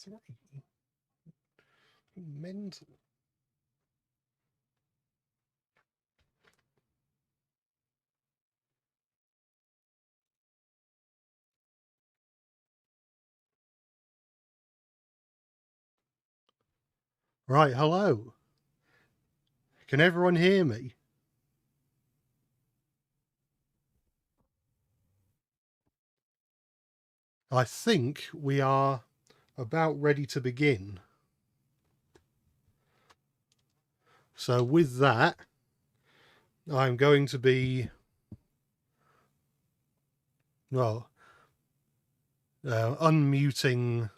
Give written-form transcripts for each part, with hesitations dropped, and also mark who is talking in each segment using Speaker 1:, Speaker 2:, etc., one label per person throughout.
Speaker 1: 3. Mental. Right, hello. Can everyone hear me? I think we are about ready to begin. So with that, I'm going to be, well, unmuting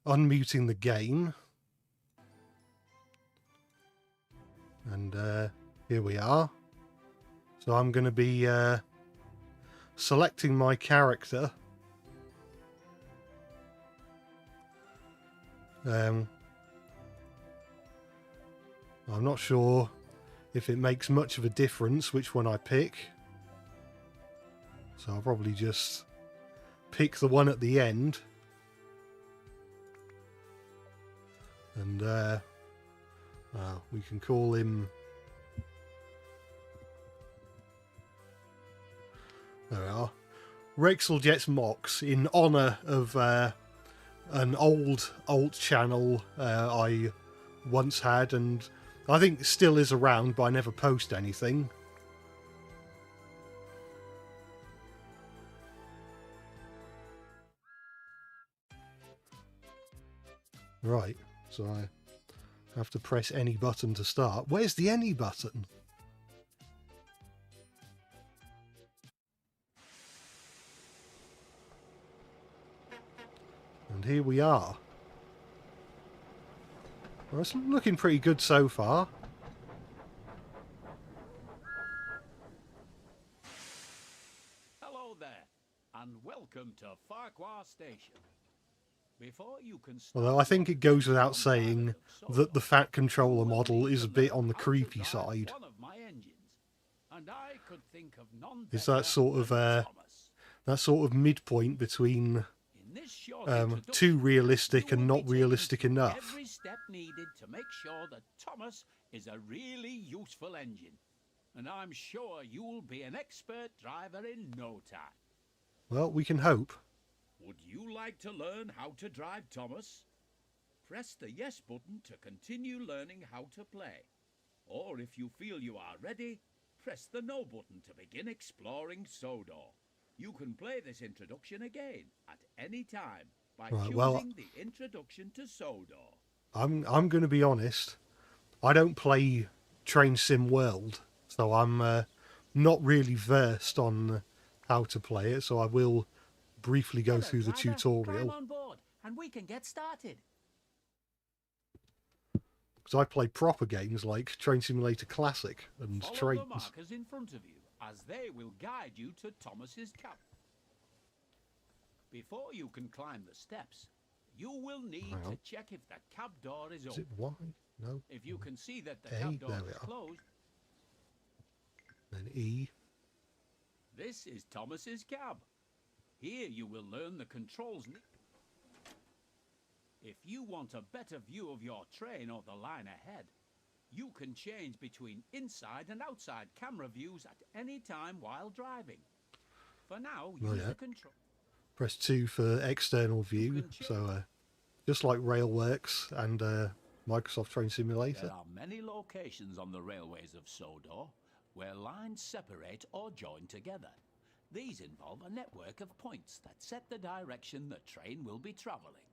Speaker 1: the game. And here we are. So I'm going to be selecting my character. I'm not sure if it makes much of a difference which one I pick. So I'll probably just pick the one at the end. And we can call him... There we are. Rexeljet's Mox, in honour of an old alt channel I once had, and I think still is around, but I never post anything. Right, so I have to press any button to start. Where's the any button? And here we are. Well, it's looking pretty good so far.
Speaker 2: Hello there, and welcome to Farquhar Station. Before you can start,
Speaker 1: Although I think it goes without saying that the fat controller model is a bit on the creepy side. It's that sort of midpoint between too realistic and not realistic enough.
Speaker 2: Every step needed to make sure that Thomas is a really useful engine, and I'm sure you'll be an expert driver in no time.
Speaker 1: Well, we can hope.
Speaker 2: Would you like to learn how to drive Thomas? Press the yes button to continue learning how to play. Or if you feel you are ready, press the no button to begin exploring SODOR. You can play this introduction again at any time by choosing the introduction to SODOR.
Speaker 1: I'm going to be honest. I don't play Train Sim World, so I'm not really versed on how to play it, so I will briefly go through the tutorial.
Speaker 2: Climb on board and we can get started.
Speaker 1: Because I play proper games like Train Simulator Classic and
Speaker 2: Follow
Speaker 1: Trains.
Speaker 2: the markers in front of you, as they will guide you to Thomas's cab. Before you can climb the steps, you will need to check if the cab door is open.
Speaker 1: Is it Y? No.
Speaker 2: If you can see that the cab door is closed,
Speaker 1: then E.
Speaker 2: This is Thomas's cab. Here you will learn the controls. If you want a better view of your train or the line ahead, you can change between inside and outside camera views at any time while driving. For now, use the control.
Speaker 1: Press 2 for external view, so just like Railworks and Microsoft Train Simulator.
Speaker 2: There are many locations on the railways of SODOR where lines separate or join together. These involve a network of points that set the direction the train will be travelling.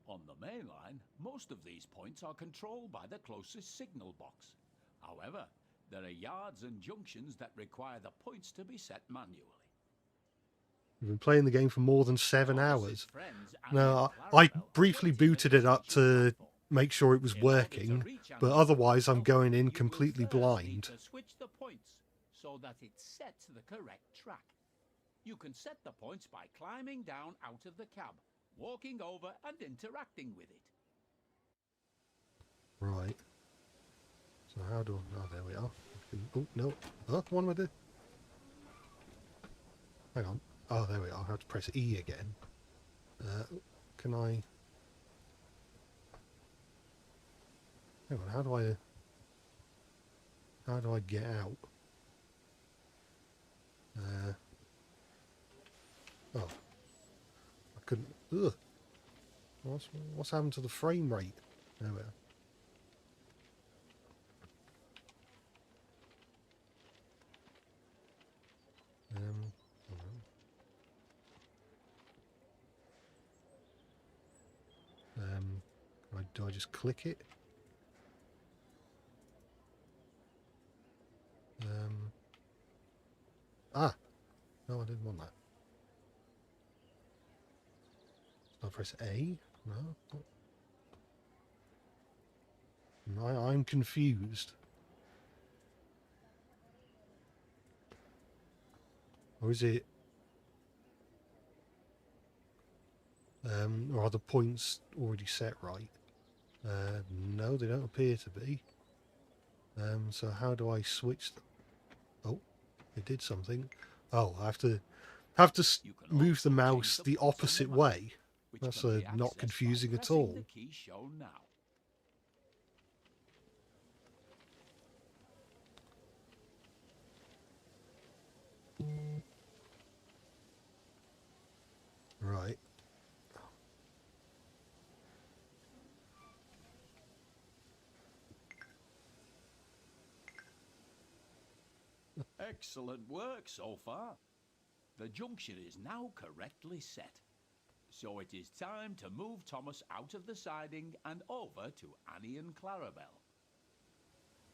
Speaker 2: On the main line, most of these points are controlled by the closest signal box. However, there are yards and junctions that require the points to be set manually.
Speaker 1: We've been playing the game for more than 7 hours. Now, I briefly booted it up to make sure it was working, but otherwise I'm going in completely blind.
Speaker 2: To switch the points so that it sets the correct track. You can set the points by climbing down out of the cab, walking over and interacting with it.
Speaker 1: Right. So how do I... Oh, there we are. Oh, no. Oh, what am I doing? Hang on. Oh, there we are. I have to press E again. Can I... Hang on, how do I get out? Oh, I couldn't... Ugh. What's happened to the frame rate? There we are. Do I just click it? No, I didn't want that. I'll press A? No? I'm confused. Or is it... or are the points already set right? No, they don't appear to be. So how do I switch them? Oh, it did something. Oh, I have to move the mouse the opposite way. That's not confusing at all.
Speaker 2: The key shown now.
Speaker 1: Right.
Speaker 2: Excellent work so far. The junction is now correctly set. So it is time to move Thomas out of the siding and over to Annie and Clarabelle.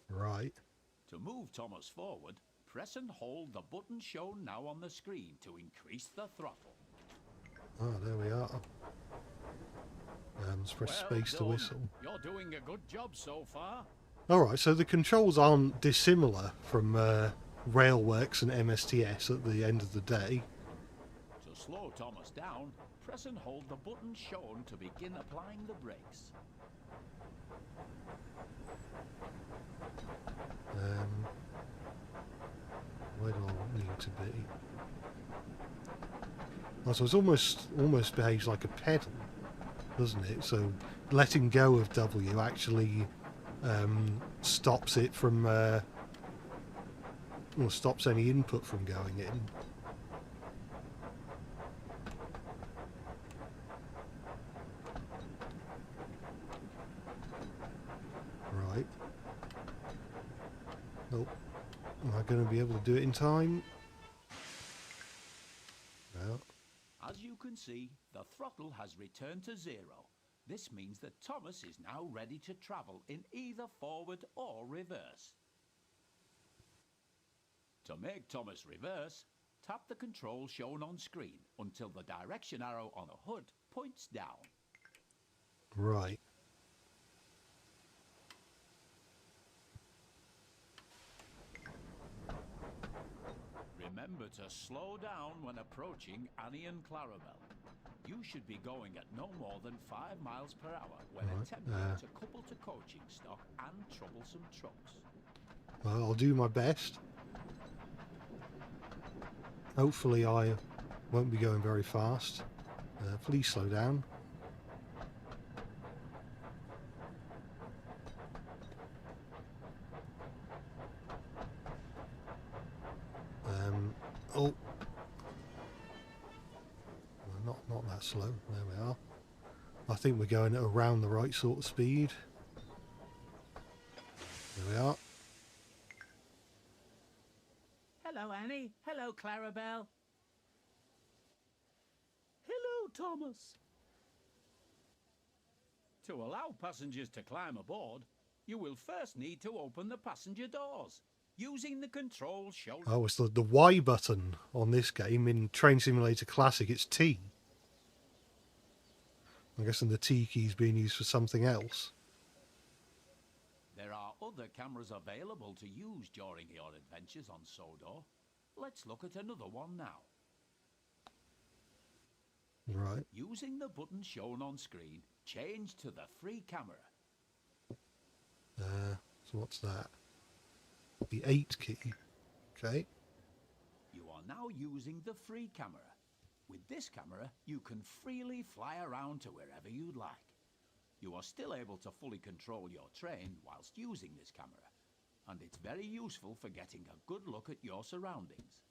Speaker 1: Right.
Speaker 2: To move Thomas forward, press and hold the button shown now on the screen to increase the throttle.
Speaker 1: Oh, there we are. Let's press space to whistle.
Speaker 2: You're doing a good job so far.
Speaker 1: Alright, so the controls aren't dissimilar from Railworks and MSTS at the end of the day.
Speaker 2: To slow Thomas down, press and hold the button shown to begin applying the brakes.
Speaker 1: Where do I need to be? Oh, so it's almost behaves like a pedal, doesn't it? So letting go of W actually stops it from, or stops any input from going in. Right. Oh, am I going to be able to do it in time? No.
Speaker 2: As you can see, the throttle has returned to 0. This means that Thomas is now ready to travel in either forward or reverse. To make Thomas reverse, tap the control shown on screen until the direction arrow on a HUD points down.
Speaker 1: Right.
Speaker 2: Remember to slow down when approaching Annie and Clarabelle. You should be going at no more than 5 miles per hour when attempting to couple to coaching stock and troublesome trucks.
Speaker 1: Well, I'll do my best. Hopefully I won't be going very fast. Please slow down. Oh. Well, not that slow. There we are. I think we're going at around the right sort of speed. There we are.
Speaker 2: Hello, Annie. Hello, Clarabelle. Hello, Thomas. To allow passengers to climb aboard, you will first need to open the passenger doors using the controls shown.
Speaker 1: Oh, it's the Y button on this game. In Train Simulator Classic, it's T. I'm guessing the T key is being used for something else.
Speaker 2: There are other cameras available to use during your adventures on SODOR. Let's look at another one now.
Speaker 1: Right.
Speaker 2: Using the button shown on screen, change to the free camera.
Speaker 1: So what's that? The 8 key. Okay.
Speaker 2: You are now using the free camera. With this camera, you can freely fly around to wherever you'd like. You are still able to fully control your train whilst using this camera, and it's very useful for getting a good look at your surroundings.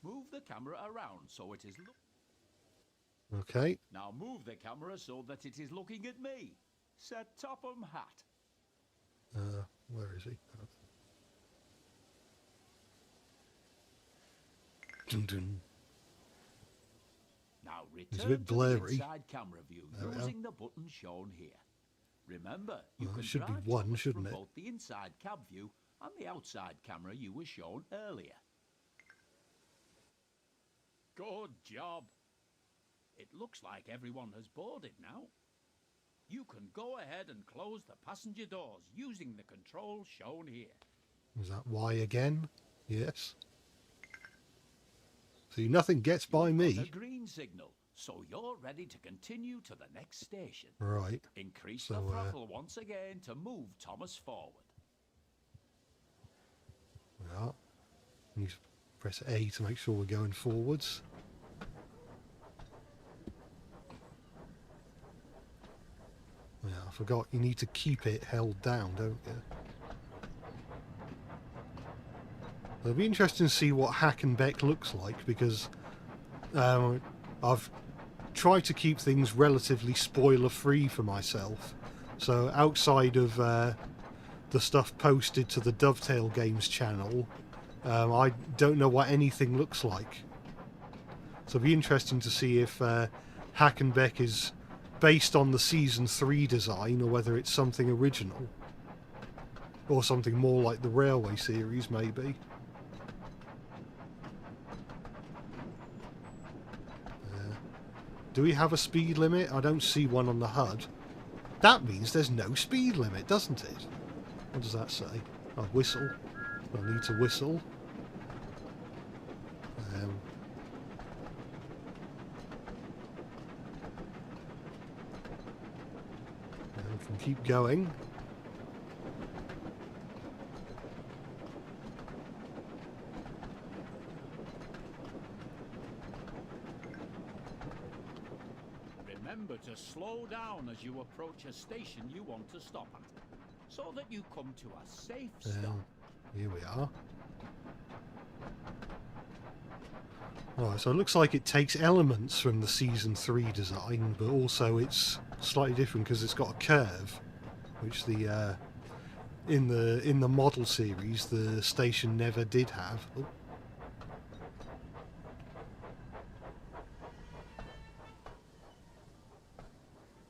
Speaker 2: Move the camera around so it is
Speaker 1: Okay.
Speaker 2: Now move the camera so that it is looking at me. Sir Topham Hatt.
Speaker 1: Where is he? Dun dun.
Speaker 2: Now
Speaker 1: It's a
Speaker 2: return
Speaker 1: bit
Speaker 2: to the
Speaker 1: blurry.
Speaker 2: inside camera view
Speaker 1: There we are.
Speaker 2: using the button shown here. Remember, you
Speaker 1: Well,
Speaker 2: can
Speaker 1: it should be
Speaker 2: drive
Speaker 1: one,
Speaker 2: Thomas
Speaker 1: shouldn't
Speaker 2: from
Speaker 1: it?
Speaker 2: both the inside cab view and the outside camera you were shown earlier. Good job. It looks like everyone has boarded now. You can go ahead and close the passenger doors using the controls shown here.
Speaker 1: Is that Y again? Yes. See, nothing gets by
Speaker 2: You've got
Speaker 1: me.
Speaker 2: a green signal, so you're ready to continue to the next station.
Speaker 1: Right.
Speaker 2: Increase
Speaker 1: So,
Speaker 2: the throttle once again to move Thomas forward.
Speaker 1: Yeah. You press A to make sure we're going forwards. Yeah, I forgot you need to keep it held down, don't you? It'll be interesting to see what Hackenbeck looks like, because I've tried to keep things relatively spoiler-free for myself. So outside of the stuff posted to the Dovetail Games channel, I don't know what anything looks like. So it'll be interesting to see if Hackenbeck is based on the Season 3 design, or whether it's something original. Or something more like the Railway series, maybe. Do we have a speed limit? I don't see one on the HUD. That means there's no speed limit, doesn't it? What does that say? I whistle. I need to whistle. And we can keep going.
Speaker 2: Remember to slow down as you approach a station you want to stop at, so that you come to a safe stop.
Speaker 1: Here we are. Right, so it looks like it takes elements from the Season 3 design, but also it's slightly different because it's got a curve, which the in the model series the station never did have. Oh.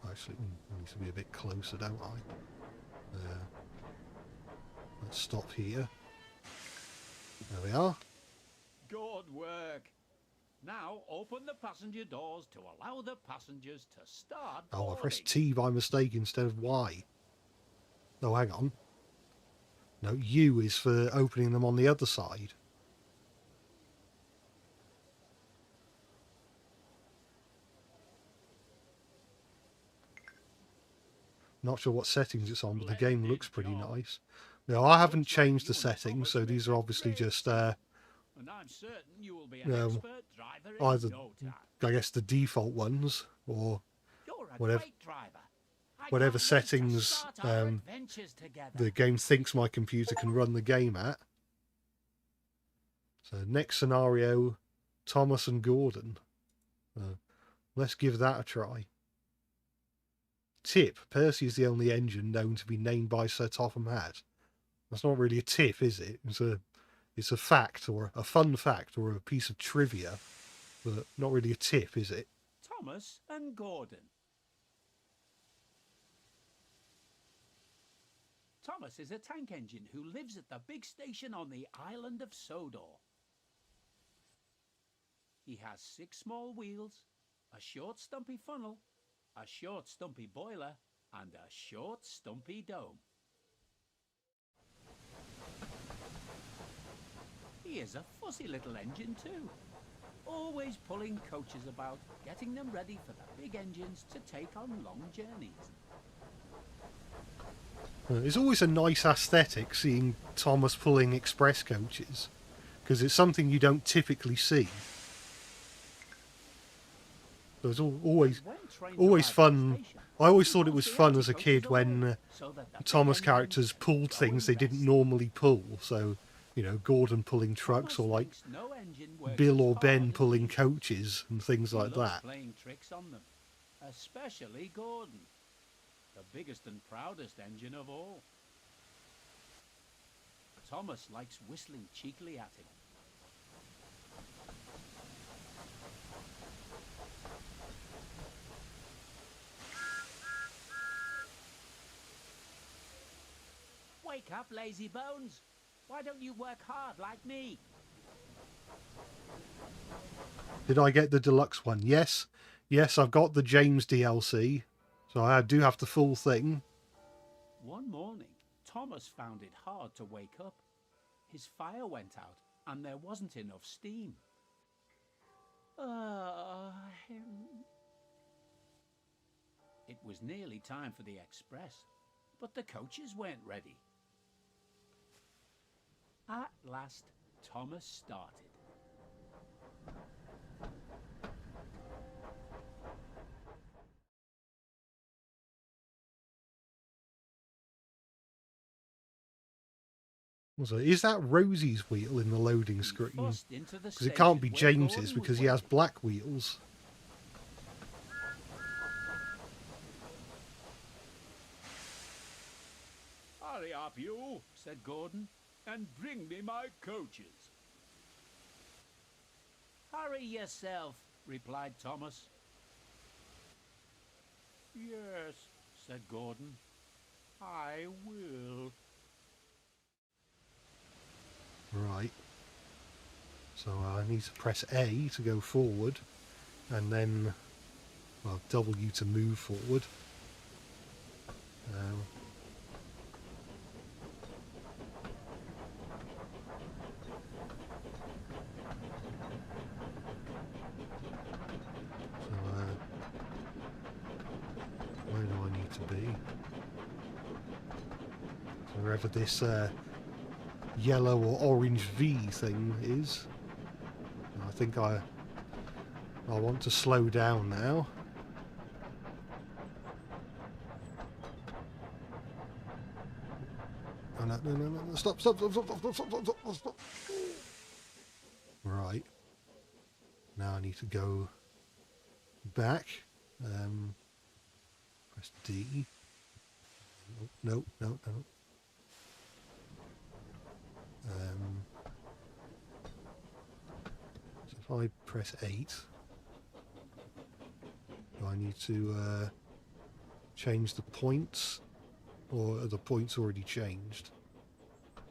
Speaker 1: Actually, I need to be a bit closer, don't I? Let's stop here. There we are.
Speaker 2: Good work. Now open the passenger doors to allow the passengers to start
Speaker 1: Oh, I
Speaker 2: boarding.
Speaker 1: pressed T by mistake instead of Y. Oh, hang on. No, U is for opening them on the other side. Not sure what settings it's on, but the game looks pretty nice. No, I haven't changed the settings, so these are obviously just
Speaker 2: And I'm certain you will be an expert driver in
Speaker 1: either,
Speaker 2: no time.
Speaker 1: I guess, the default ones, or
Speaker 2: You're a
Speaker 1: whatever-
Speaker 2: great driver. I
Speaker 1: whatever
Speaker 2: can't wait to
Speaker 1: settings
Speaker 2: start our adventures together.
Speaker 1: the game thinks my computer can run the game at. So next scenario, Thomas and Gordon. Let's give that a try. Tip: Percy is the only engine known to be named by Sir Topham Hatt. That's not really a tip, is it? It's a fact, or a fun fact, or a piece of trivia, but not really a tip, is it?
Speaker 2: Thomas and Gordon. Thomas is a tank engine who lives at the big station on the island of SODOR. He has 6 small wheels, a short stumpy funnel, a short stumpy boiler, and a short stumpy dome. He is a fussy little engine too, always pulling coaches about, getting them ready for the big engines to take on long journeys.
Speaker 1: It's always a nice aesthetic seeing Thomas pulling express coaches, because it's something you don't typically see. So it's always fun. I always thought it was fun as a kid when Thomas characters pulled things they didn't normally pull. So, you know, Gordon pulling trucks, or like Bill or Ben pulling coaches and things like that.
Speaker 2: Playing tricks on them, especially Gordon, the biggest and proudest engine of all. Thomas likes whistling cheekily at him. Wake up, lazy bones. Why don't you work hard like me?
Speaker 1: Did I get the deluxe one? Yes. Yes, I've got the James DLC. So I do have the full thing.
Speaker 2: One morning, Thomas found it hard to wake up. His fire went out and there wasn't enough steam. It was nearly time for the express, but the coaches weren't ready. At last, Thomas started.
Speaker 1: So is that Rosie's wheel in the loading screen? Because it can't be James's because he has black wheels.
Speaker 2: Hurry up, you, said Gordon, and bring me my coaches. Hurry yourself, replied Thomas. Yes, said Gordon, I will.
Speaker 1: Right. So I need to press A to go forward, and then, well, W to move forward. Where do I need to be? So wherever this yellow or orange V thing is. I think I want to slow down now. Oh, no, stop. Right. Now I need to go back. Press D. No. So if I press 8, do I need to change the points, or are the points already changed?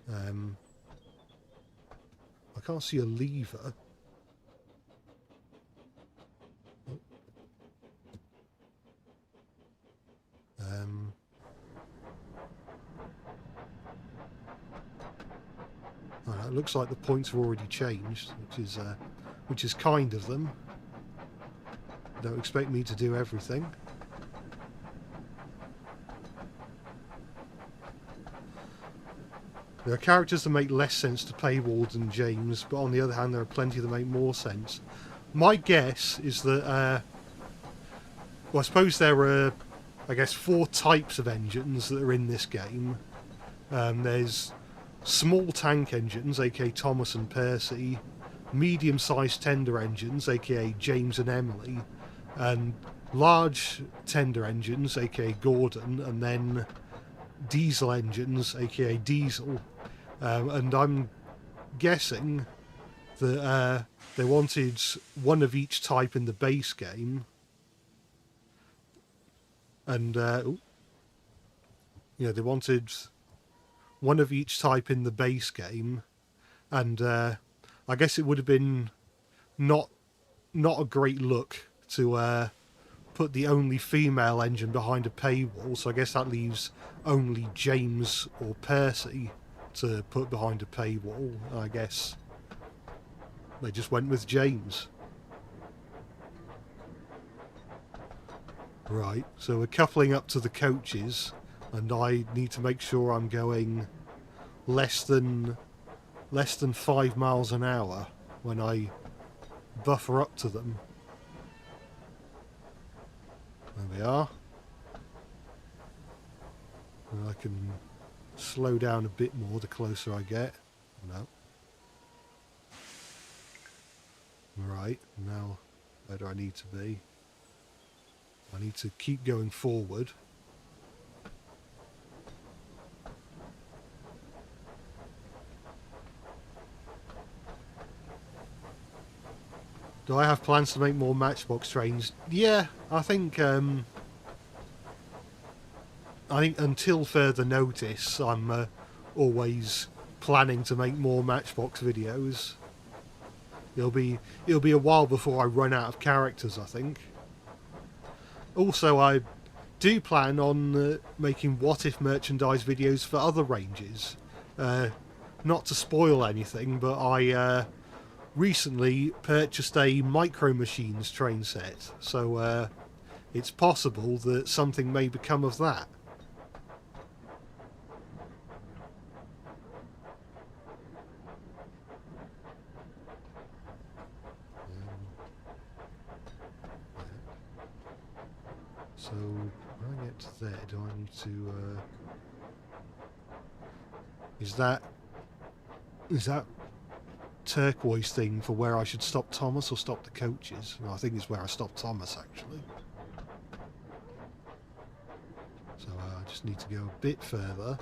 Speaker 1: I can't see a lever. It looks like the points are already changed, which is kind of them. Don't expect me to do everything. There are characters that make less sense to paywall than James, but on the other hand, there are plenty that make more sense. My guess is that, well, I suppose there are, I guess, 4 types of engines that are in this game. There's small tank engines, aka Thomas and Percy, medium-sized tender engines, aka James and Emily, and large tender engines, aka Gordon, and then diesel engines, aka Diesel. And I'm guessing that they wanted one of each type in the base game, and they wanted one of each type in the base game, and I guess it would have been not a great look to put the only female engine behind a paywall, so I guess that leaves only James or Percy to put behind a paywall. I guess they just went with James. Right, so we're coupling up to the coaches. and I need to make sure I'm going less than 5 miles an hour when I buffer up to them. There we are. And I can slow down a bit more the closer I get. No. Right, now where do I need to be? I need to keep going forward. Do I have plans to make more Matchbox trains? Yeah, I think until further notice, I'm always planning to make more Matchbox videos. It'll be a while before I run out of characters, I think. Also, I do plan on making What If merchandise videos for other ranges. Not to spoil anything, but I recently purchased a Micro Machines train set, so it's possible that something may become of that. So, when I get to there, do I need to... Is that turquoise thing for where I should stop Thomas or stop the coaches? No, I think it's where I stopped Thomas, actually. So I just need to go a bit further.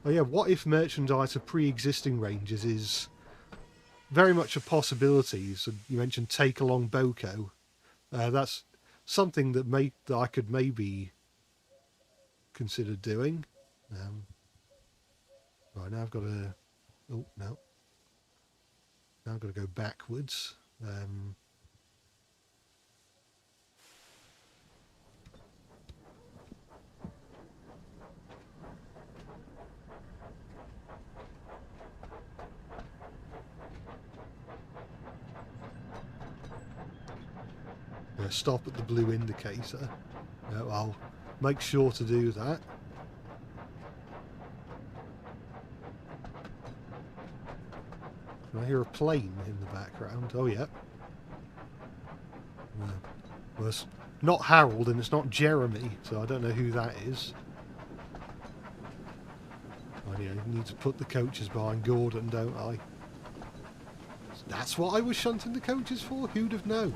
Speaker 1: Oh yeah, what if merchandise of pre-existing ranges is very much a possibility. So you mentioned Take Along Boko. That's something that I could maybe consider doing. Right, now I've got to... Oh, no. Now I've got to go backwards. Stop at the blue indicator. I'll make sure to do that. Can I hear a plane in the background? Oh, yeah. Well, it's not Harold and it's not Jeremy, so I don't know who that is. I need to put the coaches behind Gordon, don't I? That's what I was shunting the coaches for? Who'd have known?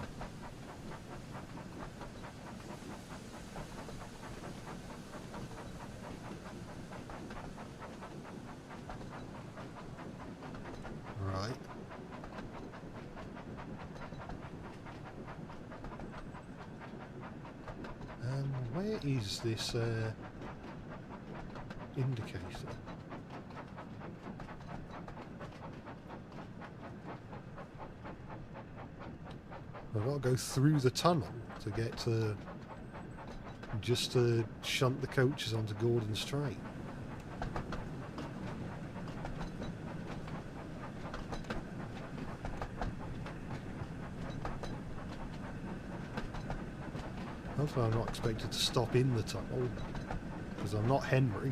Speaker 1: Right. Where is this indicator? I've got to go through the tunnel to get to... just to shunt the coaches onto Gordon's train. Hopefully I'm not expected to stop in the tunnel, because I'm not Henry.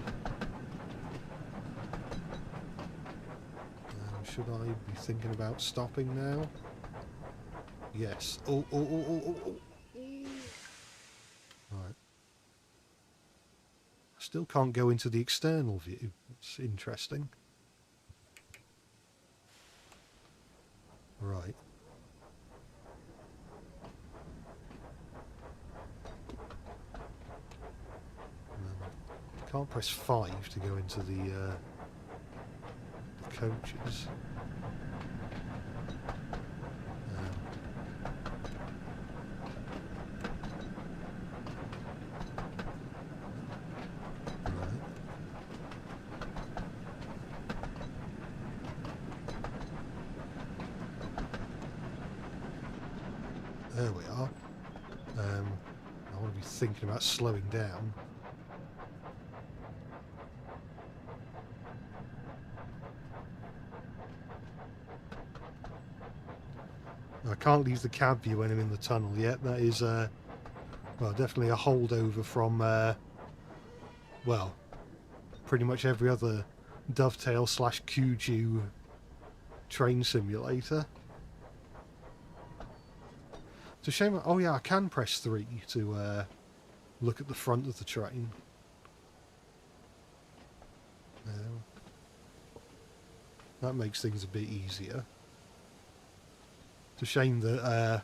Speaker 1: Should I be thinking about stopping now? Yes. Oh. Right. I still can't go into the external view. It's interesting. Right. Can't press 5 to go into the coaches. There we are. I want to be thinking about slowing down. I can't leave the cab view when I'm in the tunnel yet. That is, well, definitely a holdover from, well, pretty much every other Dovetail / Kuju train simulator. It's a shame. Oh yeah, I can press 3 to look at the front of the train. That makes things a bit easier. It's a shame that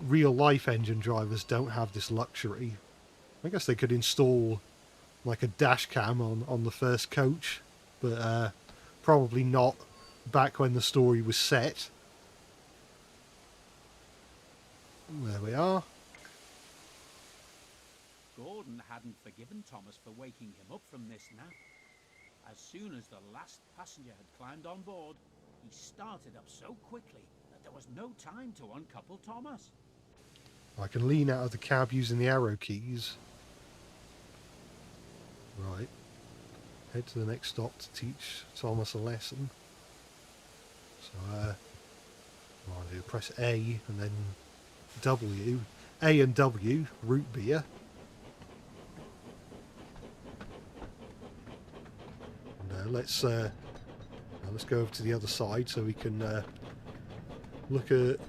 Speaker 1: real life engine drivers don't have this luxury. I guess they could install like a dash cam on the first coach, but probably not back when the story was set. There we are.
Speaker 2: Gordon hadn't forgiven Thomas for waking him up from this nap. As soon as the last passenger had climbed on board, he started up so quickly that there was no time to uncouple Thomas.
Speaker 1: I can lean out of the cab using the arrow keys. Right. Head to the next stop to teach Thomas a lesson. So, what do I do? Press A and then W. A and W, root beer. And let's go over to the other side so we can look at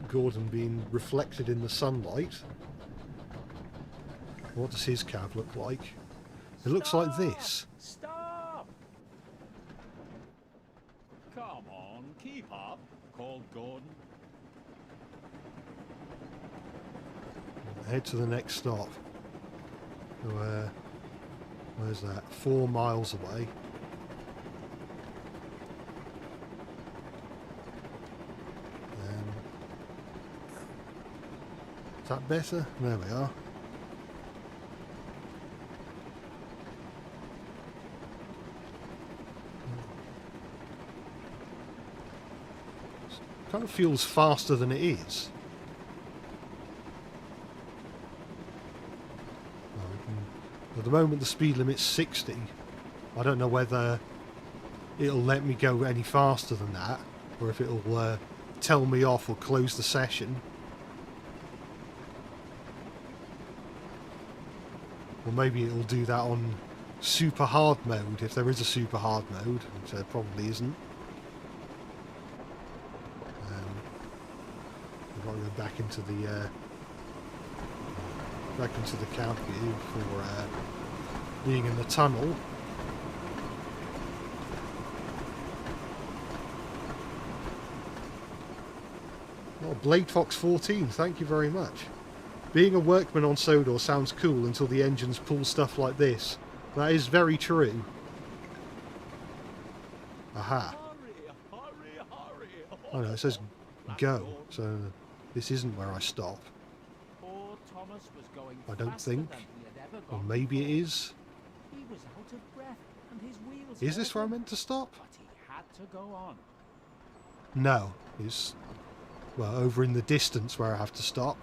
Speaker 1: Gordon being reflected in the sunlight. What does his cab look like? It looks like this.
Speaker 2: Stop! Come on, keep up, called Gordon.
Speaker 1: Head to the next stop. Where's that? 4 miles away. Is that better? There we are. Kind of feels faster than it is. At the moment the speed limit's 60. I don't know whether it'll let me go any faster than that, or if it'll tell me off or close the session. Or maybe it'll do that on super hard mode, if there is a super hard mode, which there probably isn't. I've got to go back into the cab view for being in the tunnel. Oh, Blade Fox 14, thank you very much. Being a workman on SODOR sounds cool until the engines pull stuff like this. That is very true. Aha. Oh no, it says go, so this isn't where I stop. I don't think. Or maybe it is.
Speaker 2: He was out of breath and his wheels
Speaker 1: Is this where I'm meant to stop?
Speaker 2: But he had to go on.
Speaker 1: No, it's, well, over in the distance where I have to stop.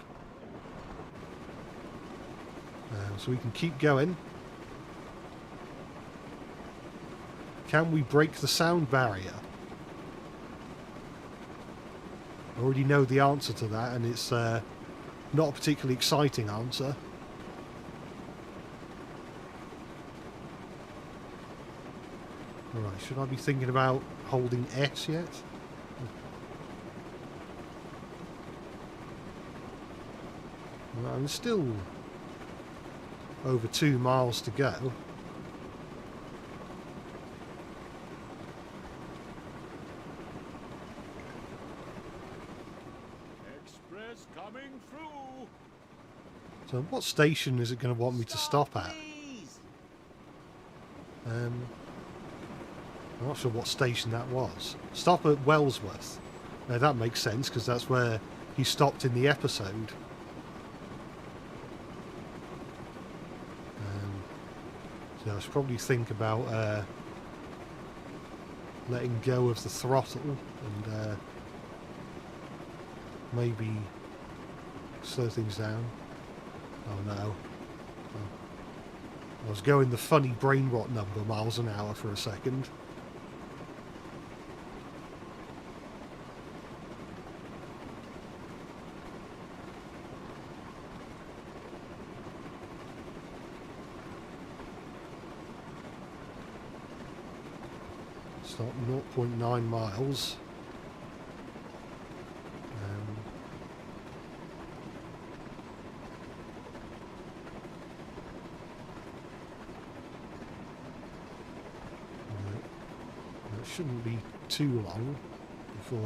Speaker 1: So we can keep going. Can we break the sound barrier? I already know the answer to that, and it's not a particularly exciting answer. Alright, should I be thinking about holding S yet? Well, I'm still over 2 miles to go.
Speaker 2: Express coming through.
Speaker 1: So what station is it going to want me to stop at? I'm not sure what station that was. Stop at Wellsworth. Now that makes sense because that's where he stopped in the episode. So I should probably think about letting go of the throttle and maybe slow things down. Oh no. I was going the funny brain rot number miles an hour for a second. Top 0.9 miles. It shouldn't be too long before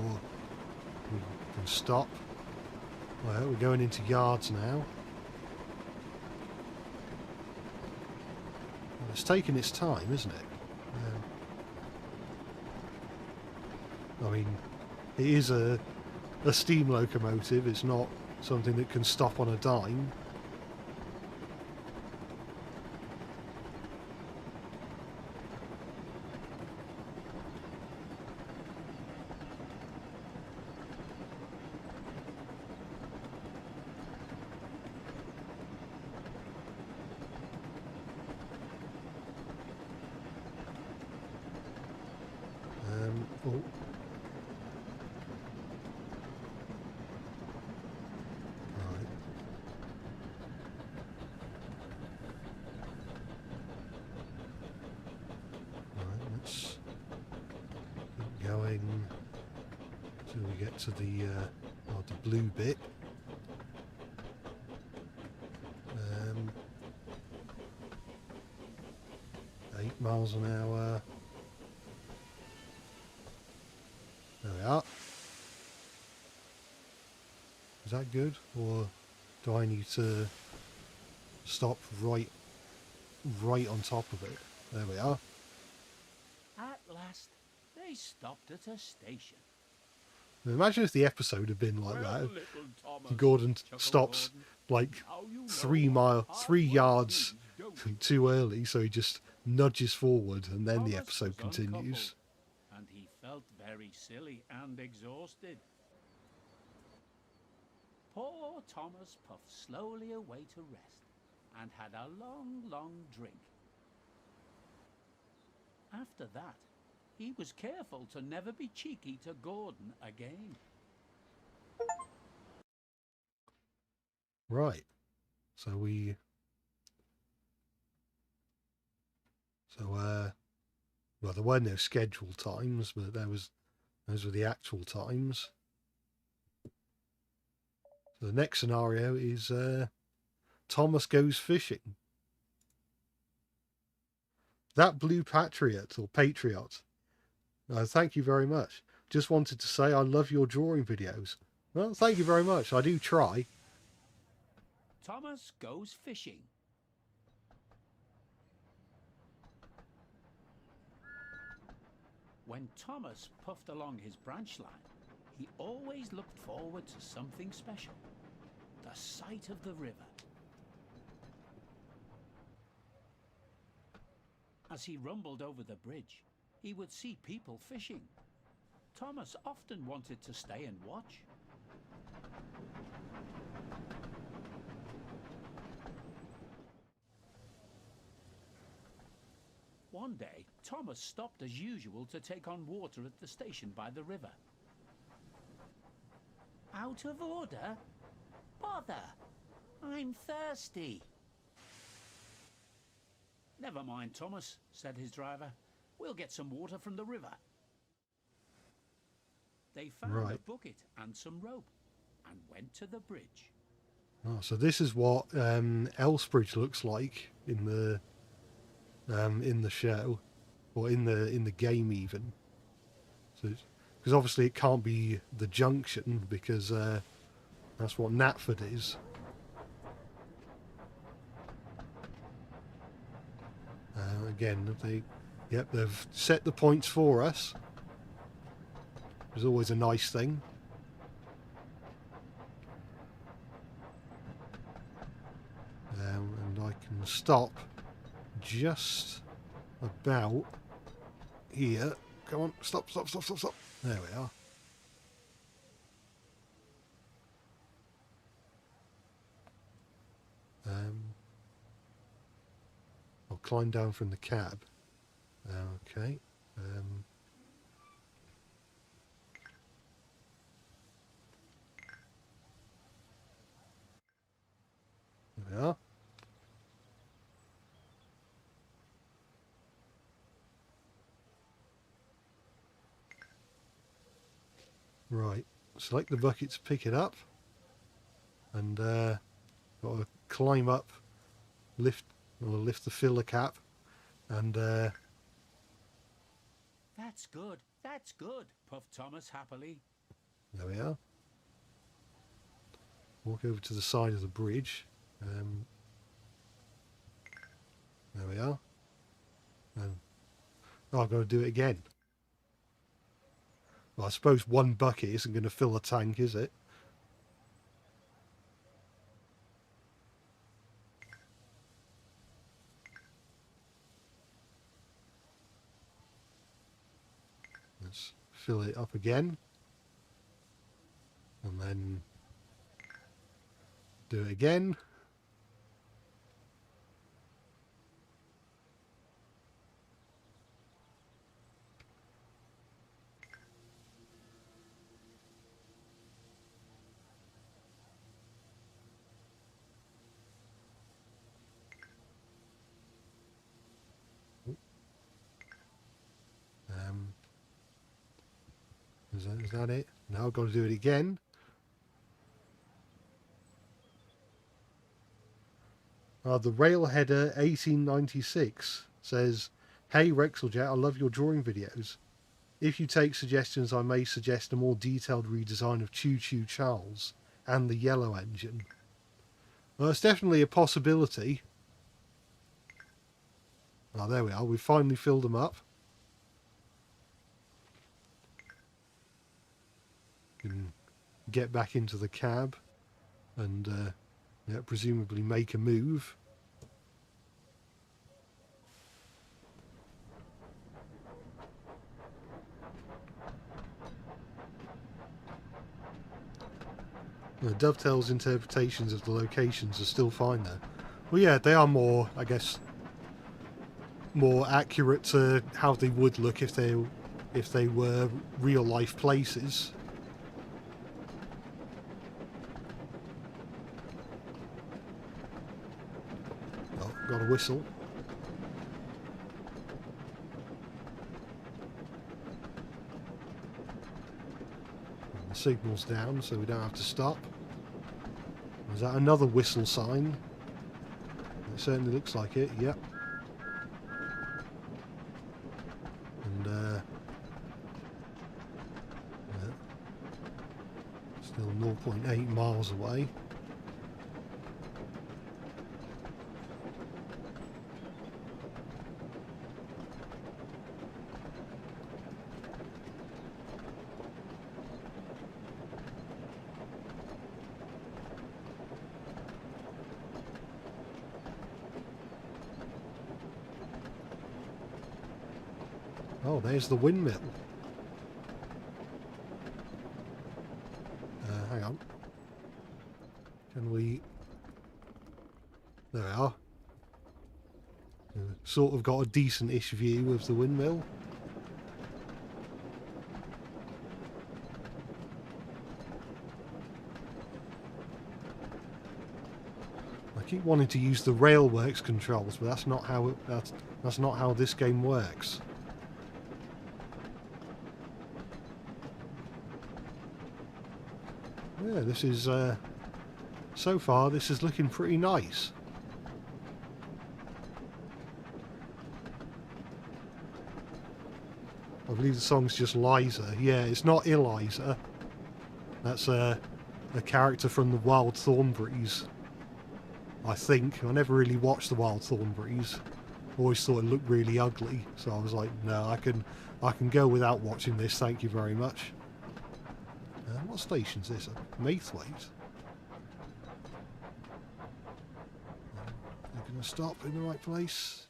Speaker 1: we can stop. Well, we're going into yards now. It's taking its time, isn't it? I mean, it is a steam locomotive. It's not something that can stop on a dime. Oh. Right. Right, let's keep going till we get to the blue bit. 8 miles an hour. There we are. Is that good, or do I need to stop right on top of it? There we are.
Speaker 2: At last, they stopped at a station.
Speaker 1: Imagine if the episode had been like
Speaker 2: Well,
Speaker 1: that.
Speaker 2: little Thomas,
Speaker 1: Gordon
Speaker 2: chuckled
Speaker 1: stops
Speaker 2: Gordon,
Speaker 1: like
Speaker 2: now you know
Speaker 1: 3
Speaker 2: what hard
Speaker 1: 3
Speaker 2: work
Speaker 1: yards
Speaker 2: means, don't you?
Speaker 1: too early, so he just nudges forward, and then the
Speaker 2: Thomas
Speaker 1: episode
Speaker 2: was
Speaker 1: continues.
Speaker 2: uncoupled, and he felt very silly and exhausted. Poor Thomas puffed slowly away to rest and had a long drink. After that, he was careful to never be cheeky to Gordon again.
Speaker 1: Right. So well, there were no scheduled times, but those were the actual times. So the next scenario is Thomas goes fishing. That Blue Patriot or Patriot. Thank you very much. Just wanted to say I love your drawing videos. Well, thank you very much. I do try.
Speaker 2: Thomas goes fishing. When Thomas puffed along his branch line, he always looked forward to something special. The sight of the river. As he rumbled over the bridge, he would see people fishing. Thomas often wanted to stay and watch. One day, Thomas stopped as usual to take on water at the station by the river. Out of order? Bother! I'm thirsty. Never mind, Thomas, said his driver. We'll get some water from the river. They found a bucket and some rope and went to the bridge.
Speaker 1: Oh, so this is what Elsbridge looks like in the show, or in the game even. So, because obviously it can't be the junction, because that's what Knapford is. Again, they've set the points for us. It's always a nice thing. And I can stop just about here. Come on, stop. There we are. I'll climb down from the cab. Okay. There we are. Right, select the bucket to pick it up, and got to climb up, lift the filler cap, and
Speaker 2: That's good, that's good, puffed Thomas happily.
Speaker 1: there we are. Walk over to the side of the bridge. There we are. And I've got to do it again. Well, I suppose one bucket isn't going to fill a tank, is it? Let's fill it up again. And then do it again. Is that it? Now I've got to do it again. The Railheader 1896 says, "Hey Rexeljet, I love your drawing videos. If you take suggestions, I may suggest a more detailed redesign of Choo Choo Charles and the yellow engine." Well, it's definitely a possibility. Oh, there we are. We've finally filled them up. Can get back into the cab and yeah, presumably make a move. Dovetail's interpretations of the locations are still fine there. Well, yeah, they are more, I guess, more accurate to how they would look if they were real life places. Oh, got a whistle. And the signal's down, so we don't have to stop. Is that another whistle sign? It certainly looks like it, yep. And yeah. Still 0.8 miles away. Oh, there's the windmill. Hang on. Can we... There we are. Sort of got a decent-ish view of the windmill. I keep wanting to use the Railworks controls, but that's not how that's not how this game works. Yeah, this is so far this is looking pretty nice. I believe the song's just Liza. Yeah, it's not Eliza. That's a character from the Wild Thornberrys. I think. I never really watched the Wild Thornberrys. Always thought it looked really ugly, so I was like, no, I can go without watching this. Thank you very much. What station's this? Maithwaite. They're going to stop in the right place.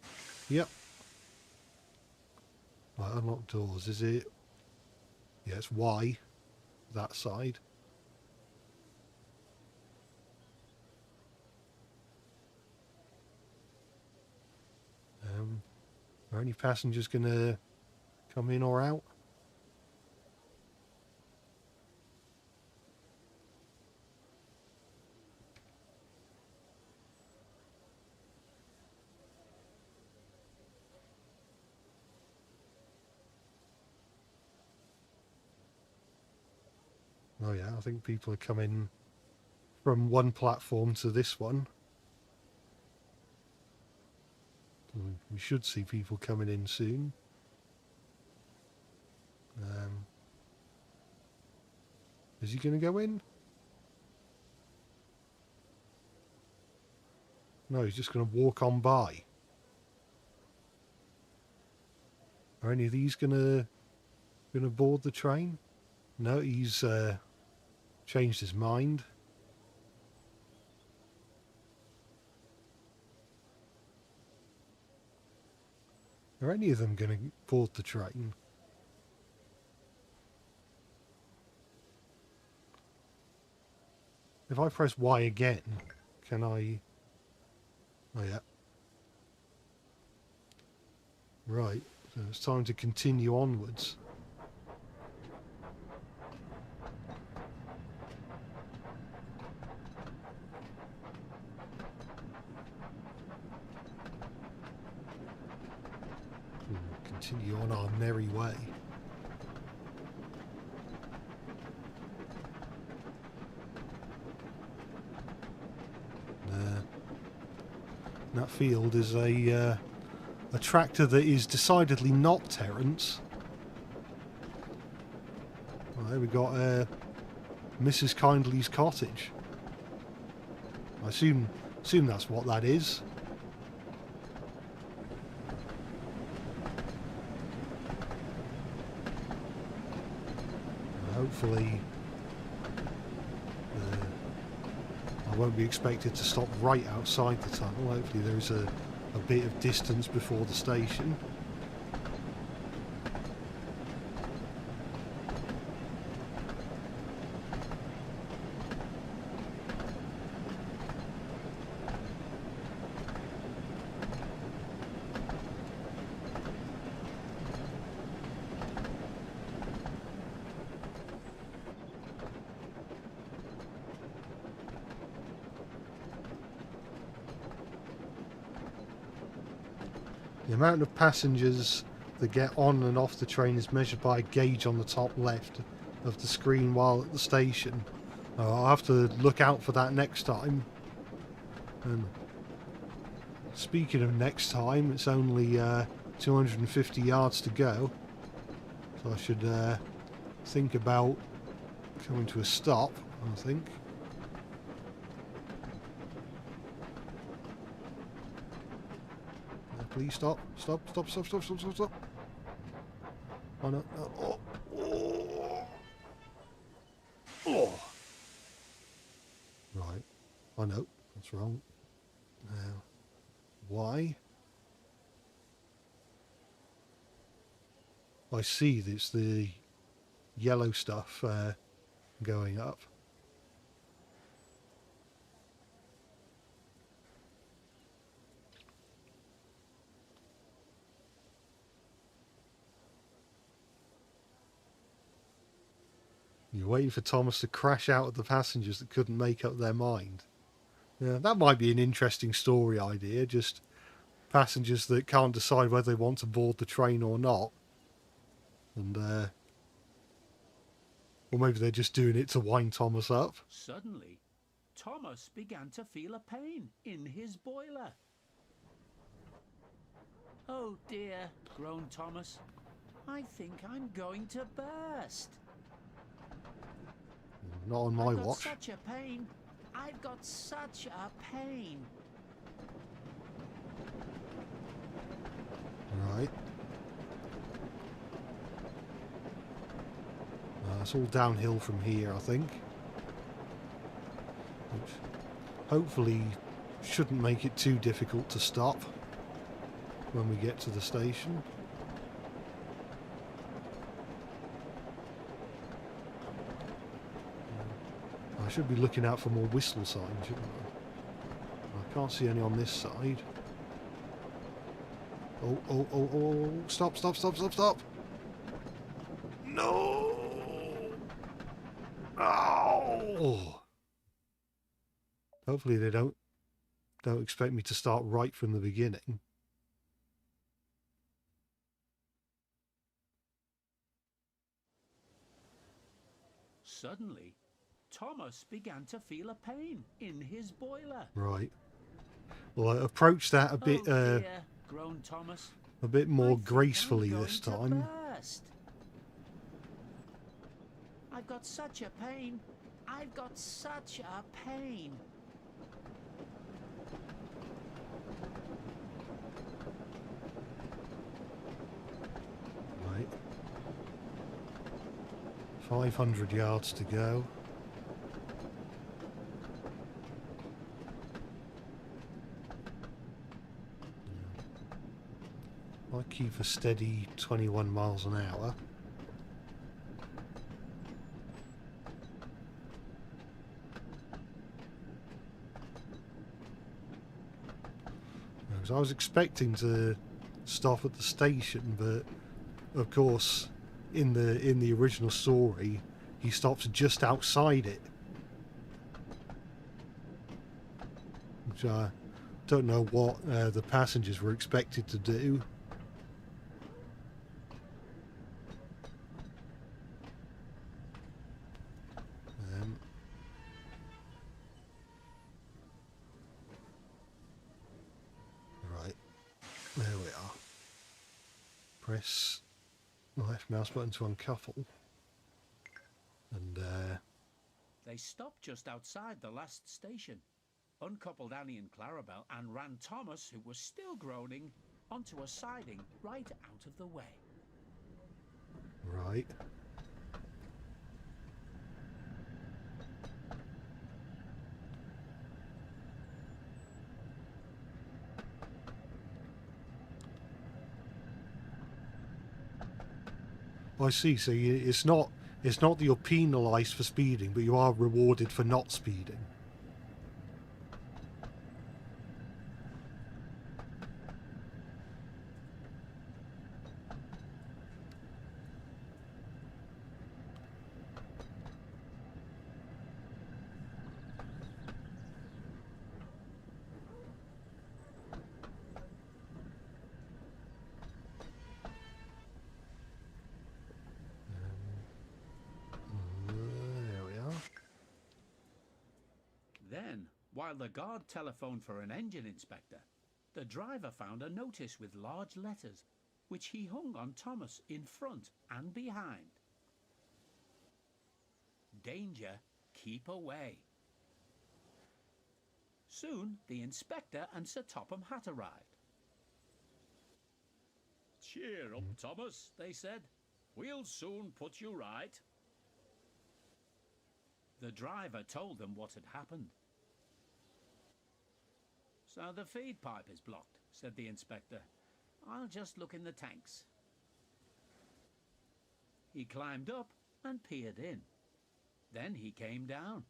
Speaker 1: Yep. Right, unlock doors. Is it? Yeah, it's Y. That side. Are any passengers going to come in or out? Oh yeah, I think people are coming from one platform to this one. We should see people coming in soon. Is he going to go in? No, he's just going to walk on by. Are any of these going to board the train? No, he's changed his mind. Are any of them going to board the train? If I press Y again, can I... Oh yeah. Right, so it's time to continue onwards. Continue on our merry way. That field is a tractor that is decidedly not Terence. Well, there we got Mrs. Kindly's cottage. I assume that's what that is. Hopefully I won't be expected to stop right outside the tunnel. Hopefully there's a bit of distance before the station. The amount of passengers that get on and off the train is measured by a gauge on the top left of the screen while at the station. I'll have to look out for that next time. And speaking of next time, it's only 250 yards to go. So I should think about coming to a stop, I think. Please stop. Stop. Oh no. Oh. Oh. Right. I know. That's wrong. Now, why? I see it's the yellow stuff going up. You're waiting for Thomas to crash out at the passengers that couldn't make up their mind. Yeah, that might be an interesting story idea, just passengers that can't decide whether they want to board the train or not. And, or maybe they're just doing it to wind Thomas up.
Speaker 2: Suddenly, Thomas began to feel a pain in his boiler. Oh dear, groaned Thomas. I think I'm going to burst.
Speaker 1: Not on my watch.
Speaker 2: Such a pain. I've got such a pain.
Speaker 1: Right. It's all downhill from here, I think. Which hopefully shouldn't make it too difficult to stop when we get to the station. I should be looking out for more whistle signs, shouldn't I? I can't see any on this side. Oh, stop. No! Oh! Hopefully they don't expect me to start right from the beginning.
Speaker 2: Suddenly, Thomas began to feel a pain in his boiler.
Speaker 1: Right. Well, I approached that a bit,
Speaker 2: Oh dear, groaned Thomas.
Speaker 1: a bit
Speaker 2: I
Speaker 1: more
Speaker 2: think
Speaker 1: gracefully
Speaker 2: I'm
Speaker 1: this
Speaker 2: going
Speaker 1: time.
Speaker 2: to burst. I've got such a pain. I've got such a pain.
Speaker 1: Right. 500 yards to go. I keep a steady 21 miles an hour. Because I was expecting to stop at the station, but of course, in the original story, he stops just outside it, which I don't know what the passengers were expected to do. Right, there we are. Press the left mouse button to uncouple, and
Speaker 2: They stopped just outside the last station, uncoupled Annie and Clarabelle, and ran Thomas, who was still groaning, onto a siding right out of the way.
Speaker 1: right. I see. So it's not that you're penalised for speeding, but you are rewarded for not speeding. There we are.
Speaker 2: Then, while the guard telephoned for an engine inspector, the driver found a notice with large letters, which he hung on Thomas in front and behind. Danger, keep away. Soon, the inspector and Sir Topham Hatt arrived. Cheer up, Thomas, they said. We'll soon put you right. The driver told them what had happened. So the feed pipe is blocked, said the inspector. I'll just look in the tanks. He climbed up and peered in. Then he came down.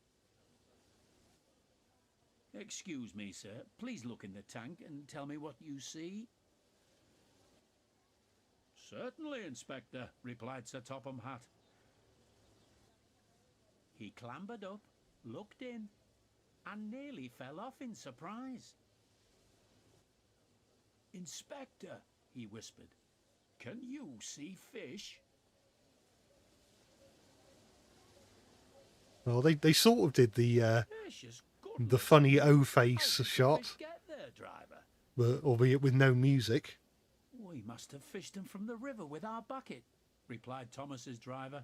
Speaker 2: Excuse me, sir. Please look in the tank and tell me what you see. Certainly, Inspector, replied Sir Topham Hatt. He clambered up, looked in, and nearly fell off in surprise. Inspector, he whispered, can you see fish?
Speaker 1: Well, they sort of did the
Speaker 2: Fish is good.
Speaker 1: the funny O-face
Speaker 2: How did the
Speaker 1: shot,
Speaker 2: fish get there, driver?
Speaker 1: but albeit with no music.
Speaker 2: We must have fished them from the river with our bucket, replied Thomas's driver.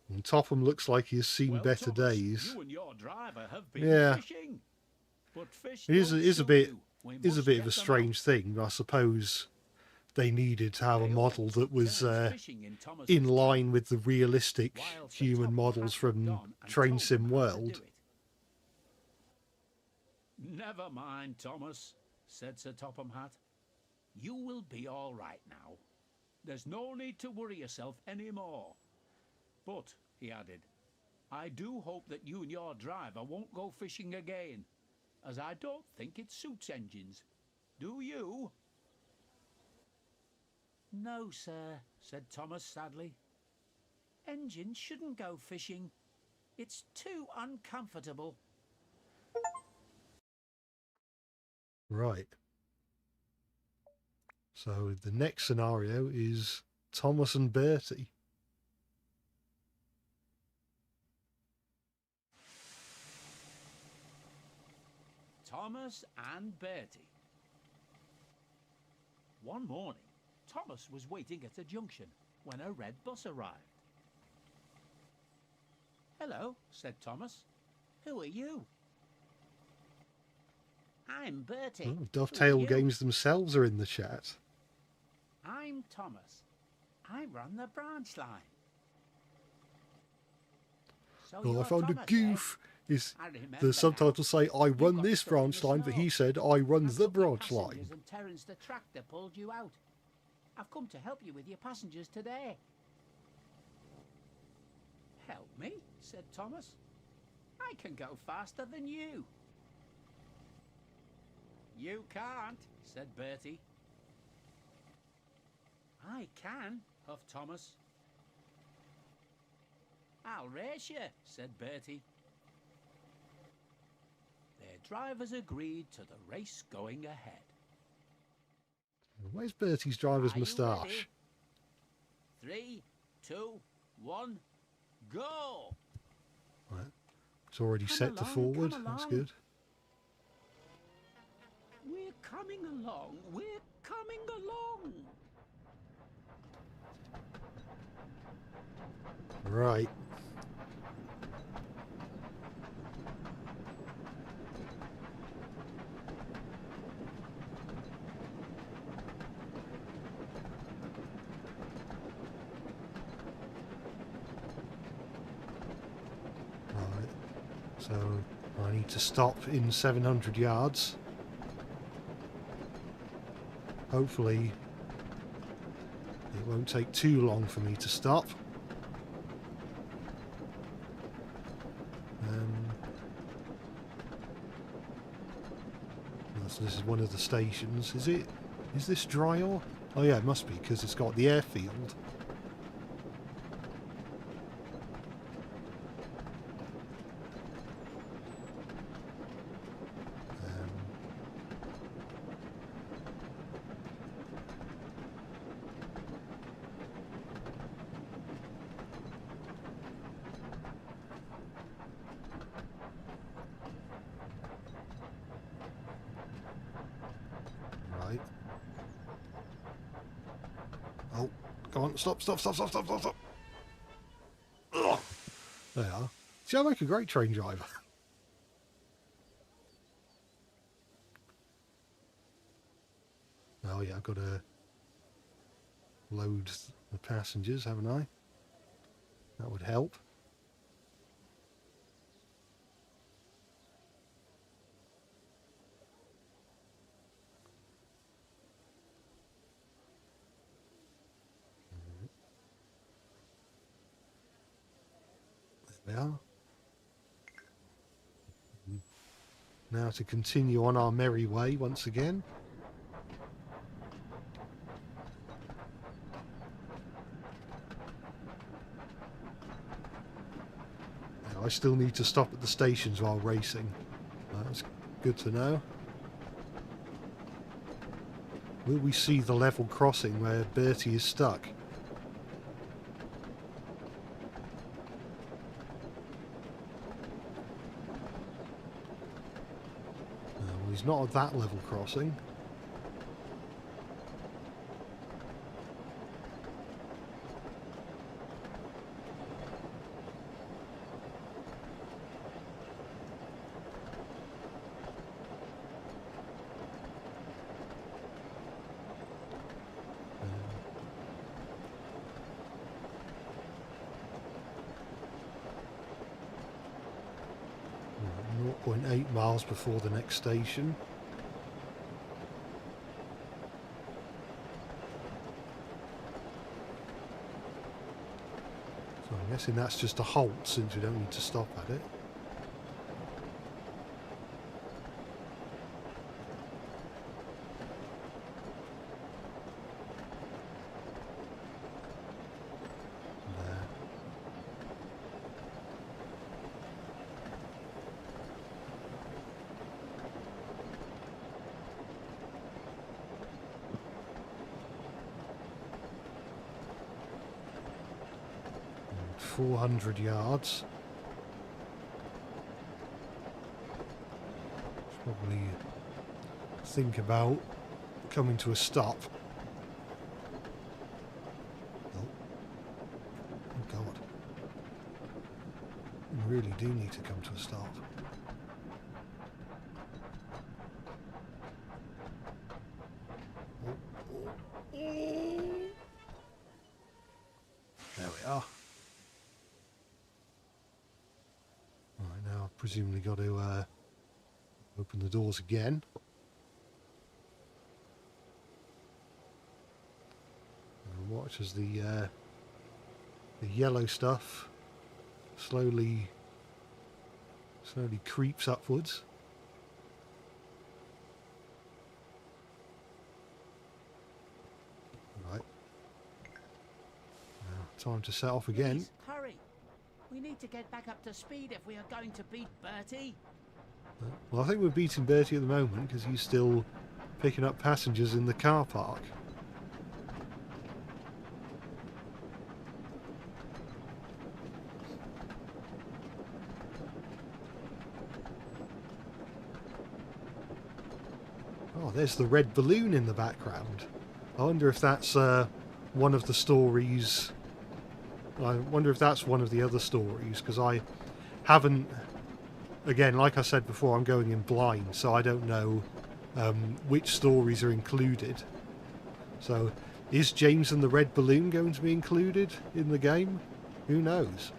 Speaker 1: And Topham looks like he's seen
Speaker 2: Well,
Speaker 1: better
Speaker 2: Thomas,
Speaker 1: days.
Speaker 2: you and your driver have been
Speaker 1: Yeah.
Speaker 2: fishing. But fish
Speaker 1: It is
Speaker 2: don't
Speaker 1: a
Speaker 2: suit
Speaker 1: bit
Speaker 2: you. We
Speaker 1: is a
Speaker 2: must
Speaker 1: bit
Speaker 2: get
Speaker 1: of a
Speaker 2: them
Speaker 1: strange
Speaker 2: out.
Speaker 1: thing. I suppose they needed to have a
Speaker 2: They
Speaker 1: model
Speaker 2: always
Speaker 1: that was
Speaker 2: turned fishing in Thomas's
Speaker 1: in
Speaker 2: tank,
Speaker 1: line with the realistic
Speaker 2: while Sir
Speaker 1: human
Speaker 2: Topham
Speaker 1: models
Speaker 2: Hatt looked
Speaker 1: from
Speaker 2: on and
Speaker 1: Train
Speaker 2: told
Speaker 1: Sim
Speaker 2: them how to
Speaker 1: World.
Speaker 2: do it. Never mind, Thomas, said Sir Topham Hatt. You will be all right now. There's no need to worry yourself any more. But, he added, I do hope that you and your driver won't go fishing again, as I don't think it suits engines. Do you? No, sir, said Thomas sadly. Engines shouldn't go fishing. It's too uncomfortable.
Speaker 1: Right. So the next scenario is Thomas and Bertie.
Speaker 2: Thomas and Bertie. One morning, Thomas was waiting at a junction when a red bus arrived. "Hello," said Thomas. "Who are you?" "I'm Bertie."
Speaker 1: Oh, Dovetail
Speaker 2: "Who are you?"
Speaker 1: Games themselves are in the chat.
Speaker 2: "I'm Thomas. I run the branch line." "So
Speaker 1: Oh, I
Speaker 2: you're
Speaker 1: found a
Speaker 2: Thomas,
Speaker 1: goof. Is
Speaker 2: I remember
Speaker 1: the
Speaker 2: now.
Speaker 1: subtitles say I
Speaker 2: You
Speaker 1: run
Speaker 2: got
Speaker 1: this
Speaker 2: stuck in
Speaker 1: branch
Speaker 2: the
Speaker 1: line, but
Speaker 2: snow.
Speaker 1: he said I run
Speaker 2: A
Speaker 1: the
Speaker 2: couple of
Speaker 1: branch line.
Speaker 2: passengers and Terence the tractor pulled you out. I've come to help you with your passengers today." "Help me?" said Thomas. "I can go faster than you." "You can't," said Bertie. "I can," huffed Thomas. "I'll race you," said Bertie. Their drivers agreed to the race going ahead.
Speaker 1: Where's Bertie's driver's
Speaker 2: Are you
Speaker 1: moustache?
Speaker 2: ready? 3, 2, 1, go!
Speaker 1: Right. It's already
Speaker 2: Come
Speaker 1: set to
Speaker 2: along,
Speaker 1: forward.
Speaker 2: come
Speaker 1: That's
Speaker 2: along.
Speaker 1: good.
Speaker 2: We're coming along. We're coming along.
Speaker 1: Right. Right. So I need to stop in 700 yards. Hopefully it won't take too long for me to stop. So this is one of the stations. Is this Dryor? Oh yeah, it must be, because it's got the airfield. Right. Oh, go on, stop. Ugh. There you are. See, I make a great train driver. Oh yeah, I've got to load the passengers, haven't I? That would help. There we are. Now to continue on our merry way once again. I still need to stop at the stations while racing. That's good to know. Will we see the level crossing where Bertie is stuck? Well, he's not at that level crossing. Right, 0.8 miles before the next station. So I'm guessing that's just a halt since we don't need to stop at it. There. 400 yards. Probably think about coming to a stop. Oh, oh God. We really do need to come to a stop. There we are. Right, now I've presumably got to open the doors again. And watch as the yellow stuff slowly creeps upwards. Right. Now, time to set off again.
Speaker 3: Please, hurry. We need to get back up to speed if we are going to beat Bertie.
Speaker 1: Well, I think we're beating Bertie at the moment because he's still picking up passengers in the car park. Oh, there's the red balloon in the background. I wonder if that's one of the stories. I wonder if that's one of the other stories, because I haven't... Again, like I said before, I'm going in blind, so I don't know which stories are included. So, is James and the Red Balloon going to be included in the game? Who knows?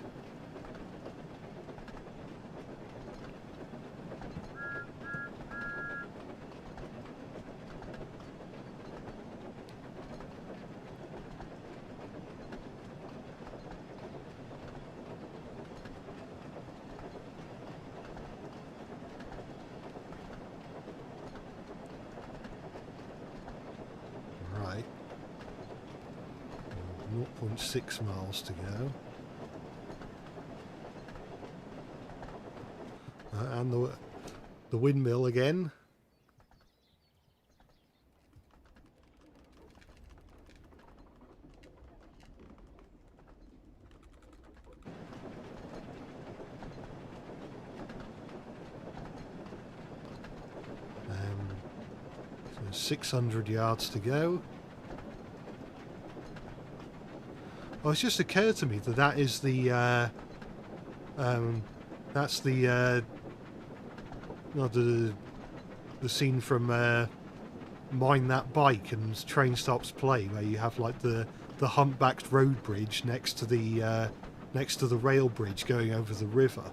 Speaker 1: Right. 0.6 miles to go. And the windmill again. So 600 yards to go. Oh, it's just occurred to me that that is the that's the scene from Mind That Bike and Train Stops Play, where you have like the humpbacked road bridge next to the rail bridge going over the river.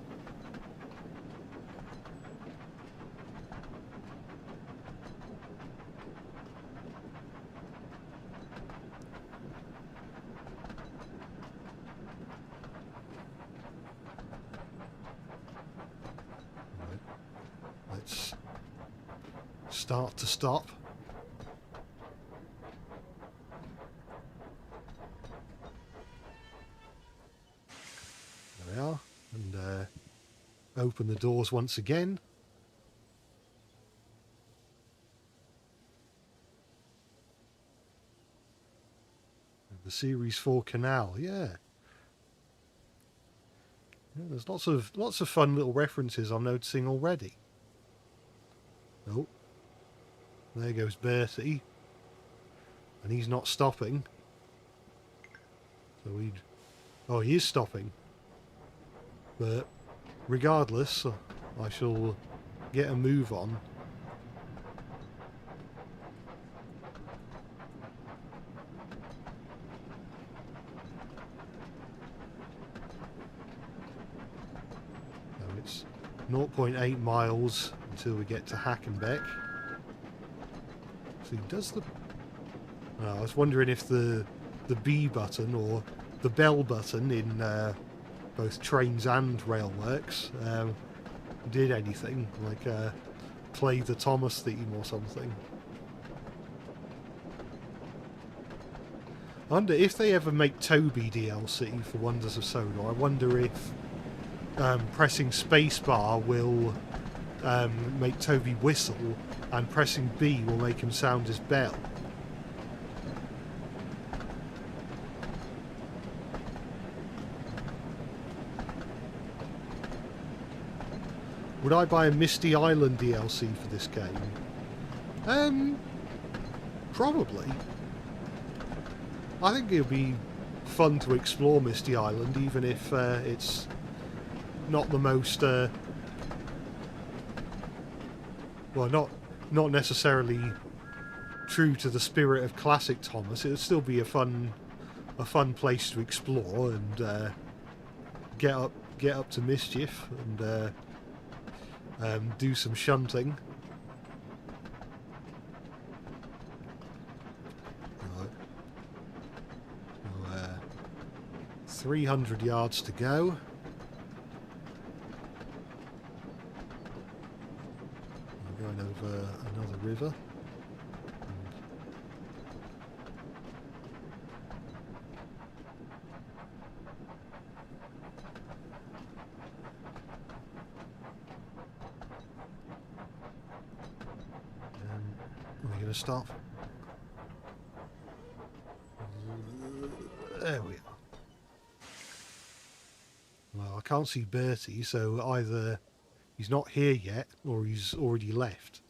Speaker 1: Let's start to stop. There we are. And open the doors once again. The Series 4 canal, yeah. There's lots of fun little references I'm noticing already. Oh, there goes Bertie, and he's not stopping. So he is stopping. But regardless, I shall get a move on. It's 0.8 miles until we get to Hackenbeck. So does the... Oh, I was wondering if the B button or the bell button in both trains and railworks did anything, like play the Thomas theme or something. I wonder if they ever make Toby DLC for Wonders of Sodor. I wonder if pressing spacebar will make Toby whistle, and pressing B will make him sound his bell. Would I buy a Misty Island DLC for this game? Probably. I think it would be fun to explore Misty Island, even if it's not the most... well, not necessarily true to the spirit of classic Thomas. It would still be a fun place to explore and get up to mischief and do some shunting. Right. So, 300 yards to go. We're going over another river. We're going to stop. There we are. Well, I can't see Bertie, so either he's not here yet or he's already left.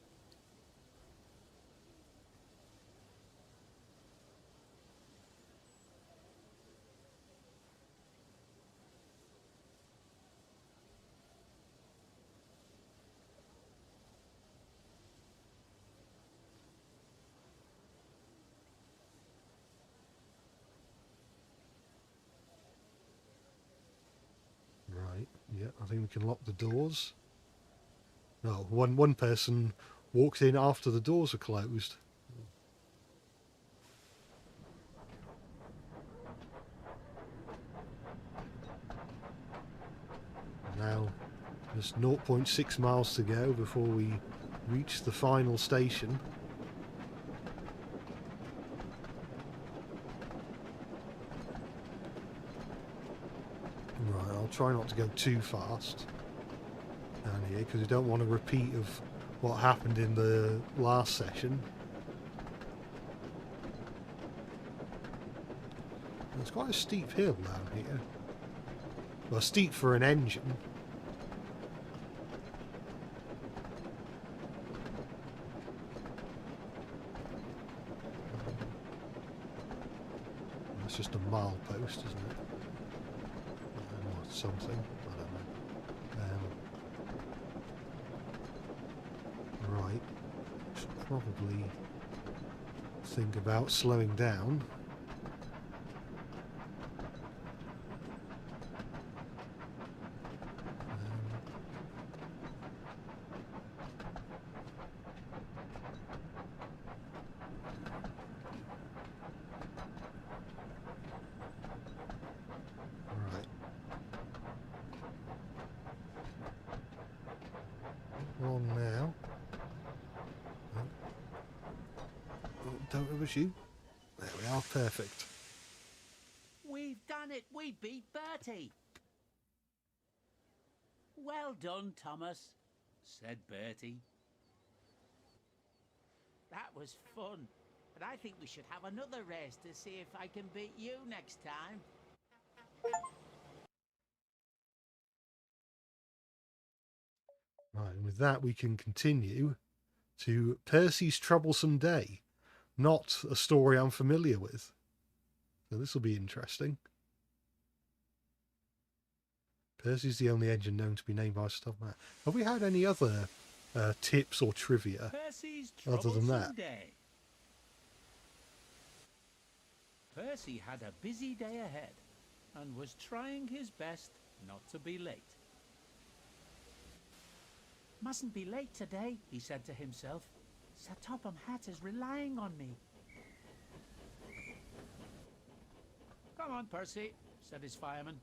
Speaker 1: Yeah, I think we can lock the doors. No, one person walked in after the doors are closed. Now, just 0.6 miles to go before we reach the final station. Right, I'll try not to go too fast down here because we don't want a repeat of what happened in the last session. It's quite a steep hill down here. Well, steep for an engine. It's just a milepost, isn't it? Or something. I don't know. Right. Should probably think about slowing down. On now. Oh, don't overshoot. There we are, perfect.
Speaker 3: We've done it. We beat Bertie. Well done, Thomas, said Bertie. That was fun, but I think we should have another race to see if I can beat you next time.
Speaker 1: Right, and with that we can continue to Percy's Troublesome Day. Not a story I'm familiar with. So this will be interesting. Percy's the only engine known to be named by Stuffman. Have we had any other tips or trivia other than that?
Speaker 2: Day. Percy had a busy day ahead and was trying his best not to be late.
Speaker 3: Mustn't be late today, he said to himself. Sir Topham Hatt is relying on me.
Speaker 2: Come on, Percy, said his fireman.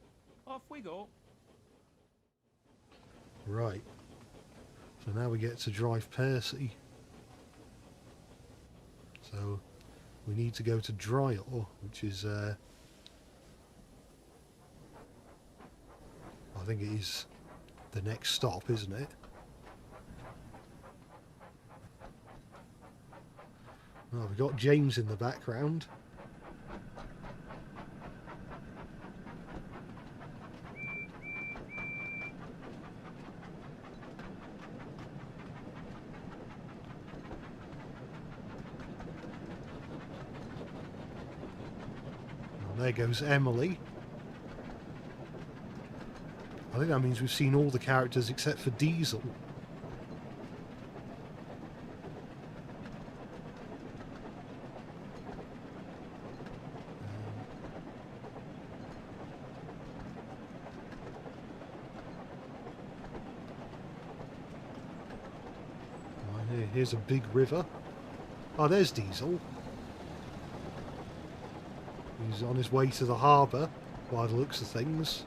Speaker 2: Off we go.
Speaker 1: Right. So now we get to drive Percy. So we need to go to Dryor, which is I think it is the next stop, isn't it? Oh, we've got James in the background. there goes Emily. I think that means we've seen all the characters except for Diesel. Here's a big river. Oh, there's Diesel. He's on his way to the harbour, by the looks of things.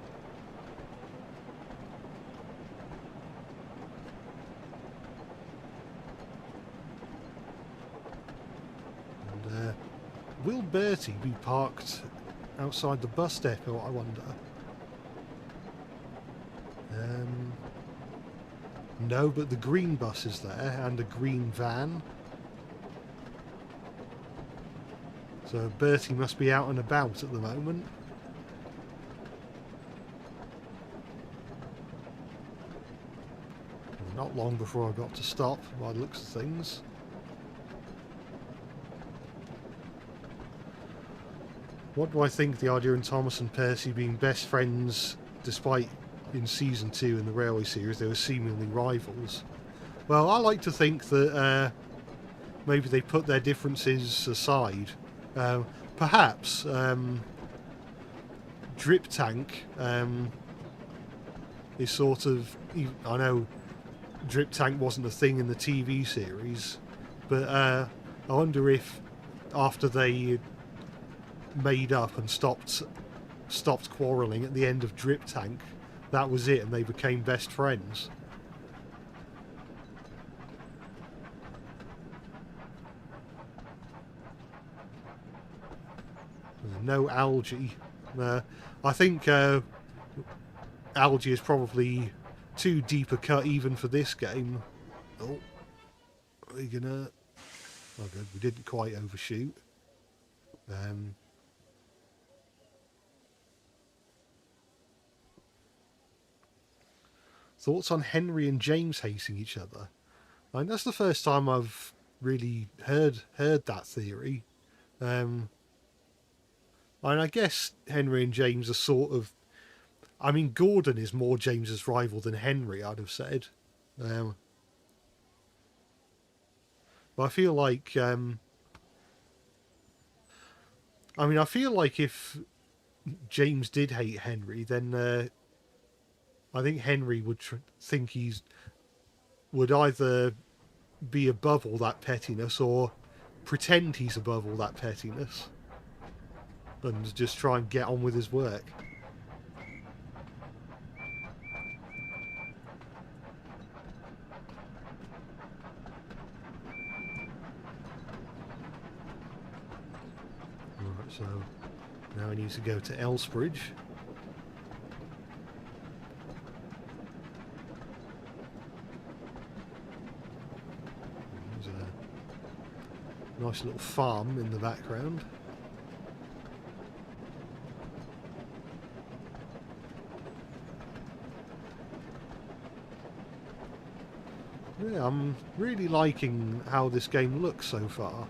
Speaker 1: And will Bertie be parked outside the bus depot, I wonder? No, but the green bus is there, and a green van. So Bertie must be out and about at the moment. Not long before I got to stop, by the looks of things. What do I think of the idea of Thomas and Percy being best friends, despite in Season 2 in the Railway series they were seemingly rivals? Well, I like to think that maybe they put their differences aside. Perhaps Drip Tank is sort of... I know Drip Tank wasn't a thing in the TV series, but I wonder if after they made up and stopped quarrelling at the end of Drip Tank, that was it and they became best friends. No algae. I think algae is probably too deep a cut even for this game. Oh, are we gonna... Oh good, we didn't quite overshoot. Thoughts on Henry and James hating each other? I mean, that's the first time I've really heard that theory. And I guess Henry and James are sort of... I mean, Gordon is more James's rival than Henry, I'd have said. But I feel like... I mean, I feel like if James did hate Henry, then I think Henry would think would either be above all that pettiness or pretend he's above all that pettiness and just try and get on with his work. Alright, so now I need to go to Elsbridge. There's a nice little farm in the background. Yeah, I'm really liking how this game looks so far.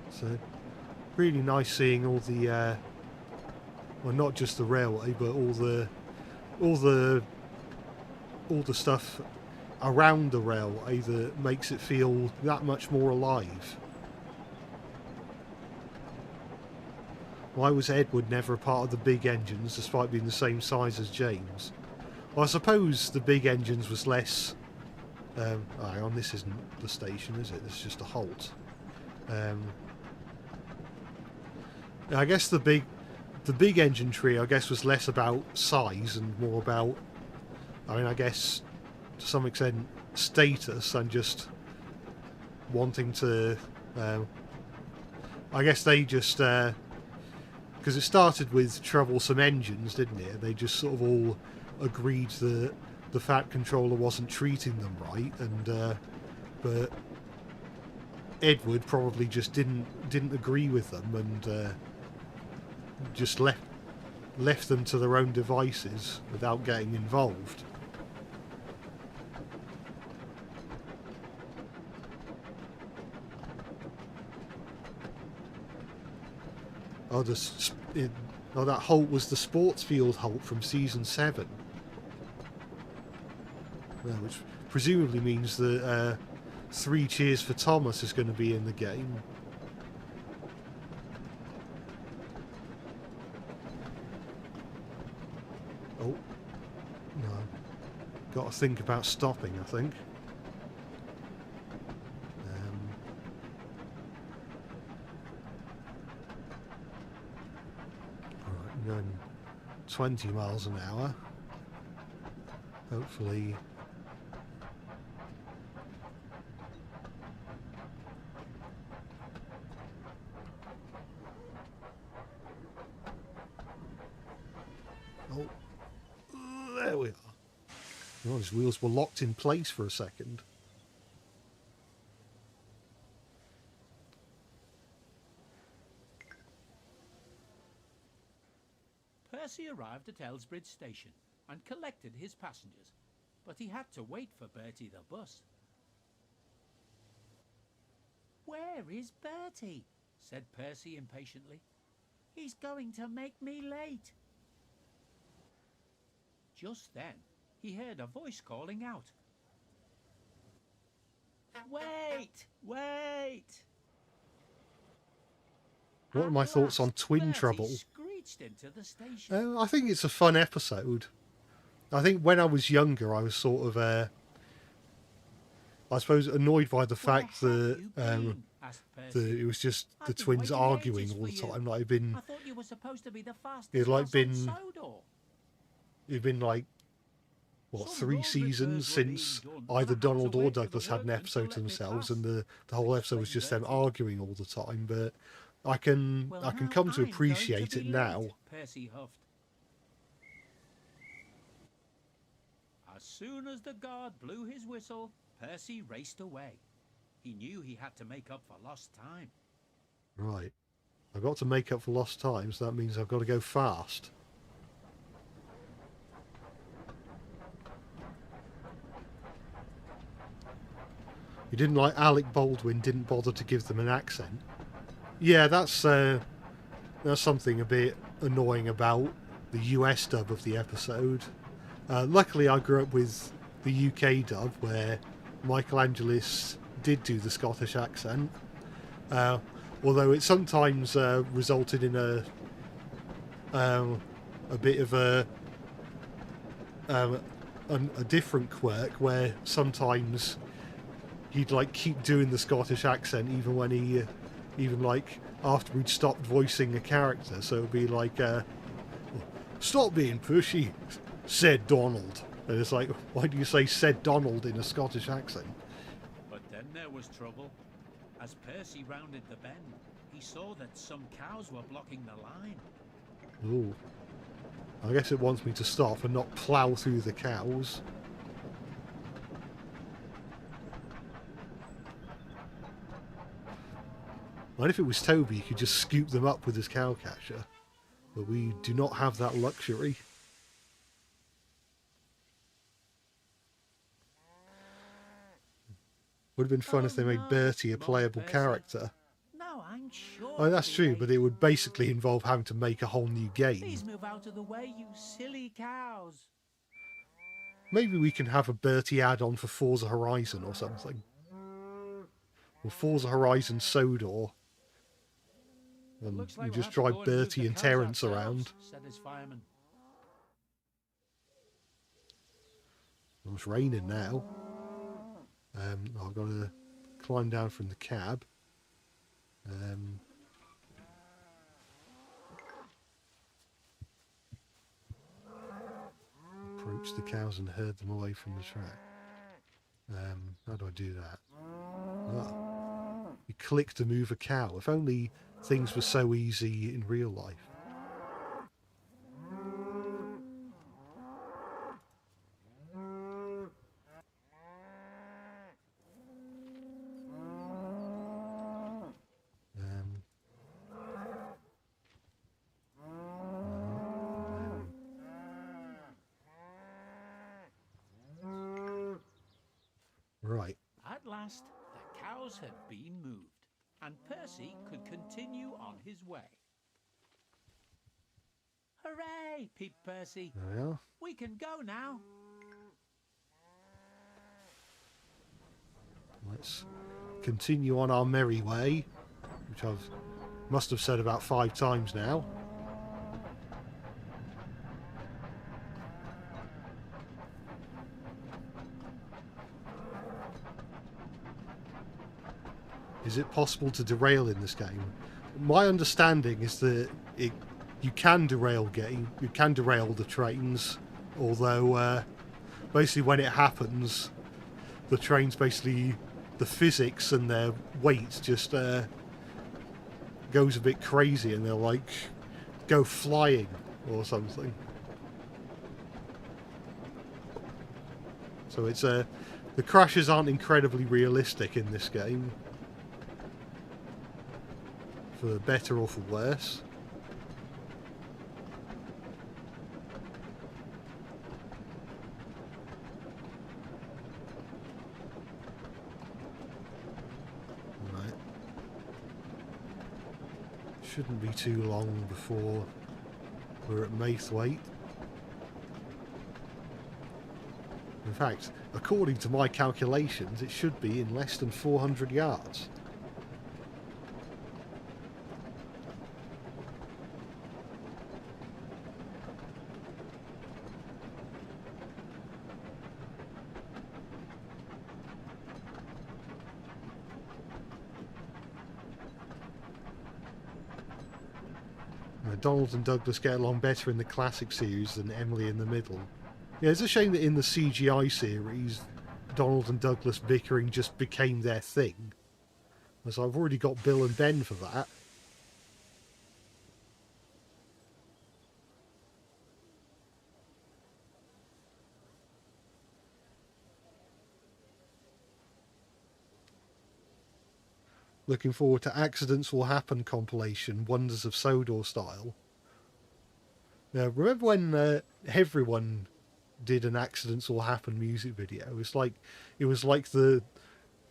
Speaker 1: So, really nice seeing all the, well, not just the railway, but all the stuff around the railway that makes it feel that much more alive. Why was Edward never a part of the big engines, despite being the same size as James? Well, I suppose the big engines was less... hang on, this isn't the station, is it? This is just a halt. I guess the big engine tree, I guess, was less about size and more about... I mean, I guess, to some extent, status and just wanting to... I guess they just... because it started with troublesome engines, didn't it? They just sort of all agreed that the Fat Controller wasn't treating them right, and but Edward probably just didn't agree with them, and just left them to their own devices without getting involved. Oh, oh, that halt was the sports field halt from season 7. Yeah, which presumably means that 3 Cheers for Thomas is going to be in the game. Oh, no. Got to think about stopping, I think. Alright, I'm going 20 miles an hour. Hopefully... Oh, there we are. Oh, his wheels were locked in place for a second.
Speaker 2: Percy arrived at Elsbridge Station and collected his passengers, but he had to wait for Bertie the bus.
Speaker 3: Where is Bertie?
Speaker 2: Said Percy impatiently.
Speaker 3: He's going to make me late.
Speaker 2: Just then, he heard a voice calling out.
Speaker 3: Wait! Wait!
Speaker 1: What are my thoughts on twin
Speaker 2: Bertie
Speaker 1: trouble?
Speaker 2: screeched into the station.
Speaker 1: I think it's a fun episode. I think when I was younger, I was sort of, I suppose, annoyed by the fact that it was just the twins arguing all the time. Like,
Speaker 3: I thought you were supposed to be the fastest
Speaker 1: it'd like
Speaker 3: horse on
Speaker 1: been,
Speaker 3: SODOR.
Speaker 1: it'd been like, what, 3 seasons since either Donald or Douglas had an episode to themselves, and the whole episode was just them arguing all the time. But I can come to appreciate it now.
Speaker 2: Percy huffed. As soon as the guard blew his whistle, Percy raced away. He knew he had to make up for lost time.
Speaker 1: Right. I've got to make up for lost time, so that means I've got to go fast. You didn't like Alec Baldwin didn't bother to give them an accent. Yeah, that's something a bit annoying about the US dub of the episode. Luckily, I grew up with the UK dub, where Michael Angelis did do the Scottish accent. Although it sometimes resulted in a bit of a different quirk, where sometimes he'd like keep doing the Scottish accent even when he like after we'd stopped voicing a character. So it'd be like, "Stop being pushy," said Donald. And it's like, why do you say "said Donald" in a Scottish accent?
Speaker 2: But then there was trouble. As Percy rounded the bend, he saw that some cows were blocking the line.
Speaker 1: Ooh. I guess it wants me to stop and not plough through the cows. And if it was Toby, he could just scoop them up with his cow catcher. But we do not have that luxury. Would have been fun if they made Bertie a playable character.
Speaker 3: No, I'm sure.
Speaker 1: Oh, that's true, but it would basically involve having to make a whole new game.
Speaker 3: Please move out of the way, you silly cows.
Speaker 1: Maybe we can have a Bertie add-on for Forza Horizon or something. Or Forza Horizon SODOR. And
Speaker 2: Looks
Speaker 1: you
Speaker 2: like
Speaker 1: just
Speaker 2: we'll have to
Speaker 1: drive
Speaker 2: go and move
Speaker 1: Bertie
Speaker 2: the
Speaker 1: and
Speaker 2: cows
Speaker 1: Terence
Speaker 2: ourselves,
Speaker 1: around.
Speaker 2: said his fireman.
Speaker 1: Oh, it's raining now. I've got to climb down from the cab. Approach the cows and herd them away from the track. How do I do that? Ah, you click to move a cow. If only things were so easy in real life. Right.
Speaker 2: At last, the cows had been moved, and Percy could continue on his way.
Speaker 3: Hooray, Pete Percy.
Speaker 1: There we are.
Speaker 3: We can go now.
Speaker 1: Let's continue on our merry way, which must have said about 5 times now. Is it possible to derail in this game? My understanding is that you can derail the trains, although basically when it happens, the trains basically, the physics and their weight just goes a bit crazy and they'll like go flying or something. So it's the crashes aren't incredibly realistic in this game, for better or for worse. Right. Shouldn't be too long before we're at Maithwaite. In fact, according to my calculations, it should be in less than 400 yards. Donald and Douglas get along better in the classic series than Emily in the Middle. Yeah, it's a shame that in the CGI series, Donald and Douglas bickering just became their thing. As I've already got Bill and Ben for that. Looking forward to Accidents Will Happen compilation, Wonders of Sodor style. Now, remember when everyone did an Accidents Will Happen music video? It was like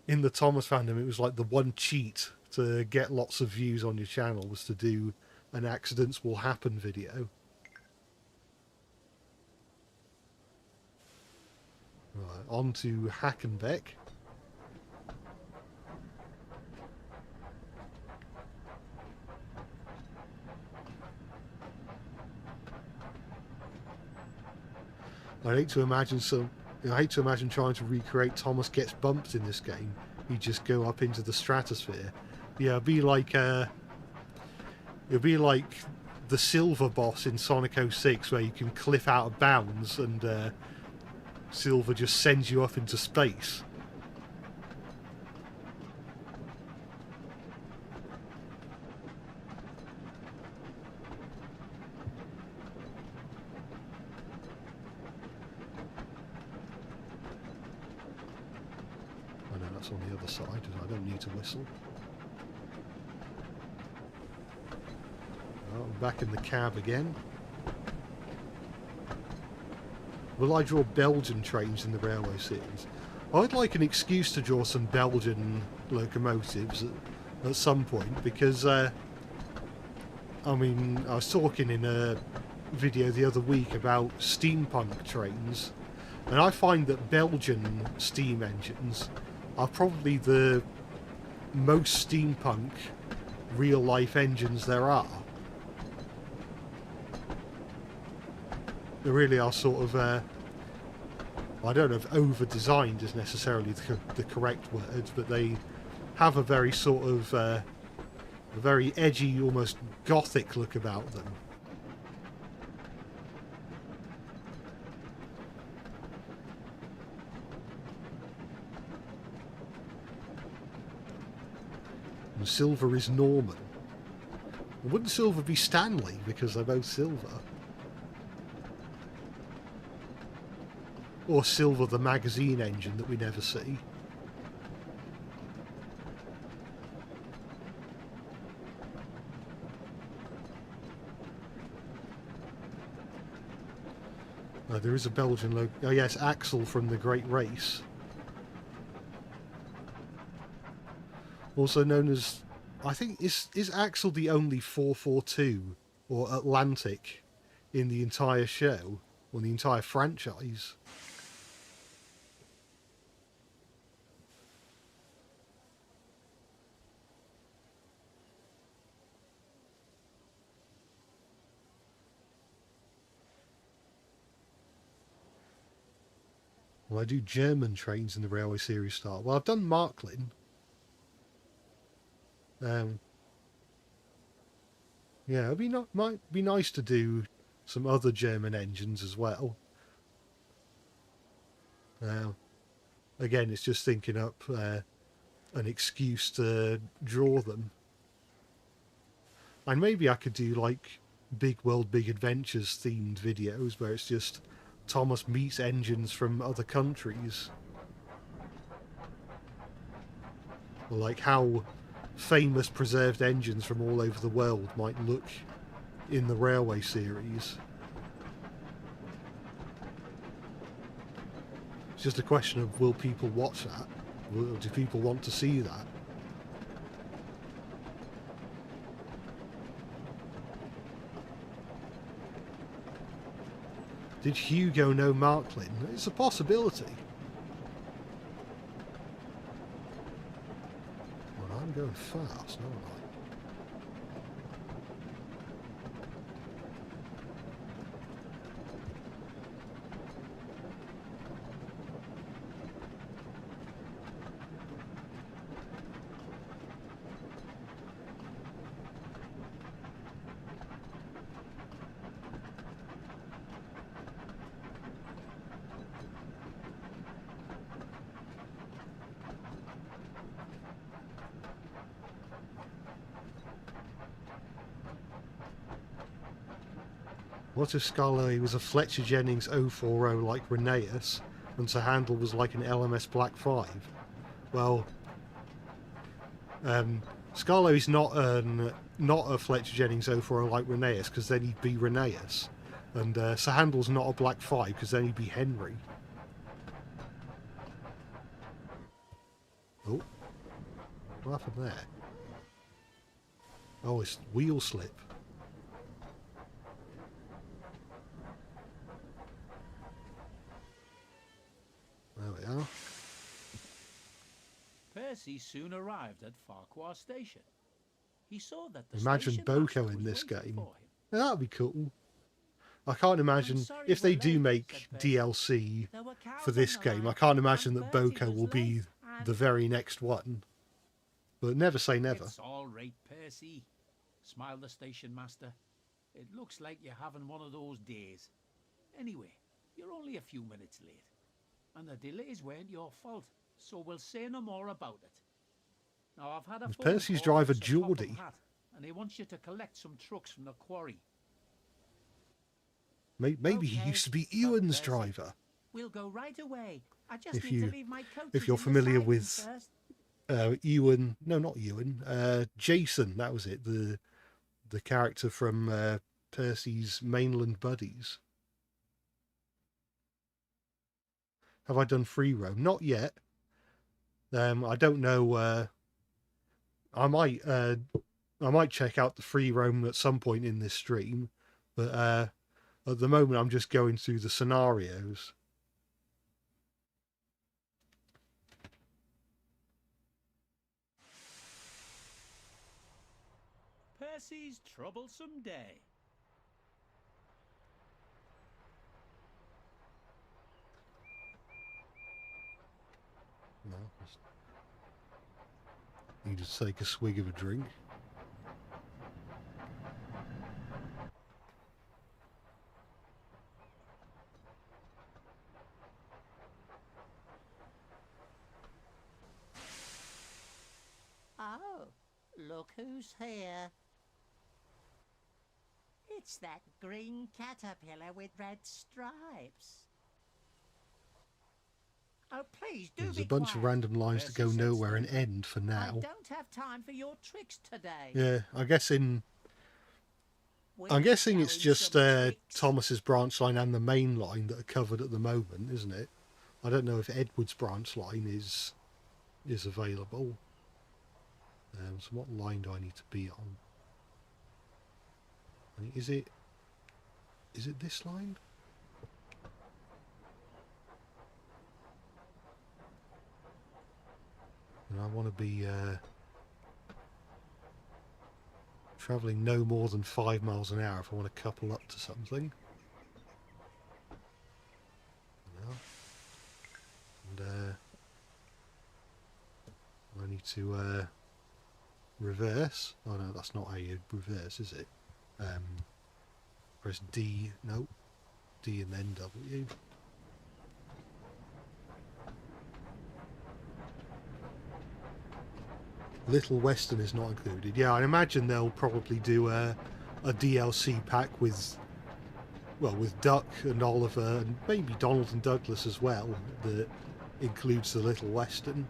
Speaker 1: in the Thomas fandom, it was like the one cheat to get lots of views on your channel was to do an Accidents Will Happen video. Right, on to Hackenbeck. I hate to imagine trying to recreate Thomas Gets Bumped in this game. You just go up into the stratosphere. Yeah, it'd be like the Silver boss in Sonic 06, where you can cliff out of bounds and Silver just sends you up into space. On the other side, and I don't need to whistle. Oh, I'm back in the cab again. Will I draw Belgian trains in the railway series? I'd like an excuse to draw some Belgian locomotives at some point, because I mean, I was talking in a video the other week about steampunk trains, and I find that Belgian steam engines are probably the most steampunk real-life engines there are. They really are sort of, I don't know if over-designed is necessarily the correct word, but they have a very sort of, a very edgy, almost gothic look about them. And Silver is Norman. Wouldn't Silver be Stanley because they're both silver? Or Silver the magazine engine that we never see. There is a Belgian logo. Oh yes, Axel from The Great Race. Also known as, I think, is Axel the only 442 or Atlantic in the entire show, or the entire franchise. Well, I do German trains in the Railway Series style. Well, I've done Marklin. Yeah, might be nice to do some other German engines as well. Again, it's just thinking up an excuse to draw them. And maybe I could do like Big World, Big Adventures themed videos where it's just Thomas meets engines from other countries. Or like how famous preserved engines from all over the world might look in the Railway Series. It's just a question of, will people watch that? Do people want to see that? Did Hugo know Marklin? It's a possibility. Well, I'm going fast, aren't I? What if Scarlet was a Fletcher Jennings 040 like Rheneas, and Sir Handel was like an LMS Black 5? Well, Scarlet is not a Fletcher Jennings 040 like Rheneas, because then he'd be Rheneas. And Sir Handel's not a Black 5, because then he'd be Henry. Oh. What happened there? Oh, it's wheel slip. There we are.
Speaker 3: Percy soon arrived at Farquhar Station. He saw that the
Speaker 1: Imagine
Speaker 3: station
Speaker 1: Boko
Speaker 3: master
Speaker 1: in
Speaker 3: was
Speaker 1: this
Speaker 3: waiting
Speaker 1: game.
Speaker 3: for him.
Speaker 1: Yeah, that'd be cool. I can't imagine,
Speaker 3: sorry
Speaker 1: if they
Speaker 3: we're
Speaker 1: do
Speaker 3: late,
Speaker 1: make
Speaker 3: said Percy.
Speaker 1: DLC
Speaker 3: There were cows
Speaker 1: for
Speaker 3: on
Speaker 1: this
Speaker 3: the
Speaker 1: game, I
Speaker 3: line,
Speaker 1: can't imagine
Speaker 3: and
Speaker 1: that
Speaker 3: Bertie
Speaker 1: Boko
Speaker 3: was
Speaker 1: will be
Speaker 3: late, and
Speaker 1: the very next one. But never say never.
Speaker 3: It's all right, Percy, smiled the station master. It looks like you're having one of those days. Anyway, you're only a few minutes late, and the delays weren't your fault, so we'll say no more about it. Now, I've had a
Speaker 1: It's
Speaker 3: phone
Speaker 1: Percy's
Speaker 3: call
Speaker 1: driver,
Speaker 3: from Sir Topham
Speaker 1: Geordie.
Speaker 3: Hatt, and he wants you to collect some trucks from the quarry.
Speaker 1: Maybe he
Speaker 3: Okay,
Speaker 1: used to be
Speaker 3: said
Speaker 1: Ewan's
Speaker 3: Percy.
Speaker 1: driver.
Speaker 3: We'll go right away. I just
Speaker 1: If
Speaker 3: need
Speaker 1: you-
Speaker 3: to leave my coat
Speaker 1: if you're
Speaker 3: in the
Speaker 1: familiar
Speaker 3: siding
Speaker 1: with
Speaker 3: first.
Speaker 1: Ewan, no, not Ewan, Jason, that was it, the character from Percy's Mainland Buddies. Have I done free roam? Not yet. I don't know. I might check out the free roam at some point in this stream, but at the moment I'm just going through the scenarios.
Speaker 3: Percy's troublesome day.
Speaker 1: No, just need to take a swig of a drink.
Speaker 3: Oh, look who's here. It's that green caterpillar with red stripes. Oh, please do
Speaker 1: There's
Speaker 3: be
Speaker 1: a bunch of
Speaker 3: quiet,
Speaker 1: random lines to
Speaker 3: Percy
Speaker 1: go
Speaker 3: said
Speaker 1: nowhere and
Speaker 3: slowly.
Speaker 1: end for
Speaker 3: I
Speaker 1: now.
Speaker 3: don't have time for your tricks today.
Speaker 1: Yeah, I'm guessing
Speaker 3: We're
Speaker 1: it's
Speaker 3: showing
Speaker 1: just
Speaker 3: some tricks.
Speaker 1: Thomas's branch line and the main line that are covered at the moment, isn't it? I don't know if Edward's branch line is available. So what line do I need to be on? Is it Is it this line? And I want to be travelling no more than 5 miles an hour if I want to couple up to something. No. And I need to reverse. Oh no, that's not how you reverse, is it? Press D. No, D and then W. Little Western is not included. Yeah, I imagine they'll probably do a DLC pack with, well, with Duck and Oliver and maybe Donald and Douglas as well, that includes the Little Western.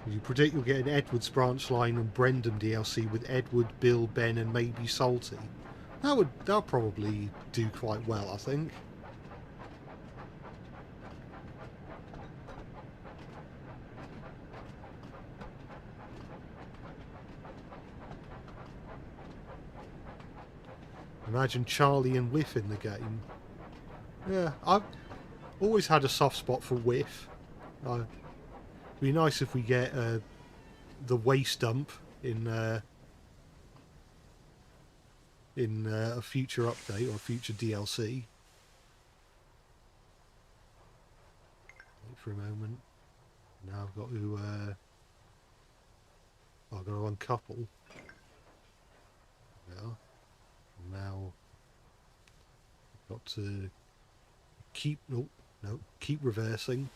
Speaker 1: You predict you'll get an Edward's branch line and Brendan DLC with Edward, Bill, Ben and maybe Salty. That'll probably do quite well, I think. Imagine Charlie and Whiff in the game. Yeah, I've always had a soft spot for Whiff. It'd be nice if we get the waste dump in a future update or a future DLC. Wait for a moment. Now I've got to I've got to uncouple. Yeah. Now I've got to keep keep reversing.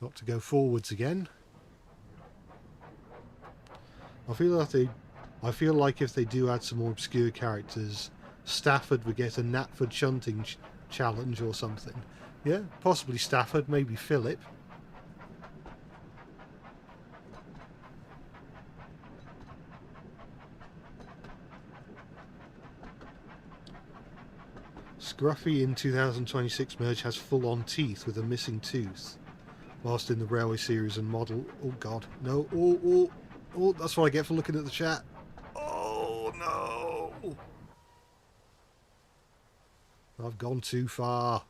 Speaker 1: Got to go forwards again. I feel like if they do add some more obscure characters, Stafford would get a Knapford shunting challenge or something. Yeah, possibly Stafford, maybe Philip. Scruffy in 2026 merge has full-on teeth with a missing tooth. Whilst in the Railway series and model... Oh, God. No. Oh, that's what I get for looking at the chat. Oh, no. I've gone too far.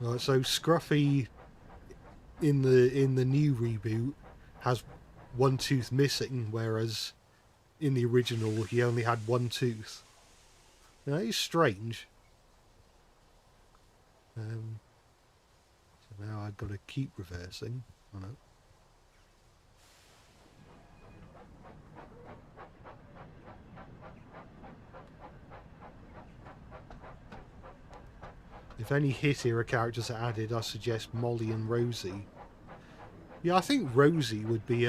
Speaker 1: Right, so Scruffy in the new reboot has one tooth missing, whereas in the original he only had one tooth. Now that is strange. So now I've got to keep reversing. Oh no. If any hit era characters are added, I suggest Molly and Rosie. Yeah, I think Rosie would be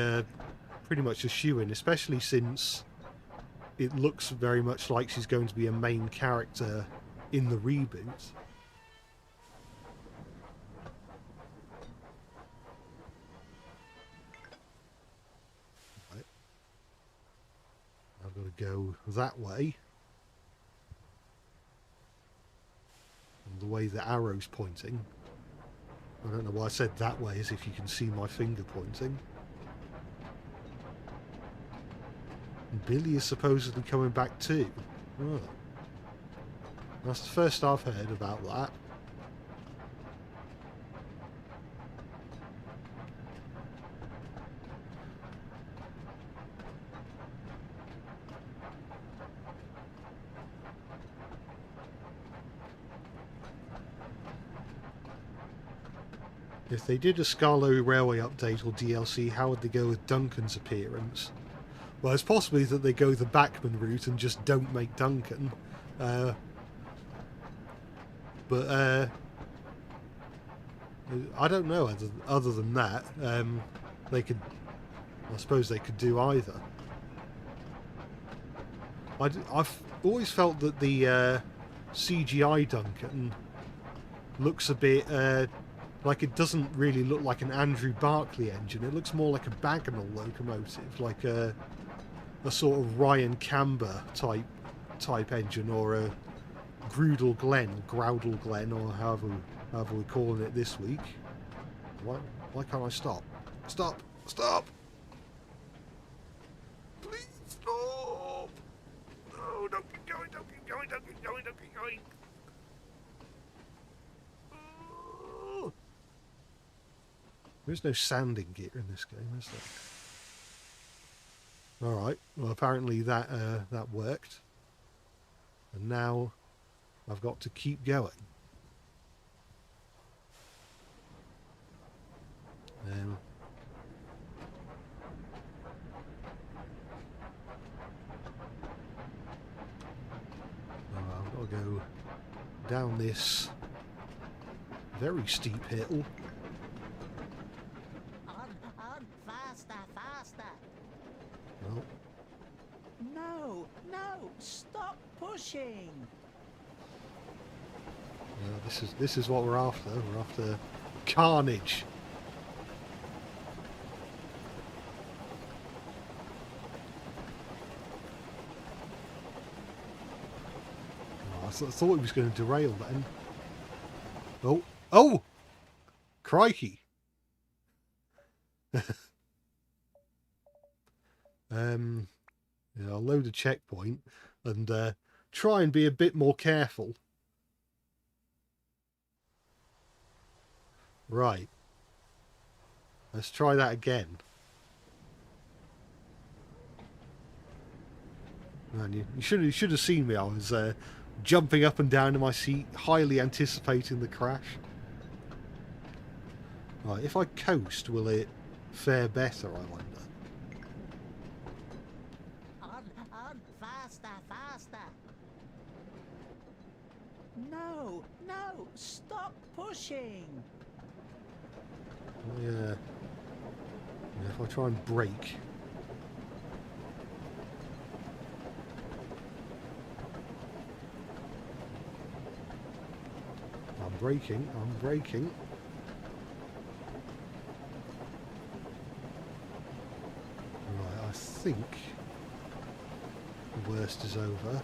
Speaker 1: pretty much a shoo-in, especially since it looks very much like she's going to be a main character in the reboot. Right. I've got to go that way. And the way the arrow's pointing. I don't know why I said that way, as if you can see my finger pointing. And Billy is supposedly coming back too. Oh. That's the first I've heard about that. If they did a Scarlo Railway update or DLC, how would they go with Duncan's appearance? Well, it's possibly that they go the Bachman route and just don't make Duncan. But I don't know. Other than that, they could. I suppose they could do either. I've always felt that the CGI Duncan looks a bit like it doesn't really look like an Andrew Barclay engine. It looks more like a Bagnall locomotive, like a sort of Ryan Camber type engine, or a Groudle Glen, or however we're calling it this week. Why can't I stop? Stop! Please stop! No, don't keep going. Oh. There's no sanding gear in this game, is there? Alright, well apparently that worked. And now I've got to keep going. I've got to go down this very steep hill.
Speaker 4: On, faster.
Speaker 1: Well,
Speaker 4: No, stop pushing.
Speaker 1: this is what we're after. We're after carnage. I thought he was going to derail then. Oh! Crikey! Yeah, I'll load a checkpoint and try and be a bit more careful. Right. Let's try that again. Man, you should have seen me. I was jumping up and down in my seat, highly anticipating the crash. Right, if I coast, will it fare better, I wonder?
Speaker 4: On, faster. No, stop pushing.
Speaker 1: Yeah, if I try and brake. I'm braking. Right, I think the worst is over.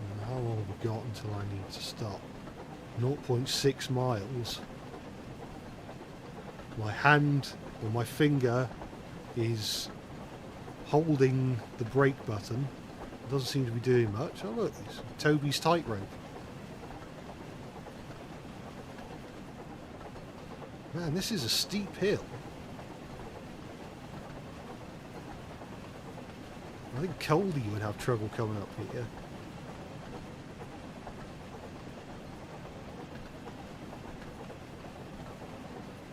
Speaker 1: And how long have we got until I need to stop? 0.6 miles. My hand or my finger is holding the brake button. It doesn't seem to be doing much. Oh look, it's Toby's tightrope. Man, this is a steep hill. I think Coldy would have trouble coming up here.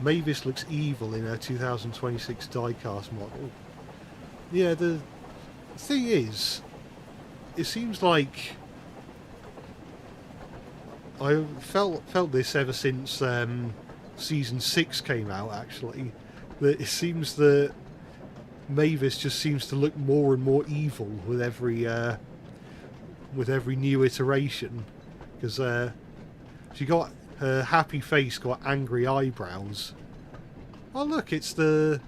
Speaker 1: Mavis looks evil in her 2026 diecast model. Yeah, the thing is, it seems like I felt this ever since Season 6 came out, actually. That it seems that Mavis just seems to look more and more evil with every new iteration. Because she got her happy face, got angry eyebrows. Oh look, it's the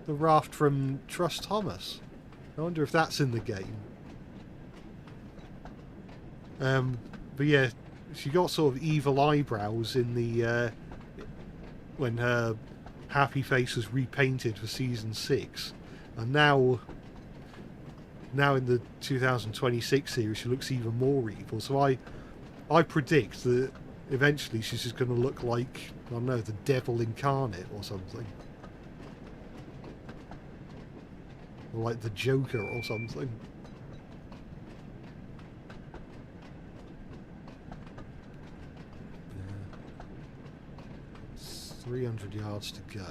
Speaker 1: raft from Trust Thomas. I wonder if that's in the game. But yeah, she got sort of evil eyebrows in the when her happy face was repainted for Season 6. And now in the 2026 series she looks even more evil. So I predict that eventually she's just going to look like, I don't know, the devil incarnate or something. Or like the Joker or something. 300 yards to go.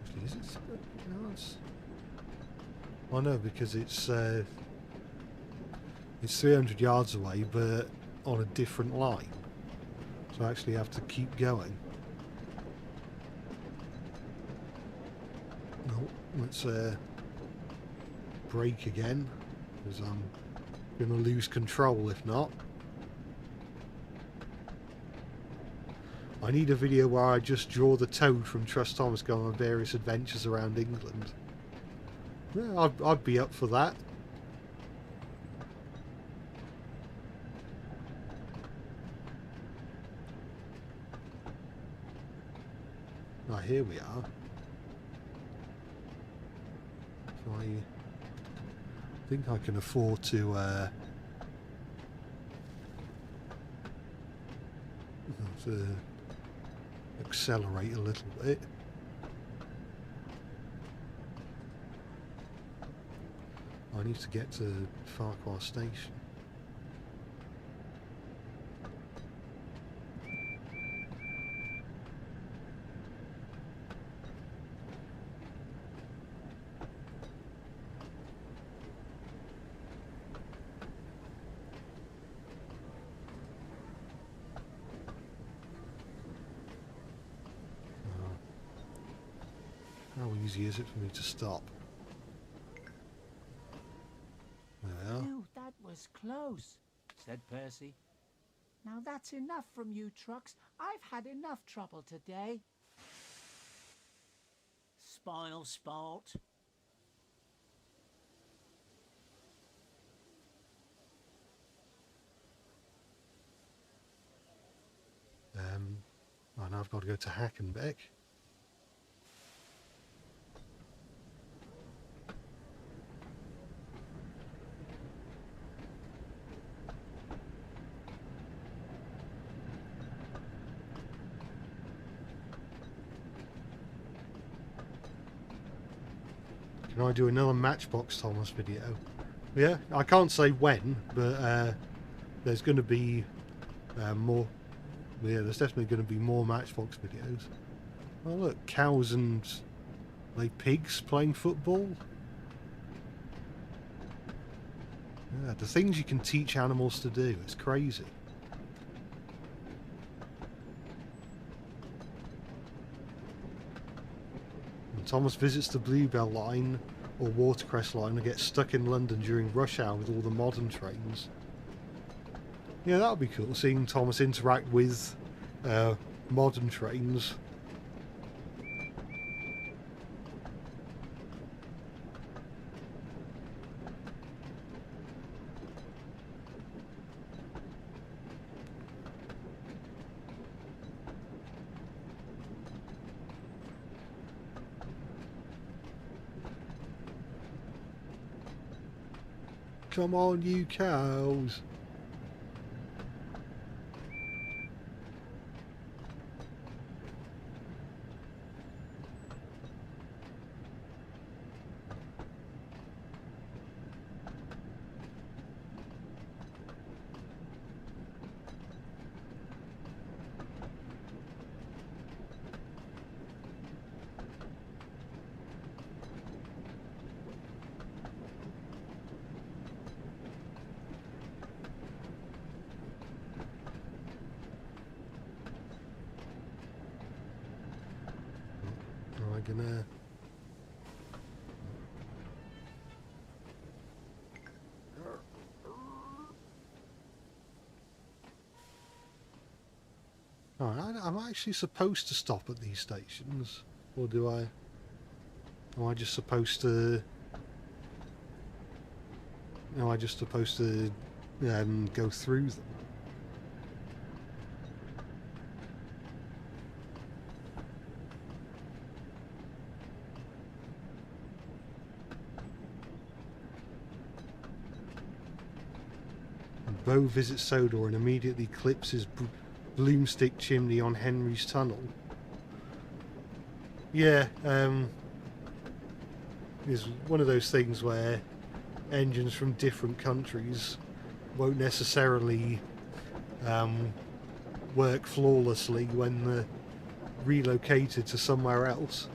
Speaker 1: Actually, is it 300 yards? Oh no, because it's 300 yards away, but on a different line. So I actually have to keep going. No, let's brake again, because I'm going to lose control if not. I need a video where I just draw the Toad from Trust Thomas going on various adventures around England. Yeah, I'd be up for that. Ah, here we are. So I think I can afford to accelerate a little bit. I need to get to Farquhar Station. How easy is it for me to stop? Well,
Speaker 4: Phew, that was close,
Speaker 3: said Percy.
Speaker 4: Now that's enough from you trucks. I've had enough trouble today.
Speaker 3: Spinal sport.
Speaker 1: and I've got to go to Hackenbeck. Can I do another Matchbox Thomas video? Yeah, I can't say when, but there's going to be more. Yeah, there's definitely going to be more Matchbox videos. Oh look, cows and like pigs playing football. Yeah, the things you can teach animals to do, it's crazy. And Thomas visits the Bluebell line or Watercress line and gets stuck in London during rush hour with all the modern trains. Yeah, that would be cool, seeing Thomas interact with modern trains. Come on, you cows. Gonna I'm actually supposed to stop at these stations, or do I? Am I just supposed to? Am I just supposed to go through them? Beau visits Sodor and immediately clips his broomstick chimney on Henry's tunnel. Yeah, it's one of those things where engines from different countries won't necessarily work flawlessly when they're relocated to somewhere else.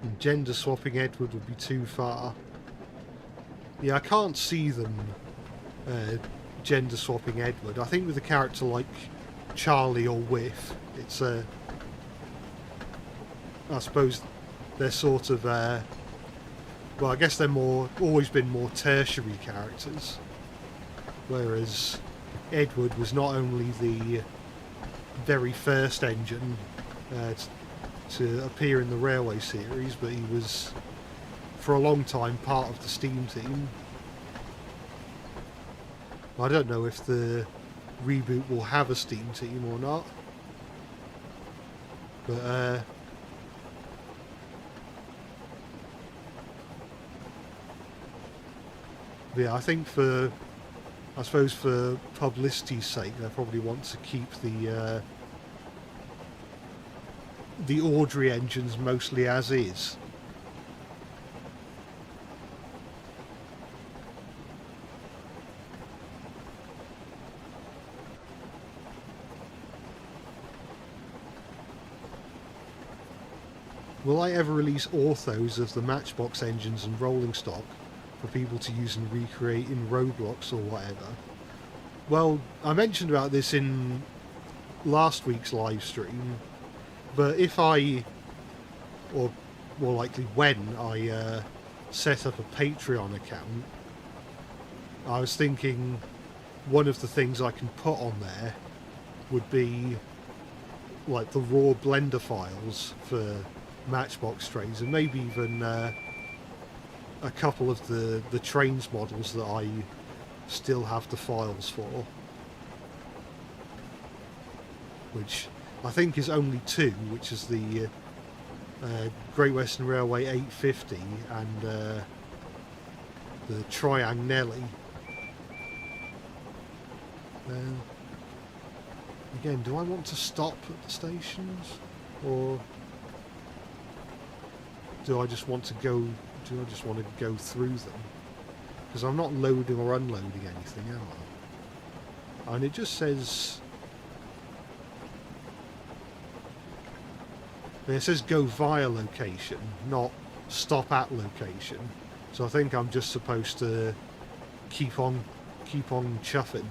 Speaker 1: And gender swapping Edward would be too far. Yeah, I can't see them gender swapping Edward. I think with a character like Charlie or Whiff, it's I suppose they're sort of well, I guess they're always been more tertiary characters, whereas Edward was not only the very first engine to appear in the Railway series, but he was for a long time part of the Steam team. I don't know if the reboot will have a Steam team or not, but yeah, I think I suppose for publicity's sake, they probably want to keep the Audrey engines mostly as is. Will I ever release orthos of the Matchbox engines and rolling stock for people to use and recreate in Roblox or whatever? Well, I mentioned about this in last week's live stream, but if I, or more likely when I set up a Patreon account, I was thinking one of the things I can put on there would be like the raw Blender files for Matchbox trains, and maybe even a couple of the trains models that I still have the files for, which I think is only two, which is the Great Western Railway 850 and the Triang Nelly. Again, do I want to stop at the stations, or do I just want to go through them? Because I'm not loading or unloading anything, am I? And it just says, it says go via location, not stop at location. So I think I'm just supposed to keep on chuffing.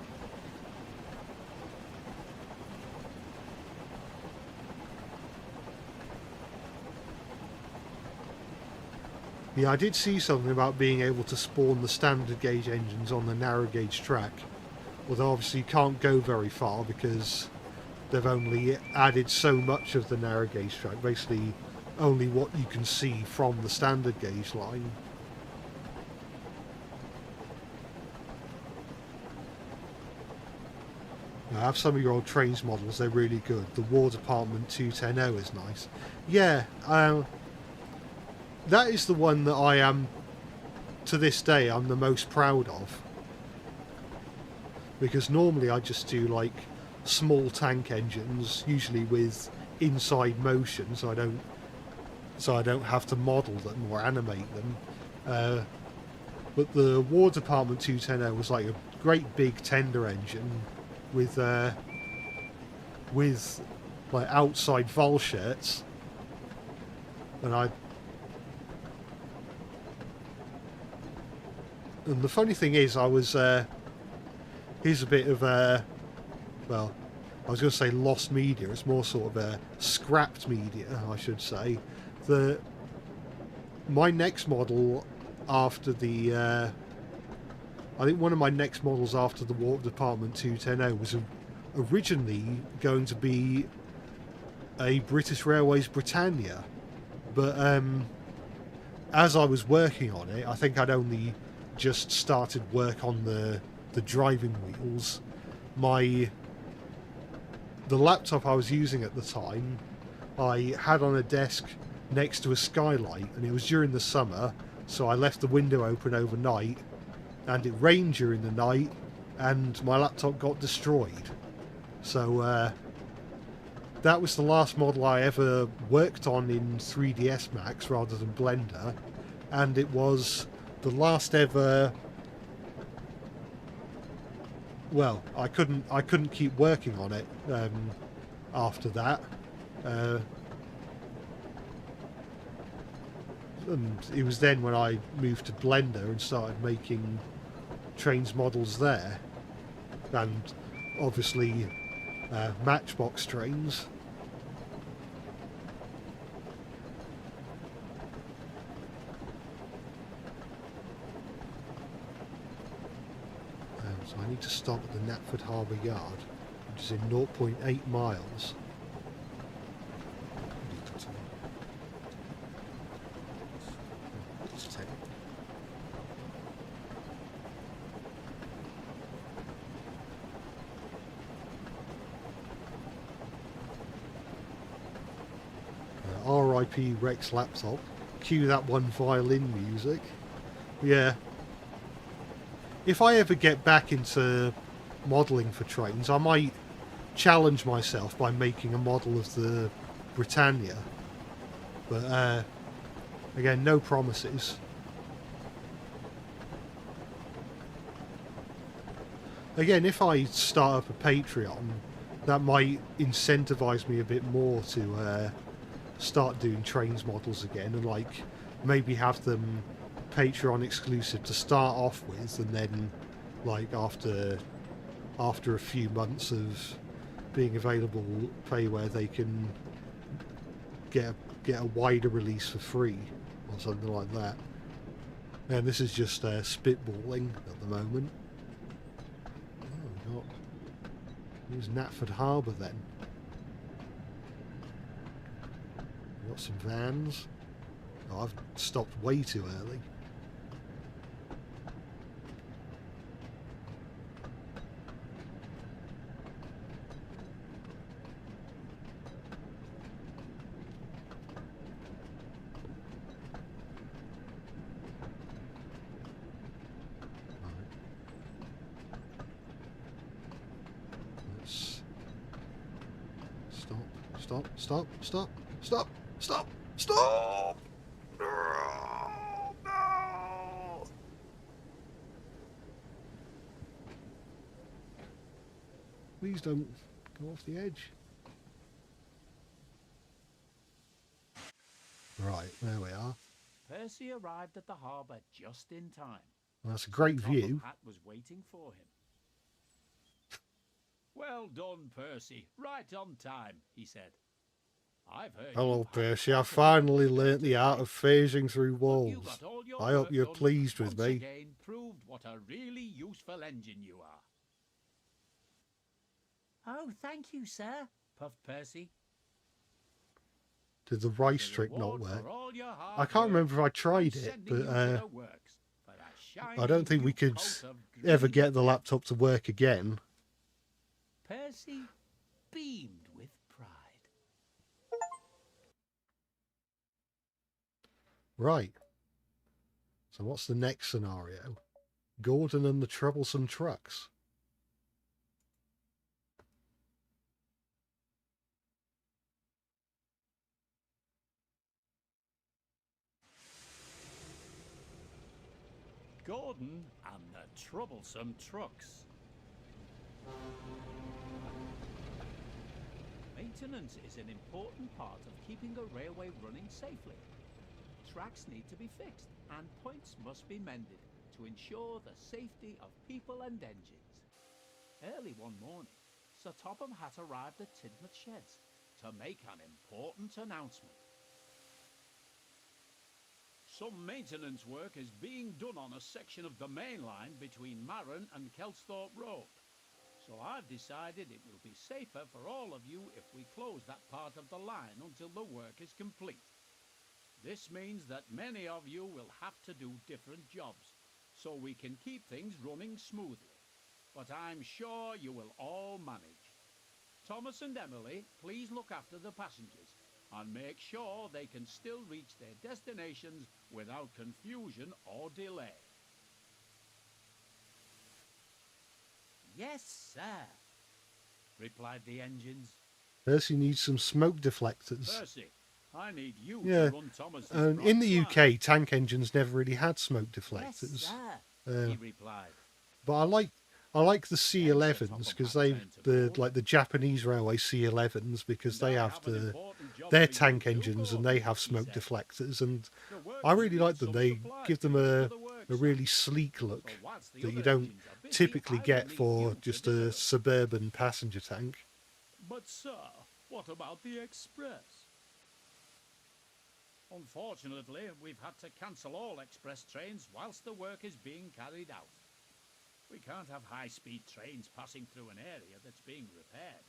Speaker 1: Yeah, I did see something about being able to spawn the standard gauge engines on the narrow gauge track, although obviously you can't go very far because they've only added so much of the narrow gauge track, basically only what you can see from the standard gauge line. I have some of your old trains models, they're really good. The War Department 210 is nice. Yeah, that is the one that I am, to this day, I'm the most proud of. Because normally I just do like small tank engines, usually with inside motion, so I don't have to model them or animate them. But the War Department 210 was like a great big tender engine with like outside vol shirts, and the funny thing is, I was here's a bit of well, I was going to say lost media. It's more sort of scrapped media, I should say. My next model after the I think one of my next models after the War Department 210 was originally going to be a British Railways Britannia, but as I was working on it, I think I'd only just started work on the driving wheels. The laptop I was using at the time, I had on a desk next to a skylight, and it was during the summer, so I left the window open overnight, and it rained during the night, and my laptop got destroyed. So that was the last model I ever worked on in 3ds Max rather than Blender, and it was the last ever. Well, I couldn't keep working on it after that, and it was then when I moved to Blender and started making trains models there, and obviously Matchbox trains. So I need to stop at the Knapford Harbour Yard, which is in 0.8 miles. It's 10. R.I.P. Rex laptop. Cue that one violin music. Yeah. If I ever get back into modelling for trains, I might challenge myself by making a model of the Britannia. But again, no promises. Again, if I start up a Patreon, that might incentivise me a bit more to start doing trains models again, and like maybe have them Patreon exclusive to start off with, and then like after a few months of being available, pay where they can get a wider release for free or something like that. And this is just spitballing at the moment. Oh, here's Knapford Harbour then. Got some vans. Oh, I've stopped way too early. Stop, stop, stop, stop, stop, stop! No! No! Please don't go off the edge. Right, there we are.
Speaker 3: Percy arrived at the harbour just in time.
Speaker 1: Well, that's a great view.
Speaker 3: Hat was waiting for him. Well done, Percy. Right on time, he said. I've heard.
Speaker 1: Hello, Percy. I finally learnt the art of phasing through walls. I hope you're pleased with me.
Speaker 3: Again proved what a really useful engine you are.
Speaker 4: Oh, thank you, sir,
Speaker 3: puffed Percy.
Speaker 1: Did the rice trick not work? I can't remember if I tried it, but I don't think we could ever get the laptop to work again.
Speaker 3: Percy beamed with pride.
Speaker 1: Right. So what's the next scenario? Gordon and the troublesome trucks.
Speaker 3: Gordon and the troublesome trucks. Maintenance is an important part of keeping a railway running safely. Tracks need to be fixed and points must be mended to ensure the safety of people and engines. Early one morning, Sir Topham Hatt arrived at Tidmouth Sheds to make an important announcement. Some maintenance work is being done on a section of the main line between Marron and Kelsthorpe Road. So I've decided it will be safer for all of you if we close that part of the line until the work is complete. This means that many of you will have to do different jobs, so we can keep things running smoothly. But I'm sure you will all manage. Thomas and Emily, please look after the passengers and make sure they can still reach their destinations without confusion or delay.
Speaker 4: Yes, sir,
Speaker 3: replied the engines.
Speaker 1: Percy needs some smoke deflectors.
Speaker 2: Percy, I need you
Speaker 1: Yeah,
Speaker 2: to run Thomas's
Speaker 1: in the
Speaker 2: bronze
Speaker 1: UK, tank engines never really had smoke
Speaker 4: Yes,
Speaker 1: deflectors.
Speaker 4: sir.
Speaker 2: he replied.
Speaker 1: But I like the
Speaker 2: Then Sir
Speaker 1: C11s
Speaker 2: Topham
Speaker 1: because
Speaker 2: Hatt
Speaker 1: they
Speaker 2: turned to Gordon.
Speaker 1: like the Japanese railway C11s because
Speaker 2: And
Speaker 1: they
Speaker 2: I
Speaker 1: have
Speaker 2: an
Speaker 1: the
Speaker 2: important job
Speaker 1: their
Speaker 2: for you
Speaker 1: tank
Speaker 2: too,
Speaker 1: engines and
Speaker 2: Gordon,
Speaker 1: they have
Speaker 2: he
Speaker 1: smoke
Speaker 2: said.
Speaker 1: deflectors, and
Speaker 2: The workers
Speaker 1: I really
Speaker 2: need
Speaker 1: like them.
Speaker 2: some
Speaker 1: They
Speaker 2: supplies
Speaker 1: give them
Speaker 2: to use
Speaker 1: a
Speaker 2: for the workshop.
Speaker 1: really sleek look
Speaker 2: So whilst the
Speaker 1: that you
Speaker 2: other
Speaker 1: don't
Speaker 2: engines are busy,
Speaker 1: typically
Speaker 2: I will
Speaker 1: get
Speaker 2: need
Speaker 1: for
Speaker 2: you to
Speaker 1: just
Speaker 2: deliver.
Speaker 1: a suburban passenger tank.
Speaker 2: But sir, what about the express? Unfortunately, we've had to cancel all express trains whilst the work is being carried out. We can't have high-speed trains passing through an area that's being repaired.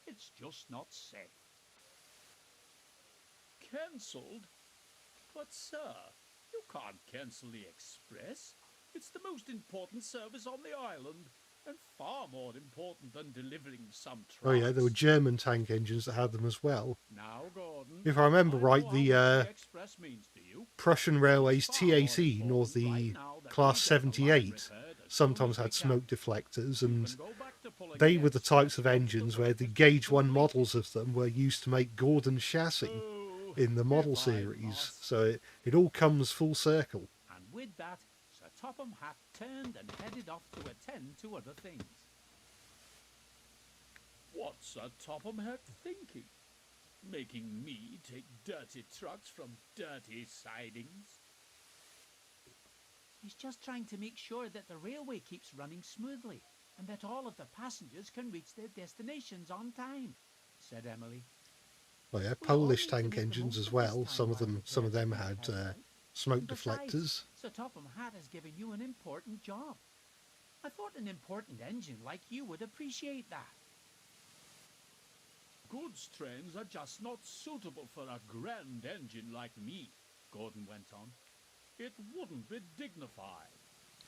Speaker 2: It's just not safe. Cancelled? But sir, you can't cancel the express. It's the most important service on the island, and far more important than delivering some trucks.
Speaker 1: Oh yeah, there were German tank engines that had them as well.
Speaker 2: Now, Gordon,
Speaker 1: If I remember
Speaker 2: know
Speaker 1: right,
Speaker 2: how
Speaker 1: the
Speaker 2: much the express means to you.
Speaker 1: Prussian Railways
Speaker 2: It's far more
Speaker 1: T18 or
Speaker 2: important
Speaker 1: the
Speaker 2: right now that
Speaker 1: Class
Speaker 2: we get the line
Speaker 1: 78
Speaker 2: repaired as
Speaker 1: sometimes
Speaker 2: soon as
Speaker 1: had
Speaker 2: we can.
Speaker 1: smoke deflectors,
Speaker 2: You
Speaker 1: and
Speaker 2: can go back to pulling
Speaker 1: they
Speaker 2: ahead,
Speaker 1: were the
Speaker 2: sir,
Speaker 1: types of
Speaker 2: once
Speaker 1: engines
Speaker 2: the
Speaker 1: where
Speaker 2: work
Speaker 1: the
Speaker 2: has been
Speaker 1: Gauge 1
Speaker 2: completed.
Speaker 1: models of them were used to make Gordon's chassis
Speaker 2: Oh,
Speaker 1: in the model
Speaker 2: if I
Speaker 1: series.
Speaker 2: must.
Speaker 1: So it all comes full circle.
Speaker 3: And with that, Sir Topham Hatt turned and headed off to attend to other things.
Speaker 2: What's Sir Topham Hatt thinking? Making me take dirty trucks from dirty sidings?
Speaker 3: He's just trying to make sure that the railway keeps running smoothly and that all of the passengers can reach their destinations on time, said Emily.
Speaker 1: Oh yeah,
Speaker 3: We all
Speaker 1: Polish
Speaker 3: need to
Speaker 1: tank
Speaker 3: make the
Speaker 1: engines
Speaker 3: most
Speaker 1: as
Speaker 3: of
Speaker 1: well.
Speaker 3: this
Speaker 1: Some
Speaker 3: time
Speaker 1: of
Speaker 3: while
Speaker 1: them
Speaker 3: repairs are
Speaker 1: had
Speaker 3: being carried out.
Speaker 1: smoke
Speaker 3: And besides,
Speaker 1: deflectors.
Speaker 3: Sir Topham Hatt has given you an important job. I thought an important engine like you would appreciate that.
Speaker 2: Goods trains are just not suitable for a grand engine like me, Gordon went on. It wouldn't be dignified.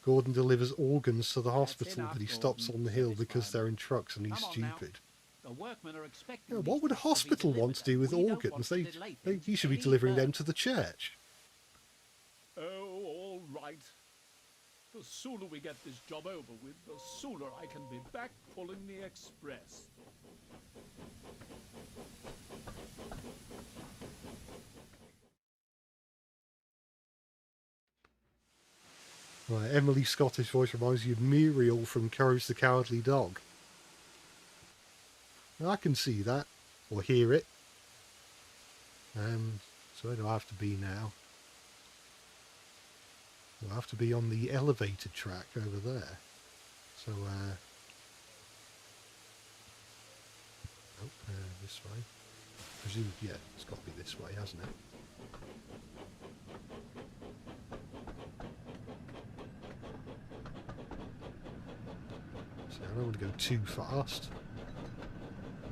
Speaker 1: Gordon delivers organs to the hospital,
Speaker 3: enough,
Speaker 1: but he stops
Speaker 3: Gordon,
Speaker 1: on the
Speaker 3: said
Speaker 1: hill
Speaker 3: his
Speaker 1: because
Speaker 3: father.
Speaker 1: they're in trucks and he's
Speaker 3: Come on now.
Speaker 1: stupid.
Speaker 3: The workmen are expecting
Speaker 1: Yeah,
Speaker 3: these
Speaker 1: what would a
Speaker 3: trucks to be
Speaker 1: hospital want to
Speaker 3: delivered,
Speaker 1: do with
Speaker 3: and we don't
Speaker 1: organs?
Speaker 3: want to delay things
Speaker 1: You should be
Speaker 3: any
Speaker 1: delivering them
Speaker 3: further.
Speaker 1: to the church.
Speaker 2: Oh, all right. The sooner we get this job over with, the sooner I can be back pulling the express.
Speaker 1: Right, Emily's Scottish voice reminds you of Muriel from Courage the Cowardly Dog. I can see that, or hear it. So where do I have to be now? I have to be on the elevated track over there. So, this way. Presume, yeah, it's got to be this way, hasn't it? So I don't want to go too fast,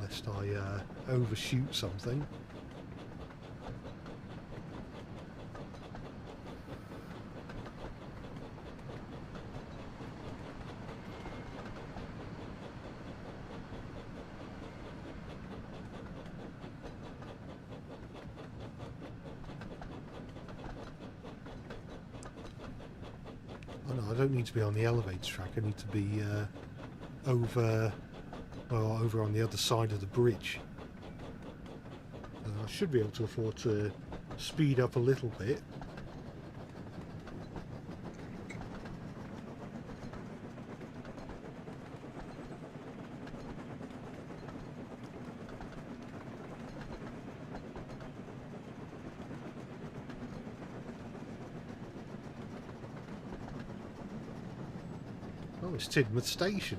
Speaker 1: lest I overshoot something. Oh no, I don't need to be on the elevator track. I need to be over on the other side of the bridge. I should be able to afford to speed up a little bit. Oh, it's Tidmouth Station.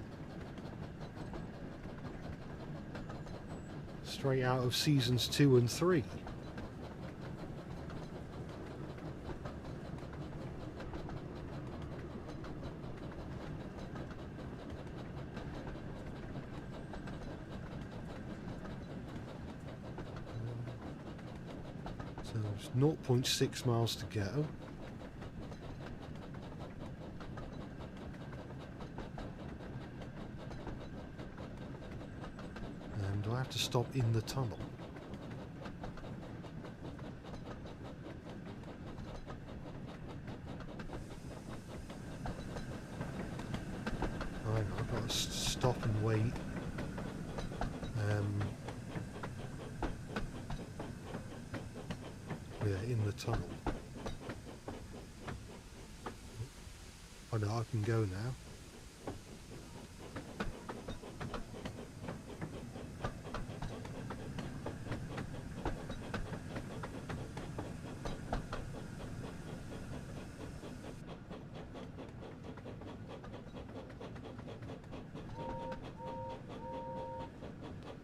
Speaker 1: Straight out of seasons 2 and 3. So there's 0.6 miles to go. And do I have to stop in the tunnel? I know, I've got to stop and wait. Yeah, in the tunnel. I know I can go now.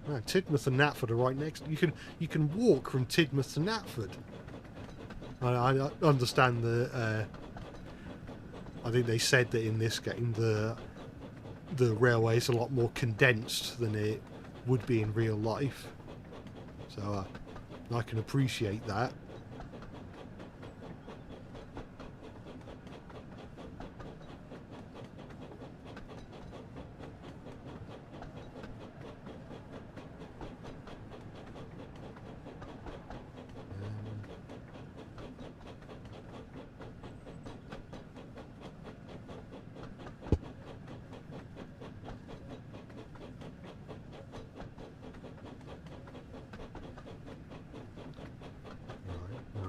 Speaker 1: No, Tidmouth and Knapford are right next. You can walk from Tidmouth to Knapford. I understand the. I think they said that in this game the railway is a lot more condensed than it would be in real life. So I can appreciate that.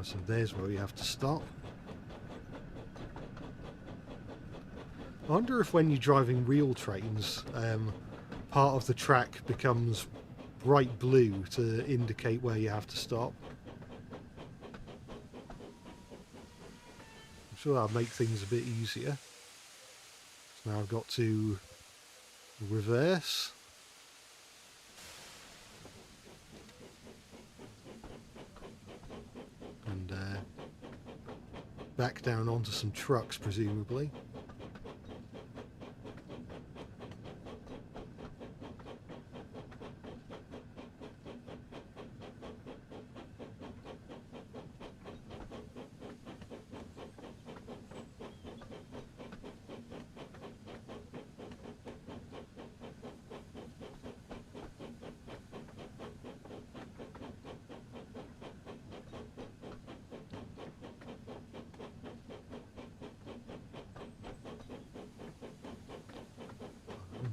Speaker 1: So there's where you have to stop. I wonder if when you're driving real trains, part of the track becomes bright blue to indicate where you have to stop. I'm sure that'll make things a bit easier. So now I've got to reverse. And back down onto some trucks, presumably.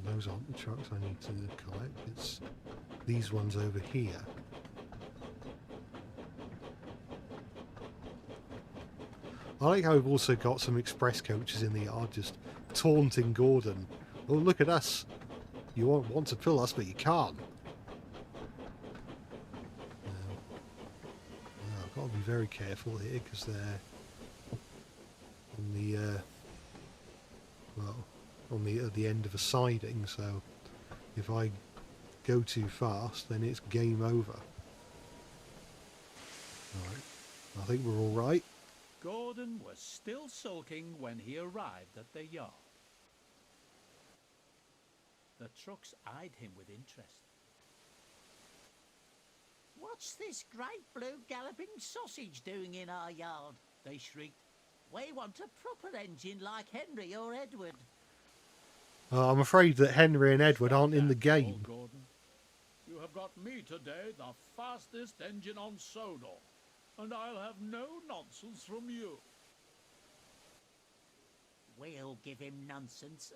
Speaker 1: Those aren't the trucks I need to collect, it's these ones over here. I like how we've also got some express coaches in the yard just taunting Gordon. Oh, look at us. You want to pull us, but you can't. I've got to be very careful here because they're on the at the end of a siding, so if I go too fast then it's game over. Alright, I think we're alright.
Speaker 2: Gordon was still sulking when he arrived at the yard. The trucks eyed him with interest.
Speaker 4: What's this great blue galloping sausage doing in our yard?
Speaker 2: They shrieked.
Speaker 4: We want a proper engine like Henry or Edward.
Speaker 1: I'm afraid that Henry and Edward aren't in the game.
Speaker 2: Gordon. You have got me today, the fastest engine on SODOR, and I'll have no nonsense from you.
Speaker 4: We'll give him nonsense.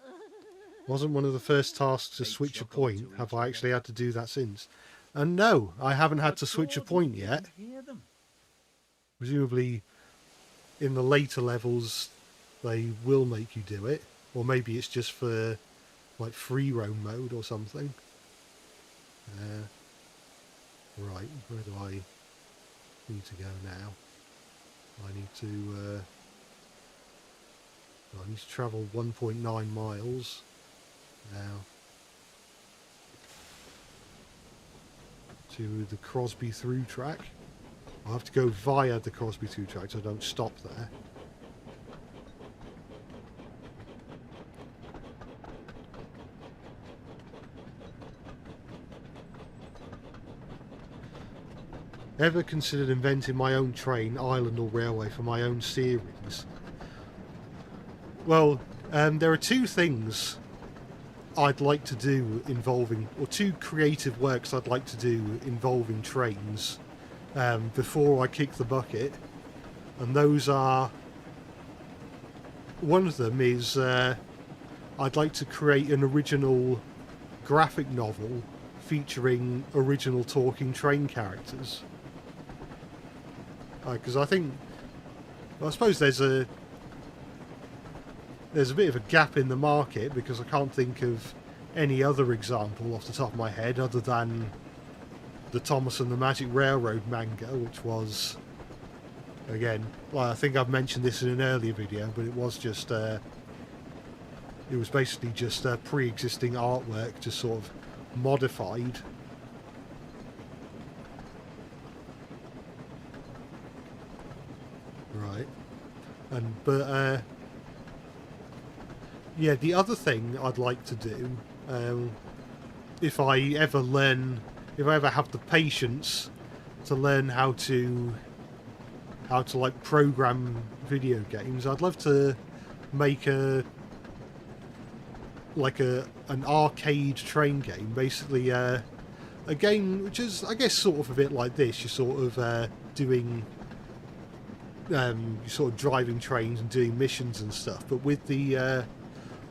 Speaker 1: Wasn't one of the first tasks to switch a point? Have I actually had to do that since? And no, I haven't had to switch a point yet. Presumably in the later levels they will make you do it, or maybe it's just for like free roam mode or something. Right, where do I need to go now? I need to travel 1.9 miles now to the Crosby through track. I'll have to go via the Crosby through track so I don't stop there. Ever considered inventing my own train, island or railway for my own series? Well, there are two things I'd like to do involving, or two creative works I'd like to do involving trains before I kick the bucket. And those are, one of them is I'd like to create an original graphic novel featuring original talking train characters. Because I suppose there's a bit of a gap in the market, because I can't think of any other example off the top of my head other than the Thomas and the Magic Railroad manga, which was, again, well, I think I've mentioned this in an earlier video, but it was just it was basically just pre-existing artwork, just sort of modified. Right. But yeah, the other thing I'd like to do, if I ever have the patience to learn how to like program video games, I'd love to make an arcade train game, basically a game which is, I guess, sort of a bit like this. You're sort of you're sort of driving trains and doing missions and stuff, but with the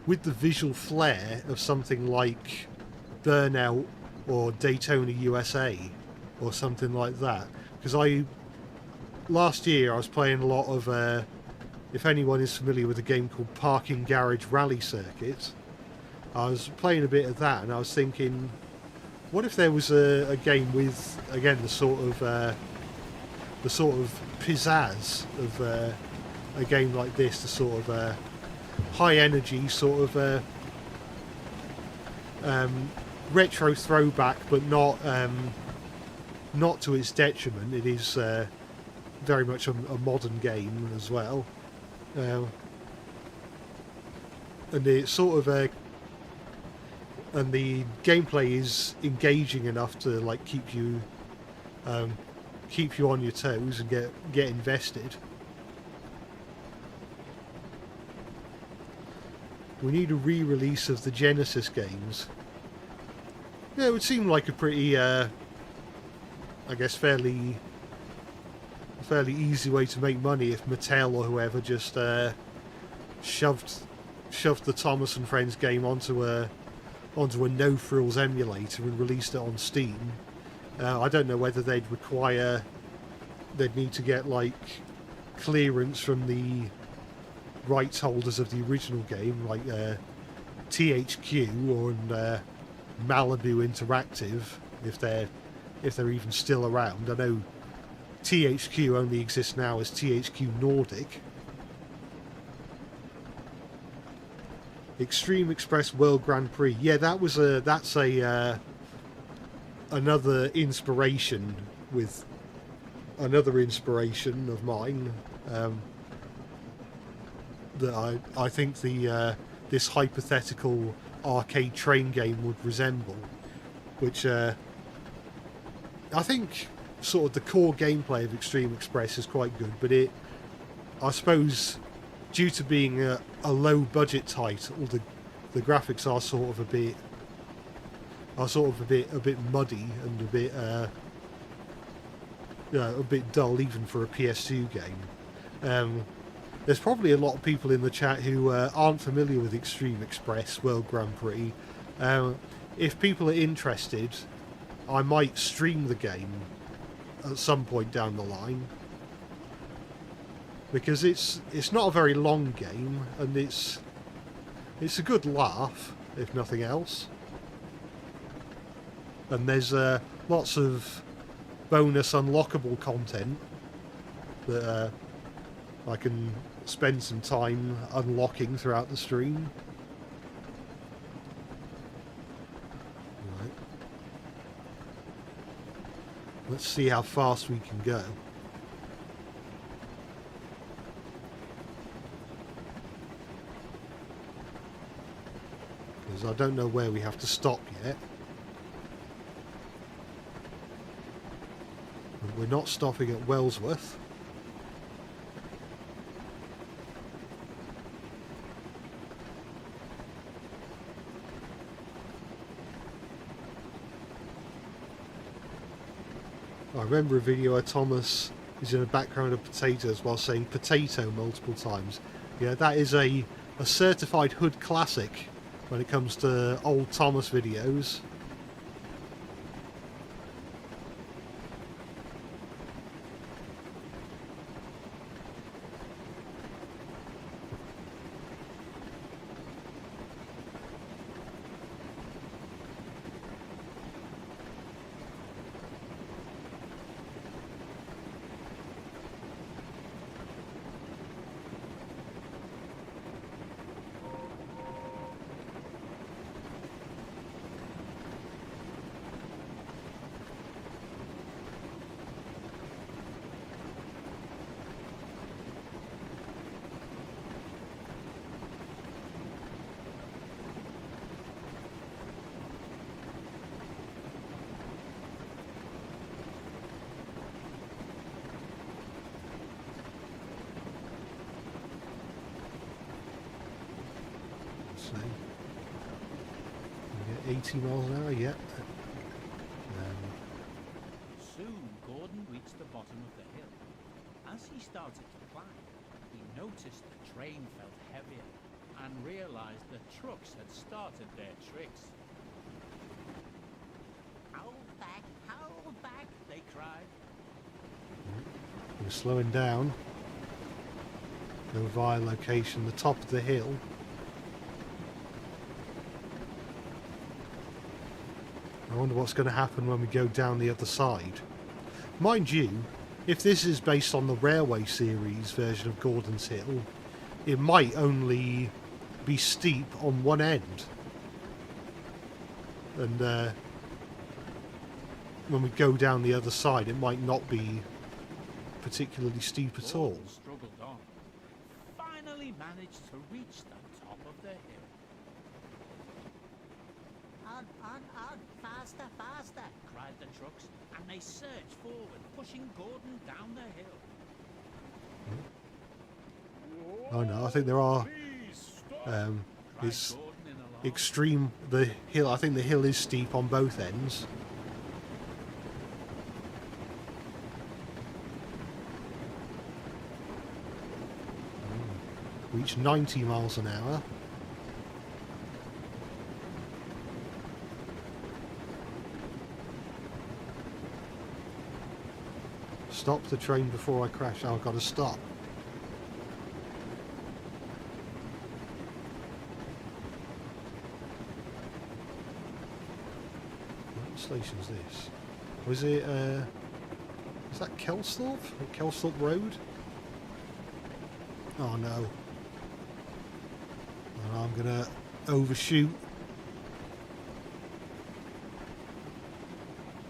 Speaker 1: visual flair of something like Burnout or Daytona USA or something like that. Because last year I was playing a lot of, if anyone is familiar with a game called Parking Garage Rally Circuit, I was playing a bit of that, and I was thinking, what if there was a game with, again, the sort of pizzazz of a game like this, the sort of high energy sort of retro throwback, but not to its detriment. It is very much a modern game as well, and it's sort of and the gameplay is engaging enough to like keep you on your toes and get invested. We need a re-release of the Genesis games. Yeah, it would seem like a pretty, I guess, fairly easy way to make money if Mattel or whoever just shoved the Thomas and Friends game onto a No Frills emulator and released it on Steam. I don't know whether they'd need to get like clearance from the rights holders of the original game, like THQ or Malibu Interactive, if they're even still around. I know THQ only exists now as THQ Nordic. Extreme Express World Grand Prix. Yeah, that's another inspiration of mine. That I think this hypothetical arcade train game would resemble, which I think sort of the core gameplay of Extreme Express is quite good, but I suppose, due to being a low budget title, the graphics are sort of a bit muddy and a bit dull even for a PS2 game. There's probably a lot of people in the chat who aren't familiar with Extreme Express World Grand Prix. If people are interested, I might stream the game at some point down the line, because it's not a very long game, and it's a good laugh, if nothing else. And there's lots of bonus unlockable content that I can spend some time unlocking throughout the stream. Right. Let's see how fast we can go. Because I don't know where we have to stop yet. But we're not stopping at Wellsworth. I remember a video where Thomas is in a background of potatoes while saying potato multiple times. Yeah, that is a certified hood classic when it comes to old Thomas videos. 80 miles an hour, yeah.
Speaker 3: Soon Gordon reached the bottom of the hill. As he started to climb, he noticed the train felt heavier and realized the trucks had started their tricks. Hold back, they cried.
Speaker 1: We're slowing down. Go via location, the top of the hill. I wonder what's going to happen when we go down the other side. Mind you, if this is based on the Railway series version of Gordon's Hill, it might only be steep on one end. And when we go down the other side, it might not be particularly steep at all.
Speaker 3: Gordon struggled on, finally managed to reach the top of the hill. On, faster, faster, cried the trucks, and they surged forward, pushing Gordon down the hill.
Speaker 1: Oh no, I think there are it's extreme, the hill, I think the hill is steep on both ends. Reach 90 miles an hour. Stop the train before I crash. Oh, I've got to stop. What station is this? Was it, is that Kelsthorpe? Kelsthorpe Road? Oh no. And I'm gonna overshoot.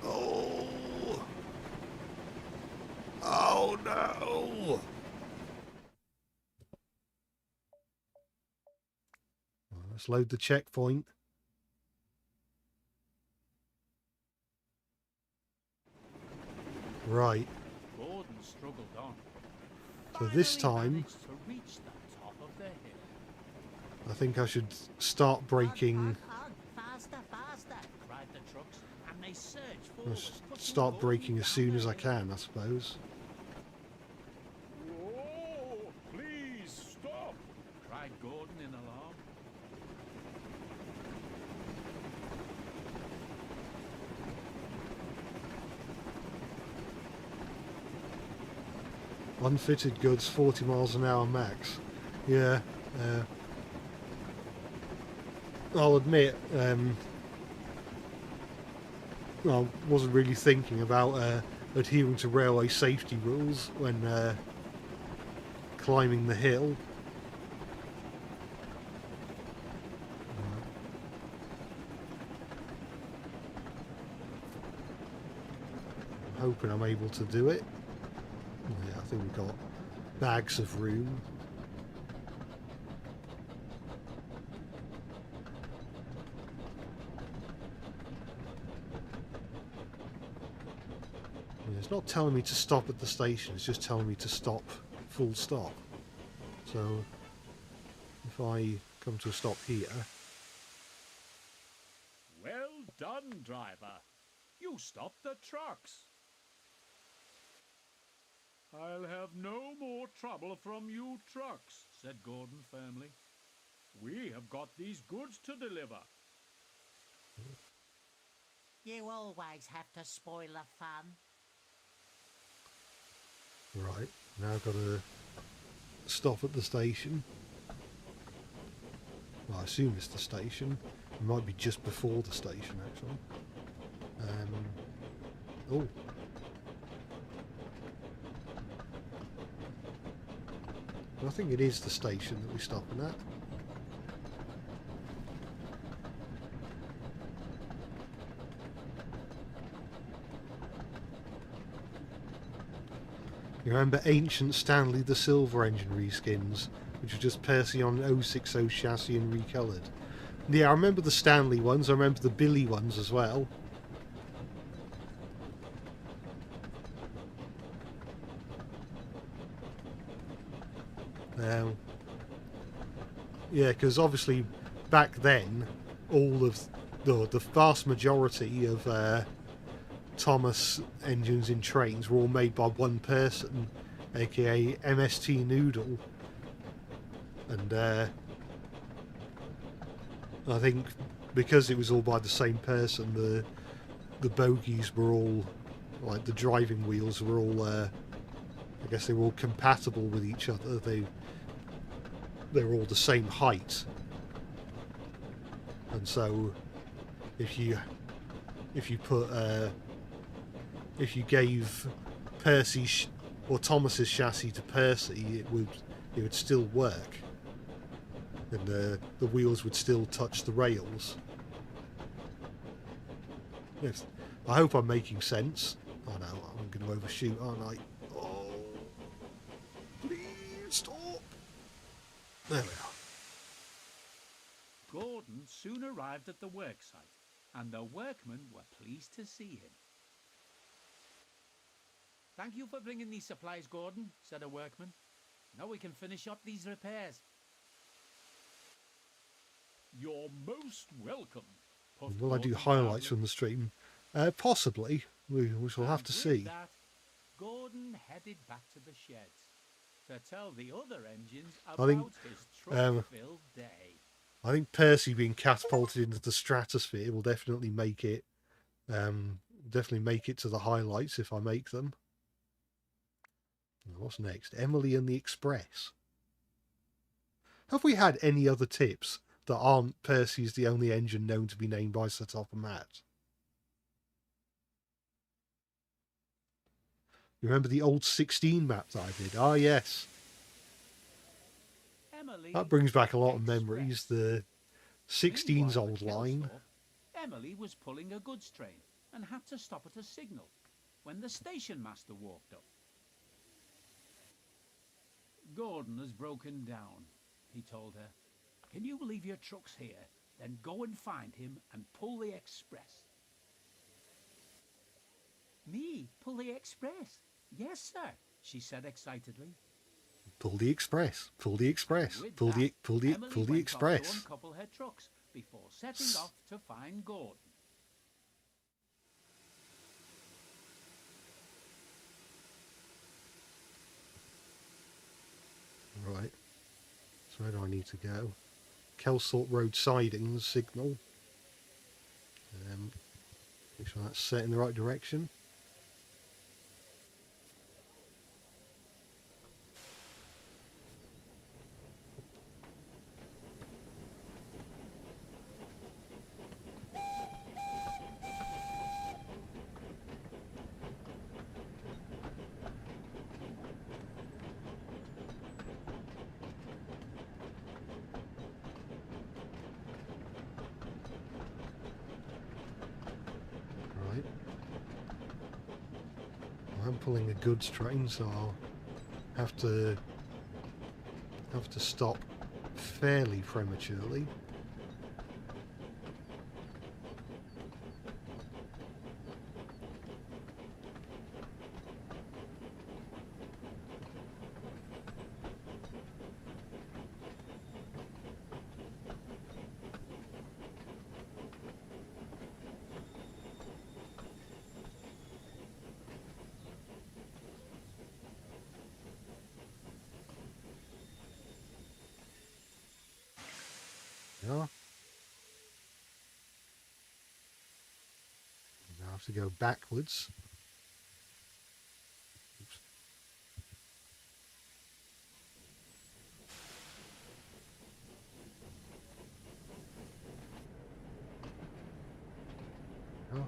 Speaker 1: Oh! Oh no! Well, let's load the checkpoint. Right.
Speaker 3: Gordon struggled on.
Speaker 1: So this
Speaker 3: Finally
Speaker 1: time,
Speaker 3: managed to reach the top of the hill.
Speaker 1: I think I should start braking.
Speaker 3: On, faster, faster, cried the trucks, and they surged forward, pushing
Speaker 1: Start
Speaker 3: Gordon
Speaker 1: braking as
Speaker 3: down
Speaker 1: soon
Speaker 3: the
Speaker 1: as I
Speaker 3: hill.
Speaker 1: can, I suppose.
Speaker 2: Whoa! Please stop!
Speaker 3: Cried Gordon in alarm.
Speaker 1: 'Unfitted goods, 40 miles an hour max. Yeah, I'll admit, I wasn't really thinking about adhering to railway safety rules when climbing the hill. I'm hoping I'm able to do it. Yeah, I think we've got bags of room. Yeah, it's not telling me to stop at the station, it's just telling me to stop full stop. So if I come to a stop here,
Speaker 2: Well done, driver. You stopped the trucks. I'll have no more trouble from you trucks, said Gordon firmly. We have got these goods to deliver.
Speaker 4: You always have to spoil the fun.
Speaker 1: right, now I've got to stop at the station. Well, I assume it's the station. It might be just before the station, actually. Oh. I think it is the station that we're stopping at. You remember ancient Stanley the Silver engine reskins, which were just Perseon 060 chassis and recoloured. Yeah, I remember the Stanley ones, I remember the Billy ones as well. Yeah, because obviously back then all of the vast majority of Thomas engines in trains were all made by one person, aka MST Noodle, and I think because it was all by the same person, the bogies were all, like the driving wheels were all, I guess they were all compatible with each other. They were all the same height, and so if you put if you gave Percy's or Thomas's chassis to Percy, it would still work, and the wheels would still touch the rails. Yes, I hope I'm making sense. Oh no, I'm going to overshoot, aren't I? Oh, please stop. There we are.
Speaker 3: Gordon soon arrived at the worksite, and the workmen were pleased to see him. "Thank you for bringing these supplies, Gordon," said a workman. "Now we can finish up these repairs."
Speaker 2: You're most welcome. puffed
Speaker 1: Will I do
Speaker 2: Gordon
Speaker 1: highlights
Speaker 2: proudly.
Speaker 1: from the stream? Possibly. We shall have to
Speaker 3: And
Speaker 1: see.
Speaker 3: with that, Gordon headed back to the sheds to tell the other engines about
Speaker 1: think,
Speaker 3: his truck-filled day.
Speaker 1: I think Percy being catapulted into the stratosphere will definitely make it to the highlights if I make them. What's next? Emily and the Express. Have we had any other tips that aren't Percy's the only engine known to be named by Sir Topham Hatt? You remember the old 16 map that I did? Ah, yes.
Speaker 3: Emily
Speaker 1: That brings back a lot of
Speaker 3: Express.
Speaker 1: memories. The 16's
Speaker 3: Meanwhile,
Speaker 1: old
Speaker 3: at
Speaker 1: line.
Speaker 3: Kelsthorpe, Emily was pulling a goods train and had to stop at a signal when the station master walked up. "Gordon has broken down," he told her. "Can you leave your trucks here, then go and find him and pull the express?" "Me pull the express? Yes, sir," she said excitedly.
Speaker 1: Pull the Express. Pull the Express.
Speaker 3: With
Speaker 1: Pull the
Speaker 3: that,
Speaker 1: pull the
Speaker 3: Emily
Speaker 1: pull the
Speaker 3: went off
Speaker 1: Express.
Speaker 3: to uncouple her trucks before setting off to find Gordon.
Speaker 1: Right. So where do I need to go? Kelsthorpe Road sidings signal. Make sure that's set in the right direction. Right. I'm pulling a goods train, so I'll have to stop fairly prematurely. Yeah. Now I have to go backwards. Oops. Oh.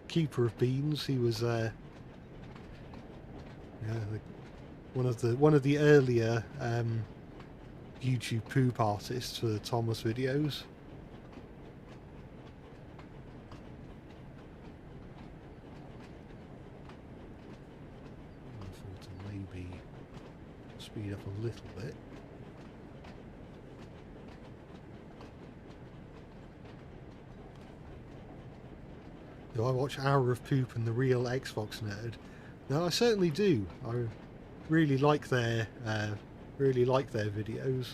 Speaker 1: Keeper of Beans. He was one of the earlier YouTube poop artists for Thomas videos. I thought to maybe speed up a little bit. Do I watch Hour of Poop and The Real Xbox Nerd? No, I certainly do. I really like their videos.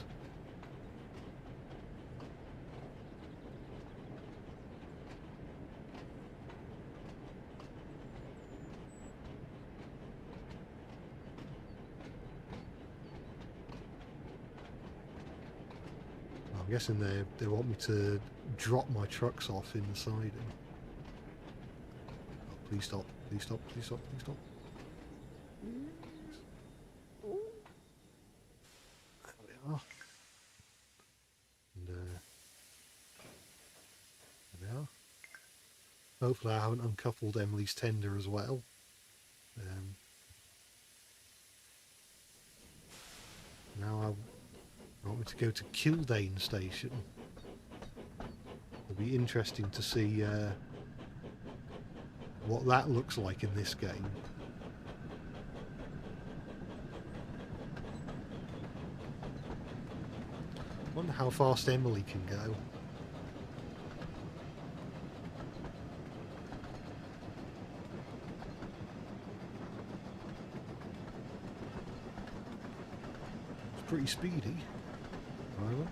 Speaker 1: I'm guessing they want me to drop my trucks off in the siding. Oh, please stop! Please stop! Please stop! Please stop! There we are. And there we are. Hopefully I haven't uncoupled Emily's tender as well. Now I want me to go to Kildane Station. It'll be interesting to see what that looks like in this game. Wonder how fast Emily can go. It's pretty speedy. Driver.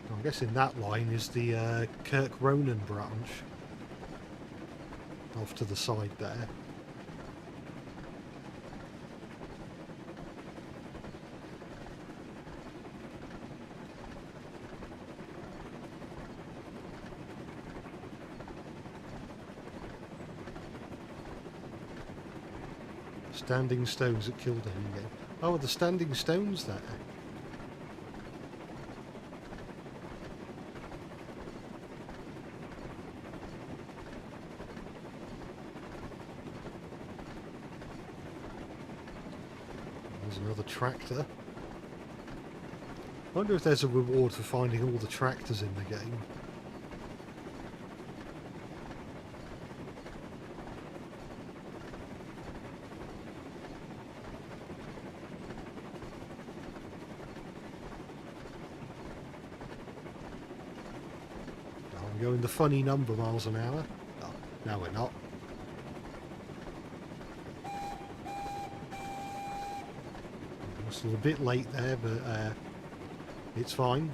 Speaker 1: I'm guessing that line is the Kirk Ronan branch. Off to the side there. Standing stones at Kildane again. Oh, the standing stones there. There's another tractor. I wonder if there's a reward for finding all the tractors in the game. I'm going the funny number miles an hour. Oh, no, we're not. A little bit late there, but it's fine.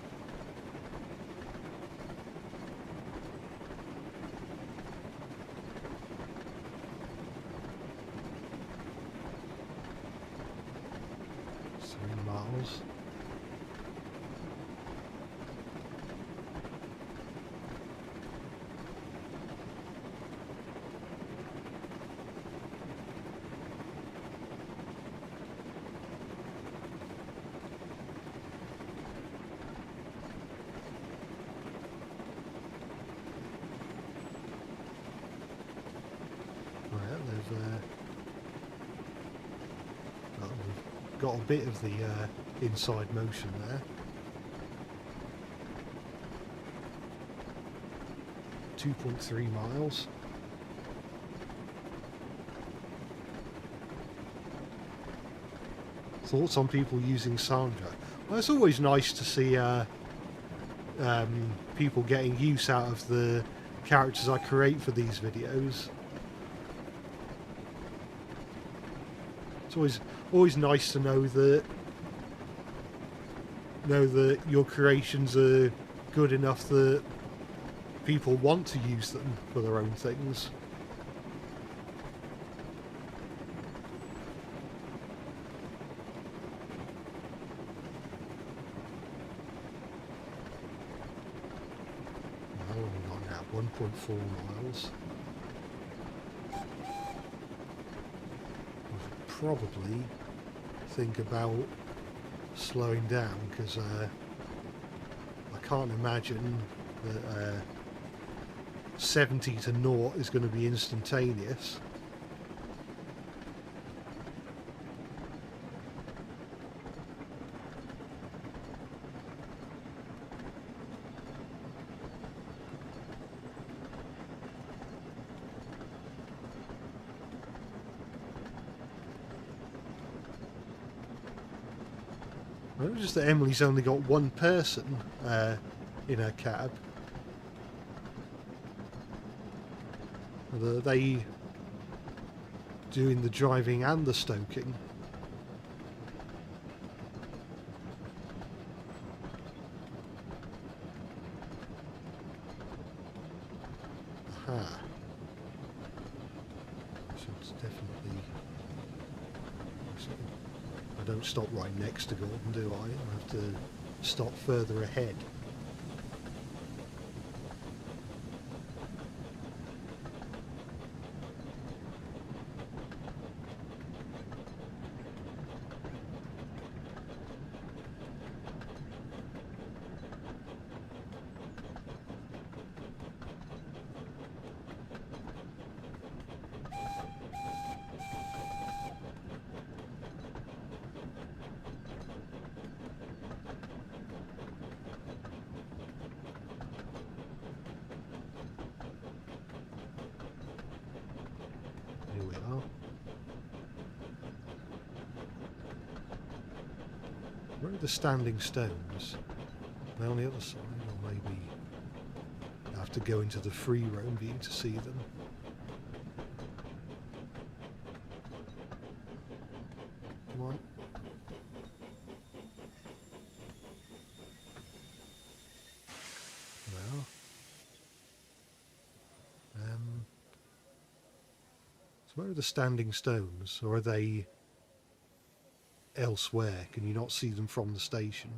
Speaker 1: Miles. We've got a bit of the inside motion there. 2.3 miles. Thoughts on people using Sandra? Well, it's always nice to see people getting use out of the characters I create for these videos. It's always nice to know that your creations are good enough that people want to use them for their own things. How long have we got now? 1.4 miles. Probably think about slowing down because I can't imagine that 70 to 0 is going to be instantaneous. I noticed that Emily's only got one person in her cab. Are they doing the driving and the stoking? Aha. So it's definitely... I don't stop right next to Gordon, do I? I have to stop further ahead. Here we are. Where are the standing stones? Are they on the other side, or maybe I have to go into the free roam view to see them? Come on. Well. So where are the standing stones, or are they elsewhere? Can you not see them from the station?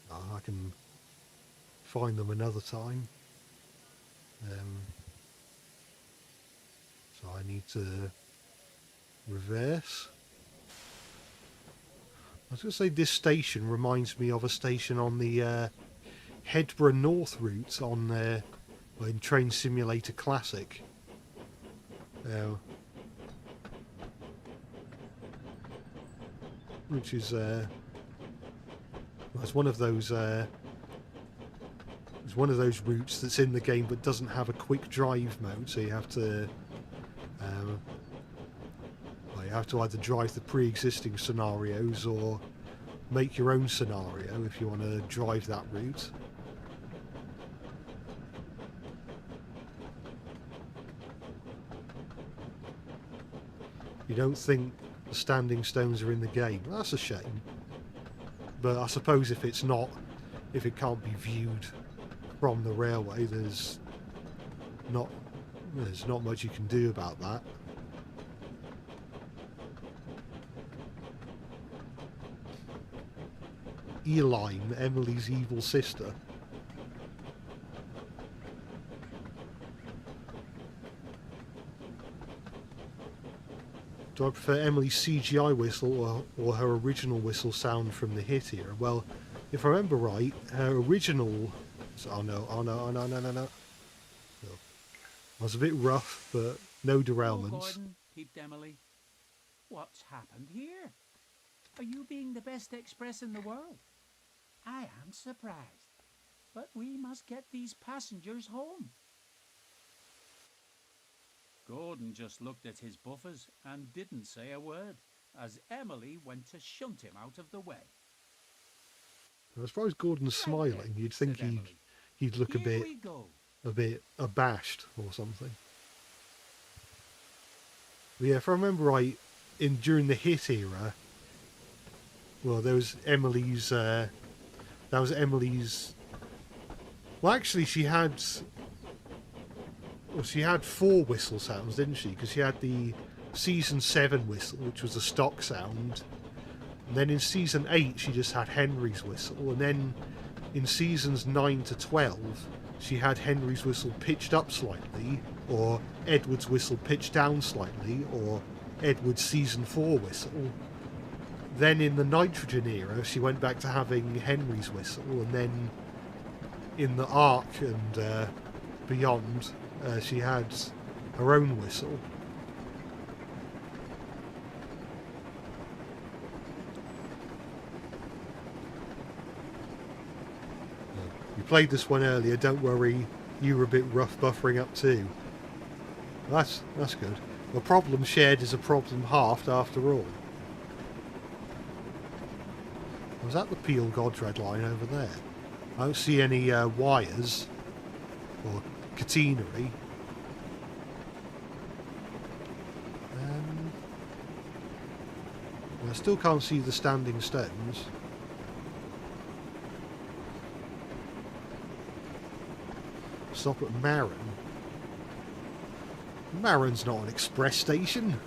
Speaker 1: I can find them another time. So I need to reverse. I was going to say this station reminds me of a station on the Headborough North route on in Train Simulator Classic. Which is well, it's one of those routes that's in the game but doesn't have a quick drive mode, so you have to either drive the pre-existing scenarios or make your own scenario if you want to drive that route. You don't think the standing stones are in the game? That's a shame. But I suppose if it can't be viewed from the railway, there's not much you can do about that. Eline, Emily's evil sister. Do I prefer Emily's CGI whistle or her original whistle sound from the hit era? Well, if I remember right, her original... Oh no. I was a bit rough, but no derailments.
Speaker 3: Oh, Gordon, peeped Emily. What's happened here? Are you being the best express in the world? I am surprised. But we must get these passengers home. Gordon just looked at his buffers and didn't say a word, as Emily went to shunt him out of the way.
Speaker 1: I suppose Gordon's smiling. You'd think he'd look a bit abashed or something. But yeah, if I remember right, during the hit era, well, there was Emily's. That was Emily's. Well, actually, she had 4 whistle sounds, didn't she? Because she had the season 7 whistle, which was a stock sound. And then in season 8, she just had Henry's whistle. And then in seasons 9 to 12, she had Henry's whistle pitched up slightly, or Edward's whistle pitched down slightly, or Edward's season 4 whistle. Then in the Nitrogen era, she went back to having Henry's whistle, and then in the Arc and beyond, she had her own whistle. You played this one earlier, don't worry, you were a bit rough buffering up too. That's good. A problem shared is a problem halved after all. Was that the Peel God's red line over there? I don't see any wires or catenary. I still can't see the standing stones. Stop at Marin. Marin's not an express station.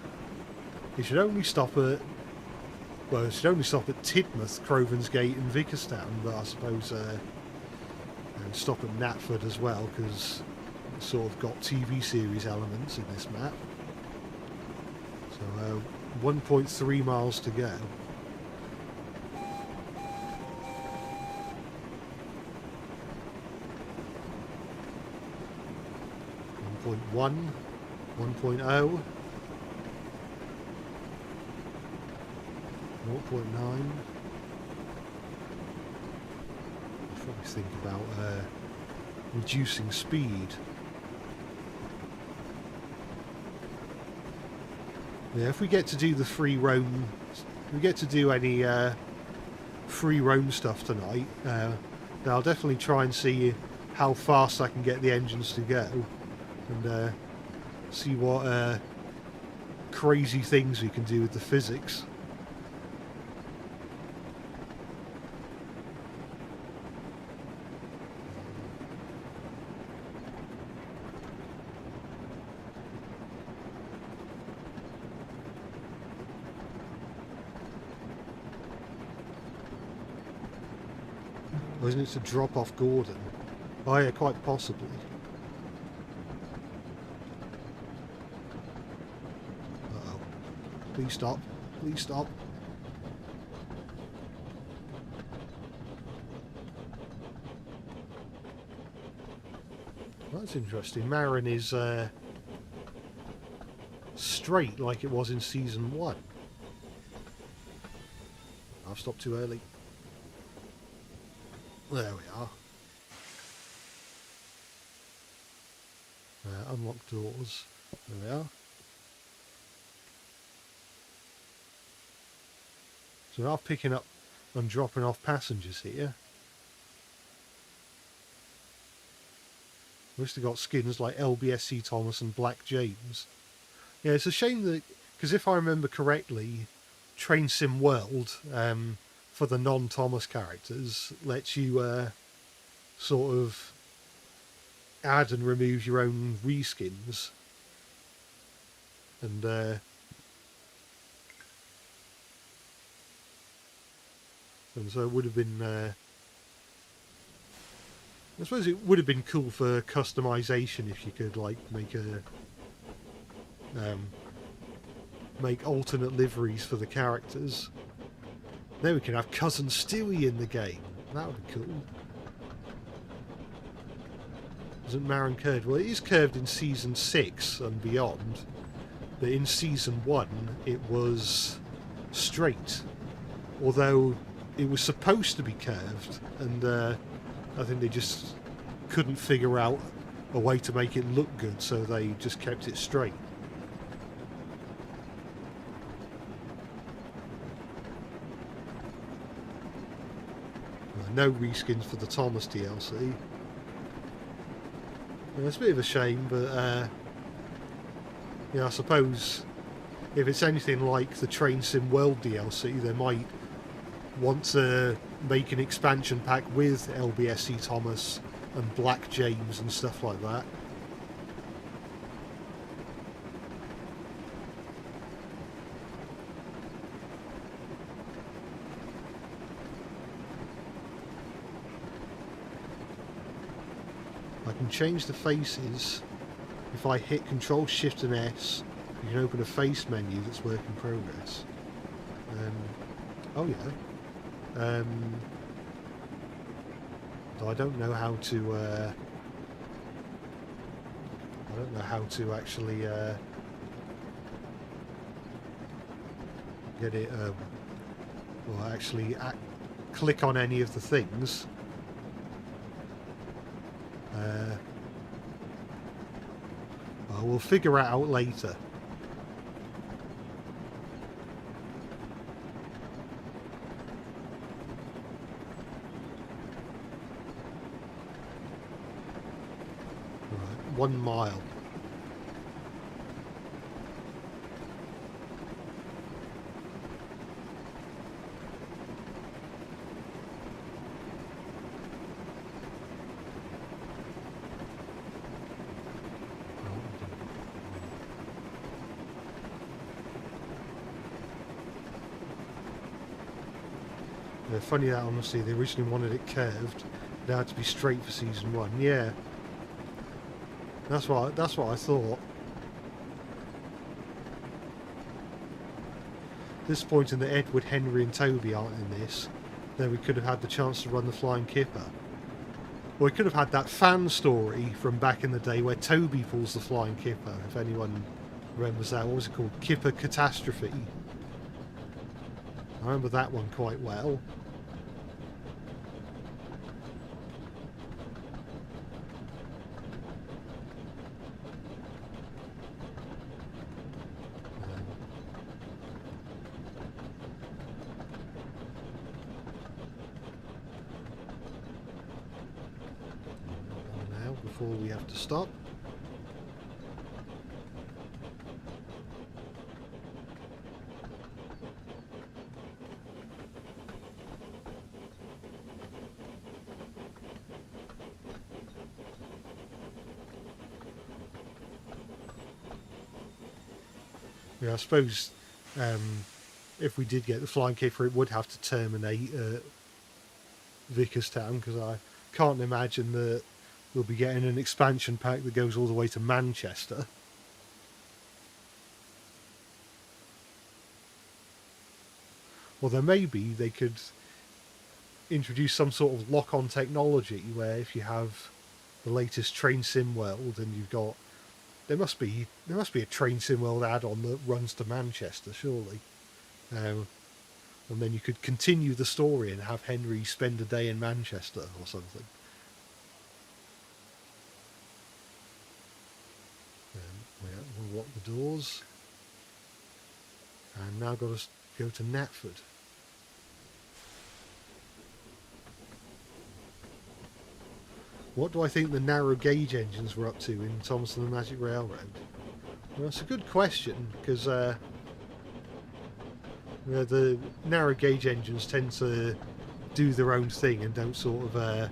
Speaker 1: It should only stop at... Well, it should only stop at Tidmouth, Crovan's Gate and Vickerstown, but I suppose stop at Knapford as well, because it's sort of got TV series elements in this map. So 1.3 miles to go. 1.1, 1.0, 0.9. I'll probably think about reducing speed. Yeah, if we get to do the free roam, if we get to do any free roam stuff tonight, then I'll definitely try and see how fast I can get the engines to go, and see what crazy things we can do with the physics. Or isn't it to drop off Gordon? Oh yeah, quite possibly. Uh-oh. Please stop. Please stop. Well, that's interesting. Marin is straight like it was in Season 1. I've stopped too early. There we are. Unlock doors. There we are. So we are picking up and dropping off passengers here. We've still got skins like LBSC Thomas and Black James. Yeah, it's a shame that, because if I remember correctly, Train Sim World, for the non-Thomas characters, lets you sort of add and remove your own reskins, and so it would have been I suppose it would have been cool for customization if you could like make a make alternate liveries for the characters. Then we can have Cousin Stewie in the game. That would be cool. Isn't Marin curved? Well, it is curved in Season 6 and beyond, but in Season 1 it was straight, although it was supposed to be curved, and I think they just couldn't figure out a way to make it look good, so they just kept it straight. No reskins for the Thomas DLC. Yeah, it's a bit of a shame, but yeah, I suppose if it's anything like the Train Sim World DLC, they might want to make an expansion pack with LBSC Thomas and Black James and stuff like that. I can change the faces. If I hit Control Shift and S, you can open a face menu that's work in progress. Oh yeah. Though I don't know how to. I don't know how to actually get it. Or actually click on any of the things. Well, we'll figure it out later. Right, 1 mile. Funny that, honestly, they originally wanted it curved. It had to be straight for season 1. Yeah, that's what I thought. Disappointing that Edward, Henry, and Toby aren't in this. Then we could have had the chance to run the Flying Kipper. Or we could have had that fan story from back in the day where Toby pulls the Flying Kipper. If anyone remembers that, what was it called? Kipper Catastrophe. I remember that one quite well. Now, before we have to stop. Yeah, I suppose if we did get the Flying Kipper, it would have to terminate Vicarstown, because I can't imagine that we'll be getting an expansion pack that goes all the way to Manchester. Although maybe they could introduce some sort of lock-on technology where if you have the latest Train Sim World and you've got... There must be a Train Sim World add-on that runs to Manchester, surely. And then you could continue the story and have Henry spend a day in Manchester or something. We'll lock the doors. And now got to go to Knapford. What do I think the narrow gauge engines were up to in Thomas and the Magic Railroad? Well, that's a good question, because the narrow gauge engines tend to do their own thing and don't sort of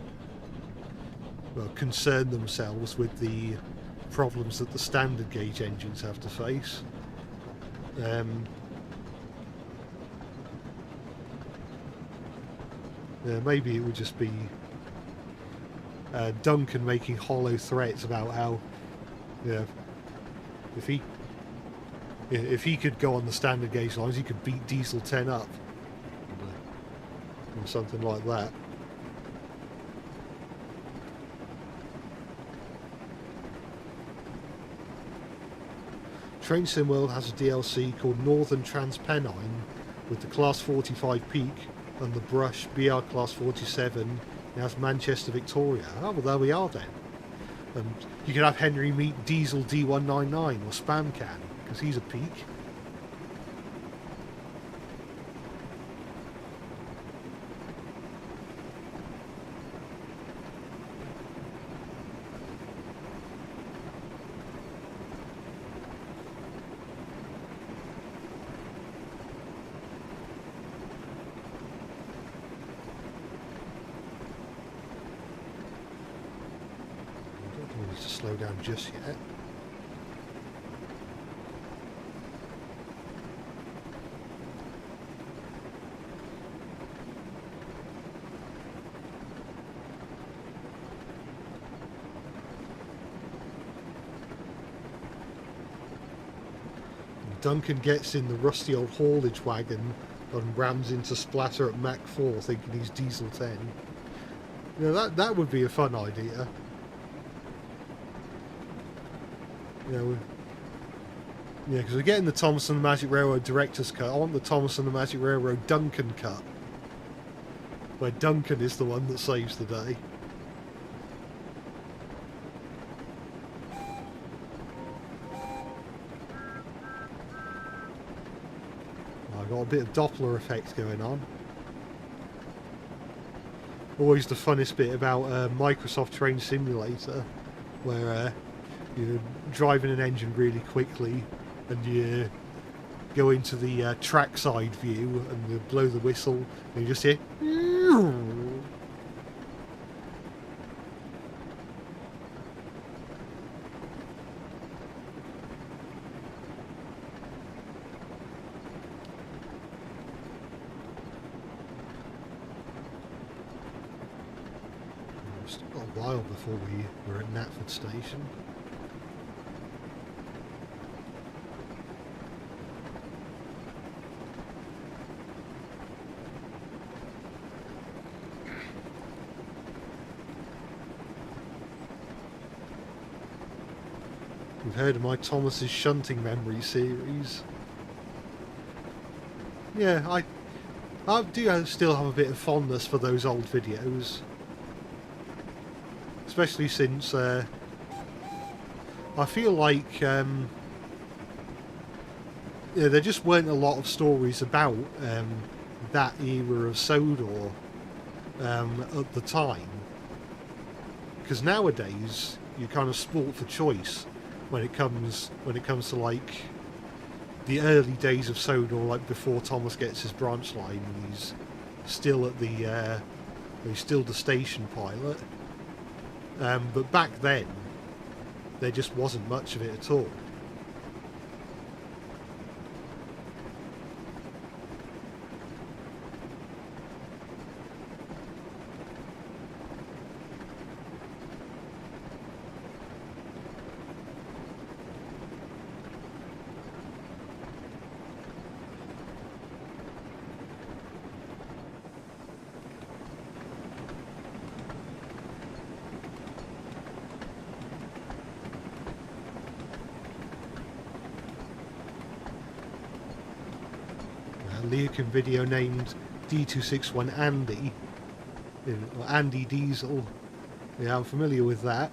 Speaker 1: concern themselves with the problems that the standard gauge engines have to face. Maybe it would just be Duncan making hollow threats about how, if he could go on the standard gauge lines, he could beat Diesel 10 up, or something like that. Train Sim World has a DLC called Northern Transpennine with the Class 45 Peak and the Brush BR Class 47. Now it's Manchester Victoria. Oh, well, there we are then. And you could have Henry meet Diesel D199 or Spam Can, because he's a peak. To slow down just yet. Duncan gets in the rusty old haulage wagon and rams into Splatter at Mach 4 thinking he's Diesel 10. That would be a fun idea. Because we're getting the Thomas and the Magic Railroad Director's Cut. I want the Thomas and the Magic Railroad Duncan Cut, where Duncan is the one that saves the day. got a bit of Doppler effect going on. Always the funnest bit about Microsoft Train Simulator, where you're driving an engine really quickly and you go into the trackside view and you blow the whistle and you just hear still got a while before we were at Knapford Station. You've heard of my Thomas's Shunting Memory series. Yeah, I do still have a bit of fondness for those old videos. Especially since I feel like yeah, there just weren't a lot of stories about that era of SODOR at the time. Because nowadays you're kind of sport for choice when it comes to like the early days of SODOR, like before Thomas gets his branch line and he's still at the he's still the station pilot. But back then, there just wasn't much of it at all. Leokin video named D261 Andy, or Andy Diesel. Yeah, I'm familiar with that.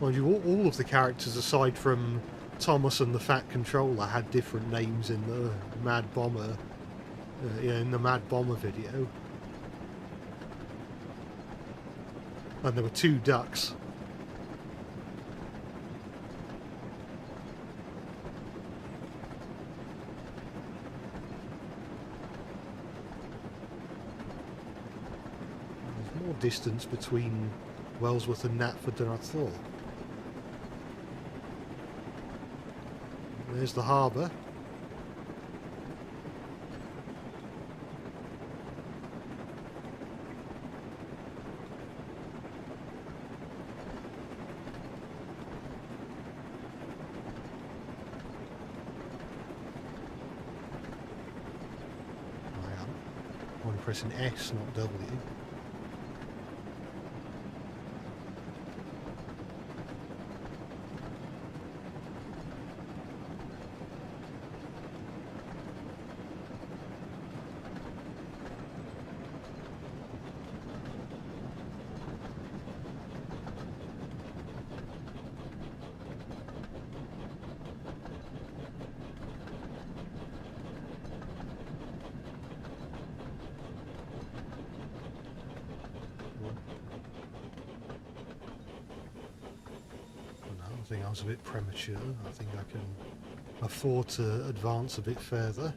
Speaker 1: Mind you, all of the characters aside from Thomas and the Fat Controller had different names in the Mad Bomber, yeah, in the Mad Bomber video. And there were 2 ducks. There's more distance between Wellsworth and Knapford than I thought. There's the harbour. Pressing S, not W. I think I was a bit premature. I think I can afford to advance a bit further.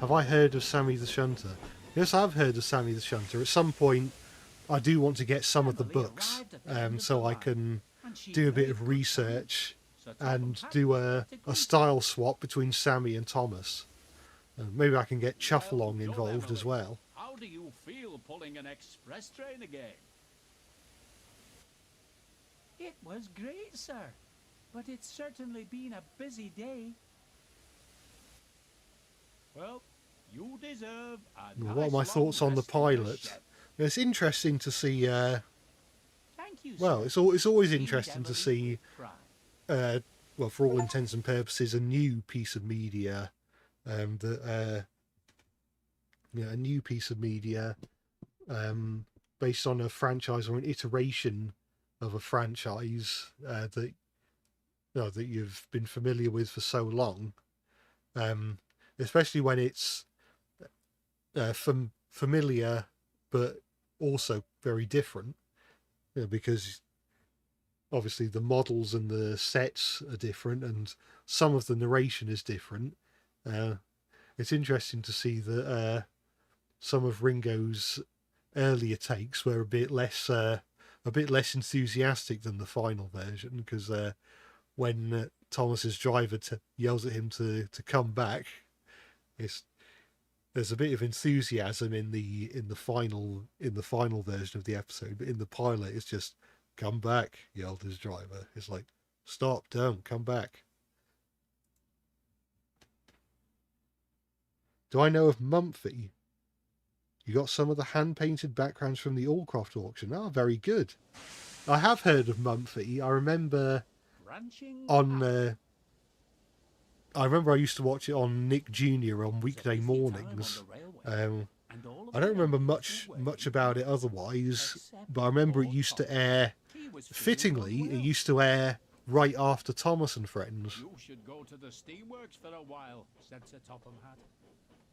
Speaker 1: Have I heard of Sammy the Shunter? Yes, I've heard of Sammy the Shunter. At some point, I do want to get some of the books, so I can do a bit of research and do a style swap between Sammy and Thomas. Maybe I can get Chuffalong involved as well.
Speaker 2: How do you feel pulling an express train again?
Speaker 4: It was great, sir. But it's certainly been a busy day.
Speaker 2: Well, you deserve a
Speaker 1: What are my thoughts on the pilot? It's interesting to see.
Speaker 4: Thank you,
Speaker 1: Well,
Speaker 4: sir.
Speaker 1: it's always interesting to see. Well, for all intents and purposes, a new piece of media that a new piece of media based on a franchise or an iteration of a franchise that that you've been familiar with for so long, especially when it's familiar but also very different, because obviously the models and the sets are different and some of the narration is different. It's interesting to see that some of Ringo's earlier takes were a bit less enthusiastic than the final version, because when Thomas's driver yells at him to come back, there's a bit of enthusiasm in the final version of the episode, but in the pilot it's just "come back," yelled his driver. It's like, stop, don't, come back. Do I know of Mumphy? You got some of the hand-painted backgrounds from the Allcroft auction. Ah, very good. I have heard of Mumphy. I remember I used to watch it on Nick Jr. on weekday mornings. I don't remember much about it otherwise, but I remember it used to air, fittingly, it used to air right after Thomas and Friends.
Speaker 3: You should go to the steamworks for a while, said Sir Topham Hatt.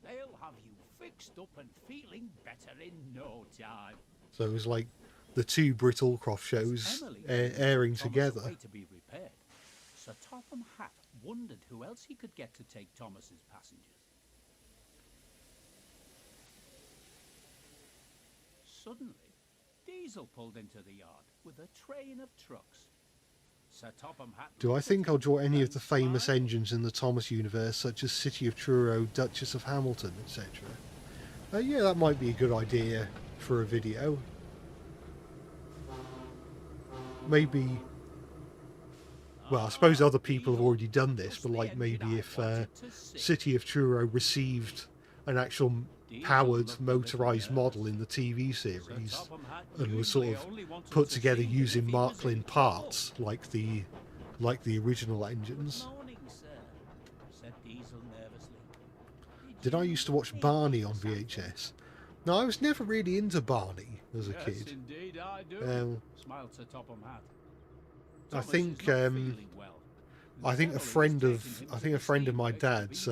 Speaker 3: They'll have you fixed up and feeling better in no time.
Speaker 1: So it was like the two Brit Allcroft shows airing together.
Speaker 3: To be repaired. Sir Topham Hatt wondered who else he could get to take Thomas's passengers. Suddenly, Diesel pulled into the yard with a train of trucks. Sir Topham Hatt.
Speaker 1: Do I think I'll draw any of the famous engines in the Thomas universe, such as City of Truro, Duchess of Hamilton, etc.? Yeah, that might be a good idea for a video. Maybe. Well, I suppose other people have already done this, but like maybe if City of Truro received an actual powered motorised model in the TV series and was sort of put together using Marklin parts like the original engines. Did I used to watch Barney on VHS? No, I was never really into Barney as a kid.
Speaker 3: Indeed I do. Smiled Sir Topham Hatt.
Speaker 1: I think a friend of my dad's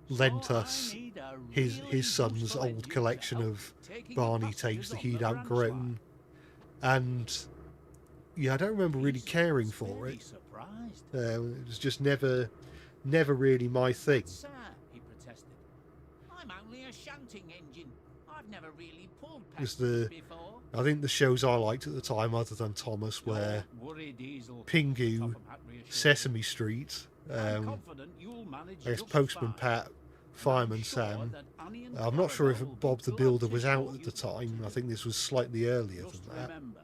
Speaker 1: lent us his son's old collection of Barney tapes that he'd outgrown, and yeah, I don't remember really caring for it. It was just never really my thing.
Speaker 3: Sir, he protested. I'm only a shunting engine. I've never really pulled passengers before.
Speaker 1: I think the shows I liked at the time, other than Thomas, were Pingu, Sesame Street, I guess Postman Pat, Fireman Sam. I'm not sure if Bob the Builder was out at the time. I think this was slightly earlier than that.
Speaker 3: Remember,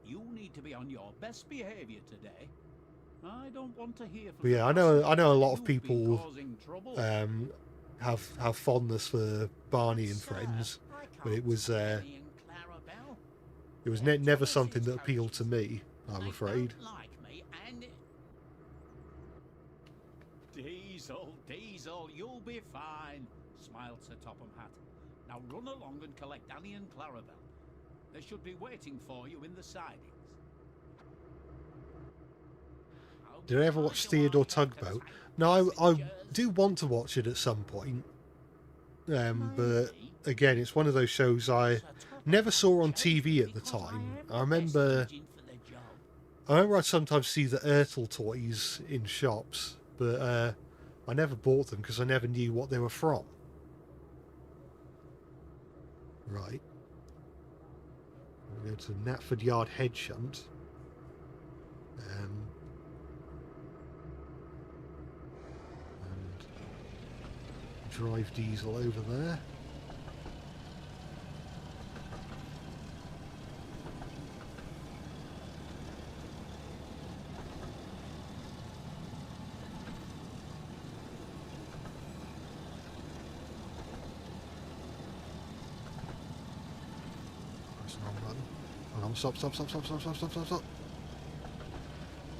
Speaker 3: you need to be on your best behaviour today. I don't want to hear from
Speaker 1: But yeah, I know a lot of people have fondness for Barney and Friends, but it was never something that appealed to me, I'm afraid.
Speaker 3: Diesel, you'll be fine, smiled Sir Topham Hatt. Now run along and collect Annie and Clarabelle. They should be waiting for you in the sidings.
Speaker 1: Did I ever watch Theodore Tugboat? No, I do want to watch it at some point. But again, it's one of those shows I never saw on TV at the time. I remember I'd sometimes see the Ertl toys in shops, but I never bought them because I never knew what they were from. Right. We'll go to Knapford Yard Head Shunt. And drive Diesel over there. Stop.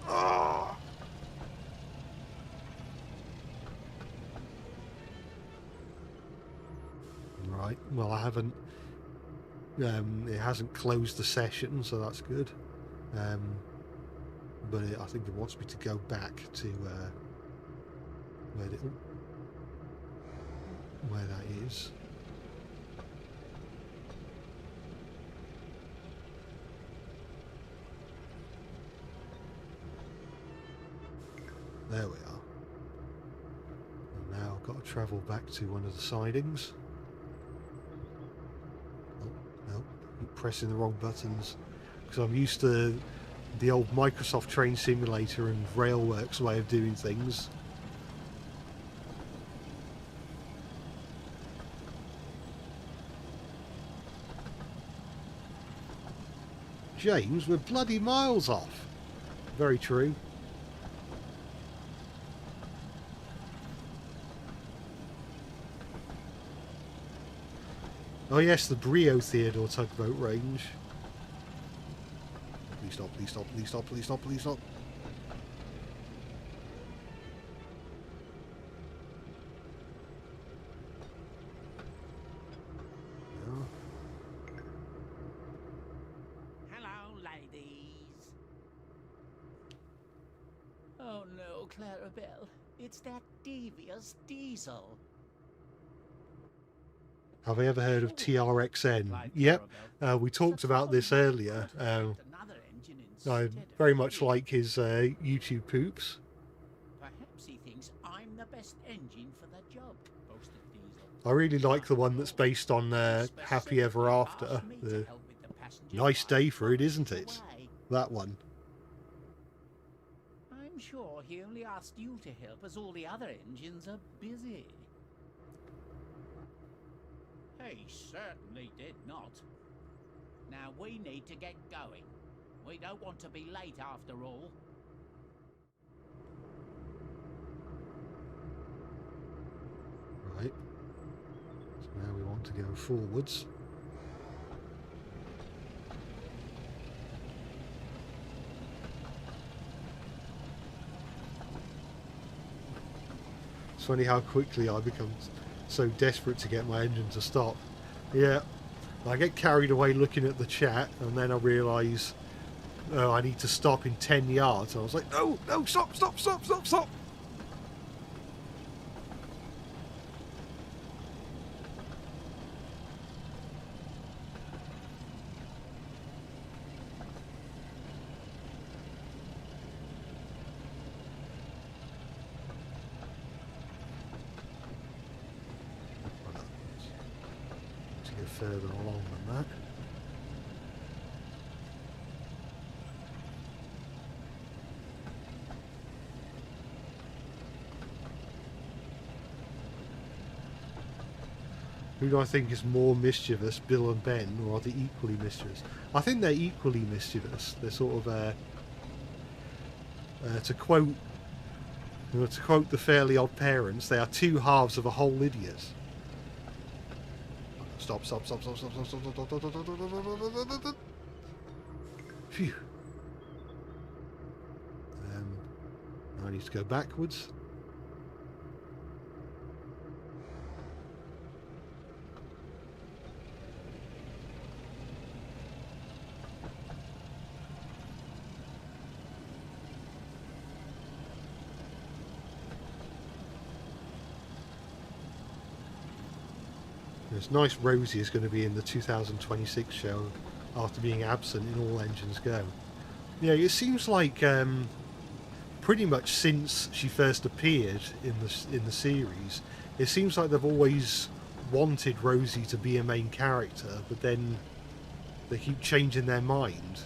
Speaker 1: Ah. Right. Well, I haven't. It hasn't closed the session, so that's good. But I think it wants me to go back to where that is. There we are. And now I've got to travel back to one of the sidings. Oh, no, keep pressing the wrong buttons. Because I'm used to the old Microsoft Train Simulator and Railworks way of doing things. James, we're bloody miles off. Very true. Oh yes, the Brio Theodore tugboat range. Please stop, please stop, please stop, please stop, please stop. Yeah.
Speaker 3: Hello, ladies. Oh no, Clarabelle. It's that devious Diesel.
Speaker 1: Have I ever heard of TRXN? Yep, we talked about this earlier. I very much like his YouTube poops.
Speaker 3: Perhaps he thinks I'm the best engine for the job, boasted Diesel.
Speaker 1: I really like the one that's based on Happy Ever After. Nice day for it, isn't it? That one.
Speaker 3: I'm sure he only asked you to help as all the other engines are busy. He certainly did not. Now we need to get going. We don't want to be late after all.
Speaker 1: Right. So now we want to go forwards. It's funny how quickly I become so desperate to get my engine to stop. Yeah, I get carried away looking at the chat, and then I realise, oh, I need to stop in 10 yards. And I was like, no, no, stop, stop, stop, stop, stop. Further along than that. Who do I think is more mischievous, Bill and Ben, or are they equally mischievous? I think they're equally mischievous. They're sort of, to quote the Fairly Odd Parents, they are two halves of a whole idiot. Stop, stop, stop, stop, stop, stop, stop, stop, stop, stop, stop, stop, stop, stop. Phew. I need to go backwards. It's nice Rosie is going to be in the 2026 show after being absent in All Engines Go. Yeah, it seems like pretty much since she first appeared in the series, it seems like they've always wanted Rosie to be a main character, but then they keep changing their mind.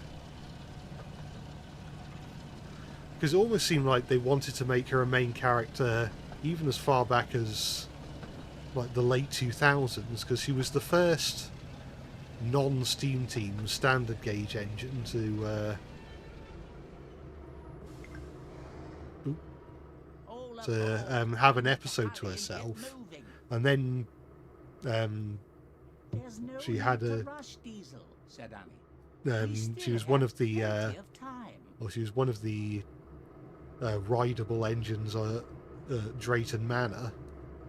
Speaker 1: Because it almost seemed like they wanted to make her a main character even as far back as like the late 2000s, because she was the first non-Steam Team standard gauge engine to have an episode to herself, and then she had a she was one of the rideable engines at Drayton Manor,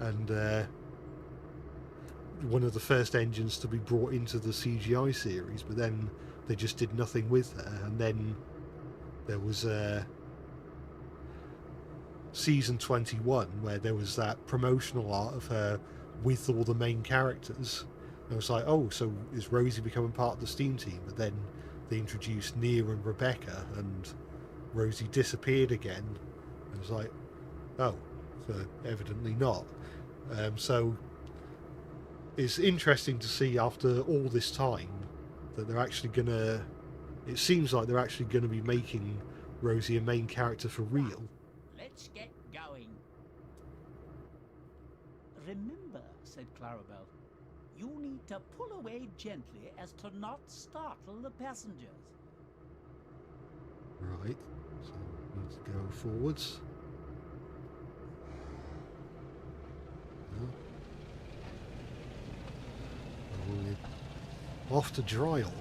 Speaker 1: and one of the first engines to be brought into the CGI series, but then they just did nothing with her. And then there was season 21 where there was that promotional art of her with all the main characters. And I was like, oh, so is Rosie becoming part of the Steam team? But then they introduced Nia and Rebecca, and Rosie disappeared again. I was like, oh, so evidently not. So it's interesting to see after all this time that they're actually gonna, it seems like they're actually gonna be making Rosie a main character for real.
Speaker 3: Let's get going. Remember, said Clarabelle, you need to pull away gently as to not startle the passengers.
Speaker 1: Right, so need to go forwards. No. Oh, we're off to Dryall.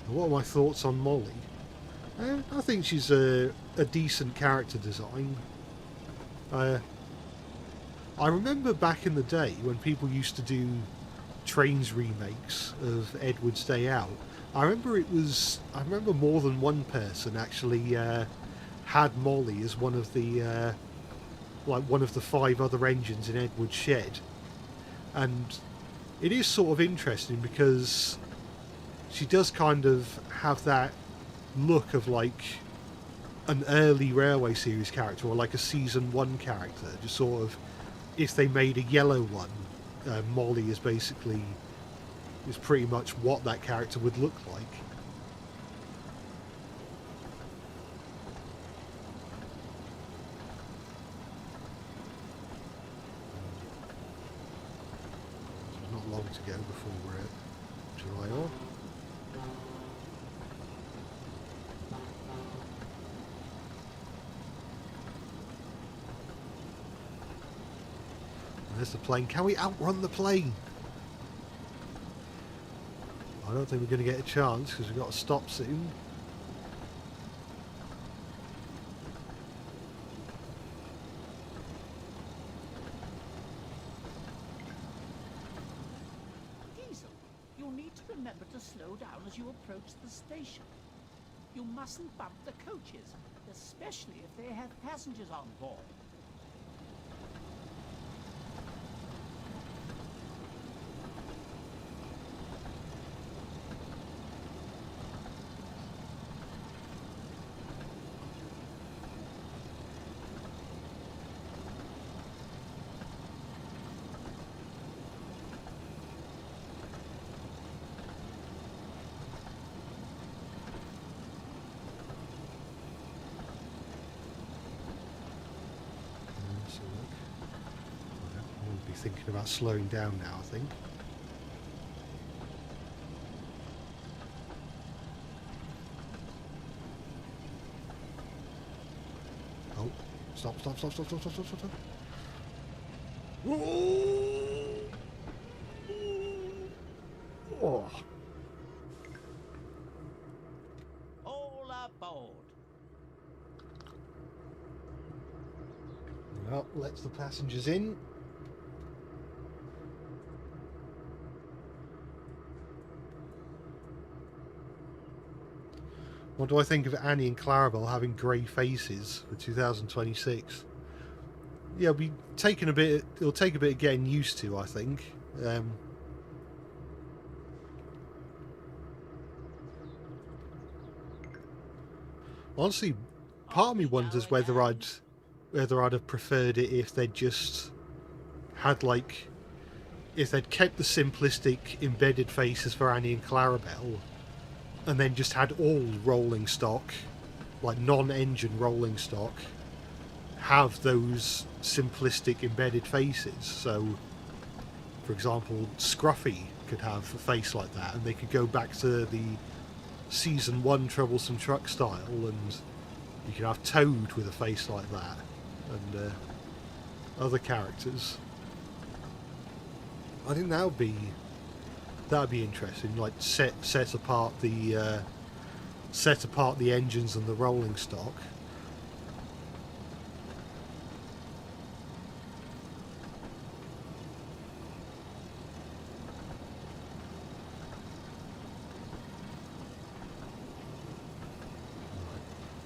Speaker 1: What are my thoughts on Molly? I think she's a decent character design. I remember back in the day when people used to do Trains remakes of Edward's Day Out. I remember more than one person actually had Molly as one of the one of the 5 other engines in Edward's shed, and it is sort of interesting because she does kind of have that look of like an early Railway Series character, or like a season 1 character. Just sort of, if they made a yellow one, Molly is pretty much what that character would look like. There's not long to go before we're at Dryall. There's the plane. Can we outrun the plane? I don't think we're going to get a chance because we've got to stop soon.
Speaker 3: Diesel, you'll need to remember to slow down as you approach the station. You mustn't bump the coaches, especially if they have passengers on board.
Speaker 1: Thinking about slowing down now, I think. Oh, stop. Oh.
Speaker 3: All aboard.
Speaker 1: Well, lets the passengers in. What do I think of Annie and Clarabelle having grey faces for 2026? Yeah, it'll take a bit of getting used to, I think. Honestly, part of me wonders whether I'd have preferred it if they'd just had if they'd kept the simplistic embedded faces for Annie and Clarabelle, and then just had all rolling stock, like non-engine rolling stock, have those simplistic embedded faces. So, for example, Scruffy could have a face like that, and they could go back to the Season 1 Troublesome Truck style, and you could have Toad with a face like that, and other characters. I think that'd be interesting. Like set apart the engines and the rolling stock.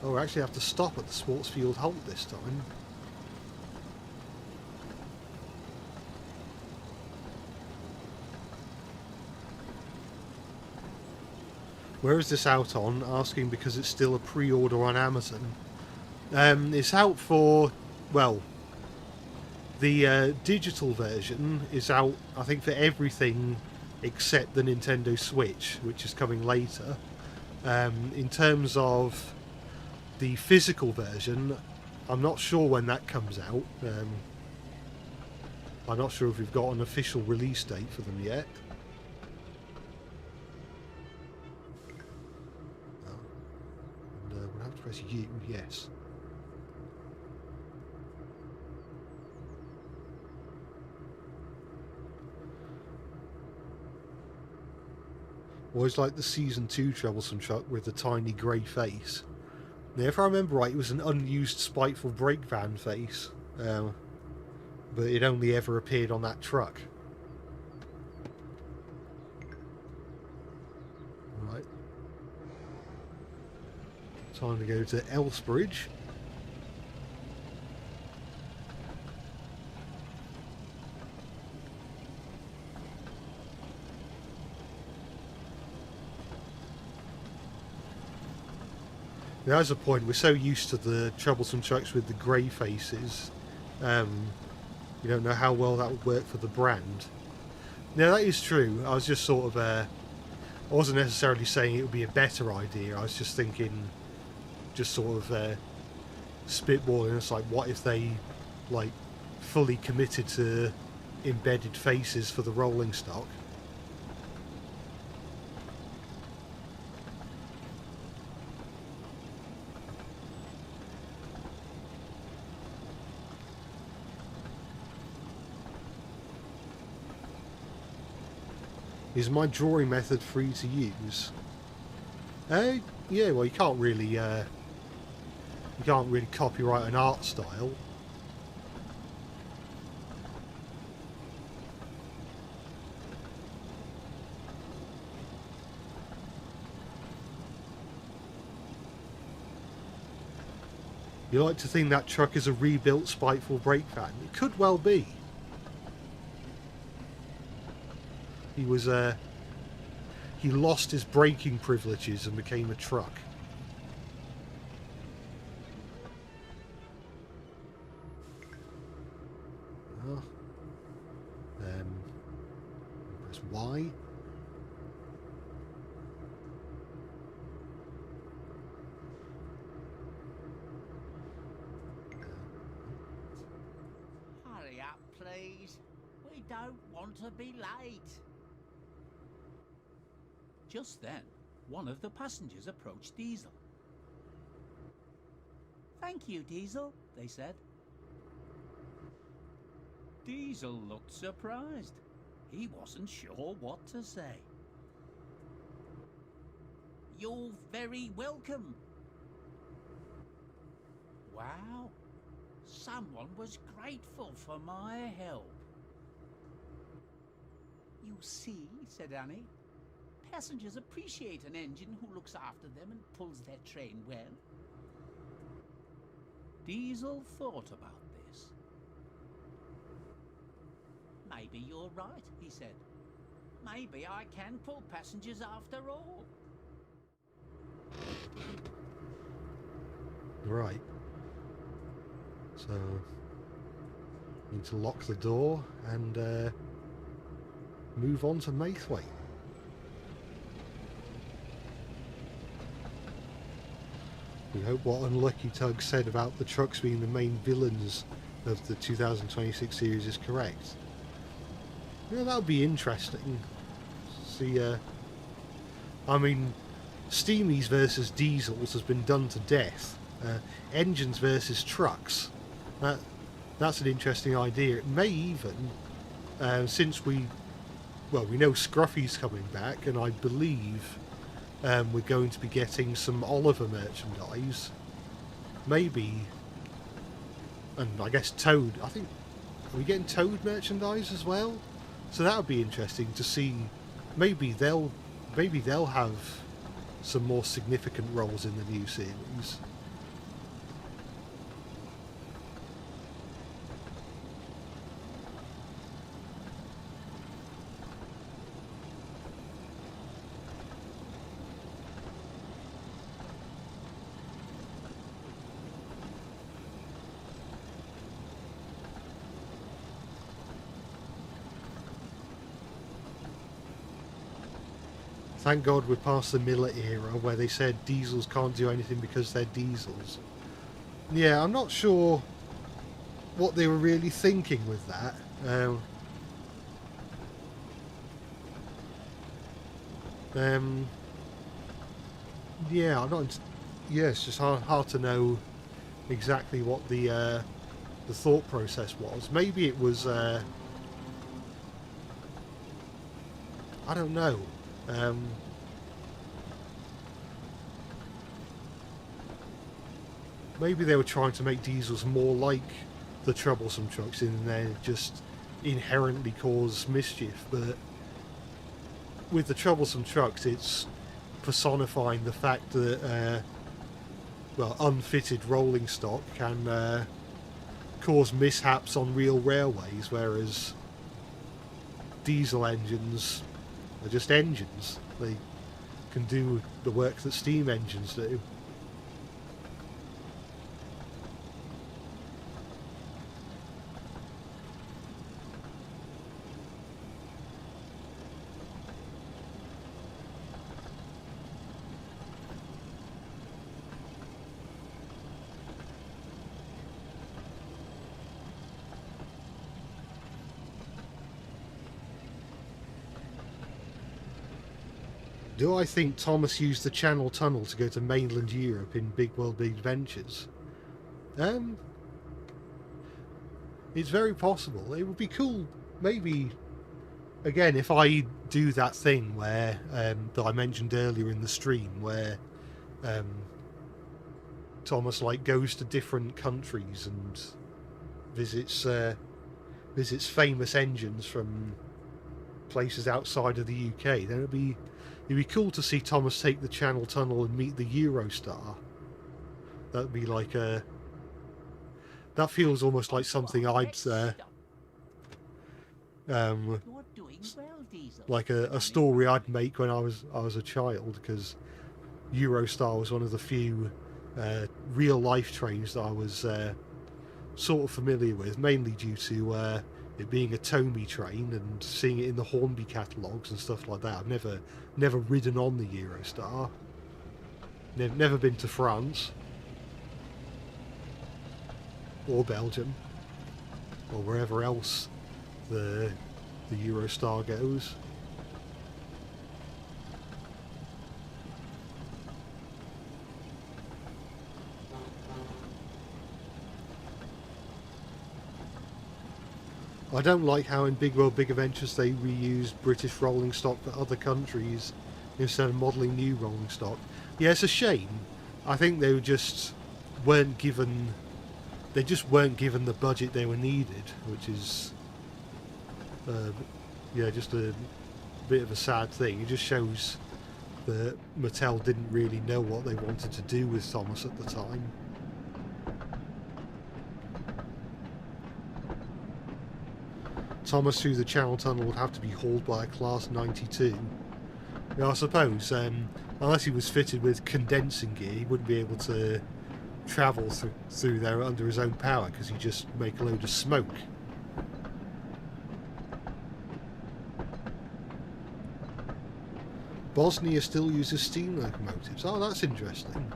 Speaker 1: Oh, we actually have to stop at the sports field halt this time. Where is this out on? Asking because it's still a pre-order on Amazon. It's out for, well, the digital version is out, I think, for everything except the Nintendo Switch, which is coming later. In terms of the physical version, I'm not sure when that comes out. I'm not sure if we've got an official release date for them yet. And we'll have to press U, yes. Always like the Season 2 Troublesome Truck with the tiny grey face. Now, if I remember right, it was an unused Spiteful Brake Van face. But it only ever appeared on that truck. Right. Time to go to Elsbridge. There's a point, we're so used to the troublesome trucks with the grey faces, you don't know how well that would work for the brand. Now that is true, I was just sort of, I wasn't necessarily saying it would be a better idea, I was just thinking, just sort of spitballing, it's like, what if they, like, fully committed to embedded faces for the rolling stock? Is my drawing method free to use? Yeah, well, you can't really copyright an art style. You like to think that truck is a rebuilt Spiteful Brake Van? It could well be. He was, he lost his braking privileges and became a truck. Oh. Press Y.
Speaker 3: Hurry up, please. We don't want to be late. Just then, one of the passengers approached Diesel. "Thank you, Diesel," they said. Diesel looked surprised. He wasn't sure what to say. "You're very welcome." Wow, someone was grateful for my help. "You see," said Annie, "passengers appreciate an engine who looks after them and pulls their train well." Diesel thought about this. "Maybe you're right," he said. "Maybe I can pull passengers after all."
Speaker 1: Right. So, need to lock the door and move on to Maithwaite. We hope what Unlucky Tug said about the trucks being the main villains of the 2026 series is correct. Yeah, that would be interesting. See, I mean, Steamies versus Diesels has been done to death. Engines versus trucks. That's an interesting idea. It may even, since we know Scruffy's coming back, and I believe we're going to be getting some Oliver merchandise. Maybe, and I guess Toad. I think, are we getting Toad merchandise as well? So that would be interesting to see. Maybe they'll have some more significant roles in the new series. Thank God we're past the Miller era where they said diesels can't do anything because they're diesels. Yeah, I'm not sure what they were really thinking with that. Yeah, I'm not. Yeah, it's just hard to know exactly what the thought process was. Maybe it was. I don't know. Maybe they were trying to make diesels more like the troublesome trucks, and they just inherently cause mischief. But with the troublesome trucks, it's personifying the fact that well, unfitted rolling stock can cause mishaps on real railways, whereas diesel engines are just engines. They can do the work that steam engines do. Do I think Thomas used the Channel Tunnel to go to mainland Europe in Big World Big Adventures? It's very possible. It would be cool, maybe, again, if I do that thing where that I mentioned earlier in the stream, where Thomas like goes to different countries and visits famous engines from places outside of the UK. Then it'd be cool to see Thomas take the Channel Tunnel and meet the Eurostar. That'd be like a. That feels almost like something I'd like a story I'd make when I was a child, because Eurostar was one of the few real life trains that I was sort of familiar with, mainly due to it being a Tomy train and seeing it in the Hornby catalogues and stuff like that. I've never ridden on the Eurostar. Never been to France or Belgium or wherever else the Eurostar goes. I don't like how in Big World Big Adventures they reused British rolling stock for other countries instead of modelling new rolling stock. Yeah, it's a shame. I think they just weren't given the budget they were needed, which is yeah, just a bit of a sad thing. It just shows that Mattel didn't really know what they wanted to do with Thomas at the time. Thomas through the Channel Tunnel would have to be hauled by a Class 92. Yeah, I suppose, unless he was fitted with condensing gear, he wouldn't be able to travel through there under his own power, because he'd just make a load of smoke. Bosnia still uses steam locomotives. Oh, that's interesting.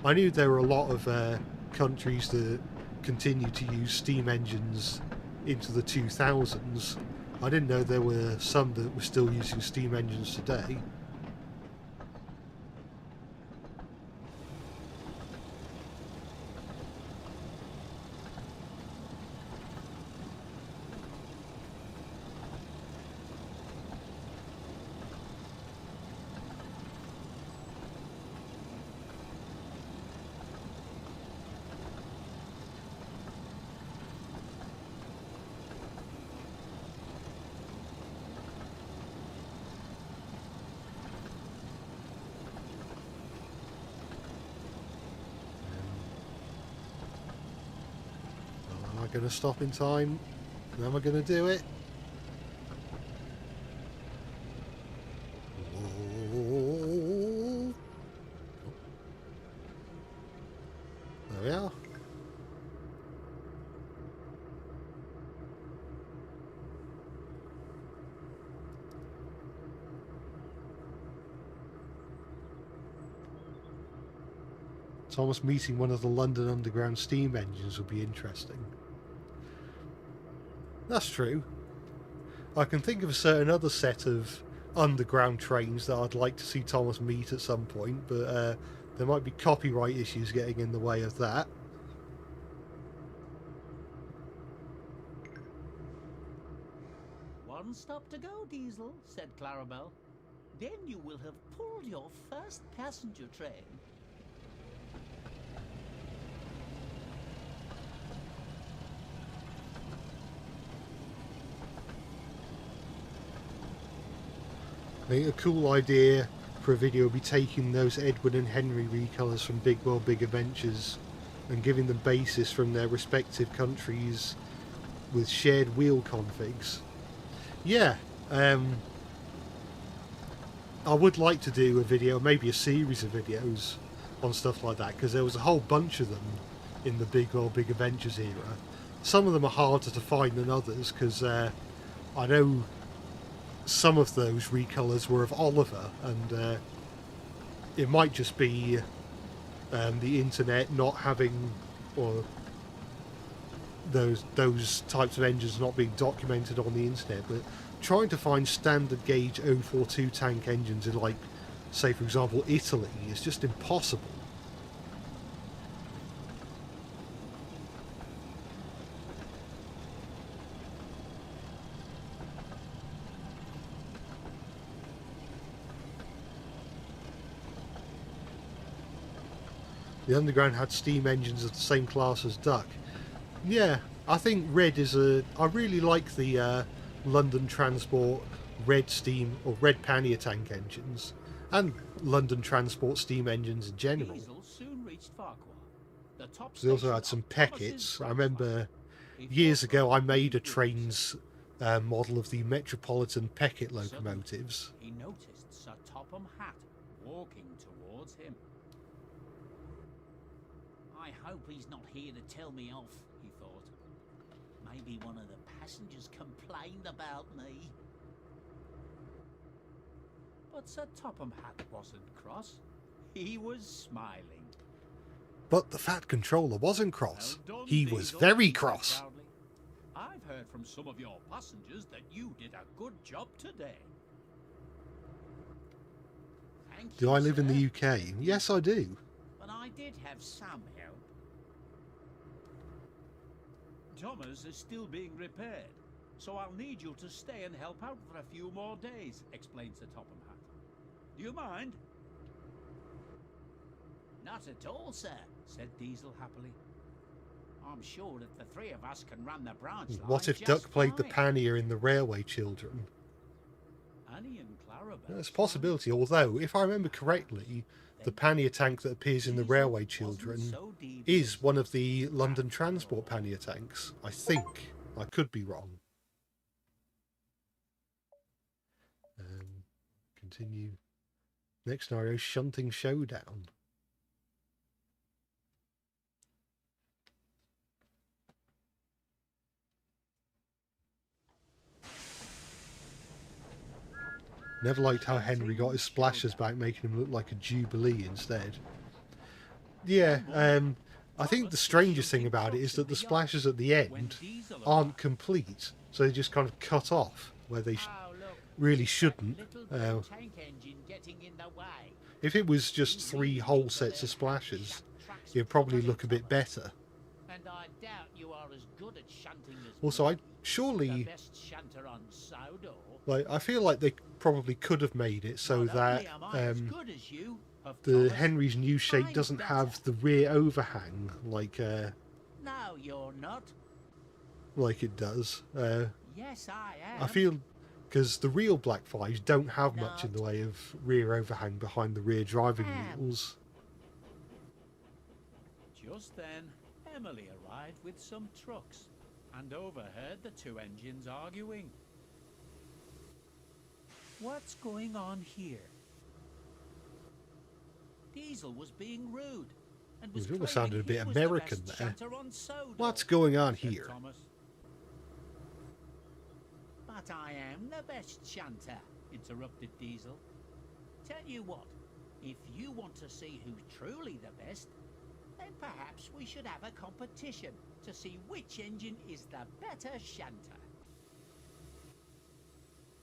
Speaker 1: I knew there were a lot of countries that continue to use steam engines into the 2000s. I didn't know there were some that were still using steam engines today. Am I going to stop in time? Am I going to do it? There we are. Thomas meeting one of the London Underground steam engines would be interesting. That's true. I can think of a certain other set of underground trains that I'd like to see Thomas meet at some point, but there might be copyright issues getting in the way of that.
Speaker 5: One stop to go, Diesel, said Clarabelle. Then you will have pulled your first passenger train.
Speaker 1: I think a cool idea for a video would be taking those Edwin and Henry recolours from Big World Big Adventures and giving them bases from their respective countries with shared wheel configs. Yeah, I would like to do a video, maybe a series of videos on stuff like that, because there was a whole bunch of them in the Big World Big Adventures era. Some of them are harder to find than others, because I know some of those recolours were of Oliver, and it might just be the internet not having, or those types of engines not being documented on the internet, but trying to find standard gauge 042 tank engines in, like, say for example Italy is just impossible. The Underground had steam engines of the same class as Duck. Yeah, I think Red is I really like the London Transport Red steam or Red pannier tank engines, and London Transport steam engines in general.
Speaker 3: Diesel soon reached Farquhar. The top
Speaker 1: They also
Speaker 3: station
Speaker 1: had some
Speaker 3: of Thomas's
Speaker 1: Peckets. I
Speaker 3: branch
Speaker 1: remember
Speaker 3: line.
Speaker 1: years
Speaker 3: Before
Speaker 1: ago I
Speaker 3: Farquhar,
Speaker 1: made a
Speaker 3: he
Speaker 1: train's model of the Metropolitan Peckett locomotives.
Speaker 3: He noticed Sir Topham Hatt walking towards him.
Speaker 5: I hope he's not here to tell me off, he thought. Maybe one of the passengers complained about me.
Speaker 3: But Sir Topham Hatt wasn't cross. He was smiling.
Speaker 1: But the Fat Controller wasn't cross.
Speaker 3: Well done,
Speaker 1: He was
Speaker 3: Diesel,
Speaker 1: very
Speaker 3: he said
Speaker 1: cross.
Speaker 3: proudly. I've heard from some of your passengers that you did a good job today.
Speaker 5: Thank
Speaker 1: Do
Speaker 5: you,
Speaker 1: I live in
Speaker 5: sir.
Speaker 1: the UK? Yes, I do.
Speaker 5: But I did have some help.
Speaker 3: Thomas is still being repaired, so I'll need you to stay and help out for a few more days, explained Sir Topham Hatt. Do you mind?
Speaker 5: Not at all, sir,
Speaker 3: Said Diesel happily.
Speaker 5: I'm sure that the three of us can run the branch line
Speaker 1: What if
Speaker 5: just
Speaker 1: Duck played the
Speaker 5: fine.
Speaker 1: pannier in the Railway Children?
Speaker 3: Annie and Clarabelle.
Speaker 1: That's a possibility, although, if I remember correctly, the pannier tank that appears in the Railway Children is one of the London Transport pannier tanks. I think. I could be wrong. Continue. Next scenario, Shunting Showdown. Never liked how Henry got his splashes back, making him look like a Jubilee instead. Yeah, I think the strangest thing about it is that the splashes at the end aren't complete, so they just kind of cut off where they
Speaker 5: Oh, look,
Speaker 1: really
Speaker 5: it's that
Speaker 1: shouldn't.
Speaker 5: little tank engine getting in the way.
Speaker 1: If it was just 3 whole sets of splashes, it'd probably look a bit better.
Speaker 5: And I doubt you are as good at shunting as
Speaker 1: Also, I
Speaker 5: me, the
Speaker 1: surely,
Speaker 5: best shunter on SODOR.
Speaker 1: like, I feel like they probably could have made it so
Speaker 5: Not
Speaker 1: that
Speaker 5: only am I as good as you,
Speaker 1: the
Speaker 5: Thomas,
Speaker 1: Henry's new shape
Speaker 5: I'm
Speaker 1: doesn't
Speaker 5: better.
Speaker 1: have the rear overhang like
Speaker 5: No, you're not.
Speaker 1: it does.
Speaker 5: Yes, I am.
Speaker 1: I feel because the real Black Fives don't have much in the way of rear overhang behind the rear driving wheels.
Speaker 3: Just then, Emily arrived with some trucks and overheard the two engines arguing. What's going on here?
Speaker 5: Diesel was being rude and was
Speaker 1: It almost
Speaker 5: claiming
Speaker 1: sounded a bit
Speaker 5: he was the
Speaker 1: American
Speaker 5: best
Speaker 1: there.
Speaker 5: shunter on SODOR.
Speaker 1: What's going on
Speaker 3: Said
Speaker 1: here?
Speaker 3: Thomas.
Speaker 5: But I am the best shunter,
Speaker 3: Interrupted Diesel.
Speaker 5: Tell you what, if you want to see who's truly the best, then perhaps we should have a competition to see which engine is the better shunter.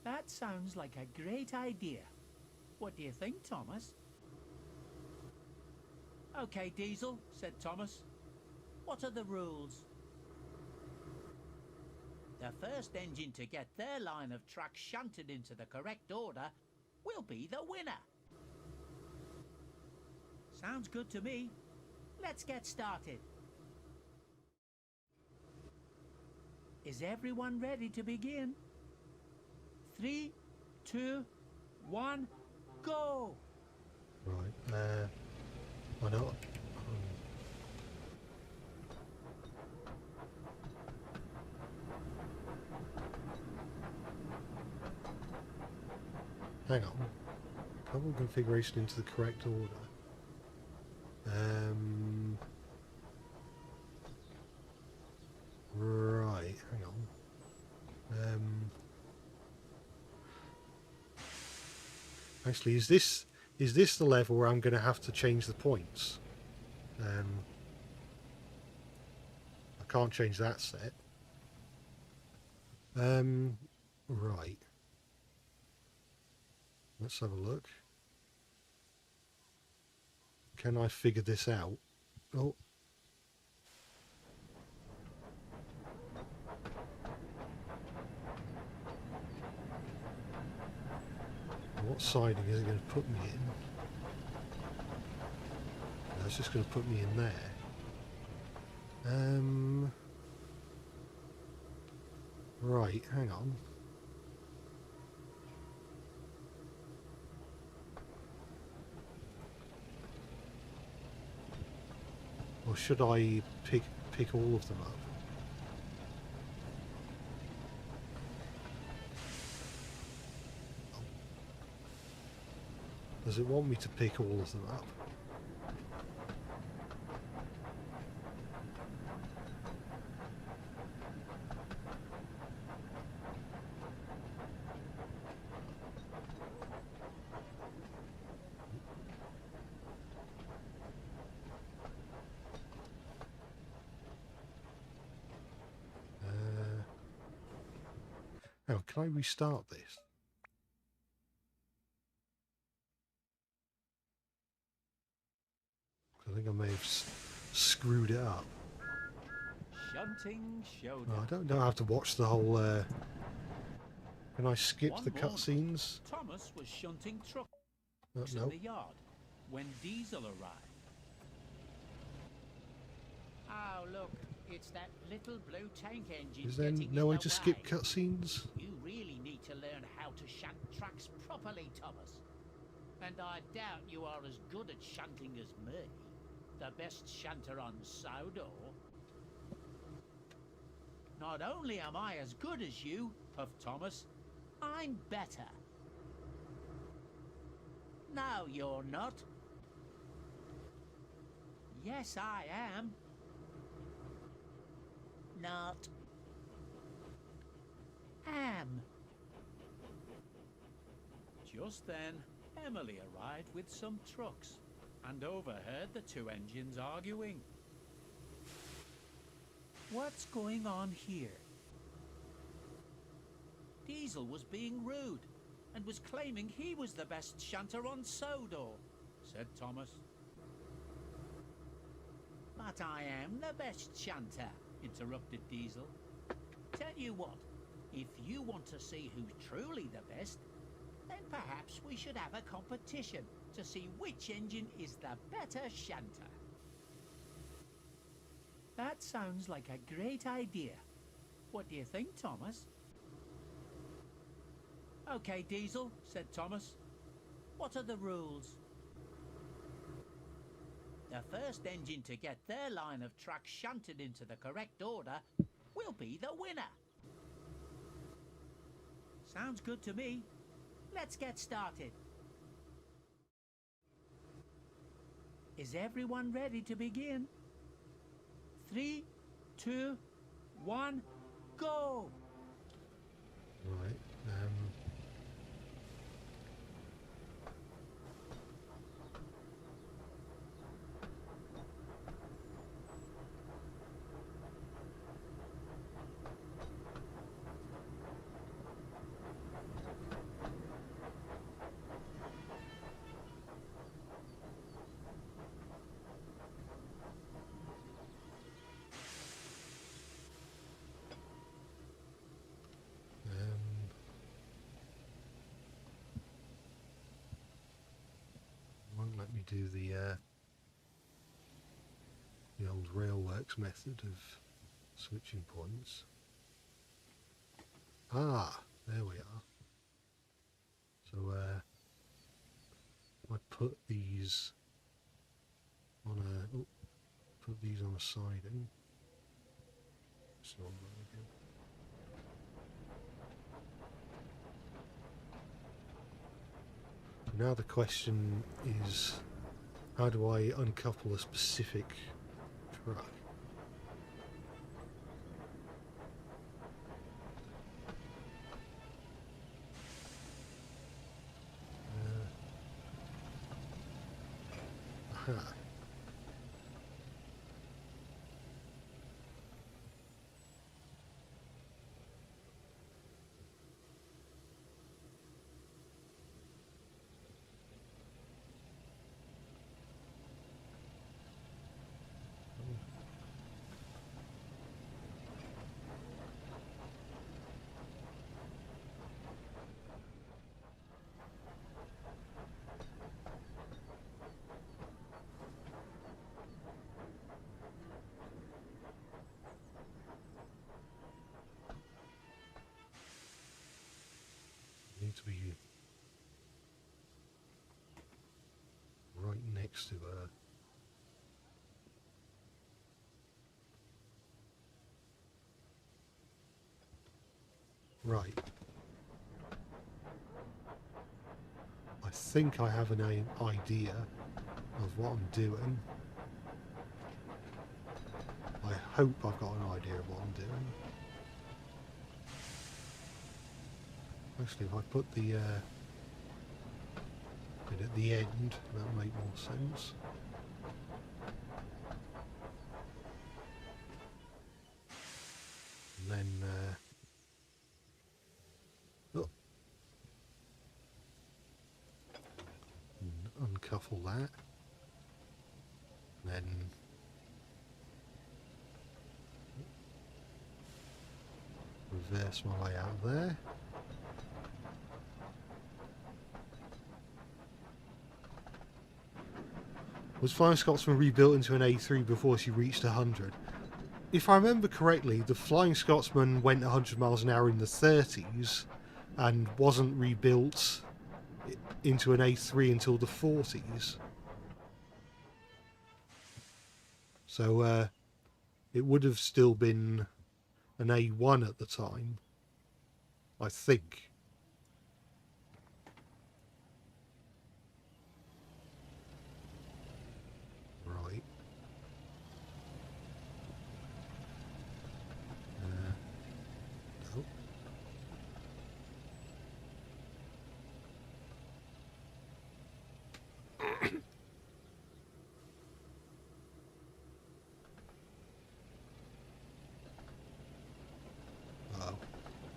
Speaker 3: That sounds like a great idea. What do you think, Thomas?
Speaker 5: Okay, Diesel, said Thomas. What are the rules? The first engine to get their line of trucks shunted into the correct order will be the winner. Sounds good to me. Let's get started.
Speaker 3: Is everyone ready to begin? 3, 2, 1, go!
Speaker 1: Right, I know. Hang on. Couple configuration into the correct order. Right, hang on. Actually, is this the level where I'm going to have to change the points? I can't change that set. Right. Let's have a look. Can I figure this out? Oh. What siding is it going to put me in? No, it's just going to put me in there. Right, hang on. Or should I pick all of them up? Does it want me to pick all of them up? Oh, can I restart this? I think I may have screwed it up.
Speaker 3: Shunting showdown.
Speaker 1: Oh, I don't know how to watch the whole... Can I skip the cutscenes?
Speaker 3: Thomas was shunting trucks
Speaker 1: No.
Speaker 3: in the yard when Diesel arrived.
Speaker 5: Oh, look, it's that little blue tank engine.
Speaker 1: Is there no way to skip cutscenes?
Speaker 5: You really need to learn how to shunt trucks properly, Thomas. And I doubt you are as good at shunting as me, the best shunter on SODOR. Not only am I as good as you, puffed Thomas, I'm better. No, you're not. Yes, I am. Not. Am.
Speaker 3: Just then, Emily arrived with some trucks and overheard the two engines arguing. What's going on here?
Speaker 5: Diesel was being rude and was claiming he was the best shunter on SODOR,
Speaker 3: said Thomas.
Speaker 5: But I am the best shunter, interrupted Diesel. Tell you what, if you want to see who's truly the best, then perhaps we should have a competition to see which engine is the better shunter.
Speaker 3: That sounds like a great idea. What do you think, Thomas?
Speaker 5: Okay, Diesel, said Thomas. What are the rules? The first engine to get their line of trucks shunted into the correct order will be the winner. Sounds good to me. Let's get started.
Speaker 3: Is everyone ready to begin? 3, 2, 1, go!
Speaker 1: Right. do the old railworks method of switching points. Ah, there we are. So I put these on a siding. It's not right again. Now the question is, how do I uncouple a specific truck? Aha. Need to be right next to her. Right. I think I have an idea of what I'm doing. I hope I've got an idea of what I'm doing. Actually, if I put the bit at the end, that'll make more sense. And then uncouple that. And then reverse my way out of there. Was Flying Scotsman rebuilt into an A3 before she reached 100? If I remember correctly, the Flying Scotsman went 100 miles an hour in the 30s and wasn't rebuilt into an A3 until the 40s. So it would have still been an A1 at the time, I think. Right. No.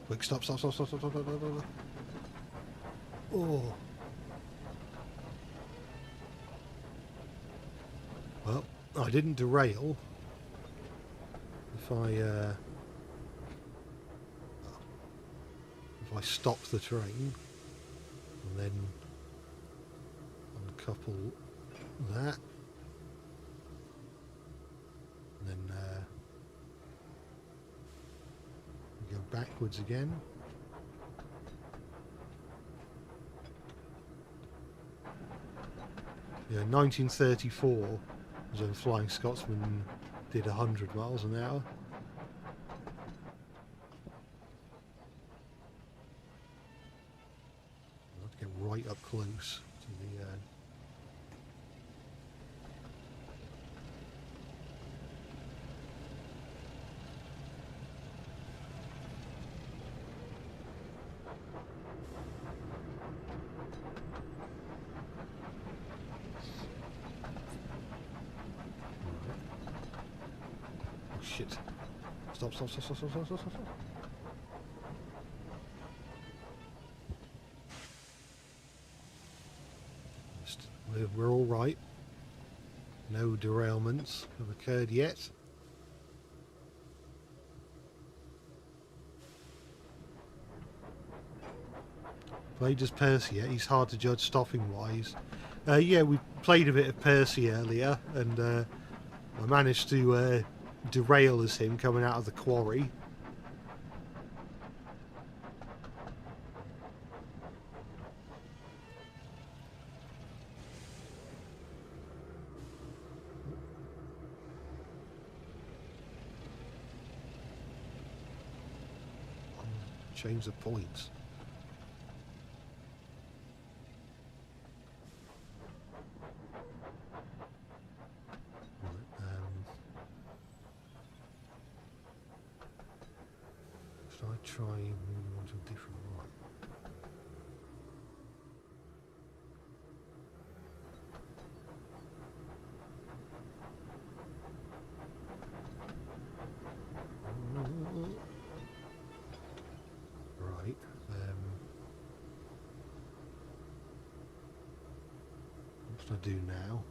Speaker 1: Quick, stop. Oh. Well, I didn't derail. If I stop the train and then uncouple that, and then go backwards again. Yeah, 1934 was when Flying Scotsman did 100 miles an hour. I have to get right up close to the shit. Stop. We're all right. No derailments have occurred yet. Played as Percy yet, he's hard to judge stopping wise. Yeah, we played a bit of Percy earlier, and I managed to derail as him coming out of the quarry. Change the points. Should I try moving on to a different one? Right. What should I do now?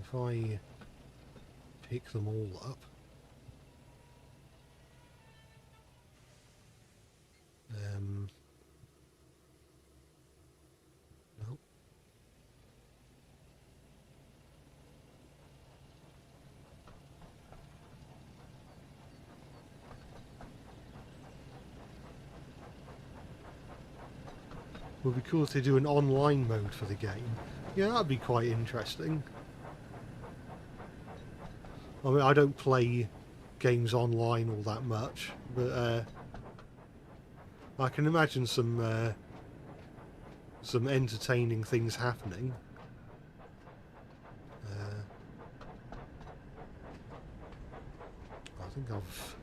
Speaker 1: If I pick them all up, no. Would be cool if they do an online mode for the game. Yeah, that'd be quite interesting. I mean, I don't play games online all that much, but I can imagine some entertaining things happening. I think I've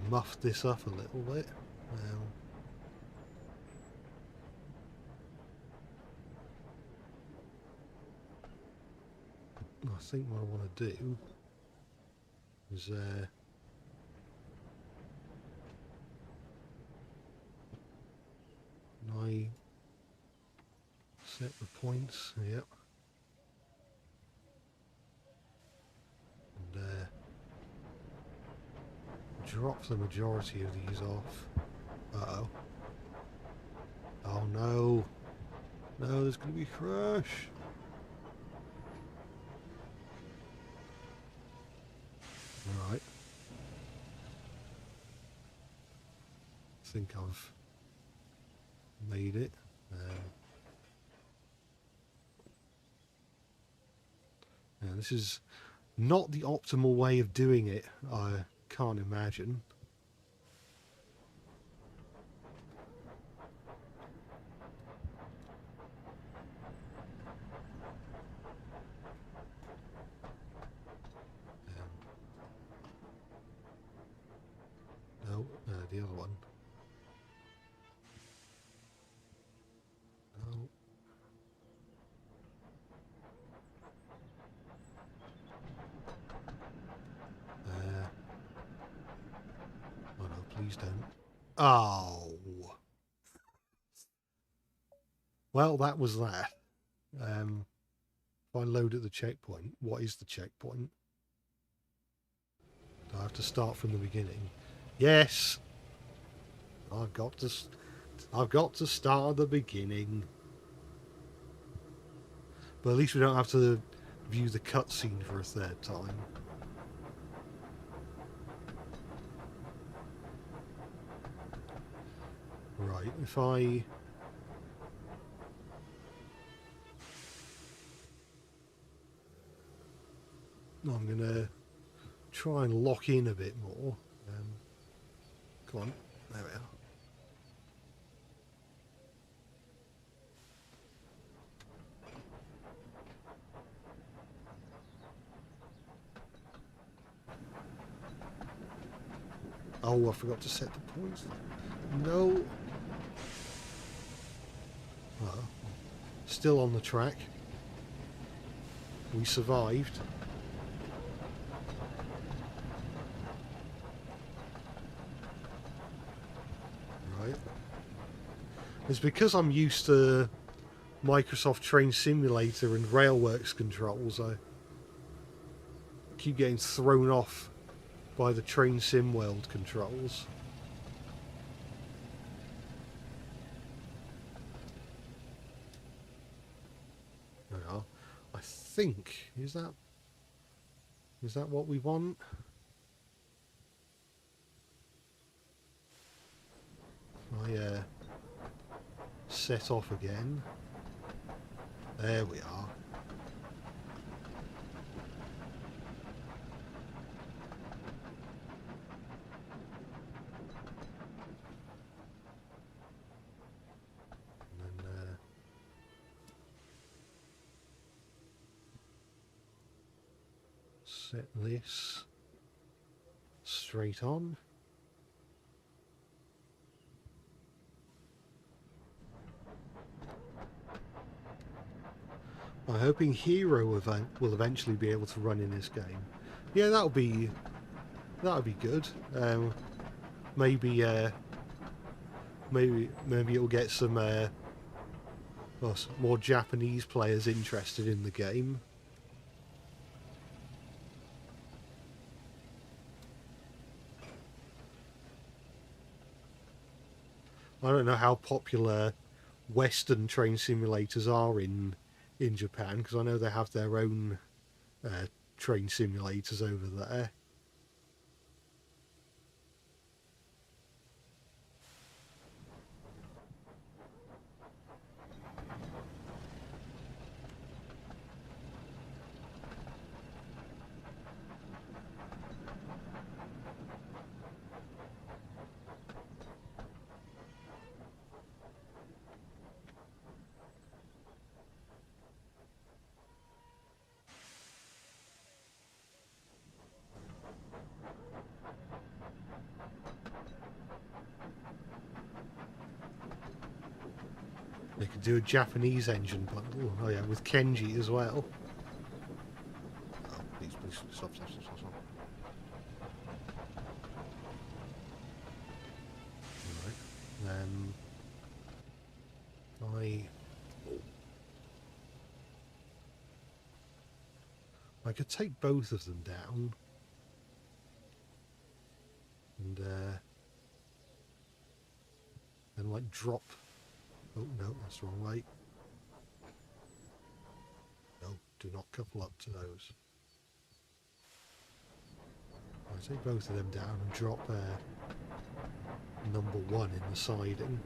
Speaker 1: muffed this up a little bit. I think what I want to do is I set the points, yep, and drop the majority of these off. Uh-oh. Oh no. No, there's going to be a crash. Right. I think I've made it. Now this is not the optimal way of doing it, I can't imagine. No, the other one. No. Oh no, please don't. Oh. Well, that was that. If I load at the checkpoint, what is the checkpoint? Do I have to start from the beginning? Yes. I've got to start at the beginning. But at least we don't have to view the cutscene for a third time. Right, if I'm gonna try and lock in a bit more. Come on, there we are. Oh, I forgot to set the points. No. Well, still on the track. We survived. Right. It's because I'm used to Microsoft Train Simulator and Railworks controls. I keep getting thrown off by the Train Sim World controls. There we are. I think, is that what we want? I set off again. There we are. And then set this straight on. I'm hoping Hero event will eventually be able to run in this game. Yeah, that'll be good. Maybe it'll get some more Japanese players interested in the game. I don't know how popular Western train simulators are in Japan, because I know they have their own train simulators over there. They could do a Japanese engine bundle. Oh yeah, with Kenji as well. Oh, please, stop. Alright, then I could take both of them down and then like drop. Oh no, that's the wrong way. No, do not couple up to those. I'll take both of them down and drop number 1 in the siding.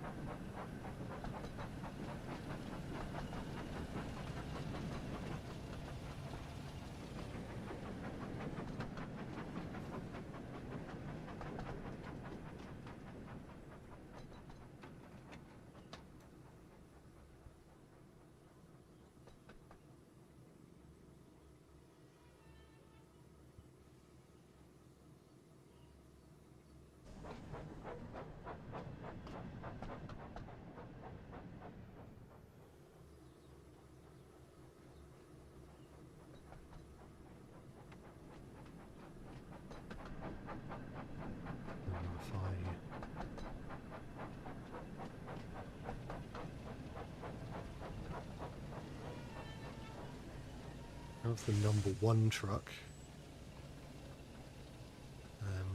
Speaker 1: Of the number 1 truck,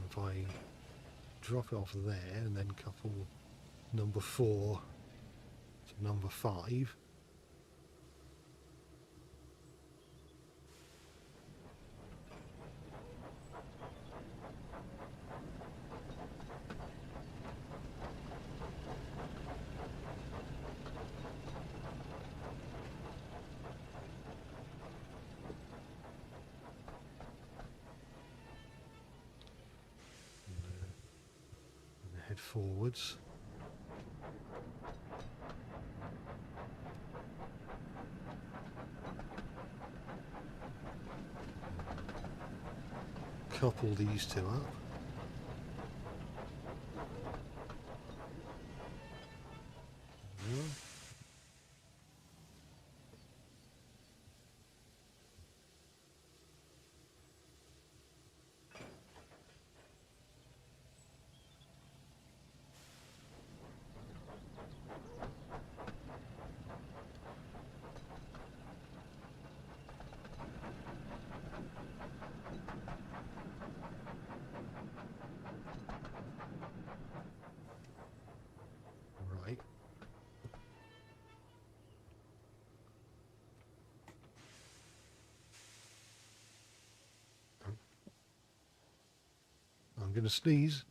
Speaker 1: if I drop it off there and then couple number 4 to number 5, head forwards. Couple these two up. going to sneeze.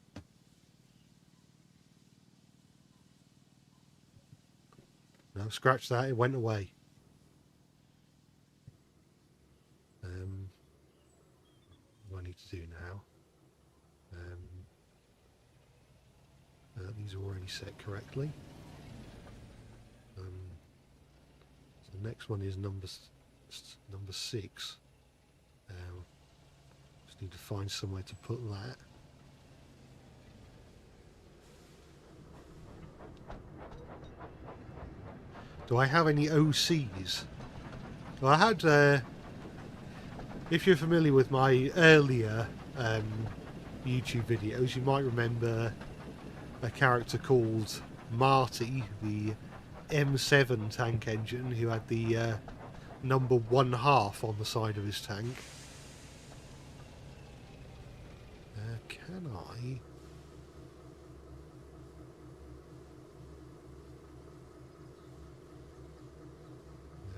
Speaker 1: No, scratch that, it went away. What do I need to do now? These are already set correctly. So the next one is number 6. Just need to find somewhere to put that. Do I have any OCs? Well, I had, if you're familiar with my earlier YouTube videos, you might remember a character called Marty, the M7 tank engine, who had the number 1/2 on the side of his tank. Can I...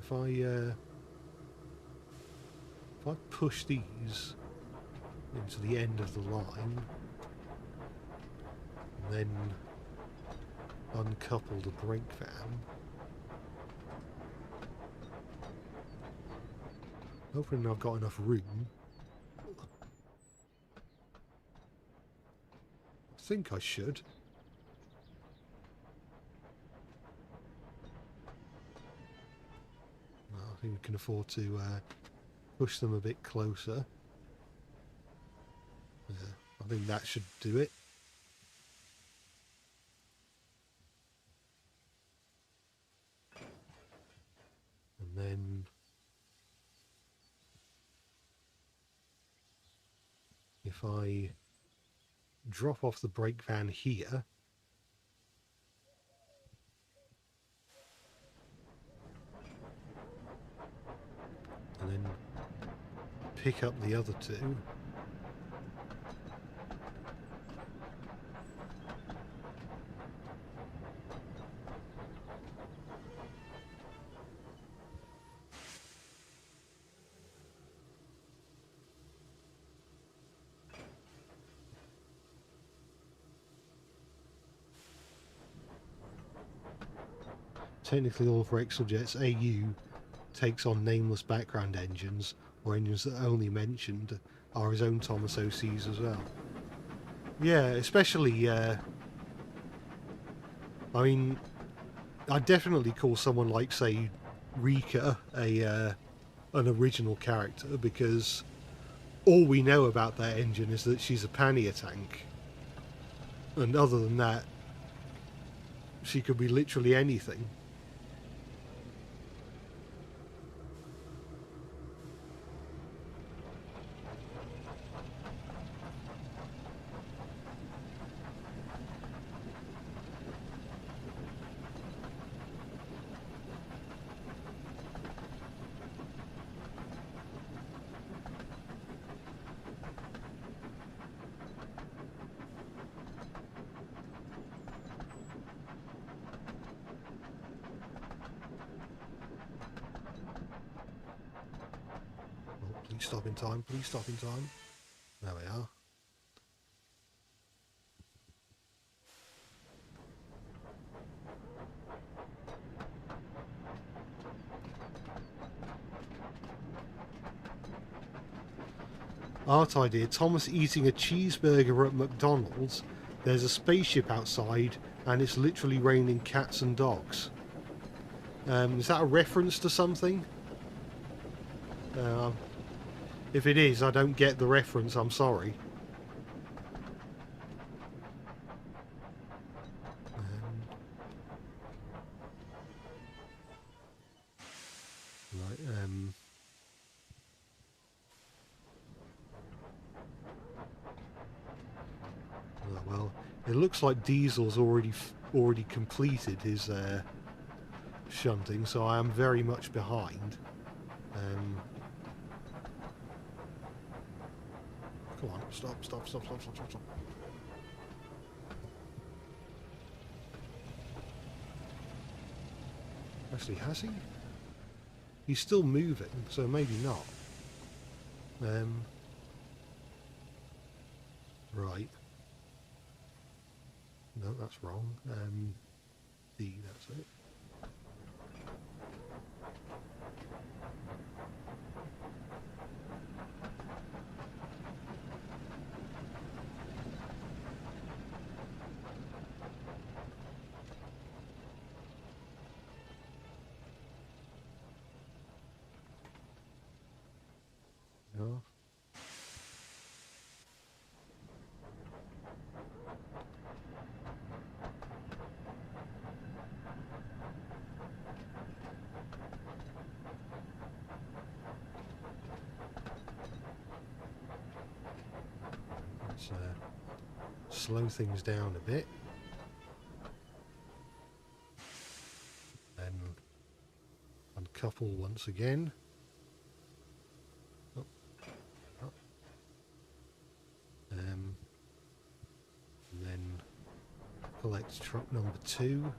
Speaker 1: If I push these into the end of the line and then uncouple the brake van, hopefully I've got enough room. I think I should. I think we can afford to push them a bit closer. I think that should do it. And then if I drop off the brake van here, and then pick up the other two. Technically all of Rexeljet's AU takes on nameless background engines, or engines that are only mentioned are his own Thomas OCs as well. Yeah, especially, I mean, I'd definitely call someone like, say, Rika an original character, because all we know about that engine is that she's a pannier tank. And other than that, she could be literally anything. Please stop in time, please stop in time. There we are. Art idea, Thomas eating a cheeseburger at McDonald's. There's a spaceship outside and it's literally raining cats and dogs. Is that a reference to something? If it is, I don't get the reference, I'm sorry. Right, oh, well, it looks like Diesel's already completed his shunting, so I am very much behind. Come on, stop. Actually, has he? He's still moving, so maybe not. Right. No, that's wrong. D, that's it. No. Let's slow things down a bit. Then uncouple once again. Oh. Oh. And then collect truck number 2.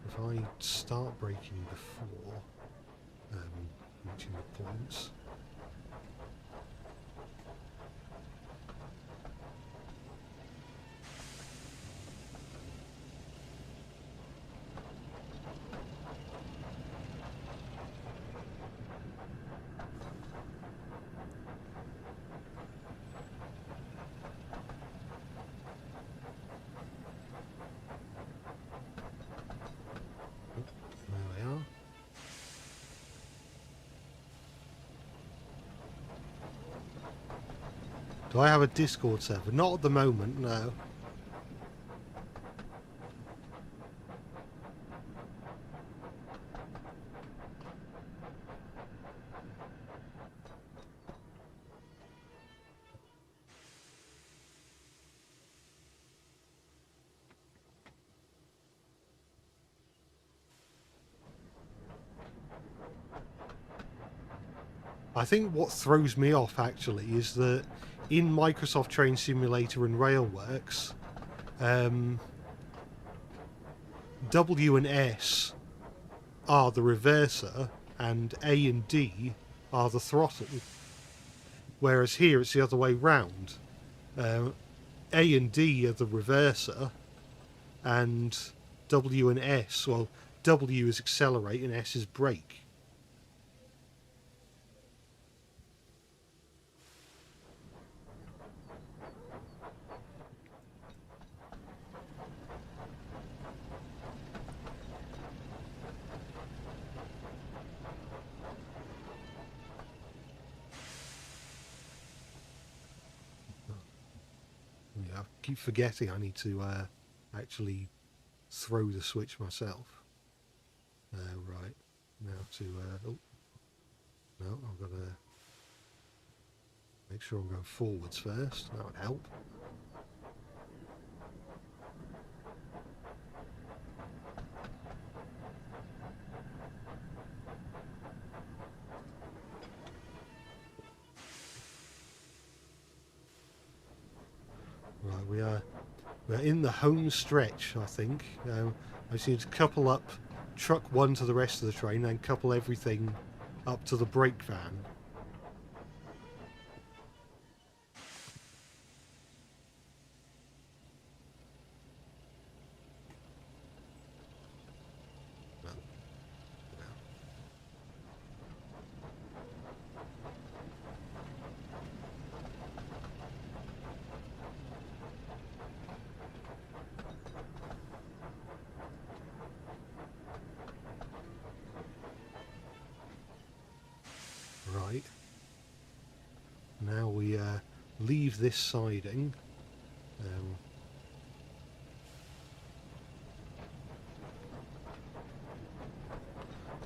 Speaker 1: If I start braking before reaching the points, there we are. Do I have a Discord server? Not at the moment, no. I think what throws me off actually is that in Microsoft Train Simulator and Railworks, W and S are the reverser and A and D are the throttle, whereas here it's the other way round. A and D are the reverser and W and S, well, W is accelerate and S is brake. I keep forgetting I need to actually throw the switch myself. Right, now to... oh, no, I've got to make sure I'm going forwards first. That would help. Right, we're in the home stretch, I think. I just need to couple up truck 1 to the rest of the train, then couple everything up to the brake van. No. No. Right. Now we leave this siding.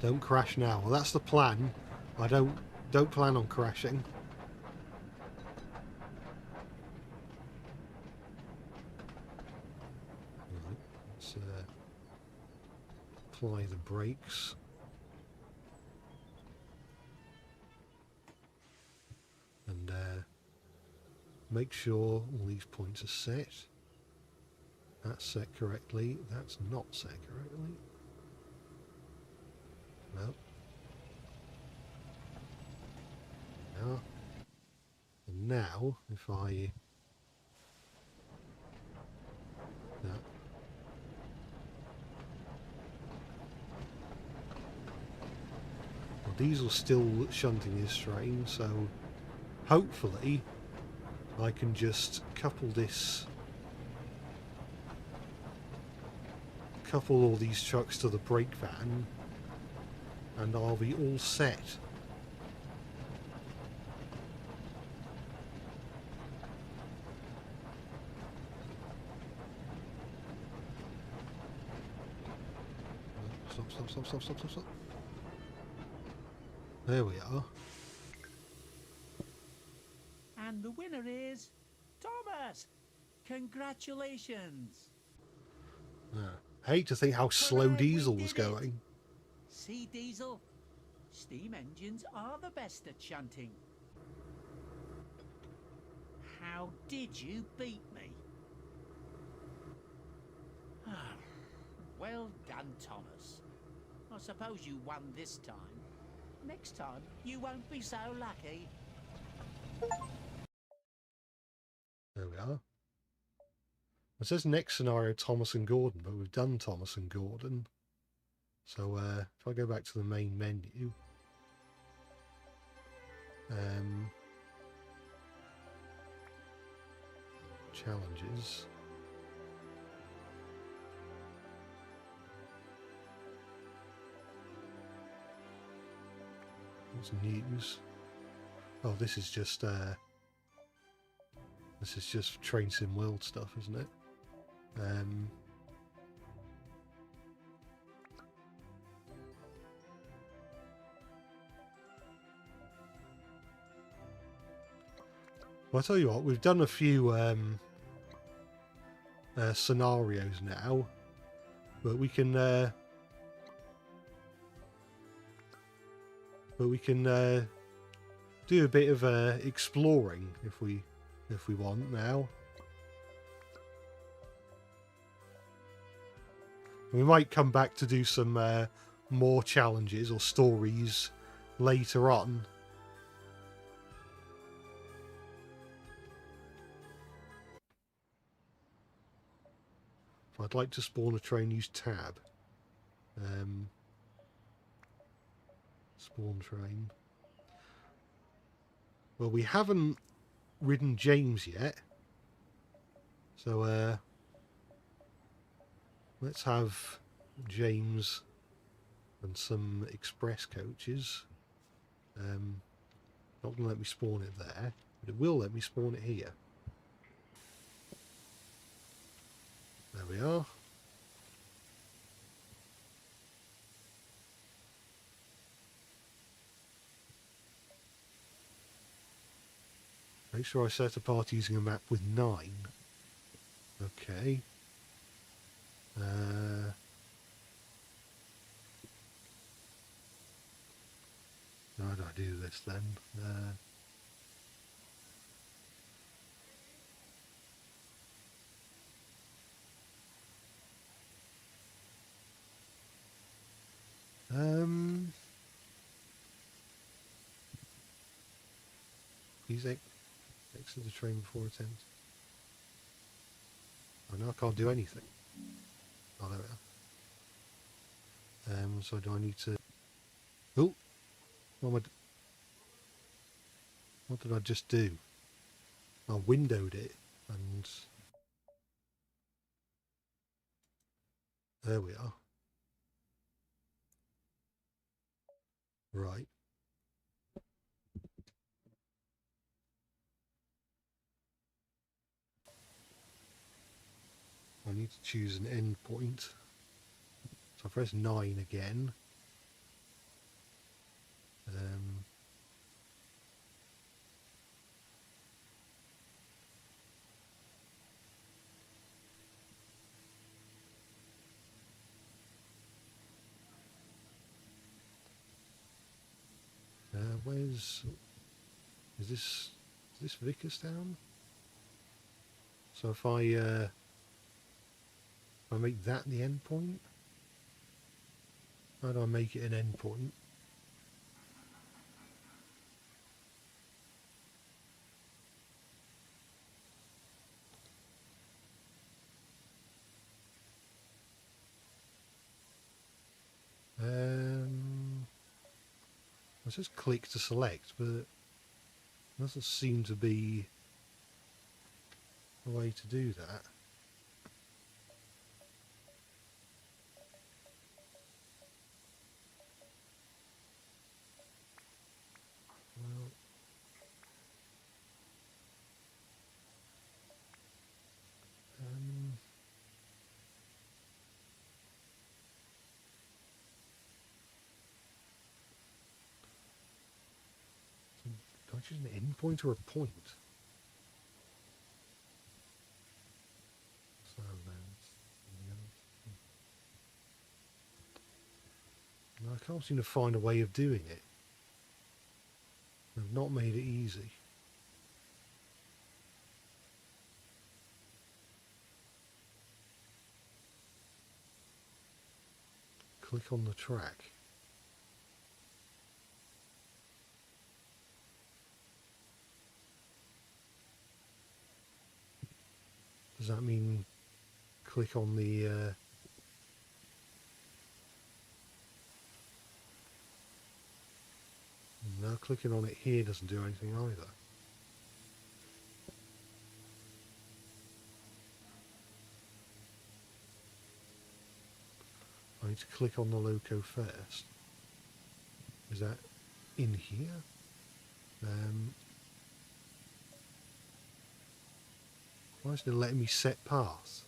Speaker 1: Don't crash now. Well, that's the plan. I don't plan on crashing. Right. Let's apply the brakes. And make sure all these points are set. That's set correctly. That's not set correctly. No. And now, if I... No. Well, Diesel's still shunting his train, so hopefully I can just couple all these trucks to the brake van and I'll be all set. Stop. There we are.
Speaker 5: And the winner is Thomas. Congratulations.
Speaker 1: I hate to think how slow
Speaker 5: Hooray, we
Speaker 1: Diesel was
Speaker 5: did it.
Speaker 1: going.
Speaker 5: See, Diesel? Steam engines are the best at shunting. How did you beat me? Well done, Thomas. I suppose you won this time. Next time, you won't be so lucky.
Speaker 1: There we are. It says next scenario Thomas and Gordon, but we've done Thomas and Gordon. So if I go back to the main menu, challenges. What's news? Oh, this is just Train Sim World stuff, isn't it? Well, I tell you what, we've done a few scenarios now, but we can do a bit of exploring if we want now. We might come back to do some more challenges or stories later on. If I'd like to spawn a train, use tab. Spawn train. Well, we haven't ridden James yet, so let's have James and some express coaches. Not going to let me spawn it there, but it will let me spawn it here. There we are. Make sure I set apart using a map with 9. Okay. How do I do this then? Please exit the train before attempt. Oh no, I can't do anything. Oh, there we are. So do I need to... Oh! What did I just do? I windowed it and... There we are. Right. I need to choose an endpoint. So I press 9 again. Is this Vickerstown? So if I make that the endpoint, how do I make it an endpoint? It says click to select, but it doesn't seem to be a way to do that. Well, do I choose an endpoint or a point? So no, I can't seem to find a way of doing it. They've not made it easy. Click on the track. Does that mean click on the no, clicking on it here doesn't do anything either. I need to click on the loco first. Is that in here? Why isn't it letting me set paths?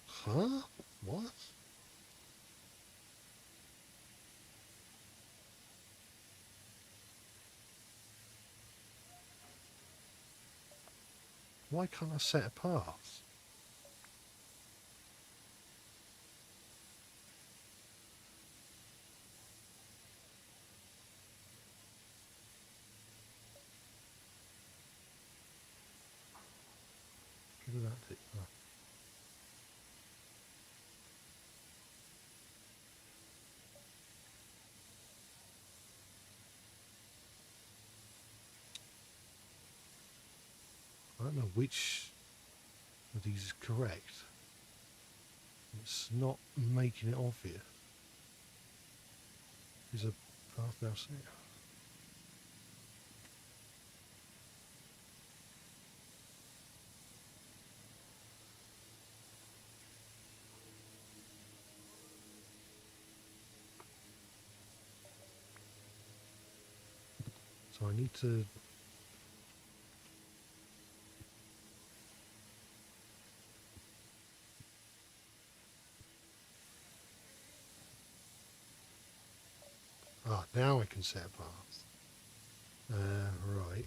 Speaker 1: Huh? What? Why can't I set a path? What did that do? Oh. I don't know which of these is correct. It's not making it obvious. Is a path now set? So I need to now I can set a path. Right.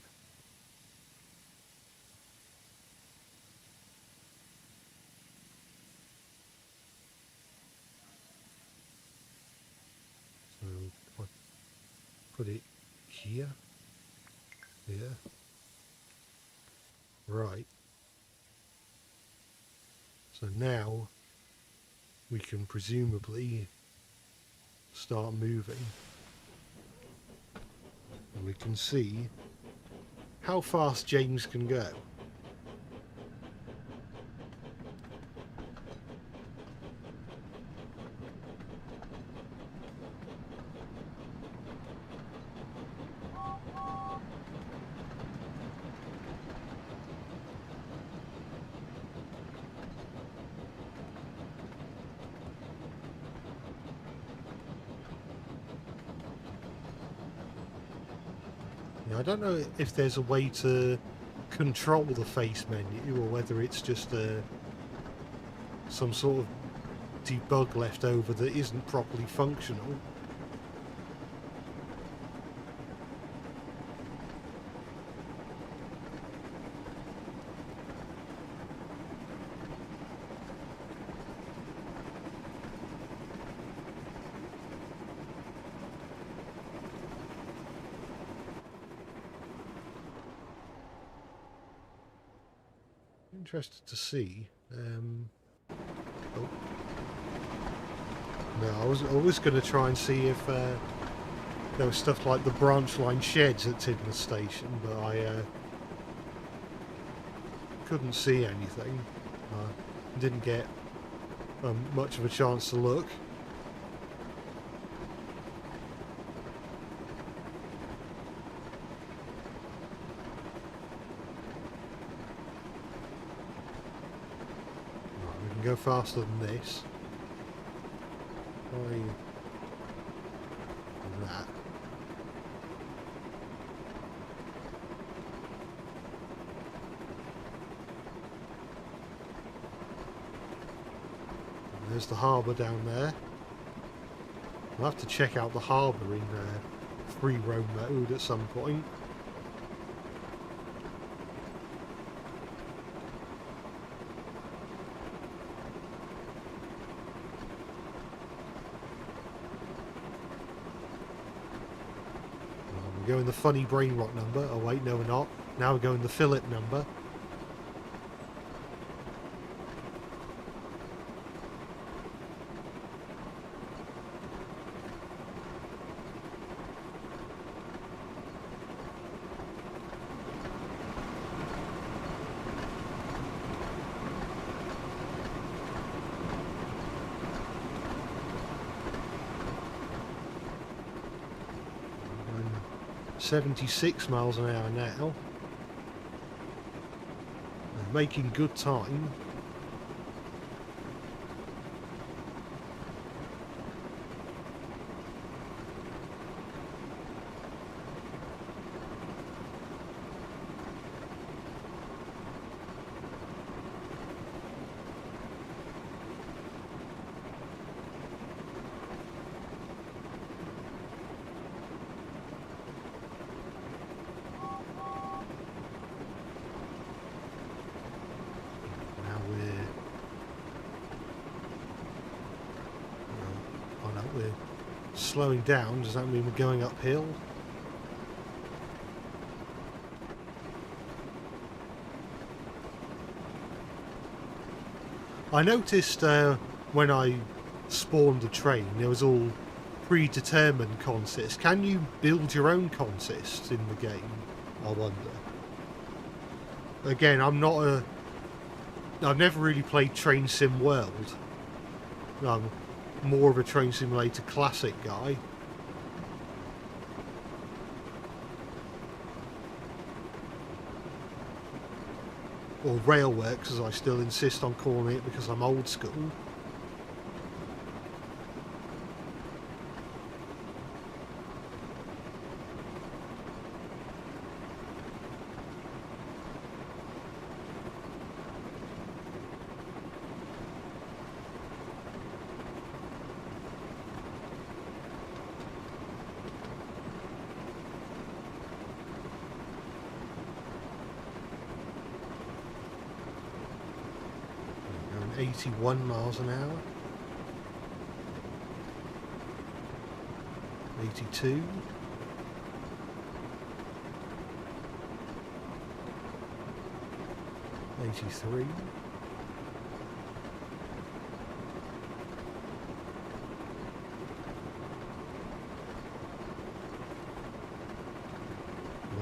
Speaker 1: So if I put it here. Yeah. Right. So now we can presumably start moving. And we can see how fast James can go. I don't know if there's a way to control the face menu or whether it's just some sort of debug left over that isn't properly functional. Interested to see. Oh. No, I was going to try and see if there was stuff like the branch line sheds at Tidmouth Station, but I couldn't see anything. Didn't get much of a chance to look. Right, we can go faster than this. Why that? There's the harbour down there. I'll have to check out the harbour in free roam mode at some point. We're going the funny brain rot number. Oh wait, no we're not. Now we're going the Philip number. I'm 76 miles an hour now. And making good time. Now we're slowing down. Does that mean we're going uphill? I noticed when I spawned the train, there was all predetermined consists. Can you build your own consists in the game? I wonder. Again, I've never really played Train Sim World. I'm more of a Train Simulator Classic guy. Or Railworks, as I still insist on calling it because I'm old school. Going 81 miles an hour. 82. 83.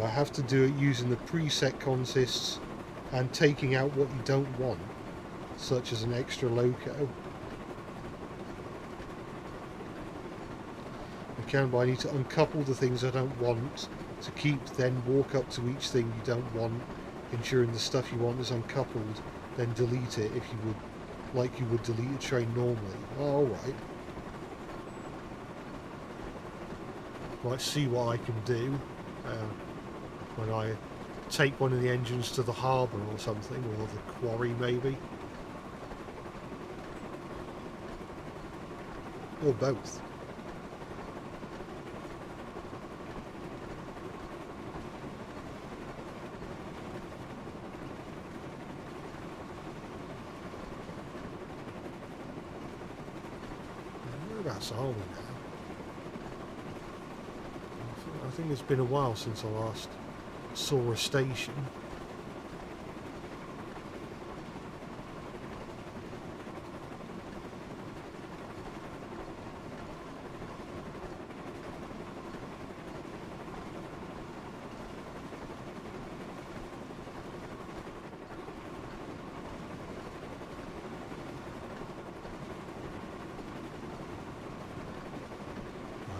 Speaker 1: I have to do it using the preset consists and taking out what you don't want, such as an extra loco. But I need to uncouple the things I don't want to keep, then walk up to each thing you don't want, ensuring the stuff you want is uncoupled, then delete it if you would, like you would delete a train normally. Oh, alright. Might see what I can do when I take one of the engines to the harbour or something, or the quarry maybe. Or both. Whereabouts are we now? I think it's been a while since I last saw a station.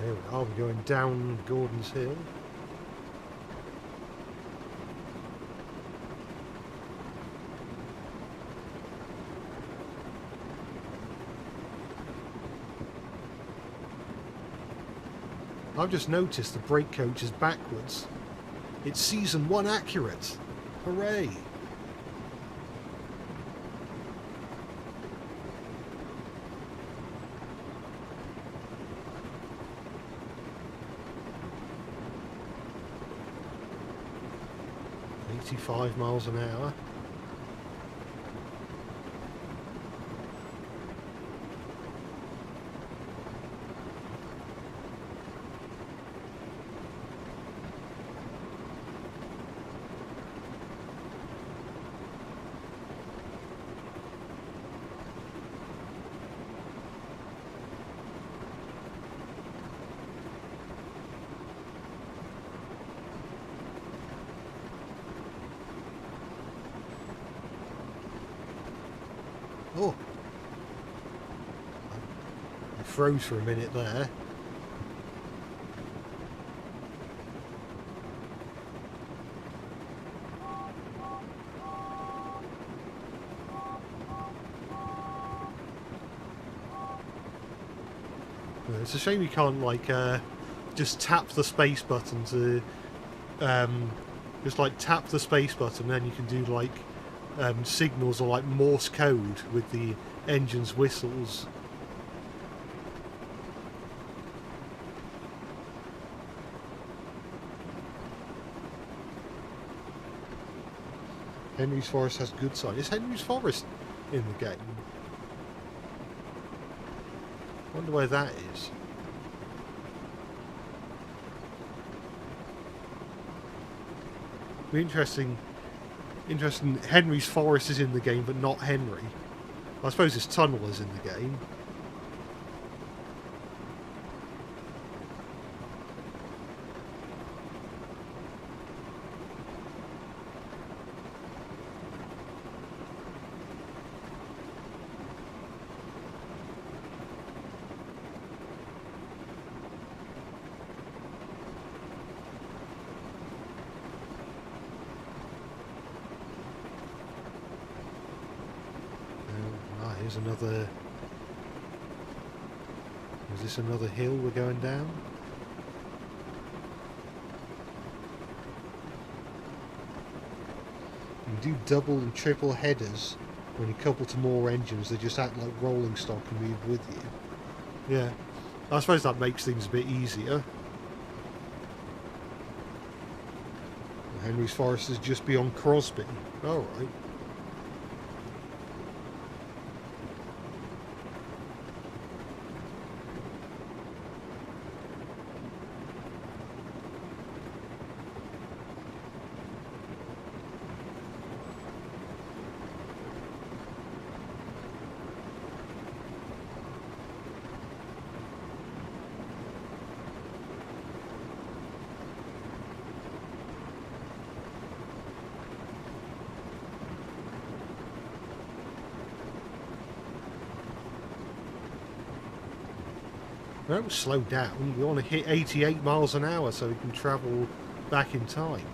Speaker 1: Here we are, we're going down Gordon's Hill. I've just noticed the brake coach is backwards. It's season 1 accurate. Hooray! .85 miles an hour. Oh, I froze for a minute there. It's a shame you can't like just tap the space button to just like tap the space button, then you can do like signals or like Morse code with the engine's whistles. Henry's Forest has good sign. Is Henry's Forest in the game? Wonder where that is. Be interesting. Henry's Forest is in the game, but not Henry. I suppose his tunnel is in the game. Here's another... Is this another hill we're going down? You can do double and triple headers when you couple to more engines. They just act like rolling stock and move with you. Yeah, I suppose that makes things a bit easier. Henry's Forest is just beyond Crosby. Alright. Don't slow down. We want to hit 88 miles an hour so we can travel back in time.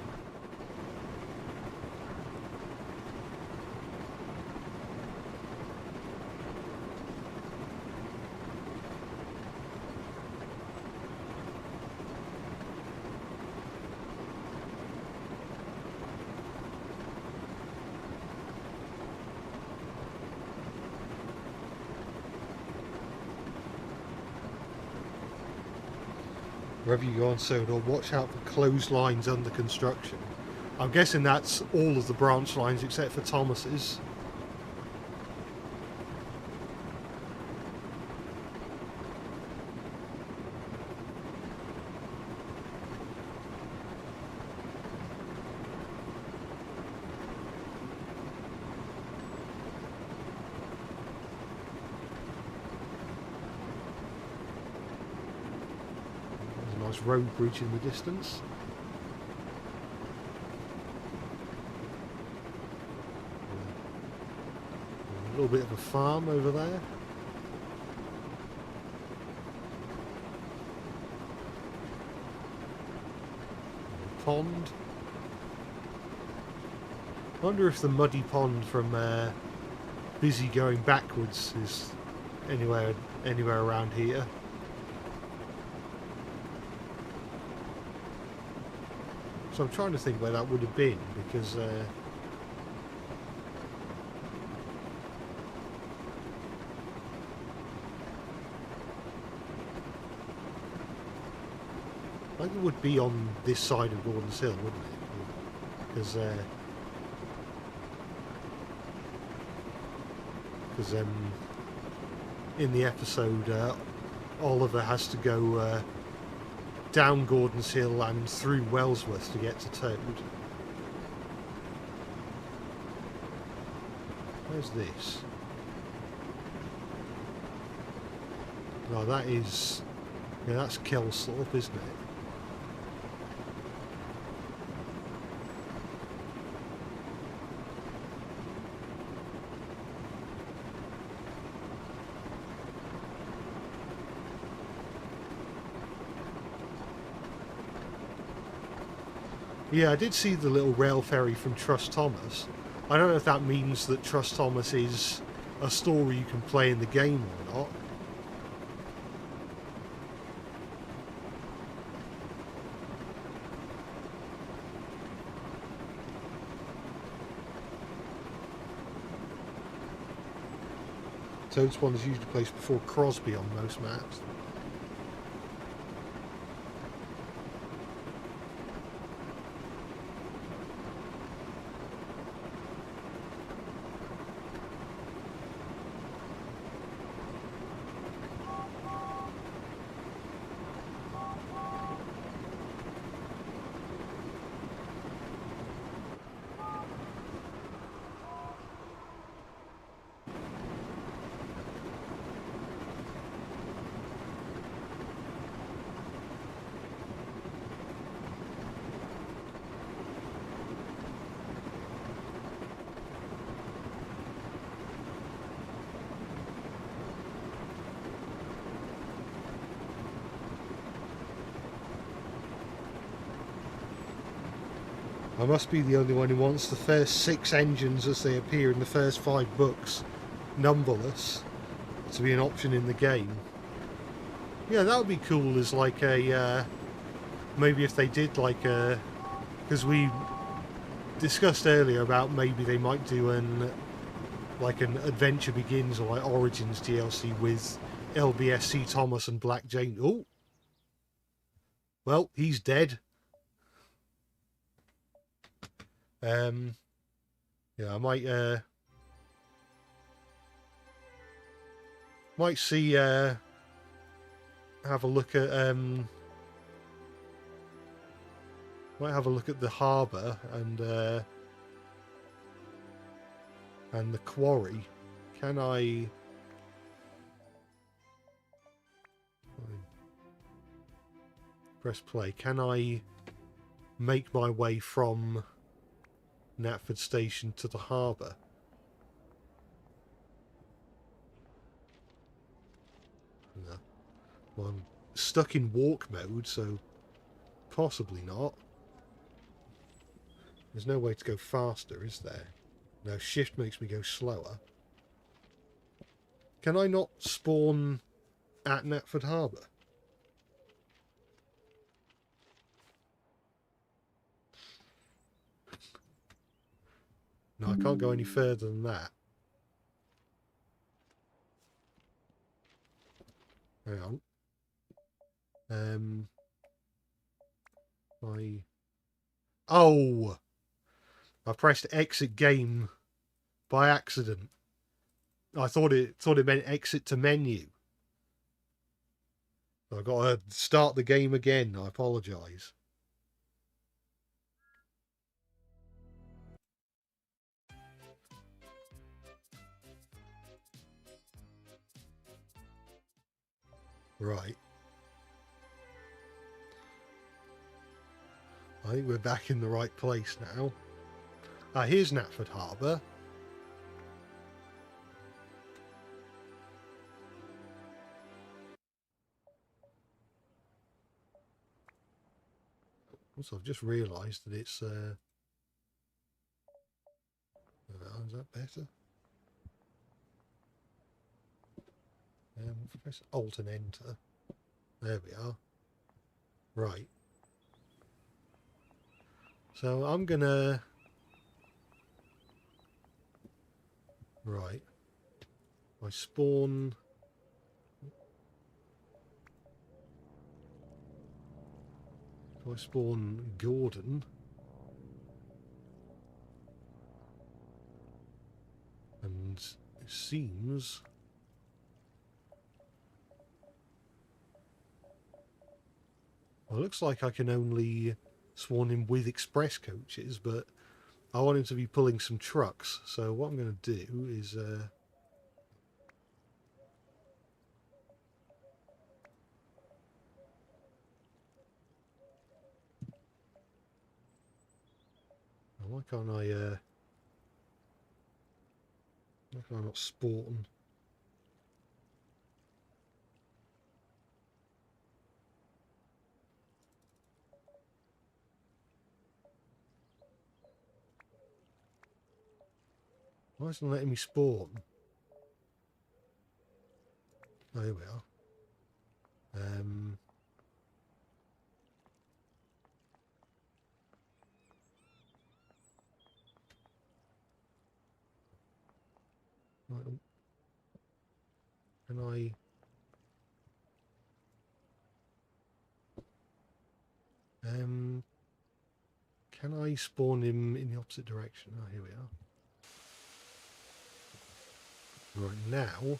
Speaker 1: Wherever you go on SODOR, watch out for closed lines under construction. I'm guessing that's all of the branch lines except for Thomas's. Road bridge in the distance. A little bit of a farm over there. pond. I wonder if the muddy pond from Busy Going Backwards is anywhere around here. So I'm trying to think where that would have been, because I think it would be on this side of Gordon's Hill, wouldn't it? Because in the episode, Oliver has to go down Gordon's Hill and through Wellsworth to get to Toad. Where's this? No, that is... yeah, that's Kelsthorpe, isn't it? Yeah, I did see the little rail ferry from Trust Thomas. I don't know if that means that Trust Thomas is a story you can play in the game or not. Toad's one is usually placed before Crosby on most maps. I must be the only one who wants the first 6 engines as they appear in the first 5 books, numberless, to be an option in the game. Yeah, that would be cool as like a... maybe if they did like a... because we discussed earlier about maybe they might do an Adventure Begins or like Origins DLC with LBSC Thomas and Black Jane. Oh! Well, he's dead. Yeah, I might see have a look at might have a look at the harbour and the quarry. Can I press play? Can I make my way from Knapford Station to the harbour? No. Well, I'm stuck in walk mode, so possibly not. There's no way to go faster, is there? No, shift makes me go slower. Can I not spawn at Knapford Harbour? No, I can't go any further than that. Hang on. Oh! I pressed exit game by accident. I thought it meant exit to menu. I got to start the game again. I apologise. Right. I think we're back in the right place now. Here's Knapford Harbour. Also, I've just realised that it's... is that better? Press Alt and Enter. There we are. Right. So I'm gonna... Right. I spawn... So I spawn Gordon. And it seems... Well, it looks like I can only spawn him with express coaches, but I want him to be pulling some trucks. So what I'm going to do is... why can't I... why can I not spawn? Why isn't it letting me spawn? Oh, here we are. Right, can I... can I spawn him in the opposite direction? Oh, here we are. Right, now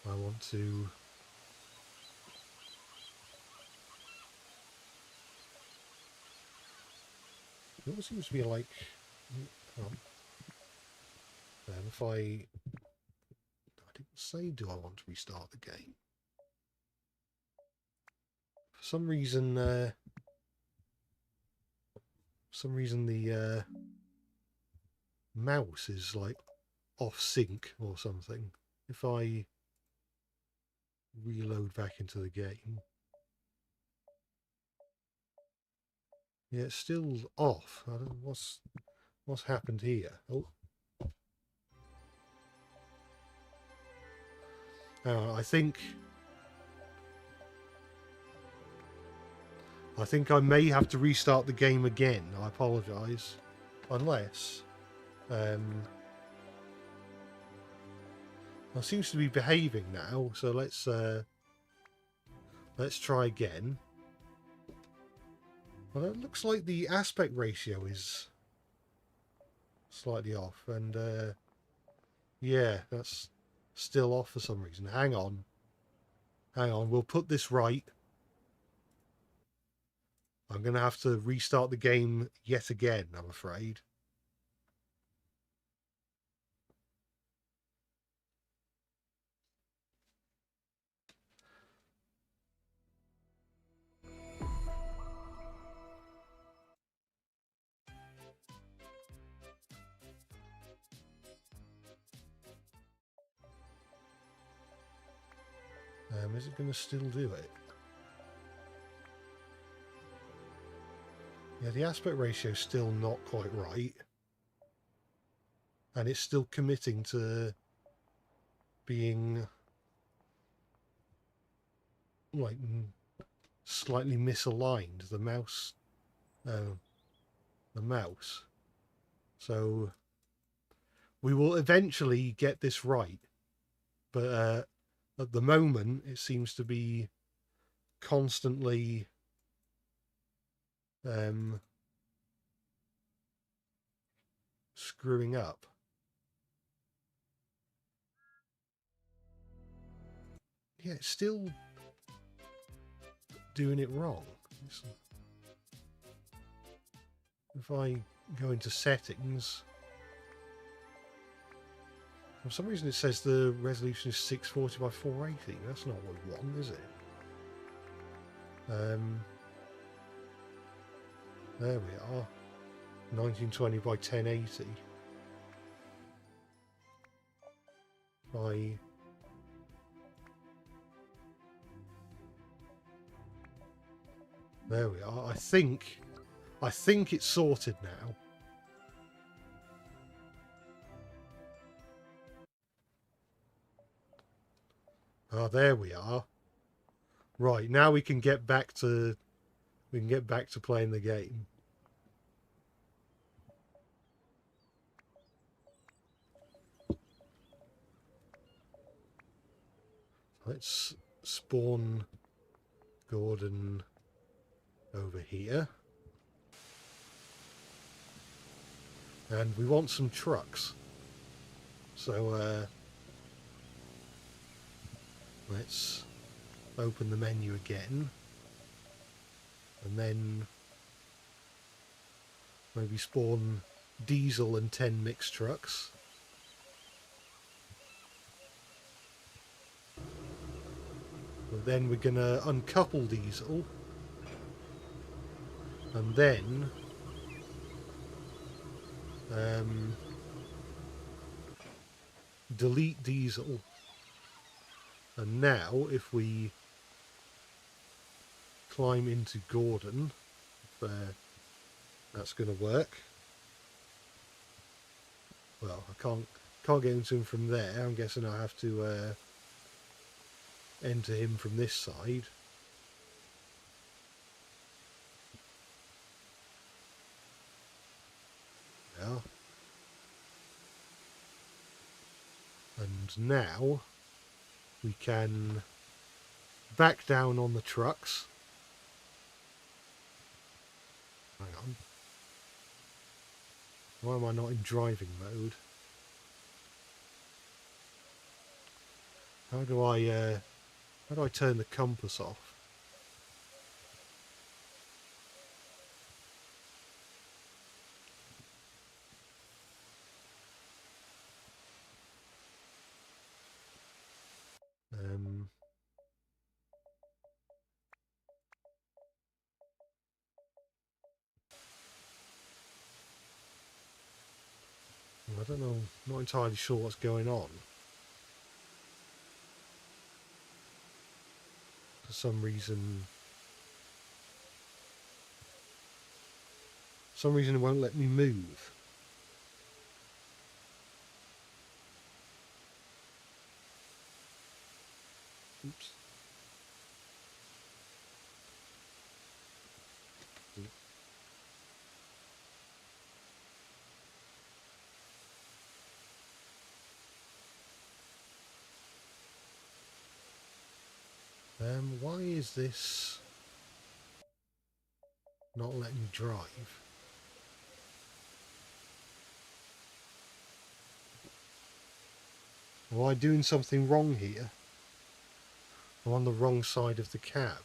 Speaker 1: I want to... It all seems to be like... if I didn't say, do I want to restart the game? For some reason the mouse is like off sync or something. If I reload back into the game, yeah, it's still off. I don't know what's happened here. Oh, I think I may have to restart the game again. I apologise, unless it seems to be behaving now. So let's try again. Well, it looks like the aspect ratio is slightly off, and yeah, that's still off for some reason. Hang on, we'll put this right. I'm going to have to restart the game yet again, I'm afraid. Is it going to still do it? Yeah, the aspect ratio is still not quite right. And it's still committing to being like slightly misaligned, the mouse. So we will eventually get this right. But at the moment, it seems to be constantly screwing up. Yeah, it's still doing it wrong. If I go into settings, for some reason it says the resolution is 640 by 480. That's not what we want, is it? There we are. 1920 by 1080. By... There we are. I think it's sorted now. Ah, there we are. Right, now we can get back to playing the game. Let's spawn Gordon over here. And we want some trucks. So let's open the menu again. And then maybe spawn diesel and 10 mixed trucks. But then we're going to uncouple diesel. And then delete diesel. And now if we climb into Gordon, that's going to work. Well, I can't get into him from there. I'm guessing I have to enter him from this side. Yeah. And now we can back down on the trucks. Hang on. Why am I not in driving mode? How do I turn the compass off? I don't know, not entirely sure what's going on. For some reason it won't let me move. Oops. Why is this not letting me drive? Am I doing something wrong here? I'm on the wrong side of the cab.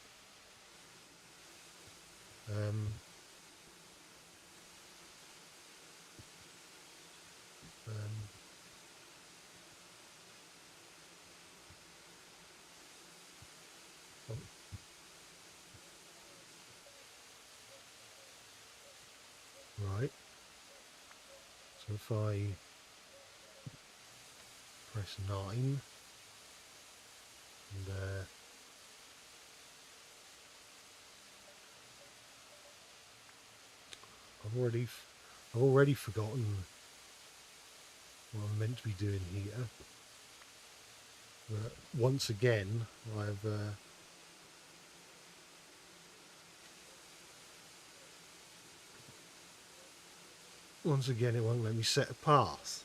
Speaker 1: Right. So if I press 9 and I've already forgotten what I'm meant to be doing here. But once again, once again it won't let me set a path.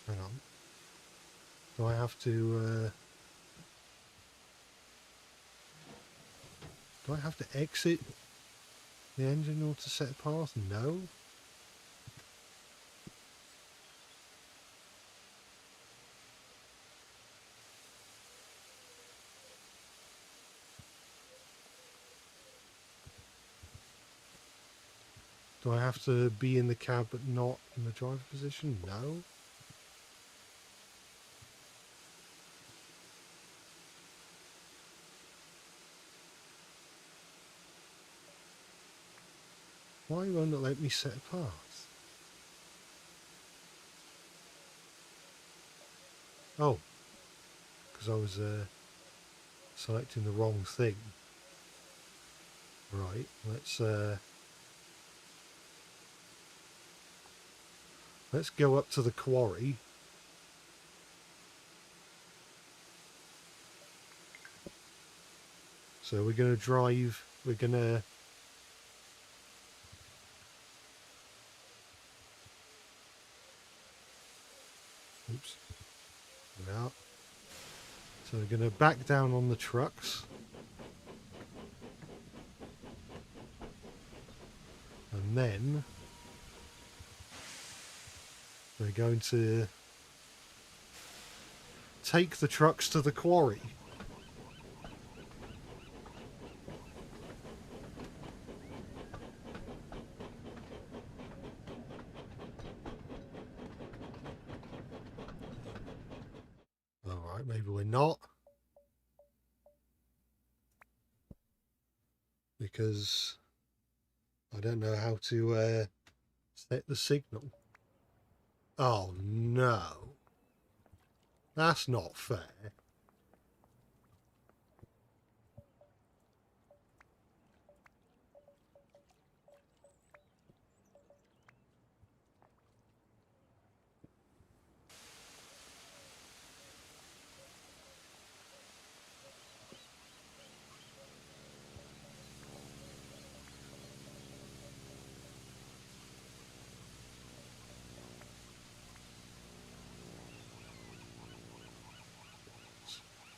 Speaker 1: Hang on. Do I have to exit the engine in order to set a path? No. Do I have to be in the cab but not in the driver position? No. Why won't it let me set a path? Oh, because I was selecting the wrong thing. Right, let's go up to the quarry. So we're going to drive, we're going to oops, yeah. So we're going to back down on the trucks. And then we're going to take the trucks to the quarry. Alright, maybe we're not. Because I don't know how to set the signal. Oh no. That's not fair.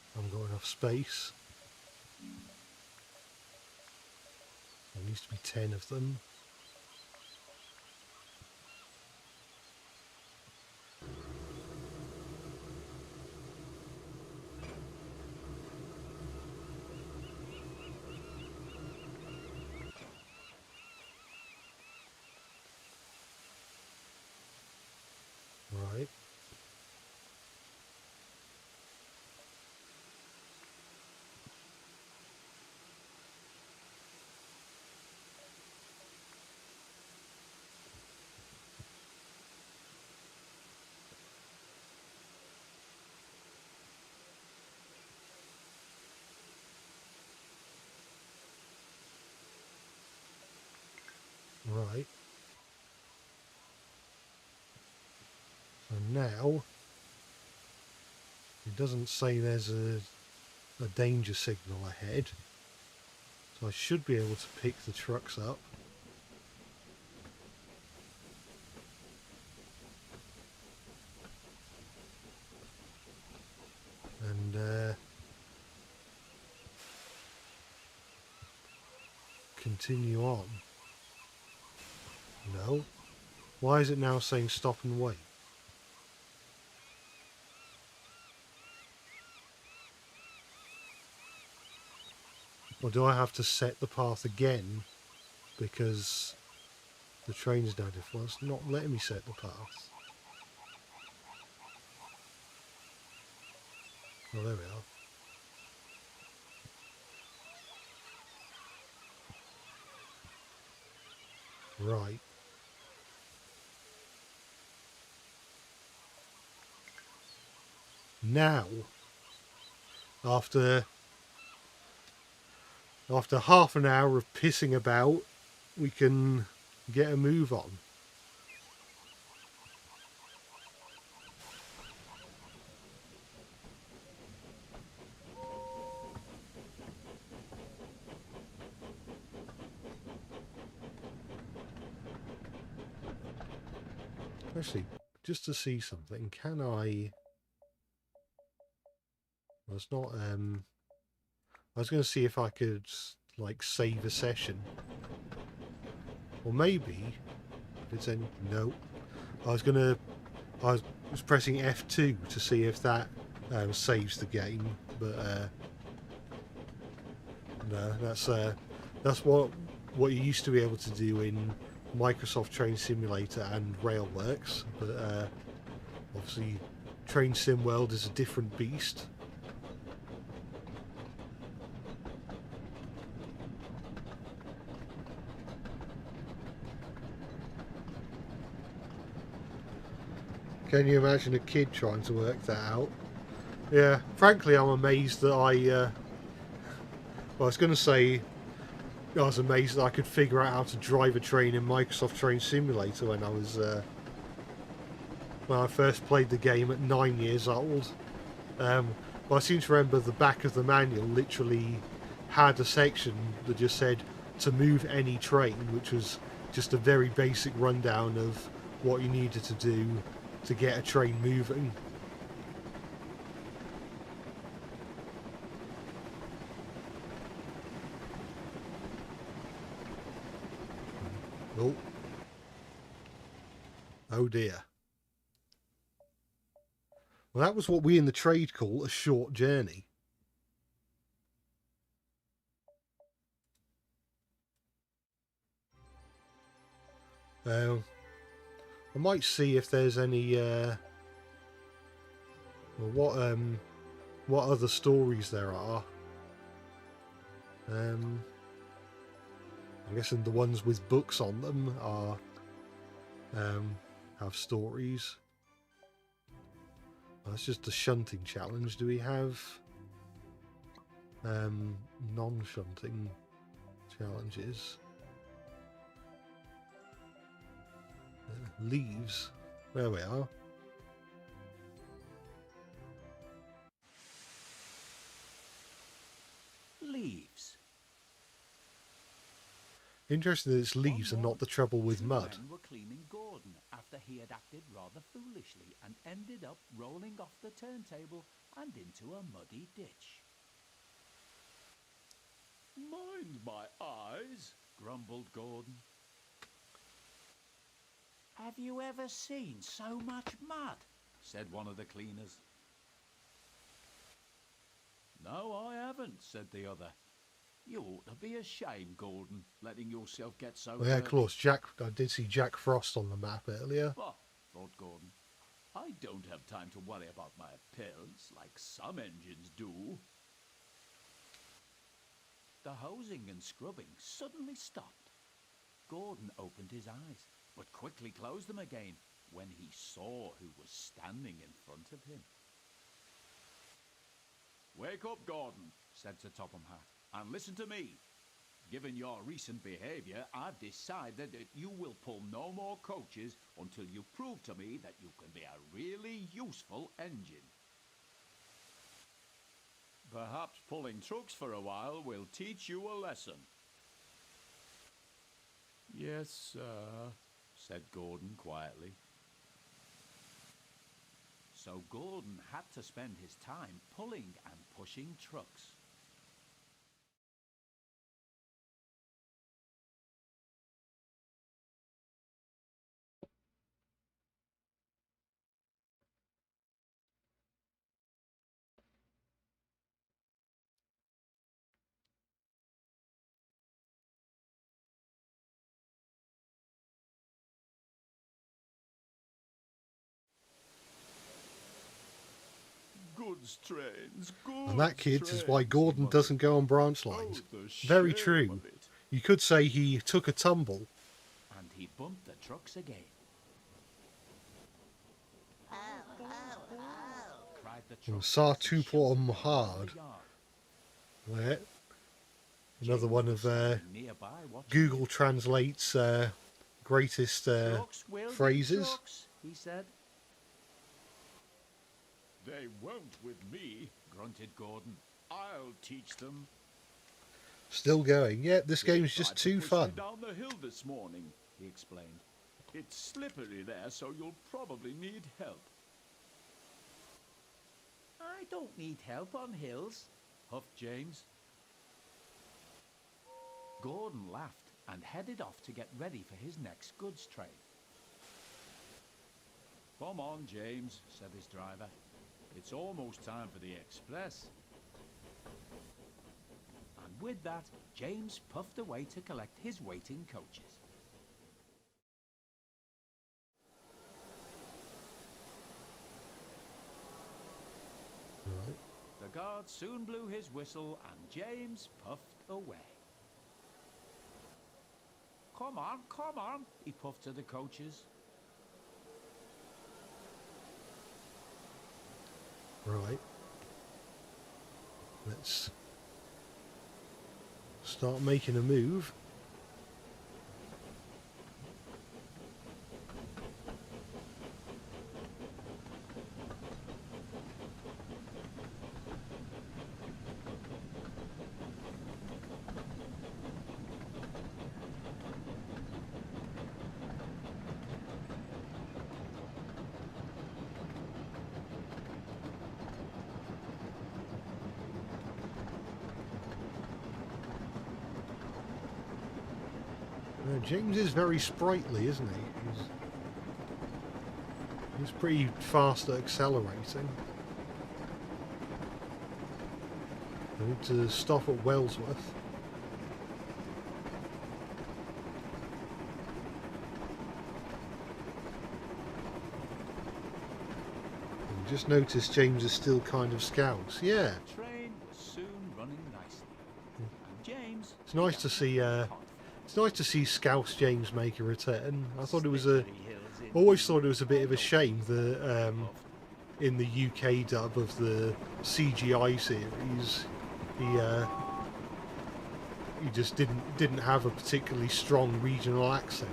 Speaker 1: I haven't got enough space. There needs to be 10 of them. Right. Right. So now, it doesn't say there's a danger signal ahead. So I should be able to pick the trucks up. And continue on. No. Why is it now saying stop and wait? Or do I have to set the path again because the train's now different? Well, it's not letting me set the path. Oh, there we are. Right. Now, after half an hour of pissing about, we can get a move on. Actually, just to see something, can I... Well, it's not... I was going to see if I could, like, save a session. Or maybe... If it's any... No. I was pressing F2 to see if that saves the game, but no, that's what you used to be able to do in Microsoft Train Simulator and Railworks, but obviously Train Sim World is a different beast. Can you imagine a kid trying to work that out? Yeah, frankly, I'm amazed that well, I was going to say I was amazed that I could figure out how to drive a train in Microsoft Train Simulator when I first played the game at 9 years old. But I seem to remember the back of the manual literally had a section that just said to move any train, which was just a very basic rundown of what you needed to do to get a train moving. Oh. Oh dear. Well, that was what we in the trade call a short journey. I might see if there's any what other stories there are. I'm guessing the ones with books on them are have stories. That's just a shunting challenge. Do we have non-shunting challenges? Leaves. There we are.
Speaker 3: Leaves.
Speaker 1: Interesting that it's leaves and not the trouble with
Speaker 3: Two
Speaker 1: mud.
Speaker 3: men were cleaning Gordon after he had acted rather foolishly and ended up rolling off the turntable and into a muddy ditch.
Speaker 2: Mind my eyes,
Speaker 3: Grumbled Gordon. Have you ever seen so much mud? Said one of the cleaners.
Speaker 2: No, I haven't,
Speaker 3: Said the other. You ought to be ashamed, Gordon, letting yourself get so
Speaker 1: Well, yeah, of
Speaker 3: dirty.
Speaker 1: course, I did see Jack Frost on the map earlier.
Speaker 2: Oh, thought Gordon. I don't have time to worry about my appearance like some engines do.
Speaker 3: The hosing and scrubbing suddenly stopped. Gordon opened his eyes, but quickly closed them again when he saw who was standing in front of him.
Speaker 2: Wake up, Gordon, said Sir Topham Hatt, and listen to me. Given your recent behaviour, I've decided that you will pull no more coaches until you prove to me that you can be a really useful engine. Perhaps pulling trucks for a while will teach you a lesson.
Speaker 3: Yes, sir, said Gordon quietly. So Gordon had to spend his time pulling and pushing trucks.
Speaker 2: Goods trains, goods
Speaker 1: And that, kids, is why
Speaker 2: trains,
Speaker 1: Gordon
Speaker 2: he muttered.
Speaker 1: doesn't go on branch lines.
Speaker 2: Oh, the
Speaker 1: Very
Speaker 2: shame
Speaker 1: true.
Speaker 2: of it.
Speaker 1: You could say he took a tumble.
Speaker 3: And he bumped the trucks again. Cried the
Speaker 1: And
Speaker 3: truck
Speaker 1: saw
Speaker 3: as he
Speaker 1: two
Speaker 3: shoved
Speaker 1: them
Speaker 3: them
Speaker 1: hard.
Speaker 3: around the yard.
Speaker 1: There. Another
Speaker 3: James
Speaker 1: one
Speaker 3: was
Speaker 1: of
Speaker 3: standing nearby watching
Speaker 1: Google
Speaker 3: it.
Speaker 1: Translate's greatest
Speaker 3: Trucks will be
Speaker 1: phrases.
Speaker 3: trucks, he said.
Speaker 2: They won't with me,
Speaker 3: Grunted Gordon.
Speaker 2: I'll teach them.
Speaker 1: Still going. Yeah, this
Speaker 2: They
Speaker 1: game's just
Speaker 2: tried to
Speaker 1: too
Speaker 2: push
Speaker 1: fun.
Speaker 2: me down the hill this morning, he explained. It's slippery there, so you'll probably need help.
Speaker 3: I don't need help on hills, huffed James. Gordon laughed and headed off to get ready for his next goods train.
Speaker 2: Come on, James, said his driver. It's almost time for the express.
Speaker 3: And with that, James puffed away to collect his waiting coaches. The guard soon blew his whistle and James puffed away. Come on, he puffed to the coaches.
Speaker 1: Right. Let's start making a move. James is very sprightly, isn't he? He's pretty fast at accelerating. I need to stop at Wellsworth. And just notice James is still kind of scouts. Yeah.
Speaker 3: The train was soon running nicely. And James...
Speaker 1: It's nice to see it's nice to see Scouse James make a return. I thought it was always thought it was a bit of a shame that in the UK dub of the CGI series, he just didn't have a particularly strong regional accent.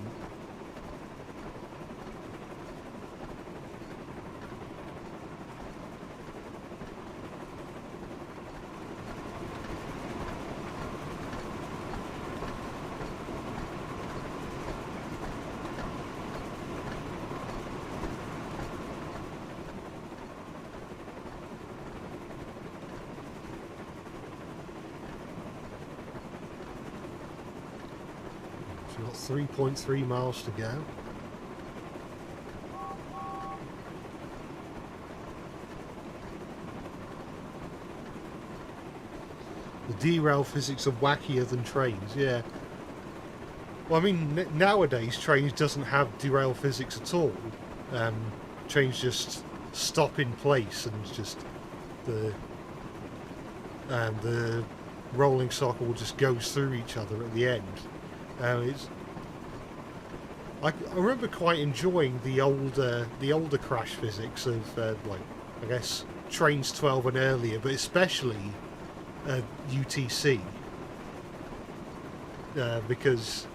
Speaker 1: We've got 3.3 miles to go. The derail physics are wackier than trains, yeah. Well, I mean, nowadays trains doesn't have derail physics at all. Trains just stop in place and just the rolling cycle just goes through each other at the end. I remember quite enjoying the older crash physics of like, I guess Trains 12 and earlier, but especially UTC, because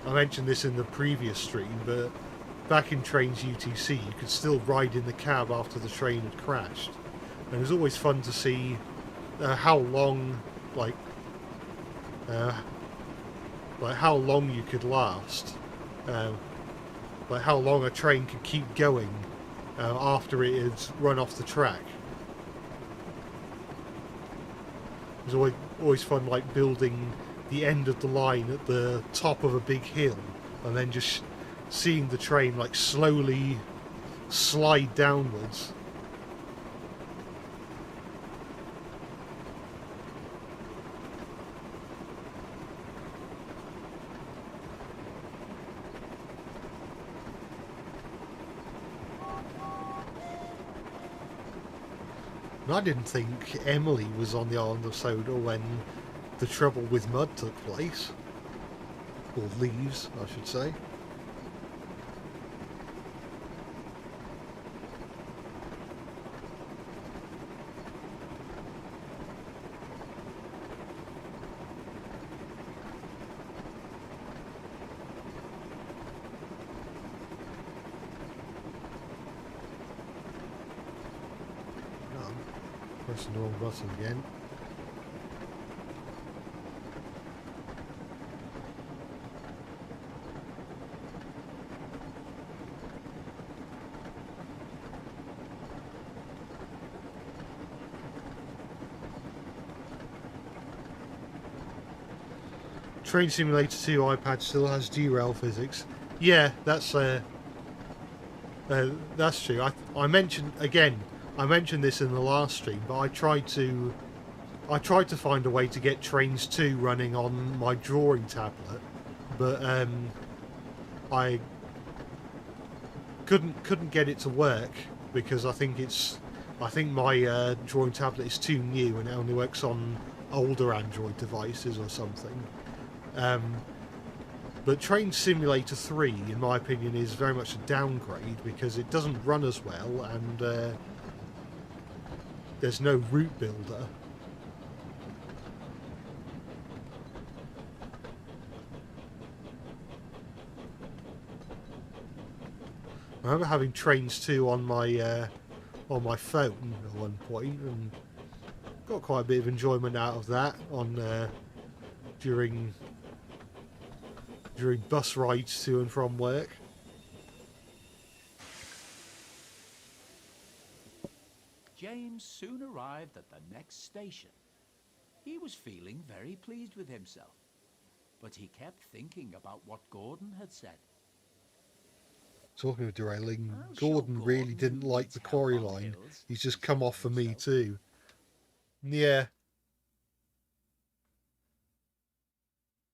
Speaker 1: I mentioned this in the previous stream, but back in Trains UTC you could still ride in the cab after the train had crashed, and it was always fun to see how long how long you could last, like how long a train could keep going after it had run off the track. It was always fun, like building the end of the line at the top of a big hill and then just seeing the train like slowly slide downwards. And I didn't think Emily was on the island of Sodor when the trouble with mud took place. Or leaves, I should say. Pressing the wrong button again. Train Simulator 2 iPad still has derail physics. Yeah, that's true. I mentioned this in the last stream, but I tried to find a way to get Trains 2 running on my drawing tablet, but I couldn't get it to work because I think it's I think my drawing tablet is too new and it only works on older Android devices or something. But Train Simulator 3, in my opinion, is very much a downgrade because it doesn't run as well and there's no route builder. I remember having Trains 2 on my phone at one point and got quite a bit of enjoyment out of that on during bus rides to and from work.
Speaker 3: James soon arrived at the next station. He was feeling very pleased with himself, but he kept thinking about what Gordon had said.
Speaker 1: Talking of derailing,
Speaker 3: I'll show
Speaker 1: Gordon really
Speaker 3: Gordon
Speaker 1: didn't
Speaker 3: who
Speaker 1: like
Speaker 3: needs
Speaker 1: the
Speaker 3: help
Speaker 1: quarry
Speaker 3: on
Speaker 1: line.
Speaker 3: hills,
Speaker 1: He's just
Speaker 3: he
Speaker 1: come
Speaker 3: said
Speaker 1: off
Speaker 3: to
Speaker 1: for me
Speaker 3: himself.
Speaker 1: too. Yeah.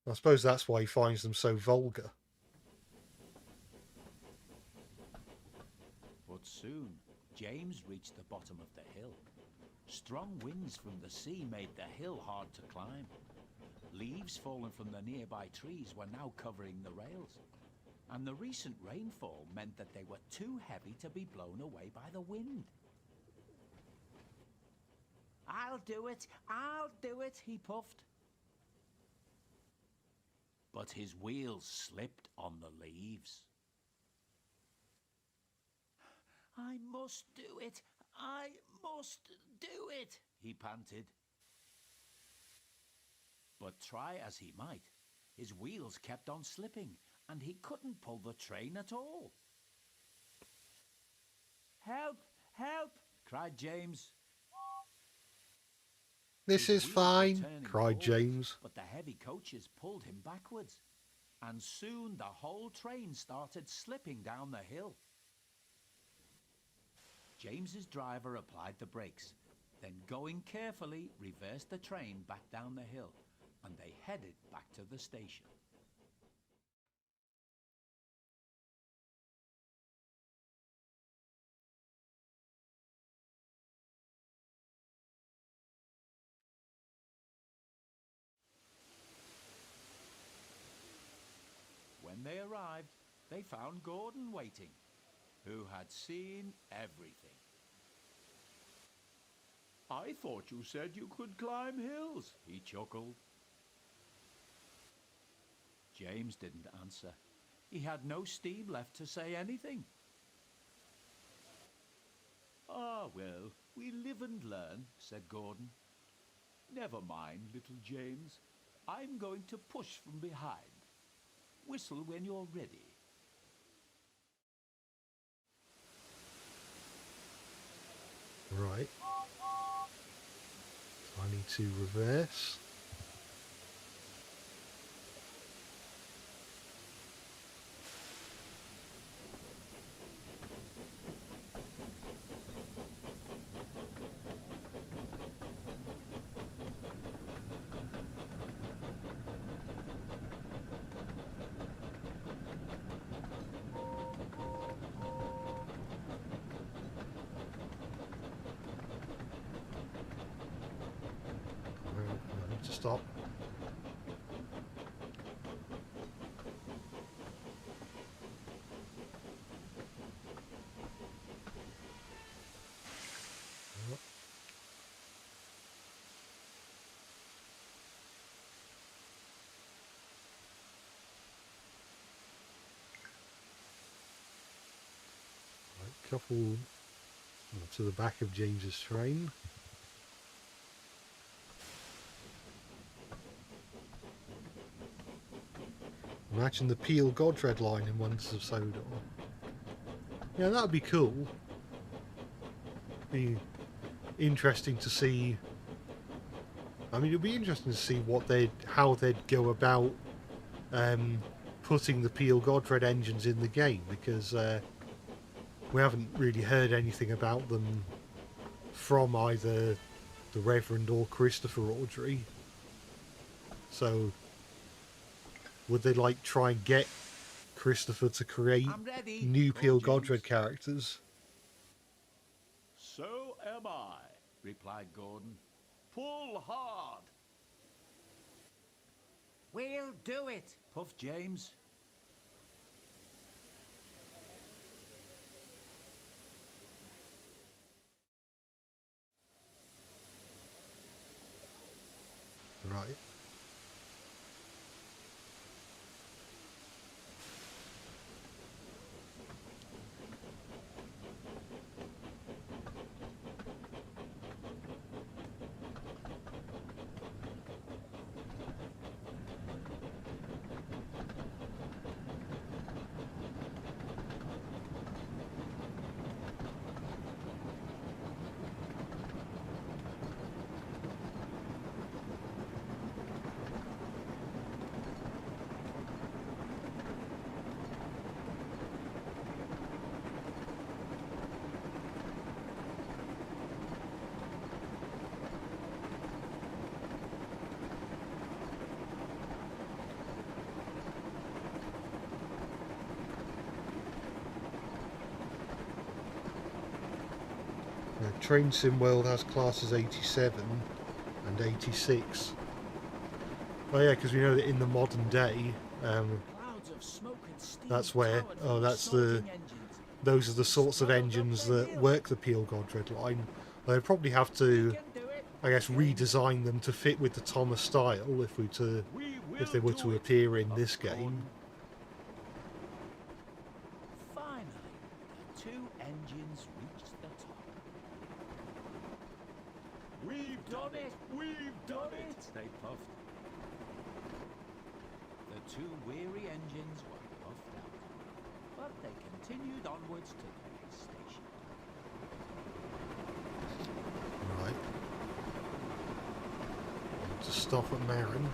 Speaker 1: I suppose that's why he finds them so vulgar.
Speaker 3: But soon, James reached the bottom of the hill. Strong winds from the sea made the hill hard to climb. Leaves fallen from the nearby trees were now covering the rails, and the recent rainfall meant that they were too heavy to be blown away by the wind. I'll do it, he puffed. But his wheels slipped on the leaves. I must do it, he panted. But try as he might, his wheels kept on slipping, and he couldn't pull the train at all. Help! Help! Cried James.
Speaker 1: This
Speaker 3: His
Speaker 1: is
Speaker 3: wheels were
Speaker 1: fine,
Speaker 3: turning
Speaker 1: cried
Speaker 3: forwards,
Speaker 1: James.
Speaker 3: But the heavy coaches pulled him backwards, and soon the whole train started slipping down the hill. James's driver applied the brakes, then going carefully reversed the train back down the hill, and they headed back to the station. When they arrived, they found Gordon waiting, who had seen everything. I thought you said you could climb hills, he chuckled. James didn't answer. He had no steam left to say anything. Ah, well, we live and learn, said Gordon. Never mind, little James. I'm going to push from behind. Whistle when you're ready.
Speaker 1: Right. So I need to reverse. I need to stop. Couple to the back of James's train. Imagine the Peel Godred line in Wonders of SODOR. Yeah, that would be cool. Be interesting to see. I mean, it'd be interesting to see how they'd go about putting the Peel Godred engines in the game, because we haven't really heard anything about them from either the Reverend or Christopher Audrey. So, would they try and get Christopher to create new Peel Godred characters?
Speaker 2: So am I, replied Gordon. Pull hard.
Speaker 5: We'll do it,
Speaker 2: puffed James.
Speaker 1: Right. Train Sim World has classes 87 and 86. Oh yeah, because we know that in the modern day,
Speaker 3: Clouds of smoke and steam
Speaker 1: that's where,
Speaker 3: towered
Speaker 1: oh,
Speaker 3: from
Speaker 1: that's
Speaker 3: snorting
Speaker 1: the,
Speaker 3: engines.
Speaker 1: those are the sorts of
Speaker 3: Swelled up
Speaker 1: engines
Speaker 3: the
Speaker 1: that
Speaker 3: hill.
Speaker 1: work the Peel Godred line. They'd probably have
Speaker 3: We
Speaker 1: to,
Speaker 3: can do it,
Speaker 1: I guess,
Speaker 3: James.
Speaker 1: redesign them to fit with the Thomas style if they were to
Speaker 2: do it,
Speaker 1: appear in
Speaker 2: puffed
Speaker 1: this game.
Speaker 2: Gordon.
Speaker 3: Finally, the two engines reached the top.
Speaker 2: We've done it! We've done it! They puffed.
Speaker 3: The two weary engines were puffed out, but they continued onwards to the next station.
Speaker 1: Right. To stop at Marin.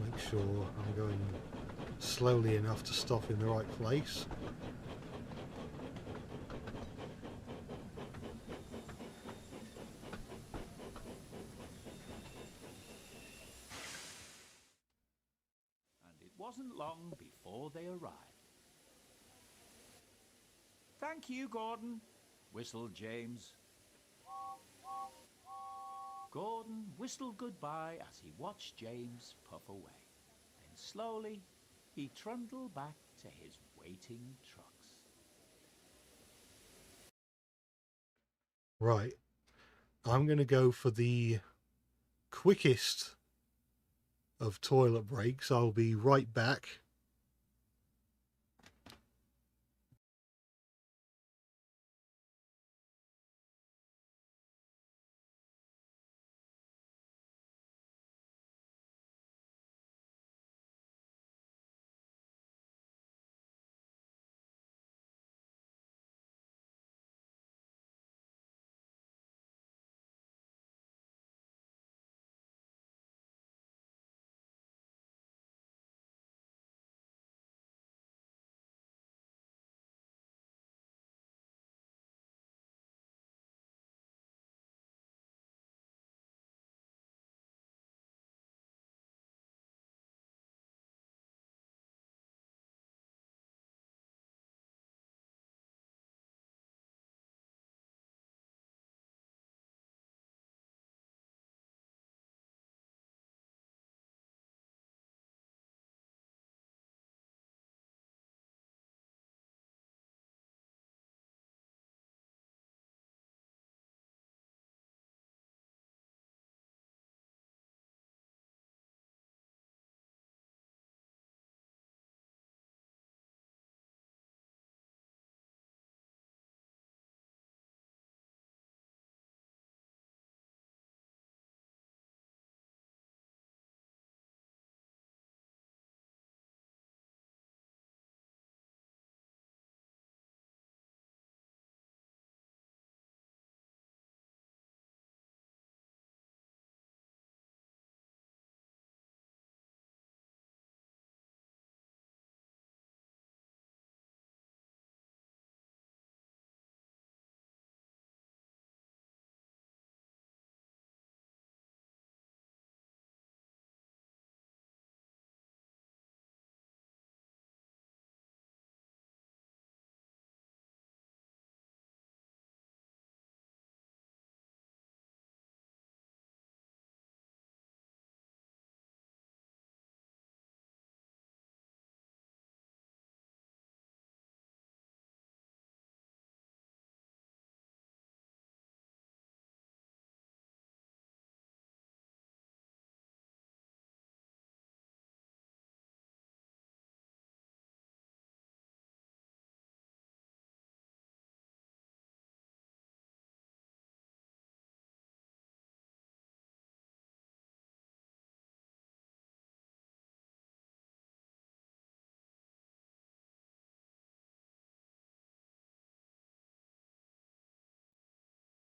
Speaker 1: Make sure I'm going slowly enough to stop in the right place.
Speaker 3: And it wasn't long before they arrived. Thank you, Gordon, whistled James. Gordon whistled goodbye as he watched James puff away. Then slowly, he trundled back to his waiting trucks.
Speaker 1: Right. I'm going to go for the quickest of toilet breaks. I'll be right back.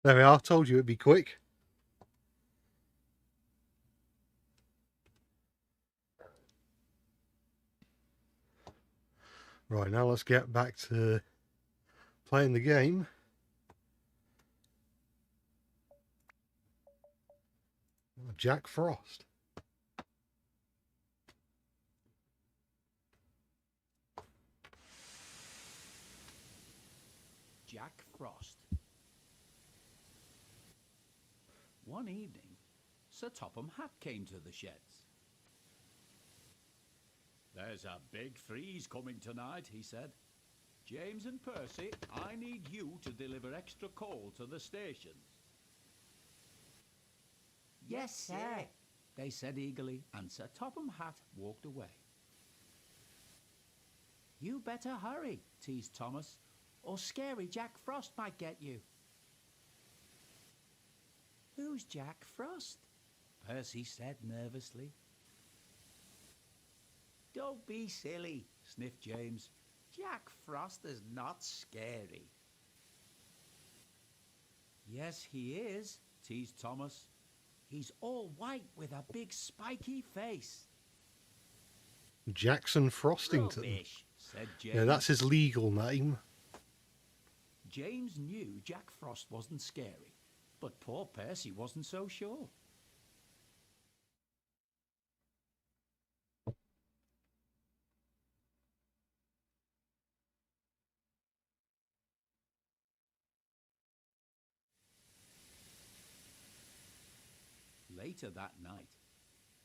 Speaker 1: There we are. Told you it'd be quick. Right, now let's get back to playing the game. Jack Frost.
Speaker 3: Jack Frost. One evening, Sir Topham Hatt came to the sheds. "There's a big freeze coming tonight," he said. "James and Percy, I need you to deliver extra coal to the stations."
Speaker 5: Yes, sir.
Speaker 3: They said eagerly, and Sir Topham Hatt walked away. "You better hurry," teased Thomas, "or scary Jack Frost might get you." "Who's Jack Frost?" Percy said nervously. "Don't be silly," sniffed James. "Jack Frost is not scary." "Yes, he is," teased Thomas. "He's all white with a big spiky face."
Speaker 1: Jackson Frostington.
Speaker 3: "Rubbish," said James.
Speaker 1: Yeah, that's his legal name.
Speaker 3: James knew Jack Frost wasn't scary, but poor Percy wasn't so sure. Later that night,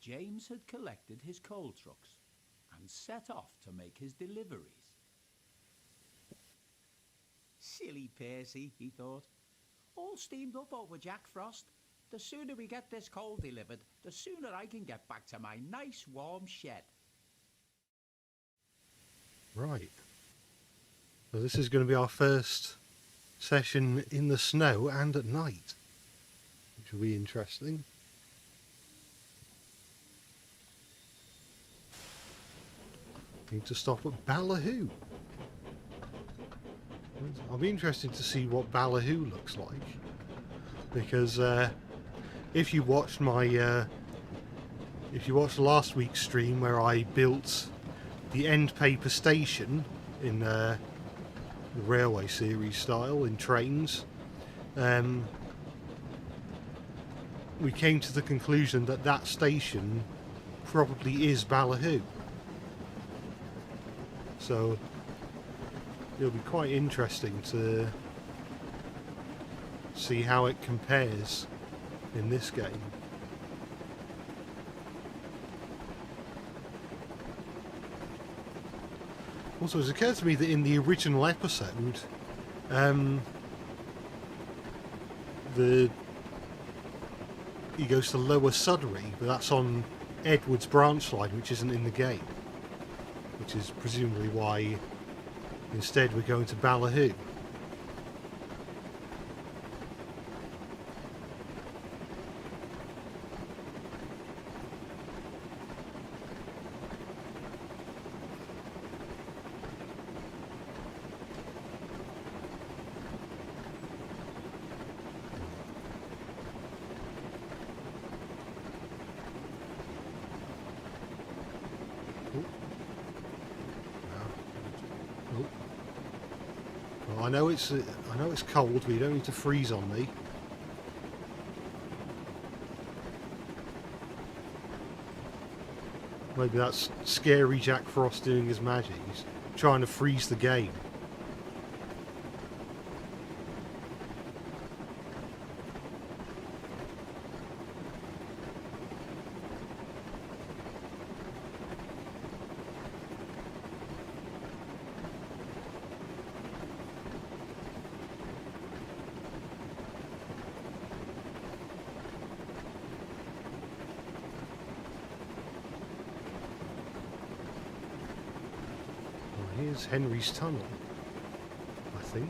Speaker 3: James had collected his coal trucks and set off to make his deliveries. "Silly Percy," he thought. "All steamed up over Jack Frost. The sooner we get this coal delivered, the sooner I can get back to my nice warm shed."
Speaker 1: Right. So this is going to be our first session in the snow and at night, which will be interesting. Need to stop at Ballyhoo. I'll be interested to see what Ballyhoo looks like, because if you watched last week's stream where I built the end paper station in the railway series style in trains, we came to the conclusion that that station probably is Ballyhoo. So it'll be quite interesting to see how it compares in this game. Also, it's occurred to me that in the original episode, he goes to Lower Sudbury, but that's on Edward's branch line, which isn't in the game. Which is presumably why instead we're going to Ballyhoo. I know it's cold, but you don't need to freeze on me. Maybe that's scary Jack Frost doing his magic. He's trying to freeze the game. Here's Henry's Tunnel, I think.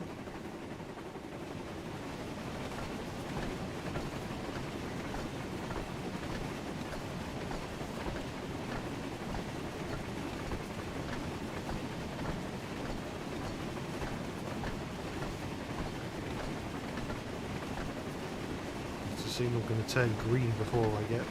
Speaker 1: signal going to turn green before I get there.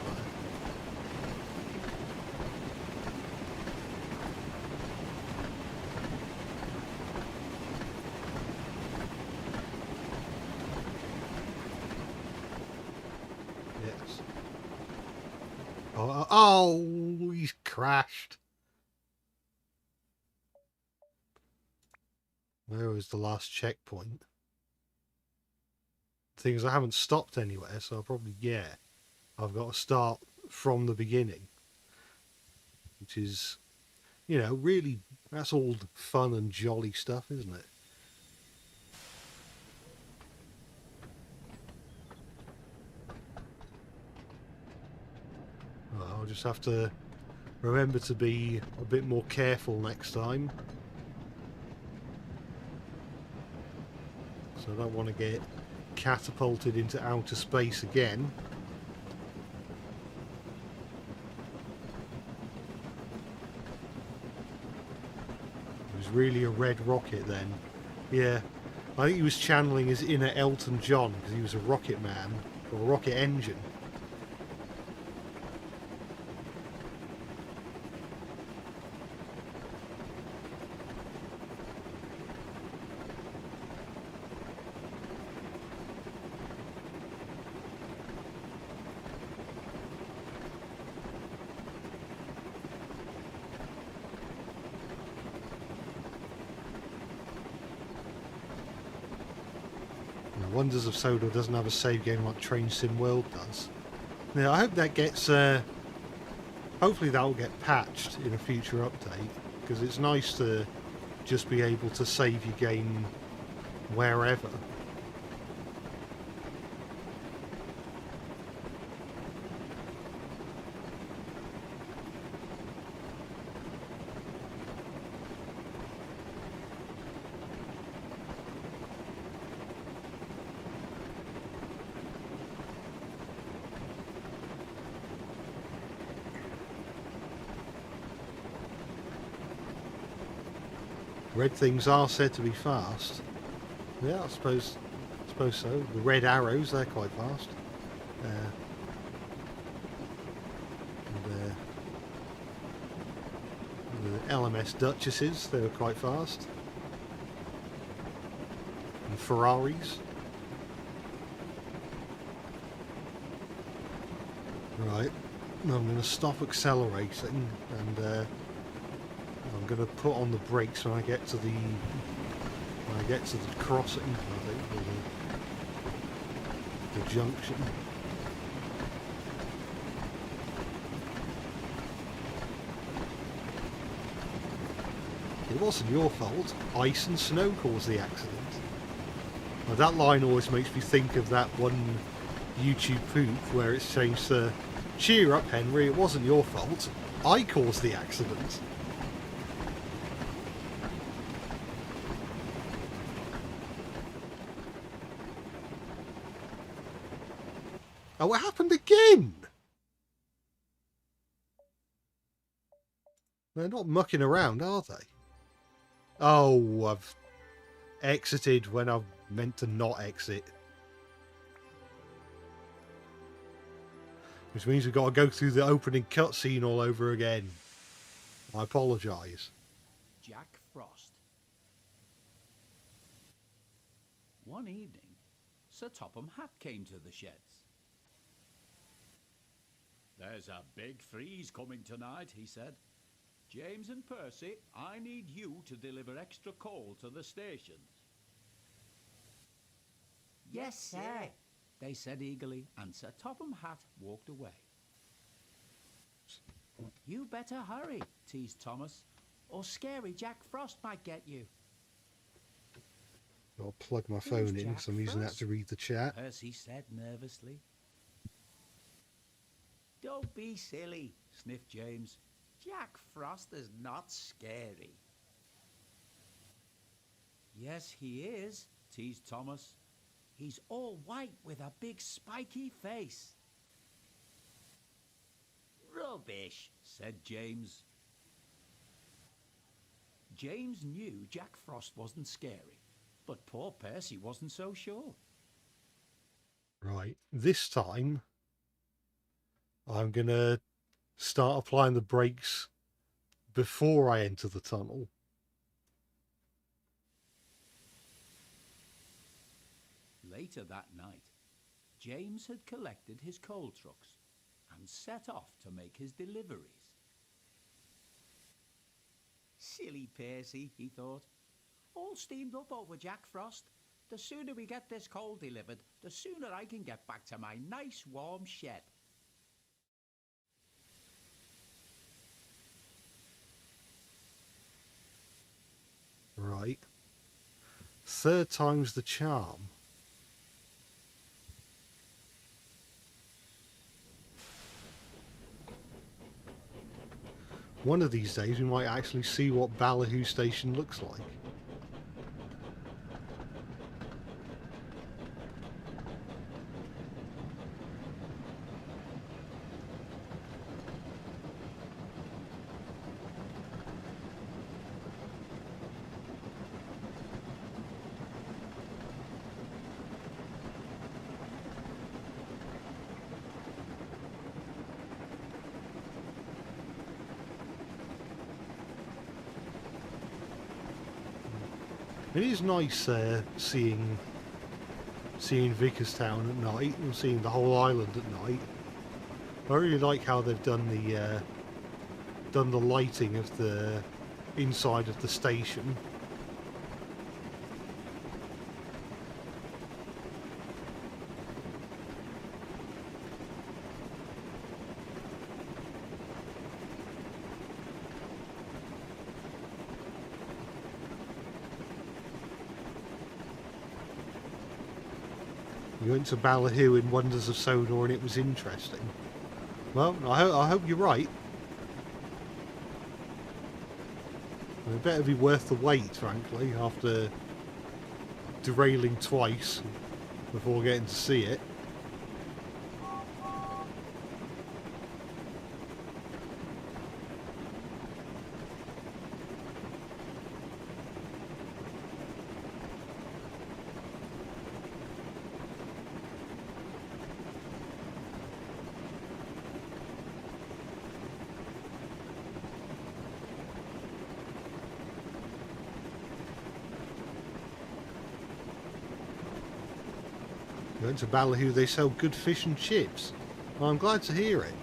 Speaker 1: Yes. Oh, he's crashed. Where was the last checkpoint? The thing is, I haven't stopped anywhere, so I'll probably, yeah, I've got to start from the beginning. Which is, you know, really, that's all fun and jolly stuff, isn't it? Well, I'll just have to remember to be a bit more careful next time. So I don't want to get catapulted into outer space again. It was really a red rocket then. Yeah, I think he was channeling his inner Elton John because he was a rocket man, or a rocket engine. Wonders of SODOR doesn't have a save game like Train Sim World does. Now I hope that gets, hopefully that will get patched in a future update, because it's nice to just be able to save your game wherever. Red things are said to be fast. Yeah, I suppose so. The red arrows, they're quite fast. The LMS Duchesses, they were quite fast. And Ferraris. Right, I'm going to stop accelerating and I'm going to put on the brakes when I get to the crossing, I think, or the junction. It wasn't your fault. Ice and snow caused the accident. Now, that line always makes me think of that one YouTube poop where it's changed to, "Cheer up, Henry, it wasn't your fault. I caused the accident." Oh, it happened again! They're not mucking around, are they? Oh, I've exited when I've meant to not exit. Which means we've got to go through the opening cutscene all over again. I apologise.
Speaker 3: Jack Frost. One evening, Sir Topham Hatt came to the sheds.
Speaker 2: There's a big freeze coming tonight, he said. James and Percy, I need you to deliver extra coal to the stations.
Speaker 3: Yes, sir, they said eagerly, and Sir Topham Hatt walked away. You better hurry, teased Thomas, or scary Jack Frost might get you.
Speaker 1: I'll plug my phone in because I'm using that to read the chat.
Speaker 3: Percy said nervously. Don't be silly, sniffed James. Jack Frost is not scary. Yes, he is, teased Thomas. He's all white with a big spiky face. Rubbish, said James. James knew Jack Frost wasn't scary, but poor Percy wasn't so sure.
Speaker 1: Right, this time I'm going to start applying the brakes before I enter the tunnel.
Speaker 3: Later that night, James had collected his coal trucks and set off to make his deliveries.
Speaker 5: Silly Percy, he thought. All steamed up over Jack Frost. The sooner we get this coal delivered, the sooner I can get back to my nice warm shed.
Speaker 1: Right. Third time's the charm. One of these days we might actually see what Ballyhoo Station looks like. It is nice seeing Vicarstown at night and seeing the whole island at night. I really like how they've done the lighting of the inside of the station. You went to Ballyhoo in Wonders of Sodor and it was interesting. Well, I hope you're right. It better be worth the wait, frankly, after derailing twice before getting to see it. Going to Ballyhoo, they sell good fish and chips. Well, I'm glad to hear it.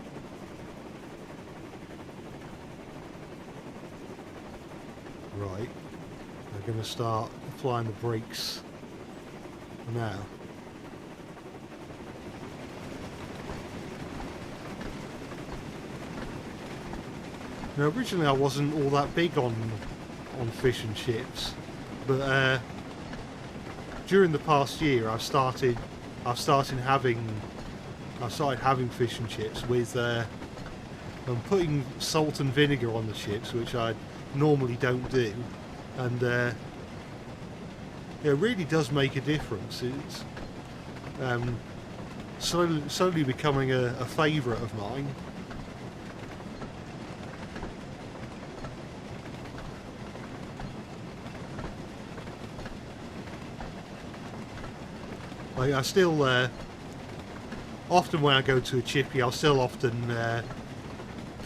Speaker 1: Right, we're going to start applying the brakes now. Now, originally I wasn't all that big on fish and chips, but during the past year I've started having fish and chips with I'm putting salt and vinegar on the chips, which I normally don't do, and it really does make a difference. It's slowly becoming a favourite of mine. I still, often when I go to a chippy, I'll still often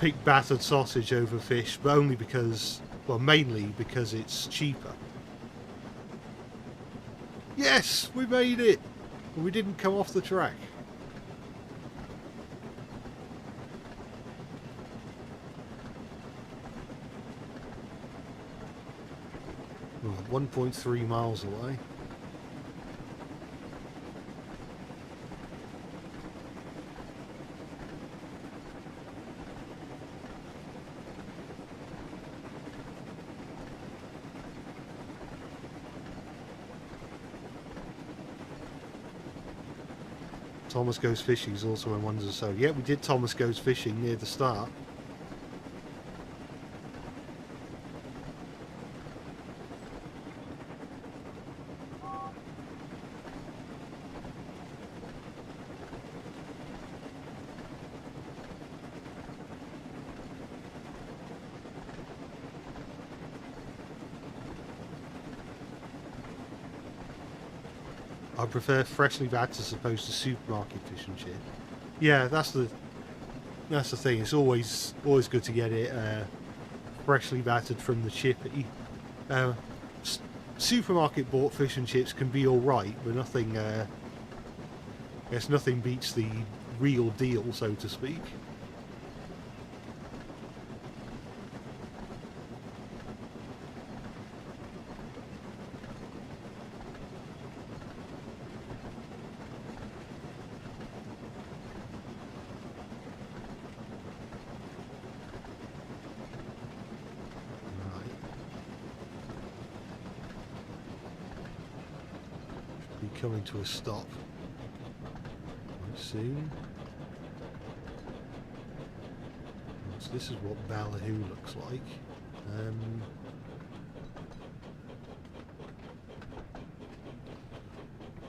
Speaker 1: pick battered sausage over fish, but only because, well, mainly because it's cheaper. Yes, we made it! We didn't come off the track. Well, 1.3 miles away. Thomas Goes Fishing is also in Wonders of Sodor. Yeah, we did Thomas Goes Fishing near the start. I prefer freshly battered as opposed to supermarket fish and chip. Yeah, that's the thing. It's always good to get it freshly battered from the chippy. Supermarket bought fish and chips can be all right, but nothing. I guess nothing beats the real deal, so to speak. Coming to a stop soon. So this is what Ballyhoo looks like.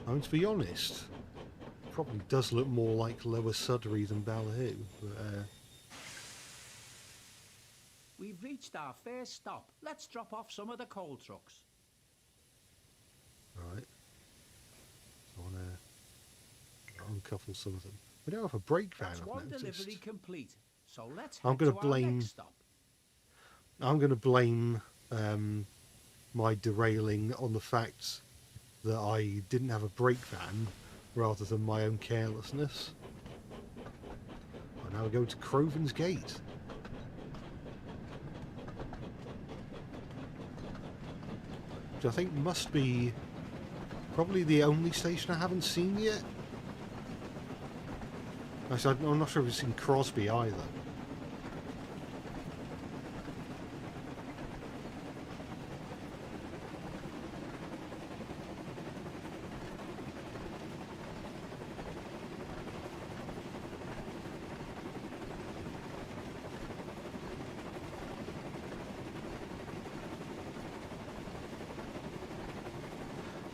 Speaker 1: I mean, to be honest, probably does look more like Lower SODOR than Ballyhoo. But,
Speaker 3: We've reached our first stop. Let's drop off some of the coal trucks.
Speaker 1: right. Uncouple some of them. We don't have a brake van.
Speaker 3: That's
Speaker 1: I've
Speaker 3: one
Speaker 1: noticed.
Speaker 3: delivery complete. So let's
Speaker 1: I'm
Speaker 3: head
Speaker 1: gonna
Speaker 3: to our
Speaker 1: blame-
Speaker 3: next stop.
Speaker 1: I'm going to blame my derailing on the fact that I didn't have a brake van rather than my own carelessness. And now we go to Croven's Gate. Which I think must be probably the only station I haven't seen yet. Actually, I'm not sure if it's in Crosby either.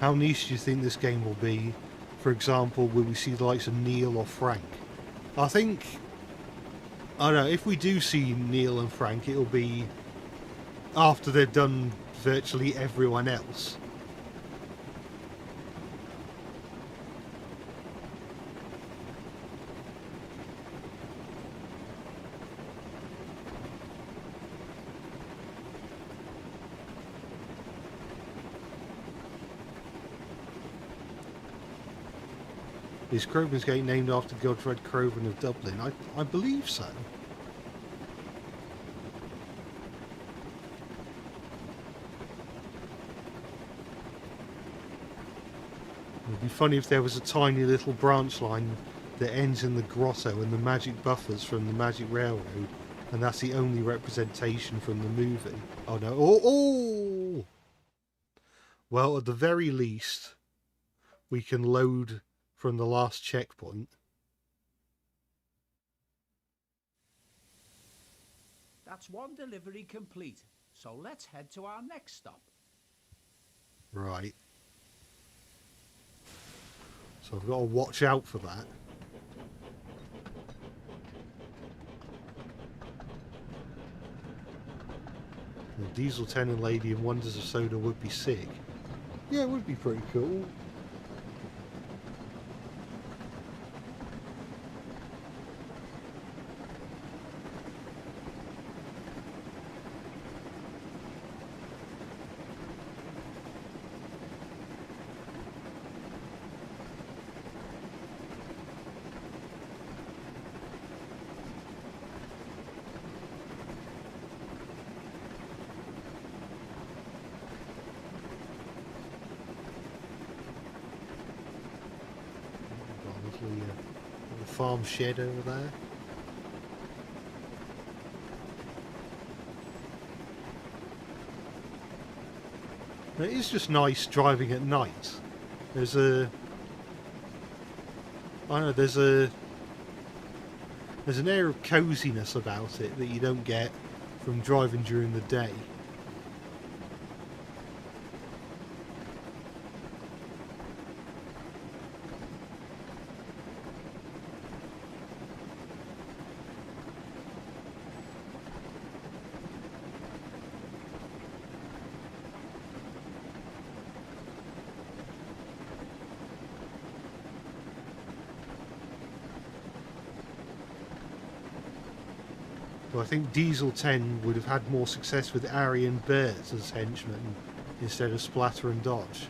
Speaker 1: How niche do you think this game will be? For example, will we see the likes of Neil or Frank? I think, I don't know, if we do see Neil and Frank, it'll be after they've done virtually everyone else. Is Croven's Gate named after Godfred Croven of Dublin? I believe so. It would be funny if there was a tiny little branch line that ends in the grotto and the magic buffers from the Magic Railroad, and that's the only representation from the movie. Oh no. Oh! Well, at the very least, we can load from the last checkpoint.
Speaker 3: That's one delivery complete. So let's head to our next stop.
Speaker 1: Right. So I've got to watch out for that. The Diesel Tenant Lady and Wonders of Soda would be sick. Yeah, it would be pretty cool. The farm shed over there. Now, it is just nice driving at night. There's a... I don't know, there's an air of coziness about it that you don't get from driving during the day. Well, I think Diesel 10 would have had more success with Ari and Bert as henchmen instead of Splatter and Dodge.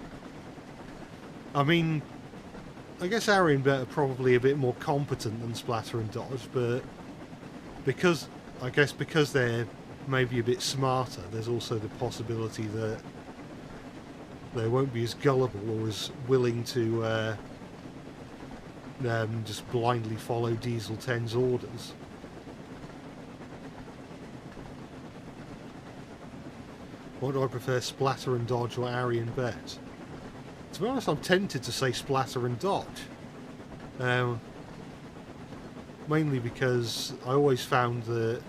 Speaker 1: I mean, I guess Ari and Bert are probably a bit more competent than Splatter and Dodge, but because they're maybe a bit smarter, there's also the possibility that they won't be as gullible or as willing to just blindly follow Diesel 10's orders. What do I prefer, Splatter and Dodge or Ari and Bert? To be honest, I'm tempted to say Splatter and Dodge. Mainly because I always found Ari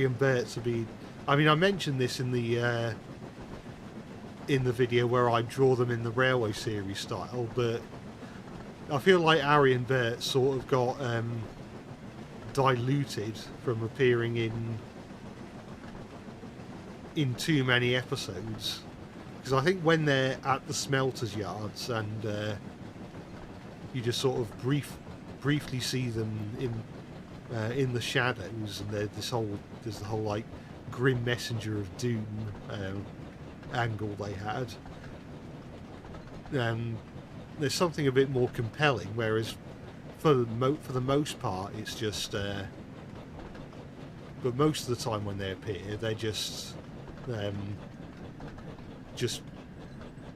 Speaker 1: and Bert to be... I mean, I mentioned this in the video where I draw them in the Railway Series style, but I feel like Ari and Bert sort of got diluted from appearing in too many episodes. Because I think when they're at the smelters yards and you just sort of briefly see them in the shadows, and there's the whole like grim messenger of doom angle they had. There's something a bit more compelling, whereas for the most part it's just. But most of the time when they appear, they're just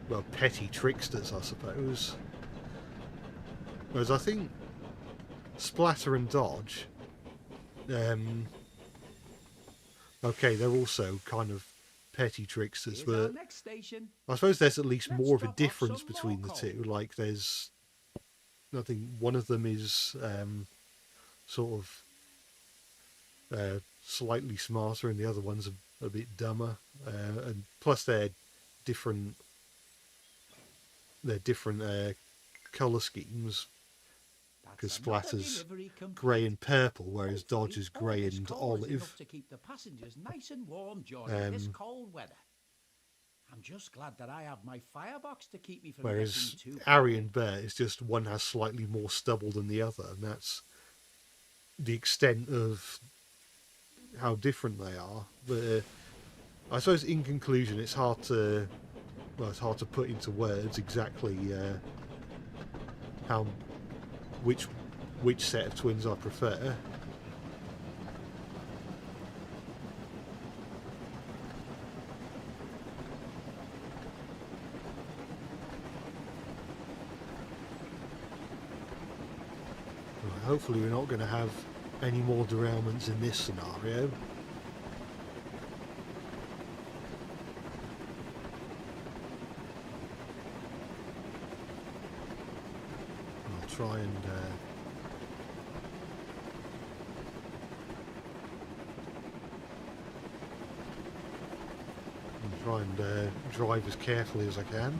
Speaker 1: well, petty tricksters, I suppose. Whereas I think Splatter and Dodge, okay, they're also kind of petty tricksters, but I suppose there's at least more of a difference between the two. Like, I think one of them is sort of slightly smarter, and the other one's a bit dumber, and plus they're different colour schemes, because Splatter's grey and purple, whereas Dodge is grey and olive.
Speaker 5: To keep the passengers nice and warm during this cold weather. I'm just glad that I have my firebox to keep me from
Speaker 1: whereas
Speaker 5: getting too
Speaker 1: Ari and Bert is just one has slightly more stubble than the other, and that's the extent of how different they are. But I suppose in conclusion, it's hard to put into words exactly which set of twins I prefer. Well, hopefully we're not going to have any more derailments in this scenario. I'll try and drive as carefully as I can.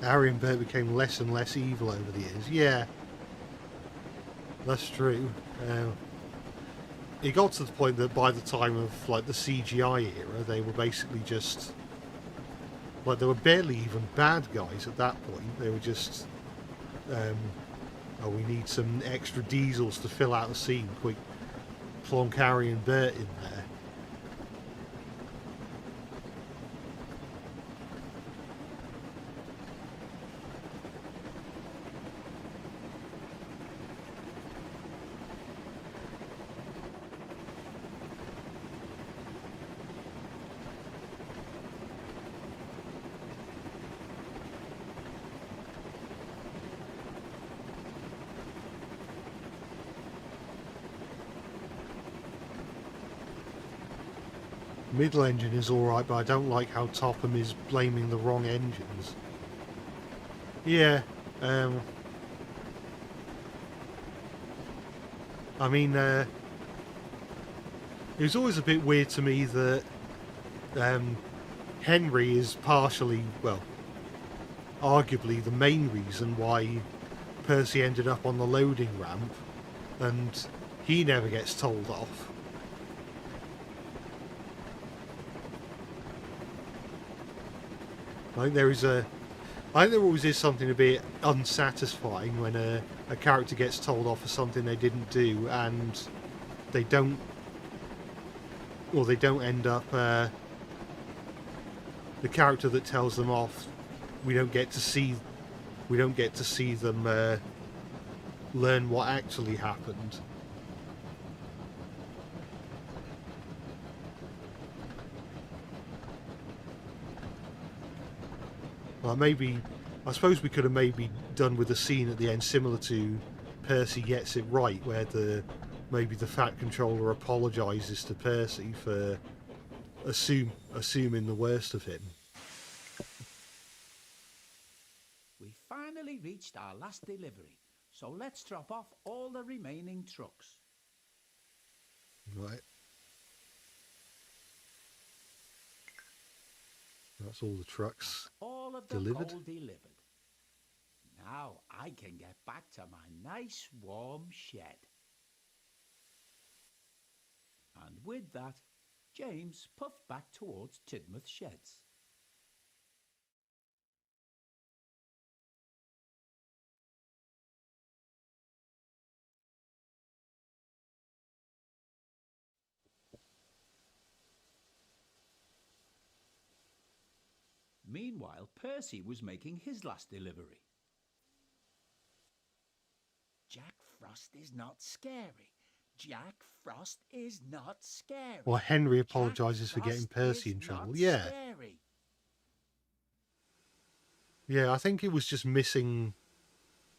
Speaker 1: Ari and Bert became less and less evil over the years. Yeah, that's true. It got to the point that by the time of like the CGI era, they were basically just like, they were barely even bad guys at that point. They were just, oh, we need some extra diesels to fill out the scene. Quick, plonk Ari and Bert in there. Middle engine is alright, but I don't like how Topham is blaming the wrong engines. Yeah, I I mean, it was always a bit weird to me that Henry is partially, well, arguably the main reason why Percy ended up on the loading ramp, and he never gets told off. I think there always is something a bit unsatisfying when a character gets told off for something they didn't do, and they don't end up the character that tells them off. We don't get to see them learn what actually happened. Well, maybe, I suppose we could have maybe done with a scene at the end similar to Percy Gets It Right, where maybe the Fat Controller apologises to Percy for assuming the worst of him.
Speaker 3: We finally reached our last delivery, so let's drop off all the remaining trucks.
Speaker 1: Right. That's all the trucks
Speaker 3: All of the
Speaker 1: delivered.
Speaker 3: coal delivered. Now I can get back to my nice warm shed. And with that, James puffed back towards Tidmouth Sheds. Meanwhile, Percy was making his last delivery.
Speaker 5: Jack Frost is not scary. Jack Frost is not scary.
Speaker 1: Well, Henry
Speaker 5: Jack
Speaker 1: apologises for getting
Speaker 5: Frost
Speaker 1: Percy
Speaker 5: is
Speaker 1: in trouble.
Speaker 5: not
Speaker 1: Yeah.
Speaker 5: Scary.
Speaker 1: Yeah, I think it was just missing...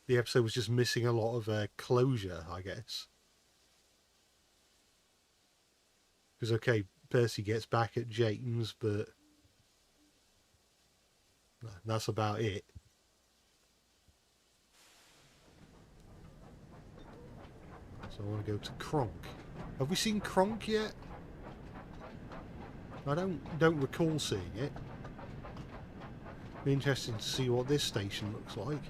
Speaker 1: The episode was just missing a lot of closure, I guess. Because, okay, Percy gets back at James, but... that's about it. So I want to go to Kronk. Have we seen Kronk yet? I don't recall seeing it. Be interesting to see what this station looks like.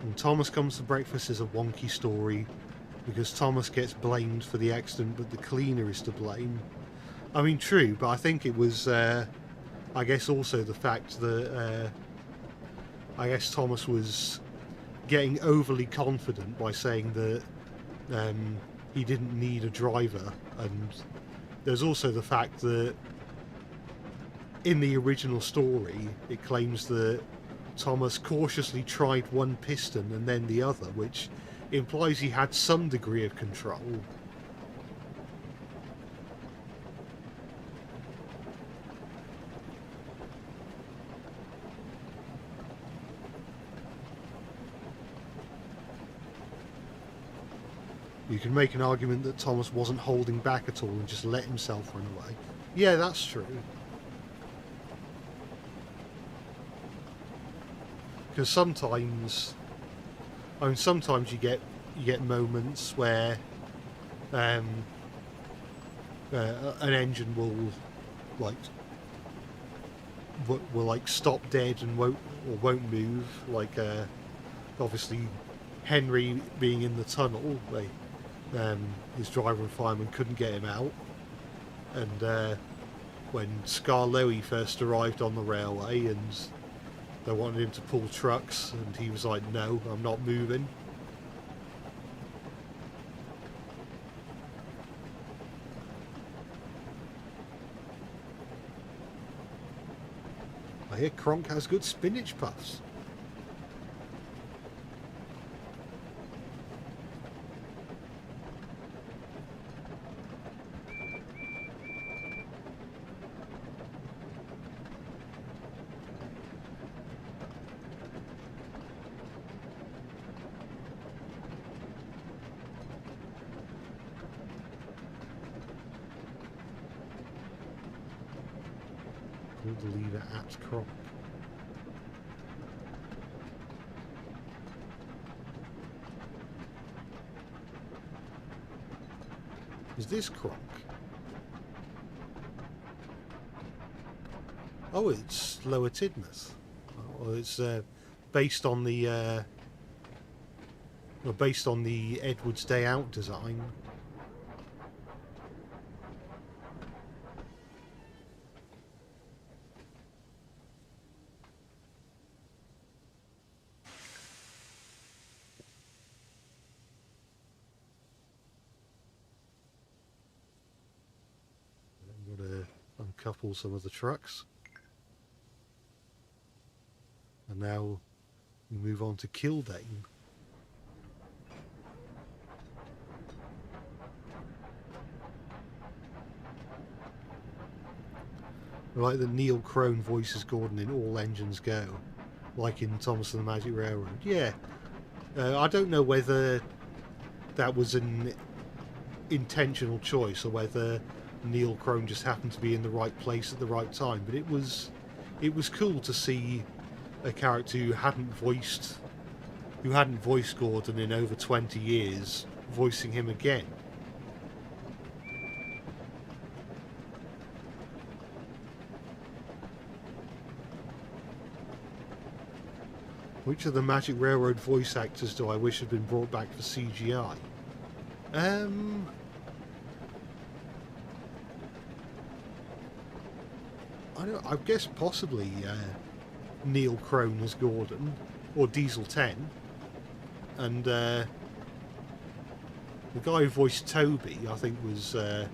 Speaker 1: When Thomas Comes to Breakfast is a wonky story because Thomas gets blamed for the accident but the cleaner is to blame. I mean, true, but I think it was, I guess also the fact that, I guess Thomas was getting overly confident by saying that he didn't need a driver, and there's also the fact that in the original story it claims that Thomas cautiously tried one piston and then the other, which implies he had some degree of control. You can make an argument that Thomas wasn't holding back at all and just let himself run away. Yeah, that's true. Because sometimes you get moments where an engine will stop dead and won't move. Like obviously Henry being in the tunnel, his driver and fireman couldn't get him out, and when Skarloey first arrived on the railway and they wanted him to pull trucks, and he was like, no, I'm not moving. I hear Kronk has good spinach puffs. Pull the lever at Croc. Is this Croc? Oh, it's Lower Tidmouth. Oh, it's based on the Edward's Day Out design. I'm going to uncouple some of the trucks. And now we move on to Kildane. I like that Neil Crone voices Gordon in All Engines Go, like in Thomas and the Magic Railroad. Yeah, I don't know whether that was an intentional choice or whether Neil Crone just happened to be in the right place at the right time, but it was cool to see a character who hadn't voiced Gordon in over 20 years voicing him again. Which of the Magic Railroad voice actors do I wish had been brought back for CGI? I guess possibly Neil Crone as Gordon, or Diesel 10, and the guy who voiced Toby, I think, was a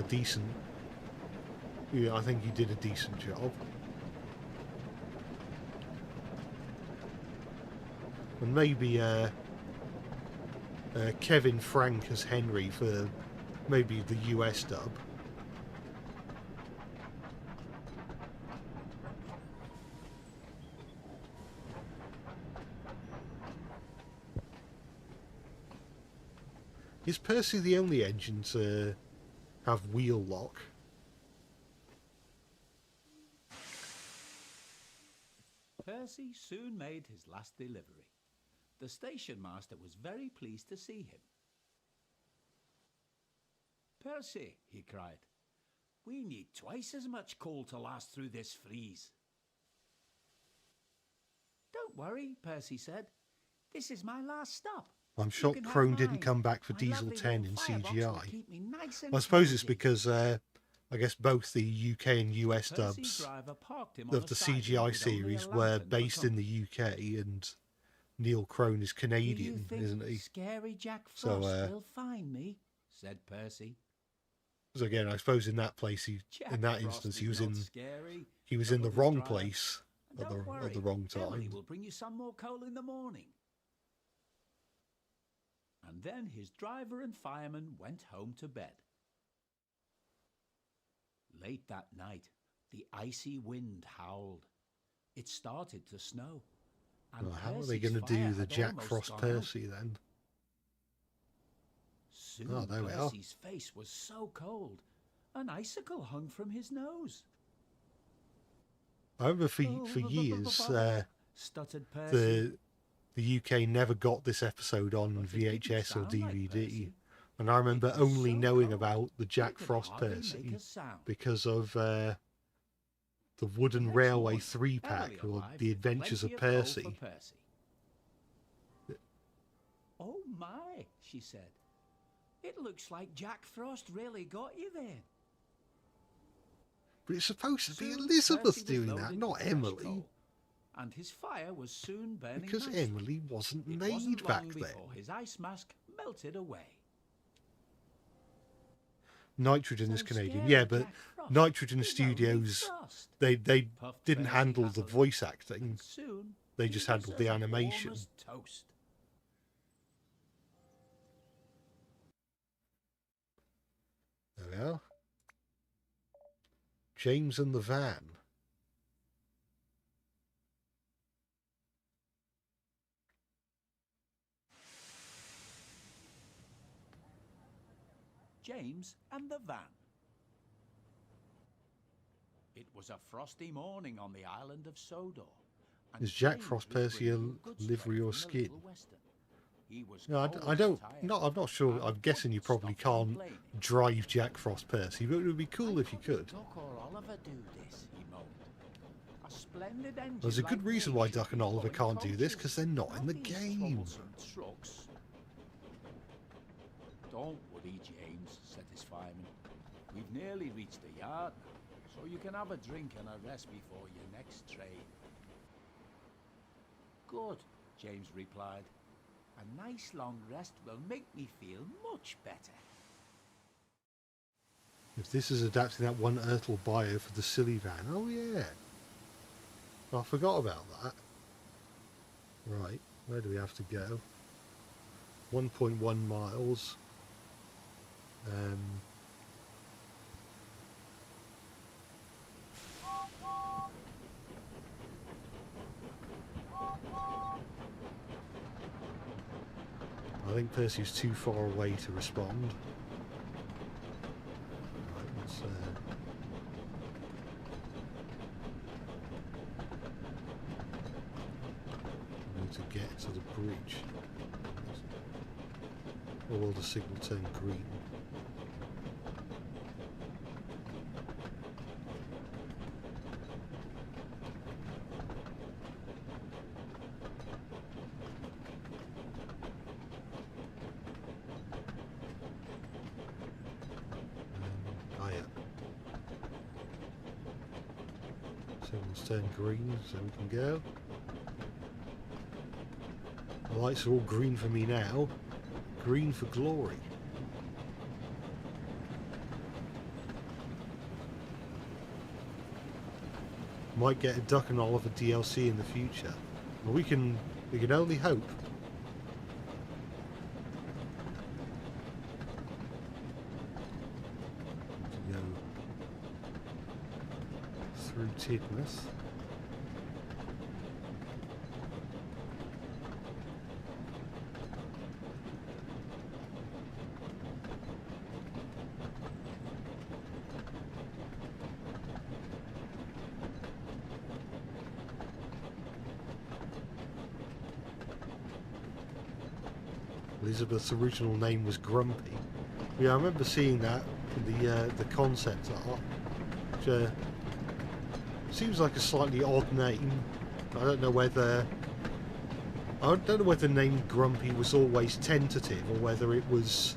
Speaker 1: decent. Yeah, I think he did a decent job. And maybe Kevin Frank as Henry for maybe the US dub. Is Percy the only engine to have wheel lock?
Speaker 3: Percy soon made his last delivery. The station master was very pleased to see him. "Percy," he cried, "we need twice as much coal to last through this freeze."
Speaker 4: Don't worry, Percy said. This is my last stop.
Speaker 1: I'm
Speaker 4: You
Speaker 1: shocked
Speaker 4: can have
Speaker 1: Crone didn't
Speaker 4: mine.
Speaker 1: come back for
Speaker 4: My
Speaker 1: Diesel
Speaker 4: lovely
Speaker 1: 10
Speaker 4: little
Speaker 1: in
Speaker 4: firebox will
Speaker 1: CGI.
Speaker 4: keep me nice and
Speaker 1: I suppose it's
Speaker 4: cozy.
Speaker 1: because I guess both the UK and US
Speaker 3: Percy's
Speaker 1: dubs
Speaker 3: driver parked him on
Speaker 1: of
Speaker 3: a
Speaker 1: the
Speaker 3: siding
Speaker 1: CGI
Speaker 3: with only a
Speaker 1: series were
Speaker 3: lantern for
Speaker 1: based in the
Speaker 3: company.
Speaker 1: UK, and Neil Crone is
Speaker 4: Do you
Speaker 1: Canadian,
Speaker 4: think
Speaker 1: isn't he?
Speaker 4: Scary Jack
Speaker 1: So,
Speaker 4: Frost will find me?
Speaker 3: Said Percy.
Speaker 1: So again, I suppose in that place,
Speaker 3: Jack
Speaker 1: in that
Speaker 3: Frost
Speaker 1: instance,
Speaker 3: is
Speaker 1: he was
Speaker 3: not
Speaker 1: in
Speaker 3: scary,
Speaker 1: the
Speaker 3: chuckled his
Speaker 1: wrong
Speaker 3: driver.
Speaker 1: place
Speaker 3: And
Speaker 1: at
Speaker 3: don't worry,
Speaker 1: the wrong
Speaker 3: Emily
Speaker 1: time.
Speaker 3: will bring you some more coal in the morning. And then his driver and fireman went home to bed. Late that night, the icy wind howled. It started to snow. And
Speaker 1: Well, how are they
Speaker 3: Percy's
Speaker 1: going to
Speaker 3: fire
Speaker 1: do the
Speaker 3: had
Speaker 1: Jack
Speaker 3: almost
Speaker 1: Frost
Speaker 3: gone out.
Speaker 1: Percy then?
Speaker 3: Soon
Speaker 1: Oh, there we are.
Speaker 3: Percy's face was so cold, an icicle hung from his nose.
Speaker 1: I remember for years
Speaker 3: Stuttered Percy.
Speaker 1: the UK never got this episode on
Speaker 3: But it didn't
Speaker 1: VHS or
Speaker 3: sound like
Speaker 1: DVD,
Speaker 3: Percy.
Speaker 1: and I remember
Speaker 3: It was
Speaker 1: only
Speaker 3: so
Speaker 1: knowing
Speaker 3: cold,
Speaker 1: about the
Speaker 3: he
Speaker 1: Jack
Speaker 3: could
Speaker 1: Frost
Speaker 3: hardly
Speaker 1: Percy
Speaker 3: make a sound.
Speaker 1: because of the Wooden
Speaker 3: Next
Speaker 1: Railway
Speaker 3: morning,
Speaker 1: 3-pack,
Speaker 3: Emily
Speaker 1: or
Speaker 3: arrived
Speaker 1: The
Speaker 3: with
Speaker 1: Adventures of
Speaker 3: plenty coal for
Speaker 1: Percy.
Speaker 3: Percy. "Oh my," she said. "It looks like Jack Frost really got you then."
Speaker 1: But it's supposed to be
Speaker 3: Soon,
Speaker 1: Elizabeth
Speaker 3: Percy was
Speaker 1: doing that,
Speaker 3: loaded
Speaker 1: not
Speaker 3: with fresh
Speaker 1: Emily,
Speaker 3: coal, and his fire was soon burning
Speaker 1: because
Speaker 3: nicely.
Speaker 1: Emily wasn't
Speaker 3: It
Speaker 1: made
Speaker 3: wasn't
Speaker 1: back
Speaker 3: long
Speaker 1: then.
Speaker 3: before his ice mask melted away.
Speaker 1: Nitrogen is
Speaker 3: So
Speaker 1: Canadian,
Speaker 3: scary
Speaker 1: yeah, but
Speaker 3: Jack Frost
Speaker 1: Nitrogen
Speaker 3: is
Speaker 1: Studios,
Speaker 3: only Frost.
Speaker 1: they
Speaker 3: Puffed
Speaker 1: didn't
Speaker 3: Percy
Speaker 1: handle the
Speaker 3: huffily,
Speaker 1: voice acting,
Speaker 3: and soon
Speaker 1: they
Speaker 3: he
Speaker 1: just
Speaker 3: was
Speaker 1: handled
Speaker 3: as
Speaker 1: the
Speaker 3: warm
Speaker 1: animation.
Speaker 3: as toast.
Speaker 1: There we are. James and the Van.
Speaker 3: James and the Van. It was a frosty morning on the island of Sodor. and
Speaker 1: Is Jack
Speaker 3: James
Speaker 1: Frost
Speaker 3: was
Speaker 1: Percy a
Speaker 3: bringing goods
Speaker 1: livery
Speaker 3: freight
Speaker 1: or
Speaker 3: from the
Speaker 1: skin?
Speaker 3: Little Western. He was
Speaker 1: No,
Speaker 3: cold
Speaker 1: I
Speaker 3: and
Speaker 1: don't.
Speaker 3: tired,
Speaker 1: No, I'm not sure.
Speaker 3: and
Speaker 1: I'm guessing you
Speaker 3: wouldn't
Speaker 1: probably
Speaker 3: stop
Speaker 1: can't
Speaker 3: complaining.
Speaker 1: drive Jack Frost Percy, but it would be cool if you could.
Speaker 3: Duck or Oliver do this, he moaned. A splendid engine.
Speaker 1: There's a good
Speaker 3: like
Speaker 1: reason
Speaker 3: me
Speaker 1: why
Speaker 3: should
Speaker 1: Duck
Speaker 3: be
Speaker 1: and Oliver
Speaker 3: pulling
Speaker 1: can't do this,
Speaker 3: coaches,
Speaker 1: because they're not in the
Speaker 3: these
Speaker 1: game.
Speaker 3: troublesome trucks. Don't worry, James, said his fireman. We've nearly reached the yard now, so you can have a drink and a rest before your next train. Good, James replied. A nice long rest will make me feel much better.
Speaker 1: If this is adapting that one Ertl bio for the silly van, oh yeah. I forgot about that. Right, where do we have to go? 1.1 miles. I think Percy's too far away to respond. Right, let's we need to get to the bridge. Or will the signal turn green? Oh yeah. Signals turn green, so we can go. The lights are all green for me now. Green for glory. Might get a Duck and Oliver DLC in the future. But we can only hope. To go through Tidmouth. Elizabeth's original name was Grumpy. Yeah, I remember seeing that in the concept art, which seems like a slightly odd name. I don't know whether the name Grumpy was always tentative or whether it was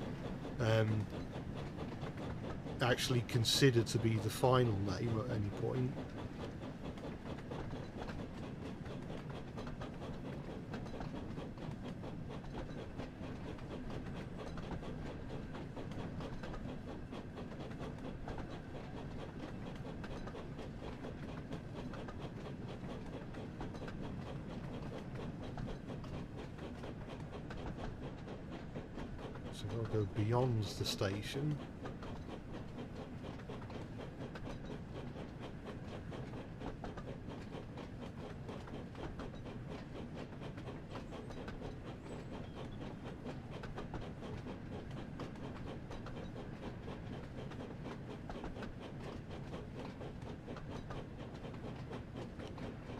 Speaker 1: actually considered to be the final name at any point. So I'll go beyond the station.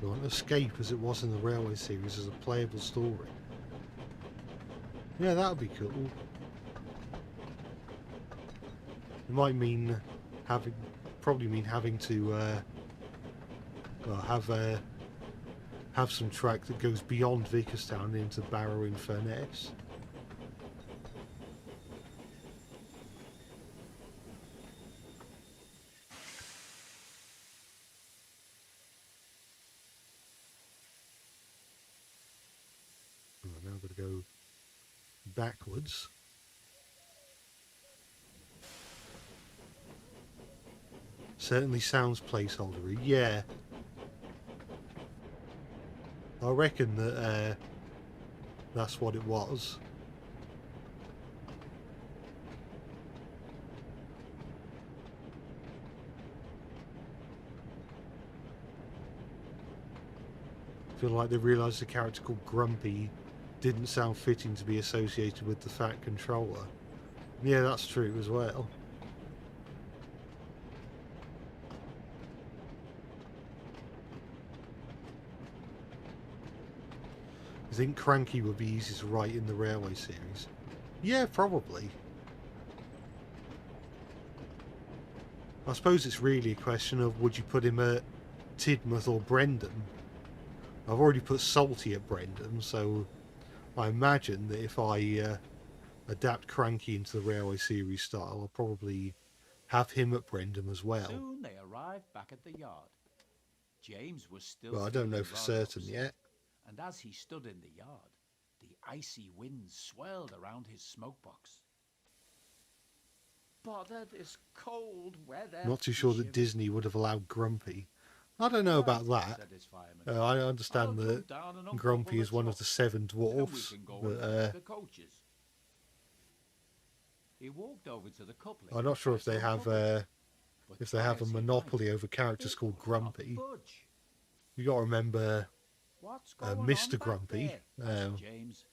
Speaker 1: We want Escape as it was in the Railway series as a playable story. Yeah, that would be cool. It might mean probably mean having to have some track that goes beyond Vickerstown into Barrow in Furness. Right, now I've got to go backwards. Certainly sounds placeholdery. Yeah. I reckon that that's what it was. I feel like they realised the character called Grumpy didn't sound fitting to be associated with the Fat Controller. Yeah, that's true as well. You think Cranky would be easy to write in the Railway series? Yeah, probably. I suppose it's really a question of would you put him at Tidmouth or Brendan? I've already put Salty at Brendan, so I imagine that if I adapt Cranky into the Railway series style, I'll probably have him at Brendan as well.
Speaker 3: Soon they arrived back at the yard. James was still
Speaker 1: But I don't know
Speaker 3: feeling
Speaker 1: for
Speaker 3: rather
Speaker 1: certain
Speaker 3: upset,
Speaker 1: yet.
Speaker 3: and as he stood in the yard, the icy winds swirled around his smokebox. Bother this cold weather.
Speaker 1: Not too
Speaker 3: he
Speaker 1: sure that
Speaker 3: shivered.
Speaker 1: Disney would have allowed Grumpy. I don't know about
Speaker 3: "Right,"
Speaker 1: that.
Speaker 3: said his fireman.
Speaker 1: I
Speaker 3: "I'll
Speaker 1: understand
Speaker 3: come
Speaker 1: that
Speaker 3: down and
Speaker 1: Grumpy
Speaker 3: uncouple
Speaker 1: is
Speaker 3: the
Speaker 1: one of
Speaker 3: truck,
Speaker 1: the 7
Speaker 3: and
Speaker 1: dwarfs,
Speaker 3: we can go
Speaker 1: but
Speaker 3: and look the coaches." He walked over to the coupling.
Speaker 1: I'm not sure if they have
Speaker 3: But
Speaker 1: if they have a
Speaker 3: as he
Speaker 1: monopoly
Speaker 3: might,
Speaker 1: over characters
Speaker 3: it
Speaker 1: called
Speaker 3: would not
Speaker 1: Grumpy.
Speaker 3: budge.
Speaker 1: You got to remember
Speaker 3: "What's going
Speaker 1: Mr.
Speaker 3: on back
Speaker 1: Grumpy,
Speaker 3: there?" asked James.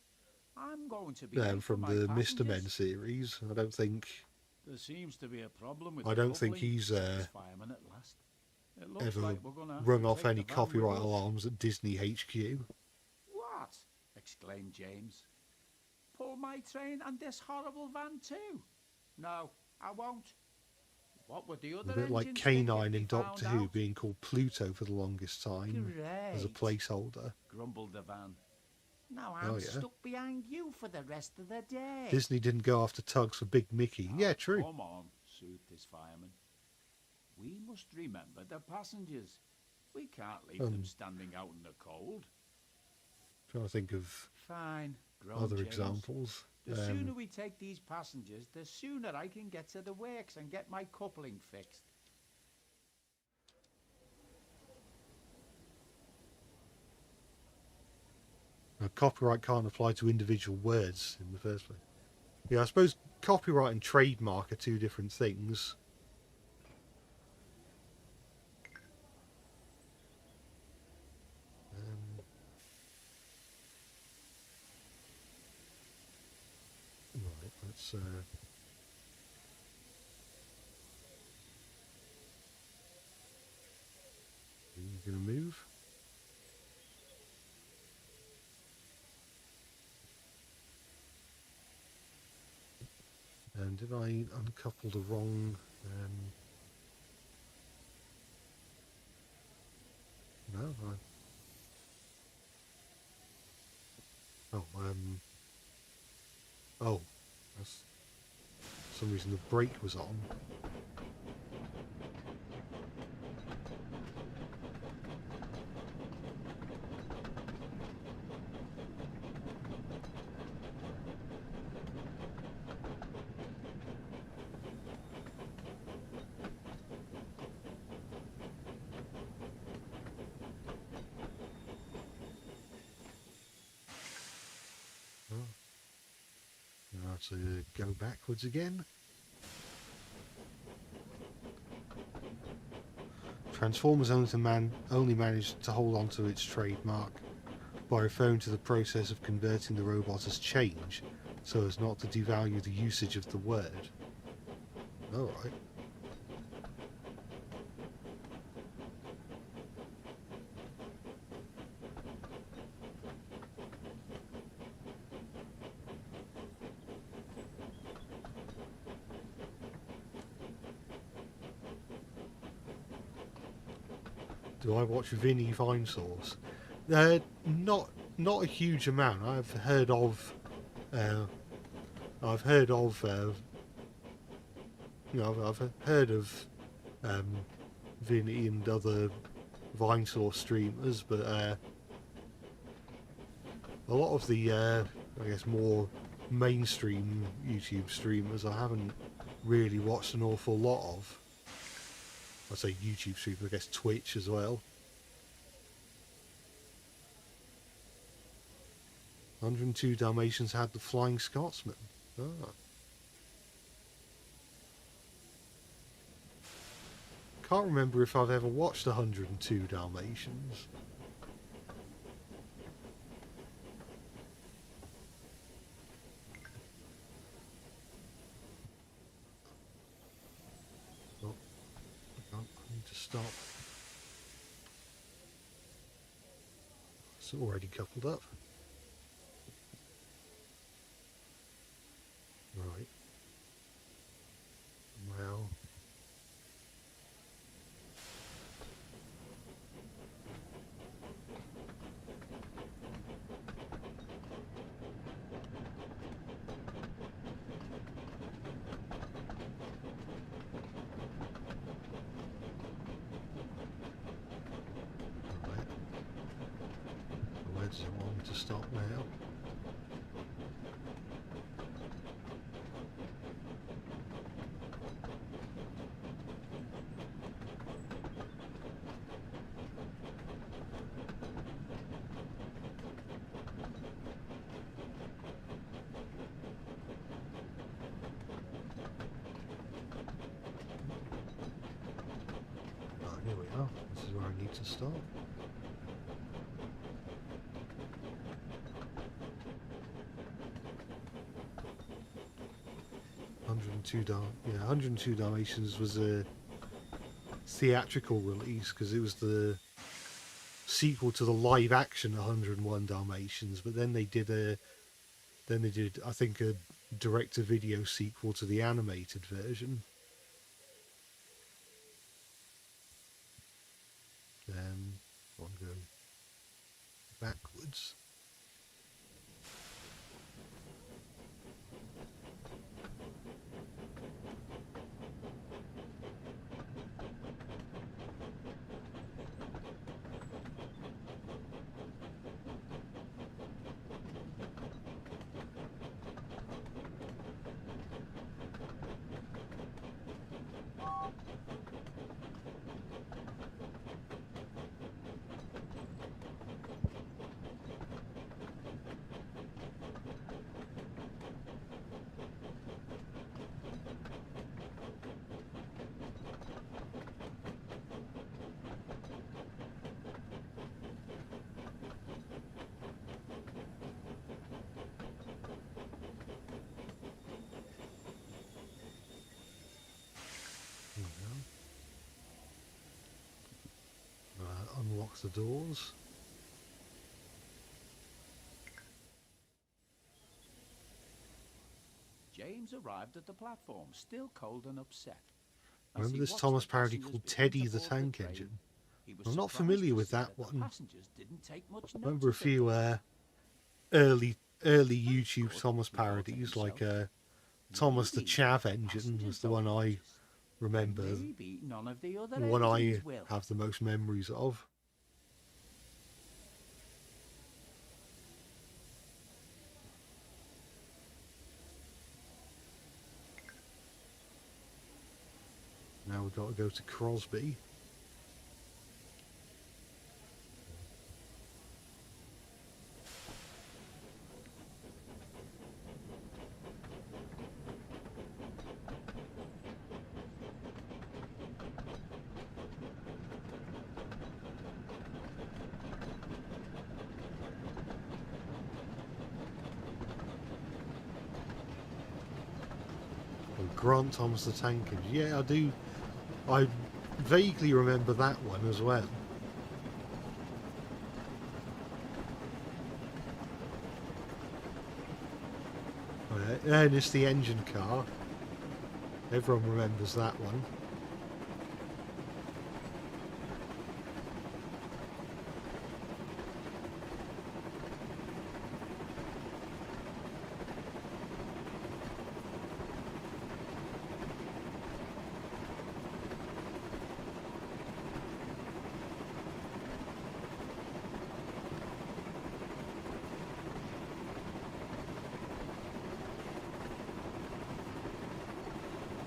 Speaker 3: "I'm going to be late for
Speaker 1: from
Speaker 3: my
Speaker 1: the Mr. Men
Speaker 3: passengers."
Speaker 1: series. I don't think
Speaker 3: "There seems to be a problem with
Speaker 1: I
Speaker 3: the
Speaker 1: don't think
Speaker 3: coupling,"
Speaker 1: he's,
Speaker 3: said his fireman at last. "It looks
Speaker 1: ever
Speaker 3: like we're gonna have
Speaker 1: rung
Speaker 3: to
Speaker 1: off
Speaker 3: take
Speaker 1: any
Speaker 3: the van with
Speaker 1: copyright
Speaker 3: us."
Speaker 1: alarms at Disney HQ.
Speaker 3: "What?" exclaimed James. "Pull my train and this horrible van too?" "No, I won't." "What would the other
Speaker 1: A bit like
Speaker 3: engines think if
Speaker 1: K9
Speaker 3: they
Speaker 1: in Doctor
Speaker 3: found
Speaker 1: Who
Speaker 3: out?"
Speaker 1: being called Pluto for the longest time as a
Speaker 3: "Great,"
Speaker 1: placeholder.
Speaker 3: grumbled the van.
Speaker 4: Now I'm
Speaker 1: Oh, yeah.
Speaker 4: stuck behind you for the rest of the day.
Speaker 1: Disney didn't go after Tugs for Big Mickey. Yeah, true.
Speaker 3: "Come on," soothed his fireman. "We must remember the passengers. We can't leave them standing out in the cold."
Speaker 1: Trying to think of
Speaker 3: "Fine," groaned
Speaker 1: other
Speaker 3: James.
Speaker 1: examples.
Speaker 3: "The sooner we take these passengers, the sooner I can get to the works and get my coupling fixed."
Speaker 1: Copyright can't apply to individual words in the first place. Yeah, I suppose copyright and trademark are two different things. Right, let's you're gonna move. And did I uncouple the wrong? No. Oh, that's for some reason the brake was on. Now to go backwards again. Transformers only managed to hold on to its trademark by referring to the process of converting the robot as change, so as not to devalue the usage of the word. Alright. Do I watch Vinny Vine Source? Not a huge amount. I've heard of I've heard of Vinny and other Vine Source streamers, but a lot of the I guess more mainstream YouTube streamers I haven't really watched an awful lot of. I say YouTube streamers, I guess Twitch as well. 102 Dalmatians had the Flying Scotsman. Ah. Can't remember if I've ever watched 102 Dalmatians. Oh, I need to stop. It's already coupled up. stop now. Oh, here we are. This is where I need to stop. Yeah, 102 Dalmatians was a theatrical release because it was the sequel to the live action 101 Dalmatians, but then they did I think a direct to video sequel to the animated version. I'll go backwards. Unlock the doors.
Speaker 3: James arrived at the platform, still cold and upset.
Speaker 1: Remember this Thomas parody called Teddy the Tank Engine? I'm not familiar with that one. I remember a few early YouTube Thomas parodies, like Thomas the Chav Engine was the one I remember, the one I have the most memories of. Now we've got to go to Crosby. Grant Thomas the Tank Engine. Yeah, I do. I vaguely remember that one as well. Ernest the Engine Car. Everyone remembers that one.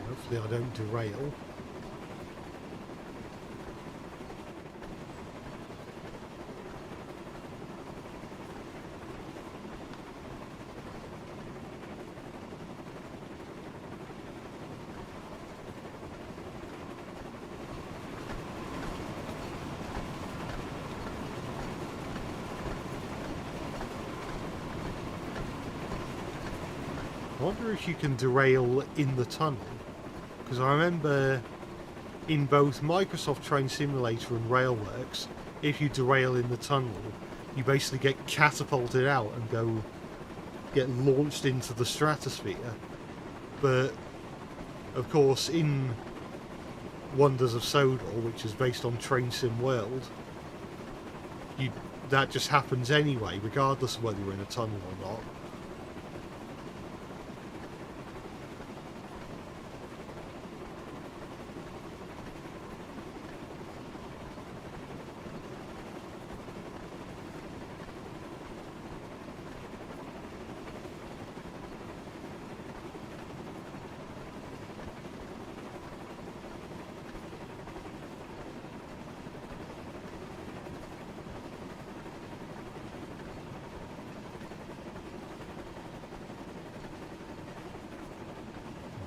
Speaker 1: Hopefully I don't derail. I wonder if you can derail in the tunnel. Because I remember in both Microsoft Train Simulator and Railworks, if you derail in the tunnel, you basically get catapulted out and get launched into the stratosphere. But of course, in Wonders of SODOR, which is based on Train Sim World, that just happens anyway, regardless of whether you're in a tunnel or not.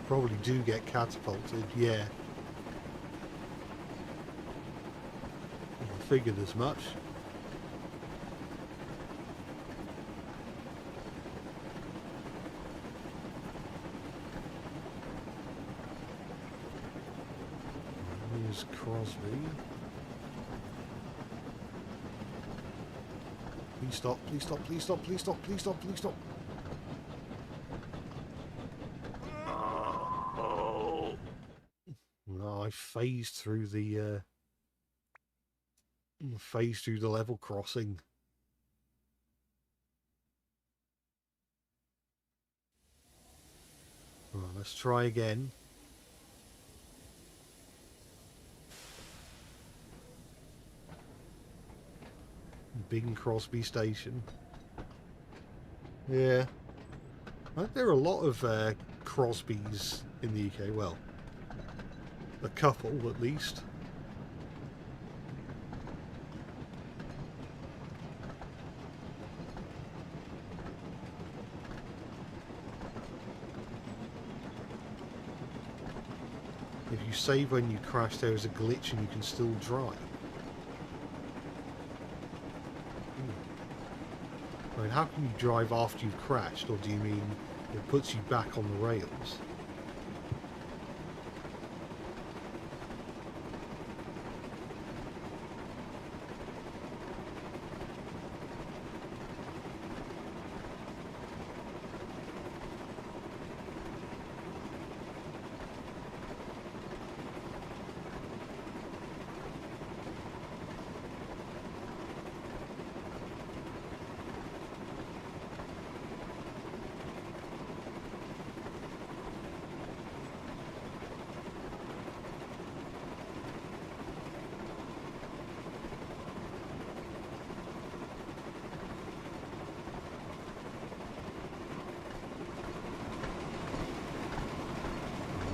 Speaker 1: Probably do get catapulted, yeah. I figured as much. Here's Crosby. Please stop, please stop, please stop, please stop, please stop, please stop. No, I phased through the level crossing. Right, let's try again. Bing Crosby Station. Yeah. I think there are a lot of Crosbys in the UK. Well, a couple at least. If you save when you crash, there is a glitch and you can still drive. I mean, how can you drive after you've crashed, or do you mean it puts you back on the rails?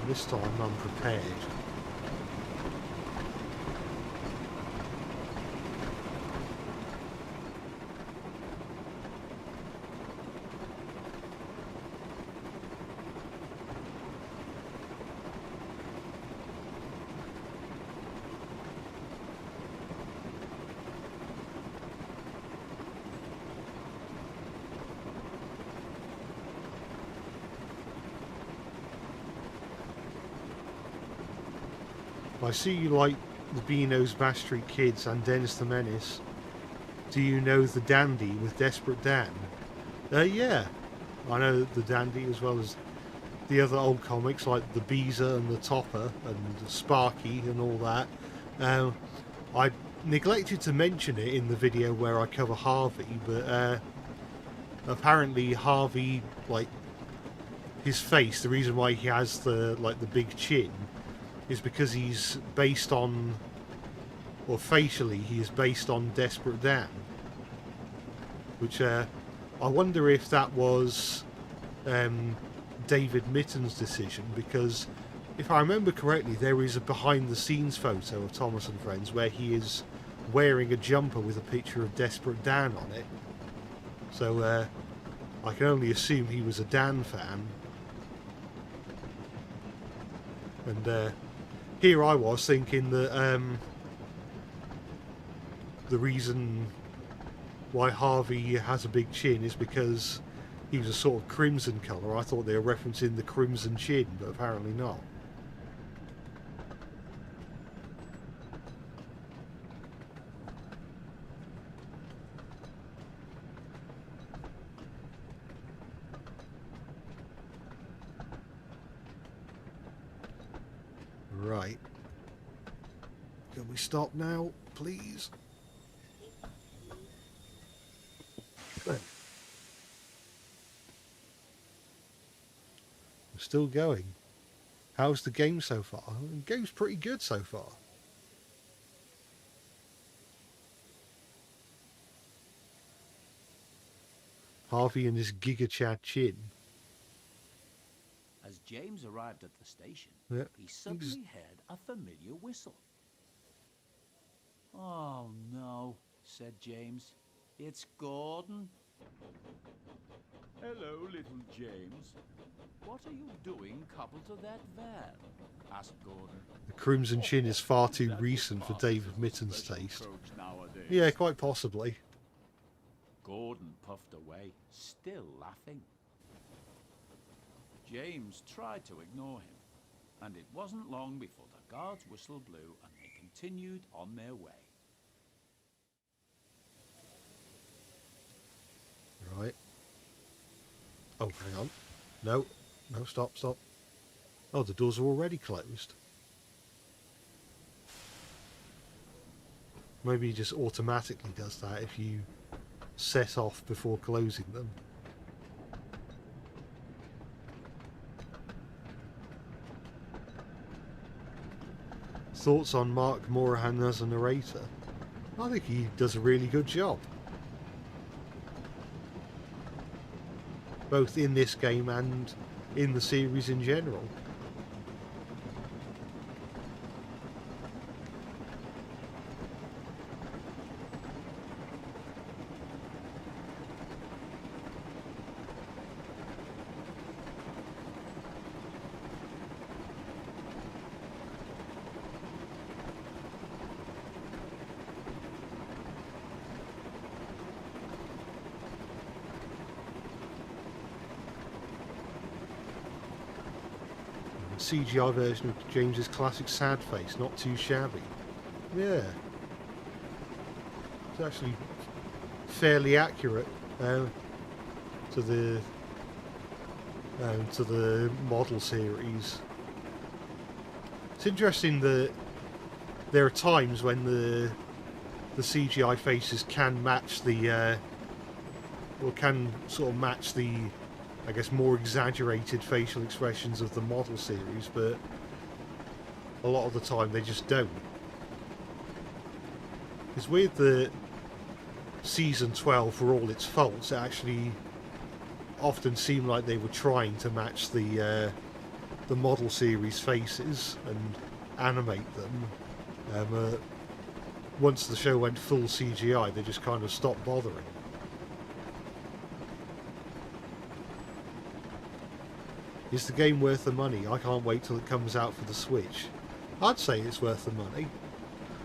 Speaker 1: This time I'm prepared. I see you like the Beano's Bash Street Kids and Dennis the Menace. Do you know the Dandy with Desperate Dan? Yeah, I know the Dandy as well as the other old comics like the Beezer and the Topper and Sparky and all that. I neglected to mention it in the video where I cover Harvey, but apparently Harvey, like his face, the reason why he has the big chin is because he's based on, or facially he is based on Desperate Dan, which I wonder if that was David Mitten's decision, because if I remember correctly there is a behind the scenes photo of Thomas and Friends where he is wearing a jumper with a picture of Desperate Dan on it, so I can only assume he was a Dan fan. And here I was thinking that the reason why Harvey has a big chin is because he was a sort of crimson colour. I thought they were referencing the crimson chin, but apparently not. Right. Can we stop now, please? We're still going. How's the game so far? The game's pretty good so far. Harvey and his Giga Chad chin.
Speaker 3: As James arrived at the station,
Speaker 1: Yeah,
Speaker 3: he suddenly heard a familiar whistle. "Oh no," said James. "It's Gordon."
Speaker 6: Hello.
Speaker 2: Hello, little James. What are you doing coupled to that van? Asked Gordon.
Speaker 1: The Crimson Chin is far too recent for David Mitten's taste. Yeah, quite possibly.
Speaker 2: Gordon puffed away, still laughing. James tried to ignore him, and it wasn't long before the guard's whistle blew and they continued on their way.
Speaker 1: Right. Oh, hang on. No. No, stop, stop. Oh, the doors are already closed. Maybe he just automatically does that if you set off before closing them. Thoughts on Mark Morahan as a narrator? I think he does a really good job. Both in this game and in the series in general. CGI version of James's classic sad face, not too shabby. Yeah. It's actually fairly accurate to the model series. It's interesting that there are times when the CGI faces can match the can sort of match the, I guess, more exaggerated facial expressions of the model series, but a lot of the time they just don't. It's weird that Season 12, for all its faults, it actually often seemed like they were trying to match the model series faces and animate them. Once the show went full CGI, they just kind of stopped bothering. Is the game worth the money? I can't wait till it comes out for the Switch. I'd say it's worth the money.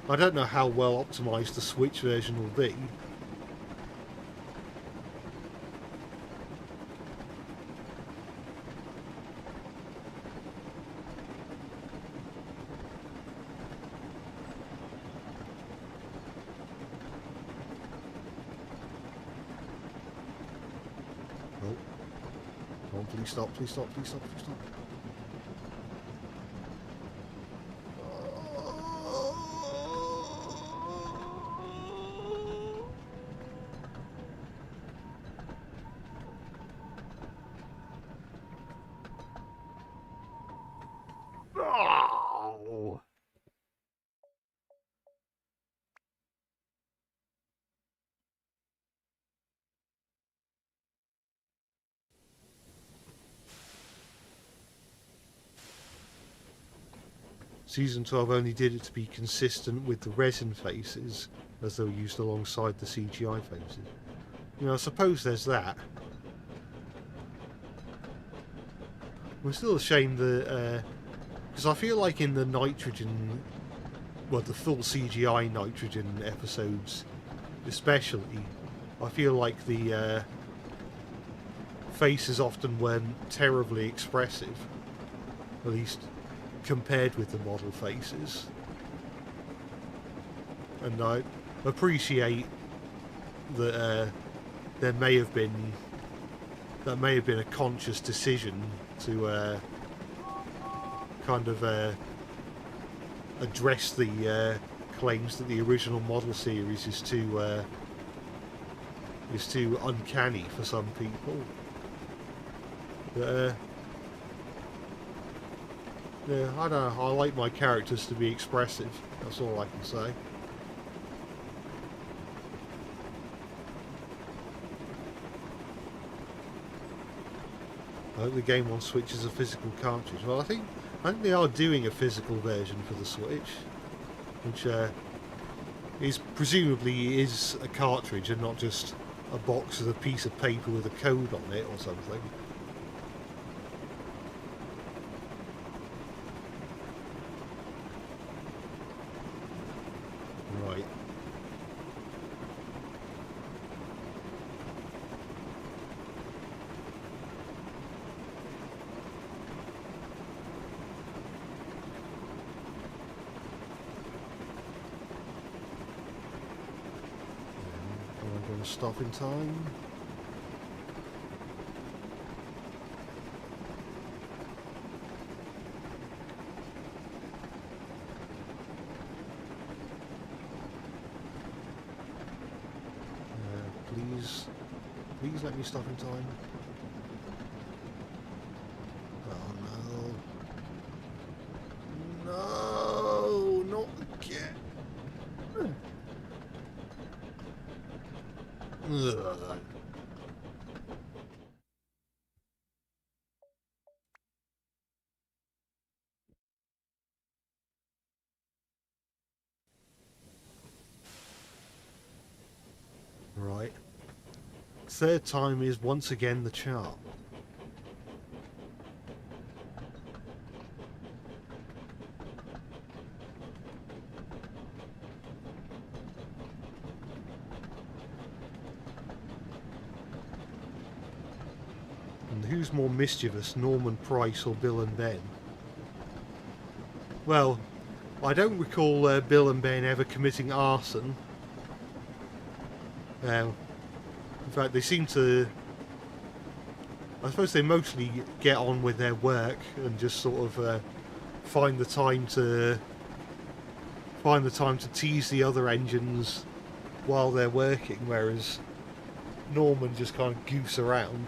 Speaker 1: I don't know how well optimised the Switch version will be. Please stop, please stop, please stop, please stop. Oh. Season 12 only did it to be consistent with the resin faces, as they were used alongside the CGI faces. You know, I suppose there's that. I'm still ashamed that, because I feel like in the nitrogen, well, the full CGI nitrogen episodes especially, I feel like the faces often weren't terribly expressive, at least compared with the model faces. And I appreciate that that may have been a conscious decision to kind of address the claims that the original model series is too uncanny for some people. But, yeah, I don't know. I like my characters to be expressive. That's all I can say. I hope the game on Switch is a physical cartridge. Well, I think they are doing a physical version for the Switch, which is presumably is a cartridge and not just a box with a piece of paper with a code on it or something. Right. Am I going to stop in time? Please let me stop in time. Oh no. No, not again. Ugh. Right. Third time is once again the charm. And who's more mischievous, Norman Price or Bill and Ben? Well, I don't recall Bill and Ben ever committing arson. In fact, they seem to... I suppose they mostly get on with their work and just sort of find the time to tease the other engines while they're working, whereas Norman just kind of goofs around.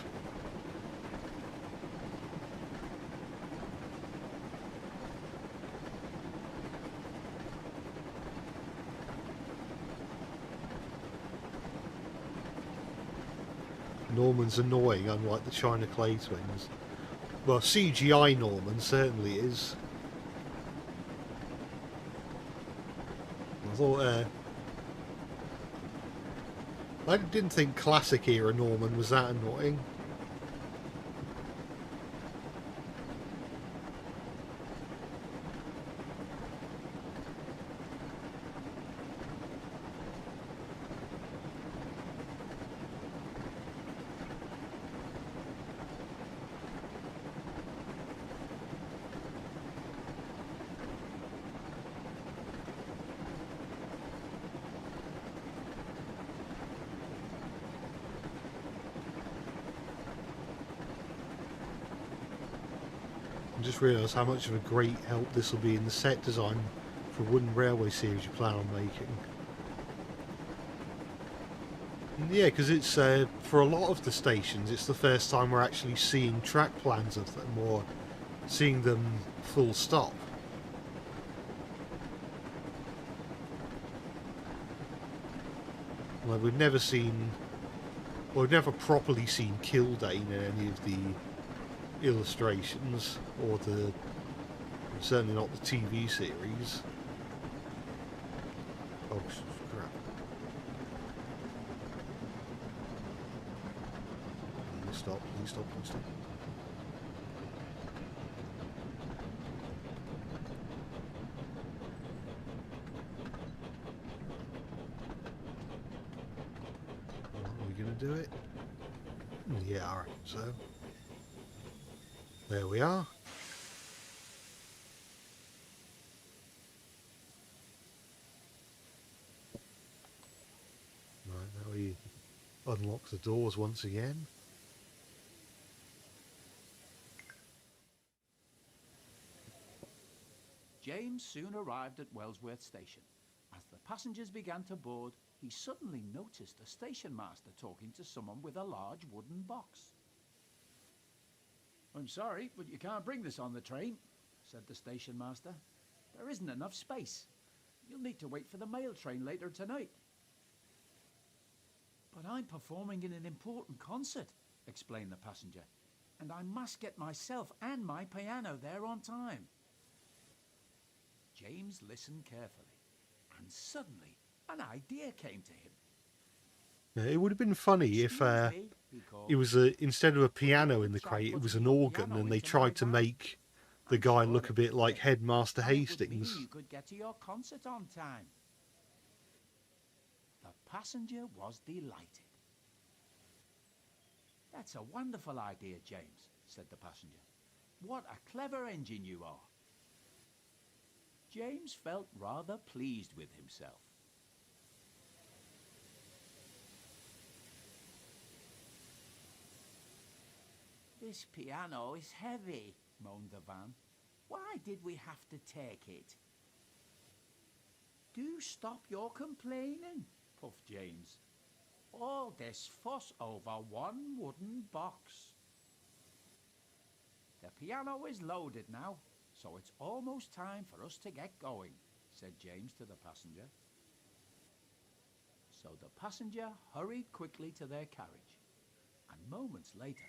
Speaker 1: Norman's annoying, unlike the China Clay twins. Well, CGI Norman certainly is. I thought, I didn't think classic era Norman was that annoying. I just realised how much of a great help this will be in the set design for a wooden railway series you plan on making. And yeah, because it's for a lot of the stations, it's the first time we're actually seeing track plans of them or seeing them full stop. Like we've never never properly seen Kildane in any of the illustrations, or certainly not the TV series. Oh crap. Please stop, please stop, please stop. Are we gonna do it? Yeah, alright, so there we are. Right, now we unlock the doors once again.
Speaker 3: James soon arrived at Wellsworth Station. As the passengers began to board, he suddenly noticed a station master talking to someone with a large wooden box. "I'm sorry, but you can't bring this on the train," said the station master. "There isn't enough space. You'll need to wait for the mail train later tonight." "But I'm performing in an important concert," explained the passenger, "and I must get myself and my piano there on time." James listened carefully, and suddenly an idea came to him.
Speaker 1: It would have been funny if
Speaker 3: Excuse me, he called.
Speaker 1: it was instead of a piano in the crate, it was an organ, and they tried to make the
Speaker 3: I'm
Speaker 1: guy
Speaker 3: sure
Speaker 1: look a
Speaker 3: it
Speaker 1: bit
Speaker 3: would
Speaker 1: like
Speaker 3: be.
Speaker 1: Headmaster
Speaker 3: And it would mean
Speaker 1: Hastings.
Speaker 3: you could get to your concert on time. The passenger was delighted. That's a wonderful idea, James, said the passenger. What a clever engine you are. James felt rather pleased with himself. This piano is heavy, moaned the van. Why did we have to take it? Do stop your complaining, puffed James. All this fuss over one wooden box. The piano is loaded now, so it's almost time for us to get going, said James to the passenger. So the passenger hurried quickly to their carriage, and moments later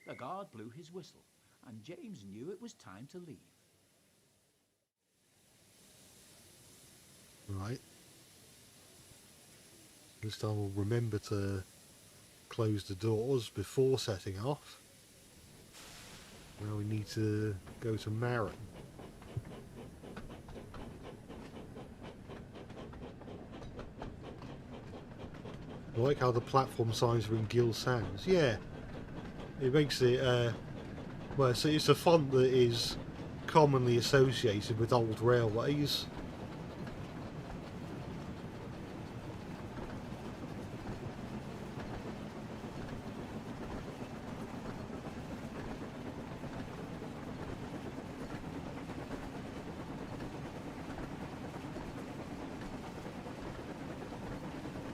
Speaker 3: the guard blew his whistle, and James knew it was time to leave.
Speaker 1: Right. This time we'll remember to close the doors before setting off. Now we need to go to Marin. I like how the platform signs are in Gill Sans. Yeah, it makes it, well, it's a font that is commonly associated with old railways.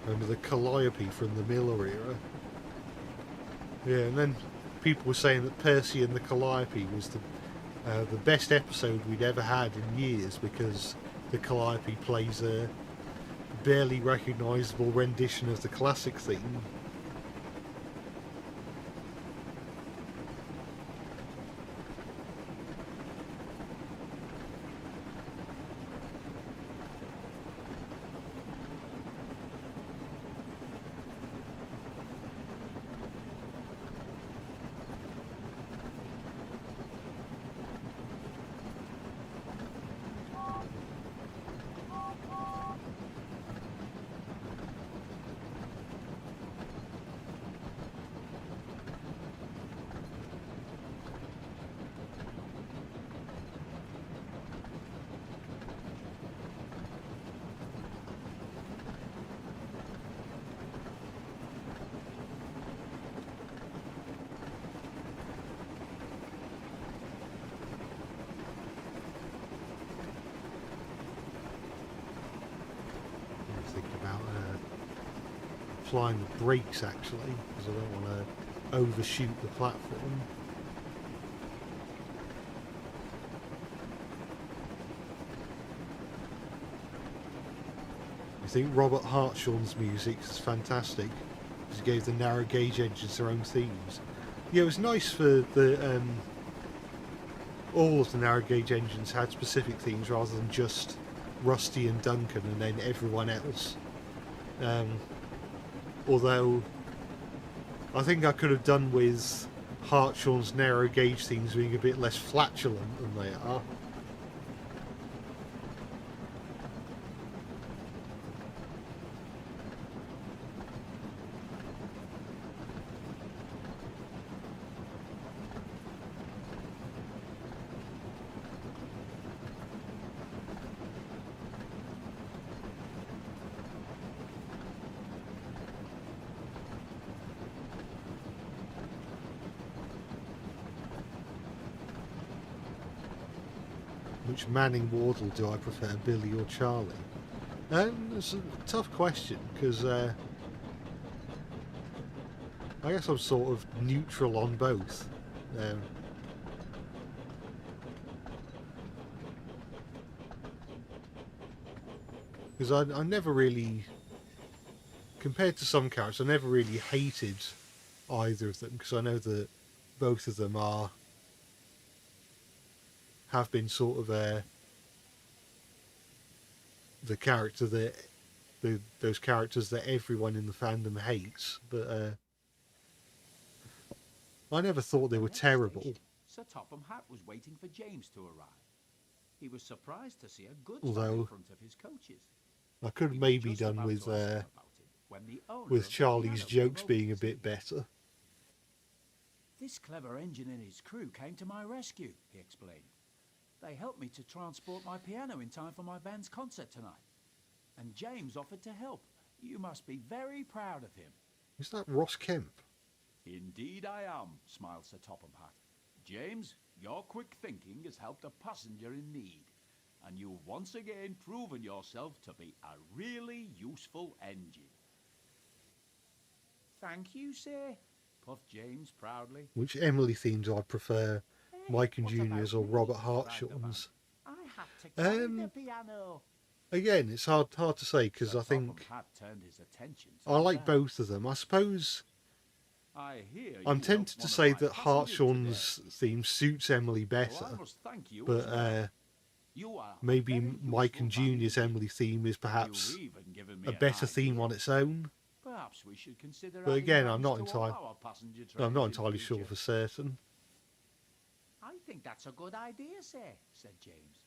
Speaker 1: Remember the Calliope from the Miller era? Yeah, and then people were saying that Percy and the Calliope was the best episode we'd ever had in years, because the Calliope plays a barely recognisable rendition of the classic theme. Applying the brakes actually, because I don't want to overshoot the platform. I think Robert Hartshorn's music is fantastic, because he gave the narrow gauge engines their own themes. Yeah, it was nice for the all of the narrow gauge engines had specific themes rather than just Rusty and Duncan and then everyone else. Although, I think I could have done with Hartshorn's narrow gauge themes being a bit less flatulent than they are. Which Manning Wardle do I prefer, Billy or Charlie? It's a tough question, because I guess I'm sort of neutral on both. Because I never really, compared to some characters, I never really hated either of them, because I know that both of them have been sort of the character that those characters that everyone in the fandom hates, but I never thought they
Speaker 3: The
Speaker 1: were
Speaker 3: next
Speaker 1: terrible.
Speaker 3: station, Sir Topham Hatt was waiting for James to arrive. He was surprised to see a goods van
Speaker 1: Although
Speaker 3: in front of his coaches.
Speaker 1: I could
Speaker 3: He
Speaker 1: have
Speaker 3: was
Speaker 1: maybe
Speaker 3: just
Speaker 1: done
Speaker 3: about
Speaker 1: with
Speaker 3: to ask him about it when the owner of
Speaker 1: with
Speaker 3: the
Speaker 1: Charlie's
Speaker 3: piano
Speaker 1: jokes
Speaker 3: came
Speaker 1: being a
Speaker 3: over to
Speaker 1: bit
Speaker 3: see him.
Speaker 1: better.
Speaker 3: This clever engine and his crew came to my rescue, he explained. They helped me to transport my piano in time for my band's concert tonight. And James offered to help. You must be very proud of him.
Speaker 1: Is that Ross Kemp?
Speaker 2: Indeed I am, smiled Sir Topham Hatt. James, your quick thinking has helped a passenger in need, and you've once again proven yourself to be a really useful engine.
Speaker 3: Thank you, sir, puffed James proudly.
Speaker 1: Which Emily themes I prefer, Mike and
Speaker 3: What
Speaker 1: Junior's
Speaker 3: about
Speaker 1: or
Speaker 3: me?
Speaker 1: Robert
Speaker 3: cried the van.
Speaker 1: Hartshorn's?
Speaker 5: I had to carry the
Speaker 1: Um,
Speaker 5: piano.
Speaker 1: Again, it's hard to say because
Speaker 2: Sir
Speaker 1: I think
Speaker 2: Topham Hatt turned his attention to
Speaker 1: I
Speaker 2: the
Speaker 1: like
Speaker 2: van.
Speaker 1: both of them. I suppose
Speaker 2: I hear
Speaker 1: I'm
Speaker 2: you
Speaker 1: tempted
Speaker 2: helped
Speaker 1: to
Speaker 2: one
Speaker 1: say
Speaker 2: of my
Speaker 1: that
Speaker 2: passengers
Speaker 1: Hartshorn's theme suits Emily
Speaker 2: today. So I
Speaker 1: better,
Speaker 2: must thank you
Speaker 1: but
Speaker 2: as well. You are a
Speaker 1: maybe
Speaker 2: very
Speaker 1: Mike
Speaker 2: useful
Speaker 1: and
Speaker 2: man
Speaker 1: Junior's
Speaker 2: indeed.
Speaker 1: Emily theme is perhaps
Speaker 2: You've even given me
Speaker 1: a
Speaker 2: an
Speaker 1: better theme
Speaker 2: idea.
Speaker 1: on its own.
Speaker 2: Perhaps we should consider
Speaker 1: But
Speaker 2: adding
Speaker 1: again, I'm
Speaker 2: vans
Speaker 1: not
Speaker 2: to
Speaker 1: entirely
Speaker 2: all our passenger
Speaker 1: I'm
Speaker 2: trains
Speaker 1: not
Speaker 2: in
Speaker 1: entirely sure
Speaker 2: future.
Speaker 1: for certain.
Speaker 5: I think that's a good idea, sir, said James.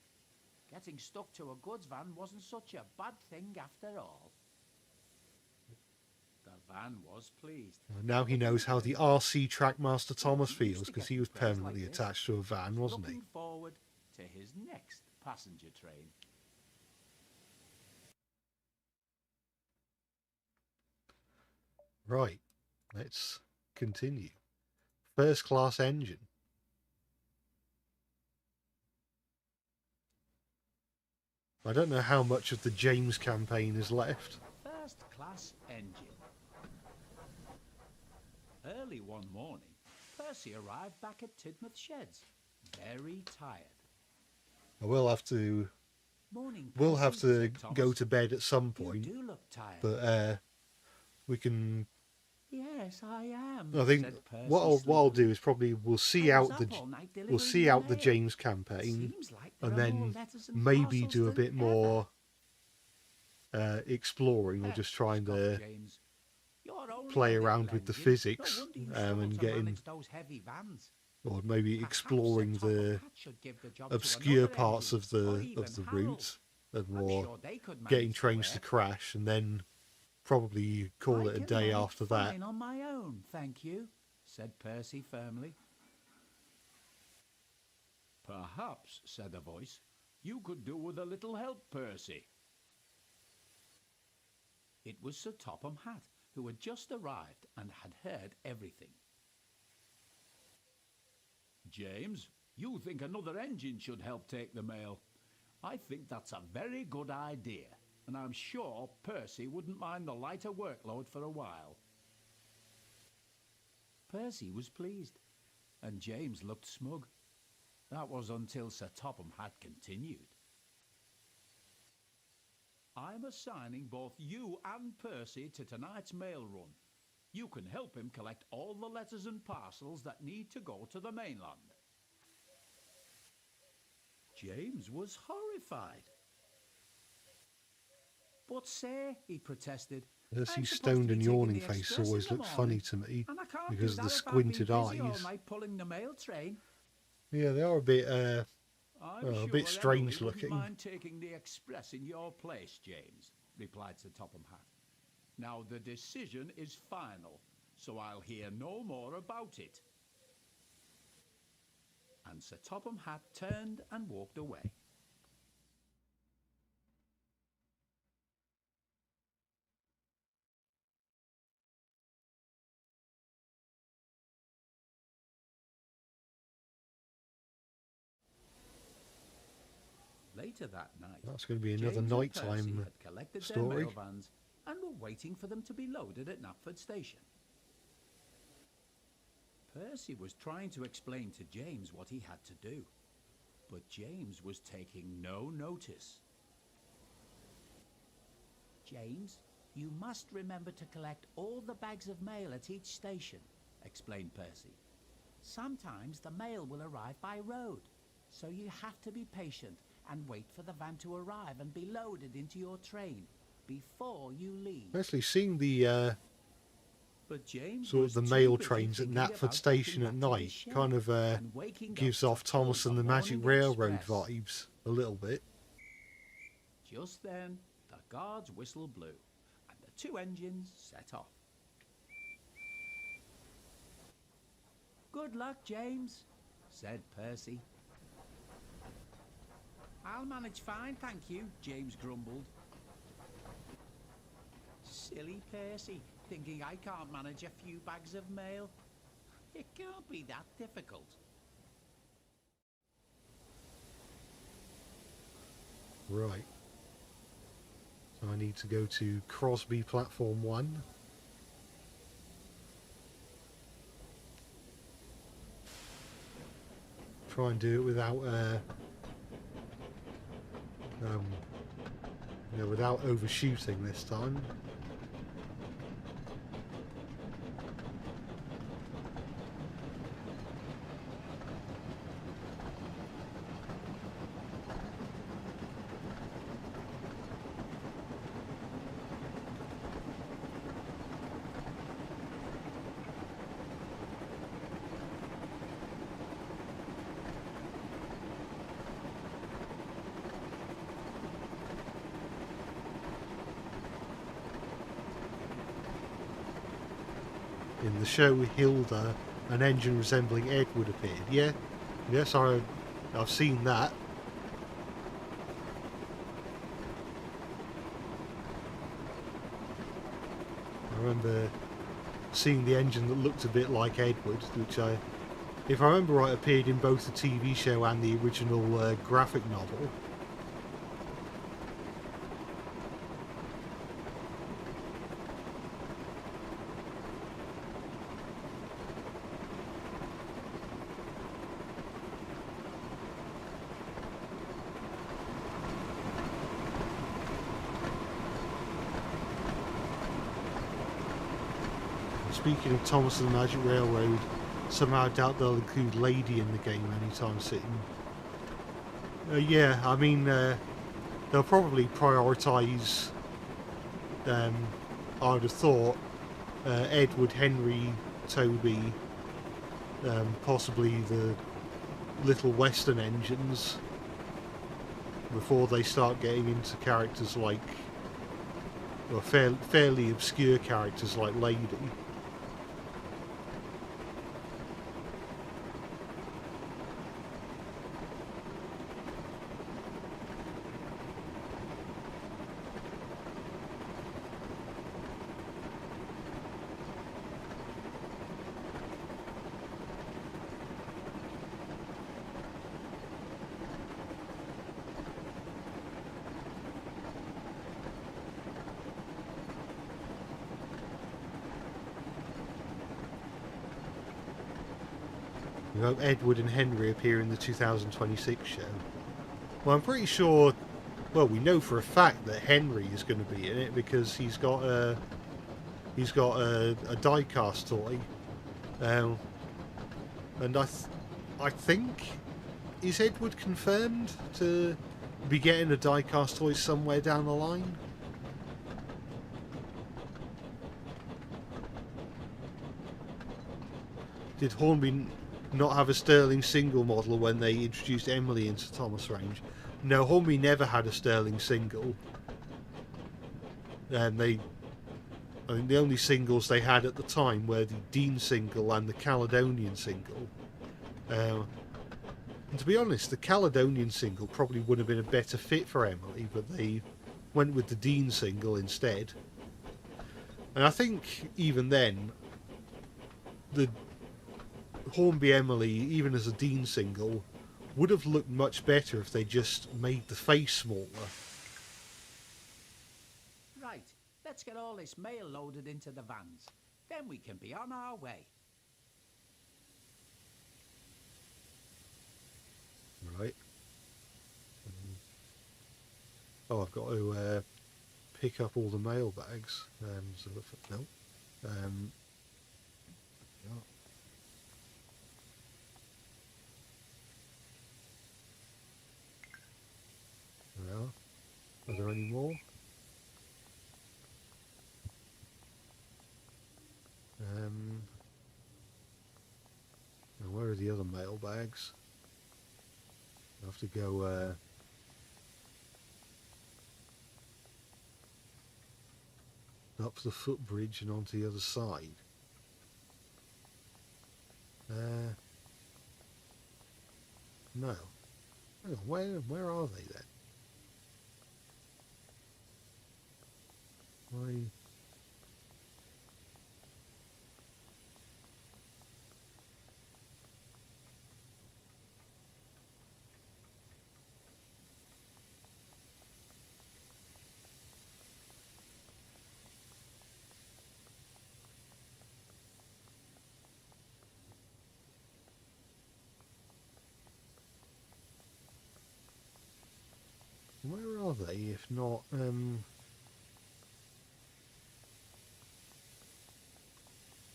Speaker 5: Getting stuck to a goods van wasn't such a bad thing after all.
Speaker 3: The van was pleased.
Speaker 1: Now he knows how the RC Trackmaster Thomas
Speaker 3: He used
Speaker 1: feels
Speaker 3: to
Speaker 1: because
Speaker 3: get
Speaker 1: he was
Speaker 3: praise like
Speaker 1: permanently
Speaker 3: this.
Speaker 1: attached to a van, wasn't he?
Speaker 3: Looking forward to his next passenger train.
Speaker 1: Right, let's continue. First class engine. I don't know how much of the James campaign is left.
Speaker 3: First class engine. Early one morning, Percy arrived back at Tidmouth Sheds, very tired.
Speaker 1: I will have to
Speaker 3: Morning,
Speaker 1: we'll have
Speaker 3: Percy,
Speaker 1: to
Speaker 3: said Thomas.
Speaker 1: go to bed at some
Speaker 3: You
Speaker 1: point,
Speaker 3: do look tired.
Speaker 1: but we can.
Speaker 3: Yes, I am.
Speaker 1: I think
Speaker 3: said Percy
Speaker 1: what I'll
Speaker 3: sleepily.
Speaker 1: do is probably we'll see
Speaker 5: I was
Speaker 1: out the
Speaker 5: up all night
Speaker 1: we'll
Speaker 5: delivering
Speaker 1: see
Speaker 5: the
Speaker 1: out the
Speaker 5: mail.
Speaker 1: James campaign,
Speaker 5: Seems like there
Speaker 1: and
Speaker 5: are more
Speaker 1: then
Speaker 5: letters and
Speaker 1: maybe
Speaker 5: parcels
Speaker 1: do a
Speaker 5: than
Speaker 1: bit
Speaker 5: ever.
Speaker 1: more exploring, or
Speaker 3: Eh,
Speaker 1: just trying
Speaker 3: scoffed
Speaker 1: to
Speaker 3: James.
Speaker 5: You're only
Speaker 1: play
Speaker 5: a little
Speaker 1: around with the
Speaker 5: engine.
Speaker 1: physics,
Speaker 5: No wonder you
Speaker 1: and
Speaker 5: struggle to
Speaker 1: getting,
Speaker 5: manage those heavy vans.
Speaker 1: or maybe
Speaker 5: Perhaps
Speaker 1: exploring
Speaker 5: Sir Topham
Speaker 1: the
Speaker 5: Hatt should give the job to
Speaker 1: obscure
Speaker 5: another
Speaker 1: parts
Speaker 5: engine,
Speaker 1: of
Speaker 5: or
Speaker 1: the
Speaker 5: even
Speaker 1: route,
Speaker 5: Harold.
Speaker 1: and
Speaker 5: I'm
Speaker 1: more
Speaker 5: sure they could
Speaker 1: getting
Speaker 5: manage the
Speaker 1: trains to
Speaker 5: work.
Speaker 1: crash, and then probably call
Speaker 5: I
Speaker 1: it a
Speaker 5: can
Speaker 1: day
Speaker 5: manage
Speaker 1: after that.
Speaker 5: fine on my own, thank you, said Percy firmly.
Speaker 2: Perhaps, said a voice, you could do with a little help, Percy.
Speaker 3: It was Sir Topham Hatt, who had just arrived and had heard everything.
Speaker 2: James, you think another engine should help take the mail. I think that's a very good idea, and I'm sure Percy wouldn't mind the lighter workload for a while.
Speaker 3: Percy was pleased, and James looked smug. That was until Sir Topham Hatt continued.
Speaker 2: I'm assigning both you and Percy to tonight's mail run. You can help him collect all the letters and parcels that need to go to the mainland.
Speaker 3: James was horrified. But sir, he protested,
Speaker 1: Percy's
Speaker 3: I'm supposed to
Speaker 1: stoned
Speaker 3: be
Speaker 1: and
Speaker 3: taking
Speaker 1: yawning
Speaker 3: the
Speaker 1: face
Speaker 3: express
Speaker 1: always
Speaker 3: in the
Speaker 1: looks funny
Speaker 3: morning,
Speaker 1: to me
Speaker 3: and I can't
Speaker 1: because
Speaker 3: do
Speaker 1: of the
Speaker 3: that if I've been
Speaker 1: squinted
Speaker 3: busy all
Speaker 1: eyes.
Speaker 3: night pulling the mail train.
Speaker 1: Yeah, they are a bit
Speaker 2: I'm
Speaker 1: a
Speaker 2: sure
Speaker 1: bit strange
Speaker 2: Emily wouldn't
Speaker 1: looking.
Speaker 2: mind taking the express in your place, James, replied Sir Topham Hatt. Now the decision is final, so I'll hear no more about it.
Speaker 3: And Sir Topham Hatt turned and walked away. Later that night,
Speaker 1: That's going to be another
Speaker 3: James and Percy
Speaker 1: nighttime
Speaker 3: had collected
Speaker 1: story.
Speaker 3: their mail vans and were waiting for them to be loaded at Knapford Station. Percy was trying to explain to James what he had to do, but James was taking no notice.
Speaker 5: James, you must remember to collect all the bags of mail at each station, explained Percy. Sometimes the mail will arrive by road, so you have to be patient and wait for the van to arrive and be loaded into your train. before you leave.
Speaker 1: Actually, seeing the
Speaker 3: But James
Speaker 1: sort of
Speaker 3: was
Speaker 1: the
Speaker 3: too
Speaker 1: mail
Speaker 3: busy
Speaker 1: trains at
Speaker 3: thinking
Speaker 1: Knapford
Speaker 3: about
Speaker 1: Station
Speaker 3: getting
Speaker 1: at
Speaker 3: back to the
Speaker 1: night
Speaker 3: shed
Speaker 1: kind of
Speaker 3: and waking up
Speaker 1: gives
Speaker 3: to
Speaker 1: off Thomas
Speaker 3: pull
Speaker 1: and the Magic
Speaker 3: Morning
Speaker 1: Railroad
Speaker 3: Express.
Speaker 1: vibes a little bit.
Speaker 3: Just then, the guard's whistle blew, and the two engines set off.
Speaker 5: Good luck, James, said Percy.
Speaker 3: I'll manage fine, thank you, James grumbled. Silly Percy, thinking I can't manage a few bags of mail. It can't be that difficult.
Speaker 1: Right. So I need to go to Crosby Platform 1. Try and do it without without overshooting this time. In the show Hilda, an engine resembling Edward appeared. Yeah, yes, I've seen that. I remember seeing the engine that looked a bit like Edward, which if I remember right, appeared in both the TV show and the original graphic novel. Speaking of Thomas and the Magic Railroad, somehow I doubt they'll include Lady in the game anytime soon. Yeah, I mean, they'll probably prioritise, I would have thought, Edward, Henry, Toby, possibly the Little Western engines, before they start getting into characters like, well, fairly obscure characters like Lady. We hope Edward and Henry appear in the 2026 show. Well, I'm pretty sure, well, we know for a fact that Henry is going to be in it because he's got a die-cast toy. And I think, is Edward confirmed to be getting a die-cast toy somewhere down the line? Did Hornby not have a Sterling single model when they introduced Emily into Thomas range? No, Hornby never had a Sterling single. And I think the only singles they had at the time were the Dean single and the Caledonian single. And to be honest, the Caledonian single probably would have been a better fit for Emily, but they went with the Dean single instead. And I think even then, the Hornby Emily, even as a Dean single, would have looked much better if they just made the face smaller.
Speaker 5: Right, let's get all this mail loaded into the vans. Then we can be on our way.
Speaker 1: Right. Oh, I've got to pick up all the mail bags. So no. Yeah. There we are. Are there any more? mailbags. I have to go up the footbridge and onto the other side. No. Hang on, where are they then? Why? Where are they, if not, I'm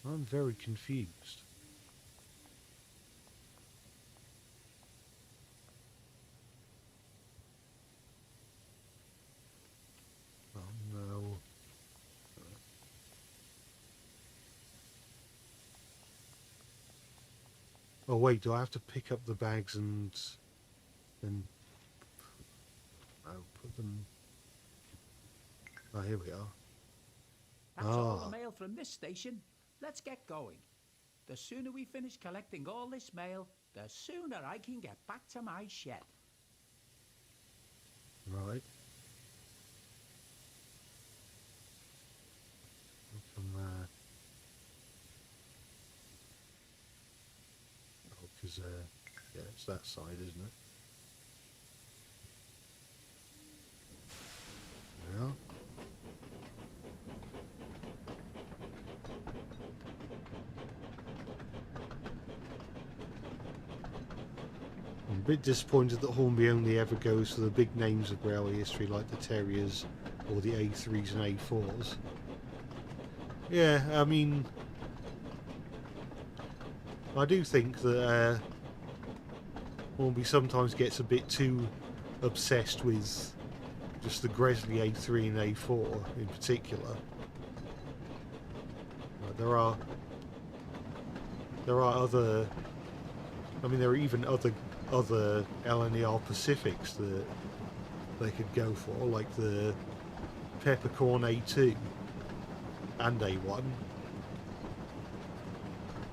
Speaker 1: very confused. Oh no. Oh wait, do I have to pick up the bags and I'll put them... Oh, here we are.
Speaker 3: That's all the mail from this station. Let's get going. The sooner we finish collecting all this mail, the sooner I can get back to my shed.
Speaker 1: Right. Oh, because, yeah, it's that side, isn't it? Yeah. I'm a bit disappointed that Hornby only ever goes for the big names of railway history like the Terriers or the A3s and A4s. Yeah, I mean, I do think that Hornby sometimes gets a bit too obsessed with just the Gresley A3 and A4 in particular. There are other, I mean, there are even other LNER Pacifics that they could go for, like the Peppercorn A2 and A1,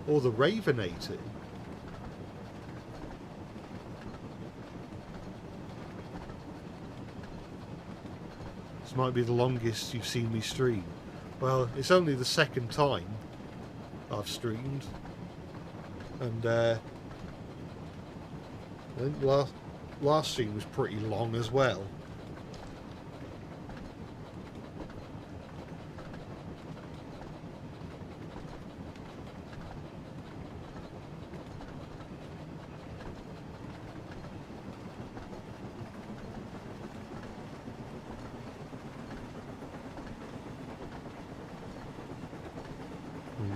Speaker 1: or the Raven A2. This might be the longest you've seen me stream. Well, it's only the second time I've streamed, and I think last stream was pretty long as well.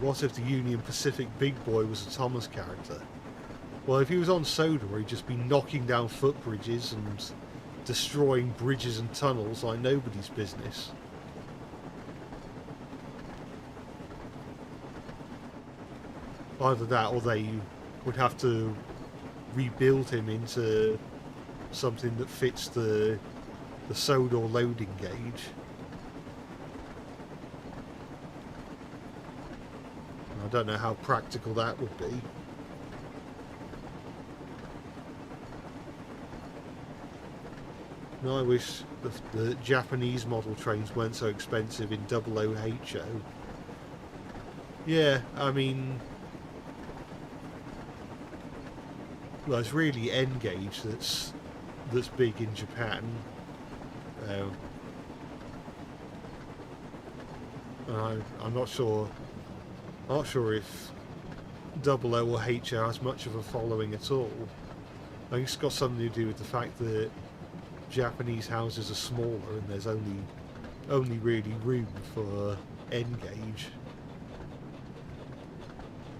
Speaker 1: What if the Union Pacific big boy was a Thomas character? Well, if he was on SODOR, he'd just be knocking down footbridges and destroying bridges and tunnels like nobody's business. Either that, or they would have to rebuild him into something that fits the SODOR loading gauge. I don't know how practical that would be. No, I wish the Japanese model trains weren't so expensive in OOHO. Yeah, I mean, well, it's really N gauge that's big in Japan. I'm not sure. Not sure if OOHO has much of a following at all. I think it's got something to do with the fact that Japanese houses are smaller and there's only really room for N gauge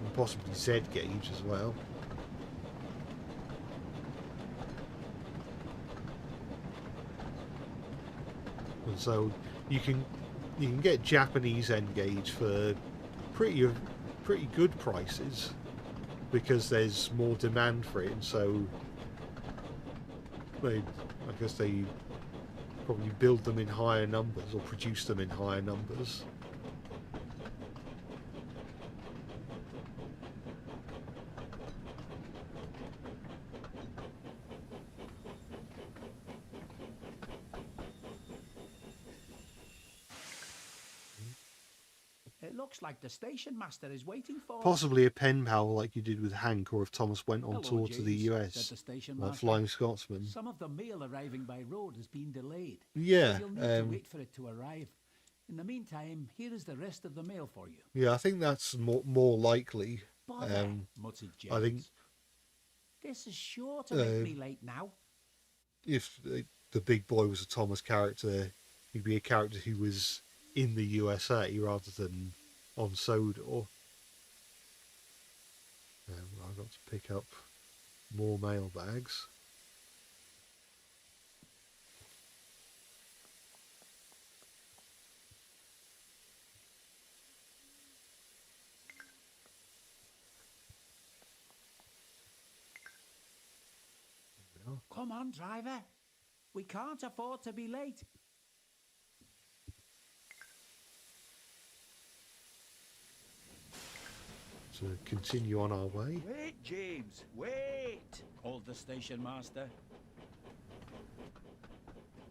Speaker 1: and possibly Z gauge as well. And so you can get Japanese N gauge for pretty good prices. because there's more demand for it, and so I guess they probably build them in higher numbers or produce them in higher numbers.
Speaker 3: It looks like the station master is waiting for us.
Speaker 1: Possibly a pen pal like you did with Hank, or if Thomas went on
Speaker 3: Hello,
Speaker 1: tour to the
Speaker 3: James, said
Speaker 1: US,
Speaker 3: the station
Speaker 1: like
Speaker 3: master.
Speaker 1: Flying Scotsman.
Speaker 3: Some of the mail arriving by road has been delayed.
Speaker 1: Yeah,
Speaker 3: So you'll need to wait for it to arrive. In the meantime, here is the rest of the mail for you.
Speaker 1: yeah, I think that's more likely.
Speaker 3: Bother, muttered James.
Speaker 1: I think
Speaker 3: this is sure to make me late now.
Speaker 1: if the big boy was a Thomas character, he'd be a character who was in the USA rather than on SODOR. I've got to pick up more mailbags.
Speaker 3: Come on, driver. We can't afford to be late.
Speaker 1: To continue on our way.
Speaker 2: Wait, James, wait!
Speaker 3: Called the station master.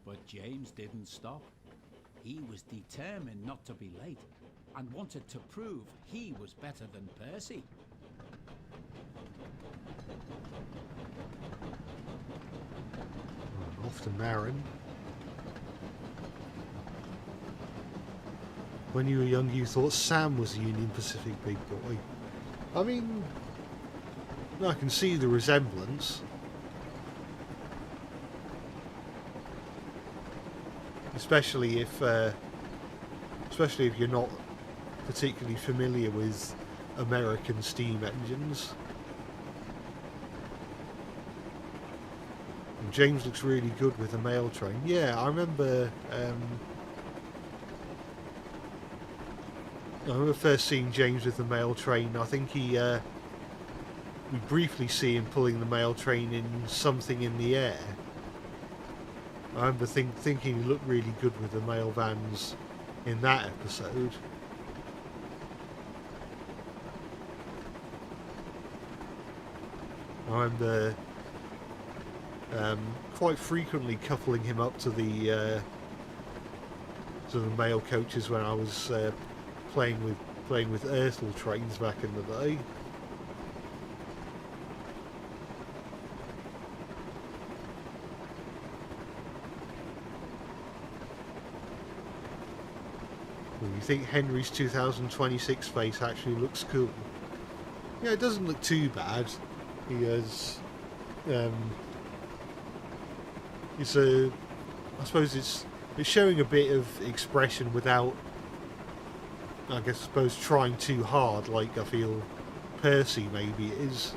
Speaker 3: But James didn't stop. He was determined not to be late and wanted to prove he was better than Percy.
Speaker 1: Off to Marin. When you were young, you thought Sam was the Union Pacific big boy. I mean, I can see the resemblance. Especially if you're not particularly familiar with American steam engines. And James looks really good with the mail train. Yeah, I remember first seeing James with the mail train. I think we briefly see him pulling the mail train in Something in the Air. I remember thinking he looked really good with the mail vans in that episode. I remember quite frequently coupling him up to the mail coaches when I was playing with Earthel trains back in the day. You think Henry's 2026 face actually looks cool? Yeah, it doesn't look too bad. He has, I suppose it's showing a bit of expression without, I suppose, trying too hard, like I feel Percy maybe is.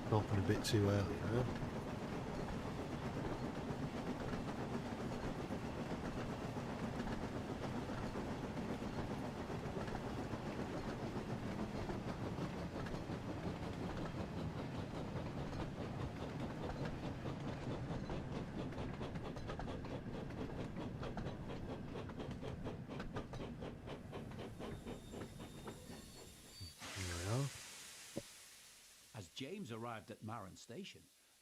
Speaker 1: Stopping a bit too early, huh?
Speaker 3: As James arrived at Marin Station,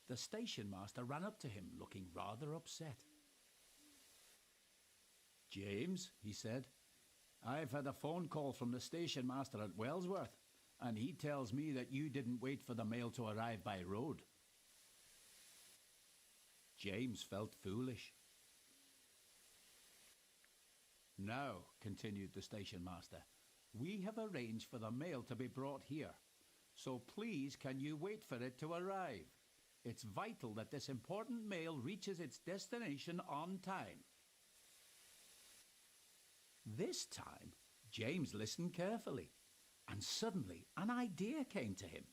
Speaker 3: the station master ran up to him looking rather upset. "James," he said, "I've had a phone call from the station master at Wellsworth, and he tells me that you didn't wait for the mail to arrive by road." James felt foolish. "Now," continued the station master, "we have arranged for the mail to be brought here. So please, can you wait for it to arrive?" It's vital that this important mail reaches its destination on time. This time, James listened carefully, and suddenly an idea came to him.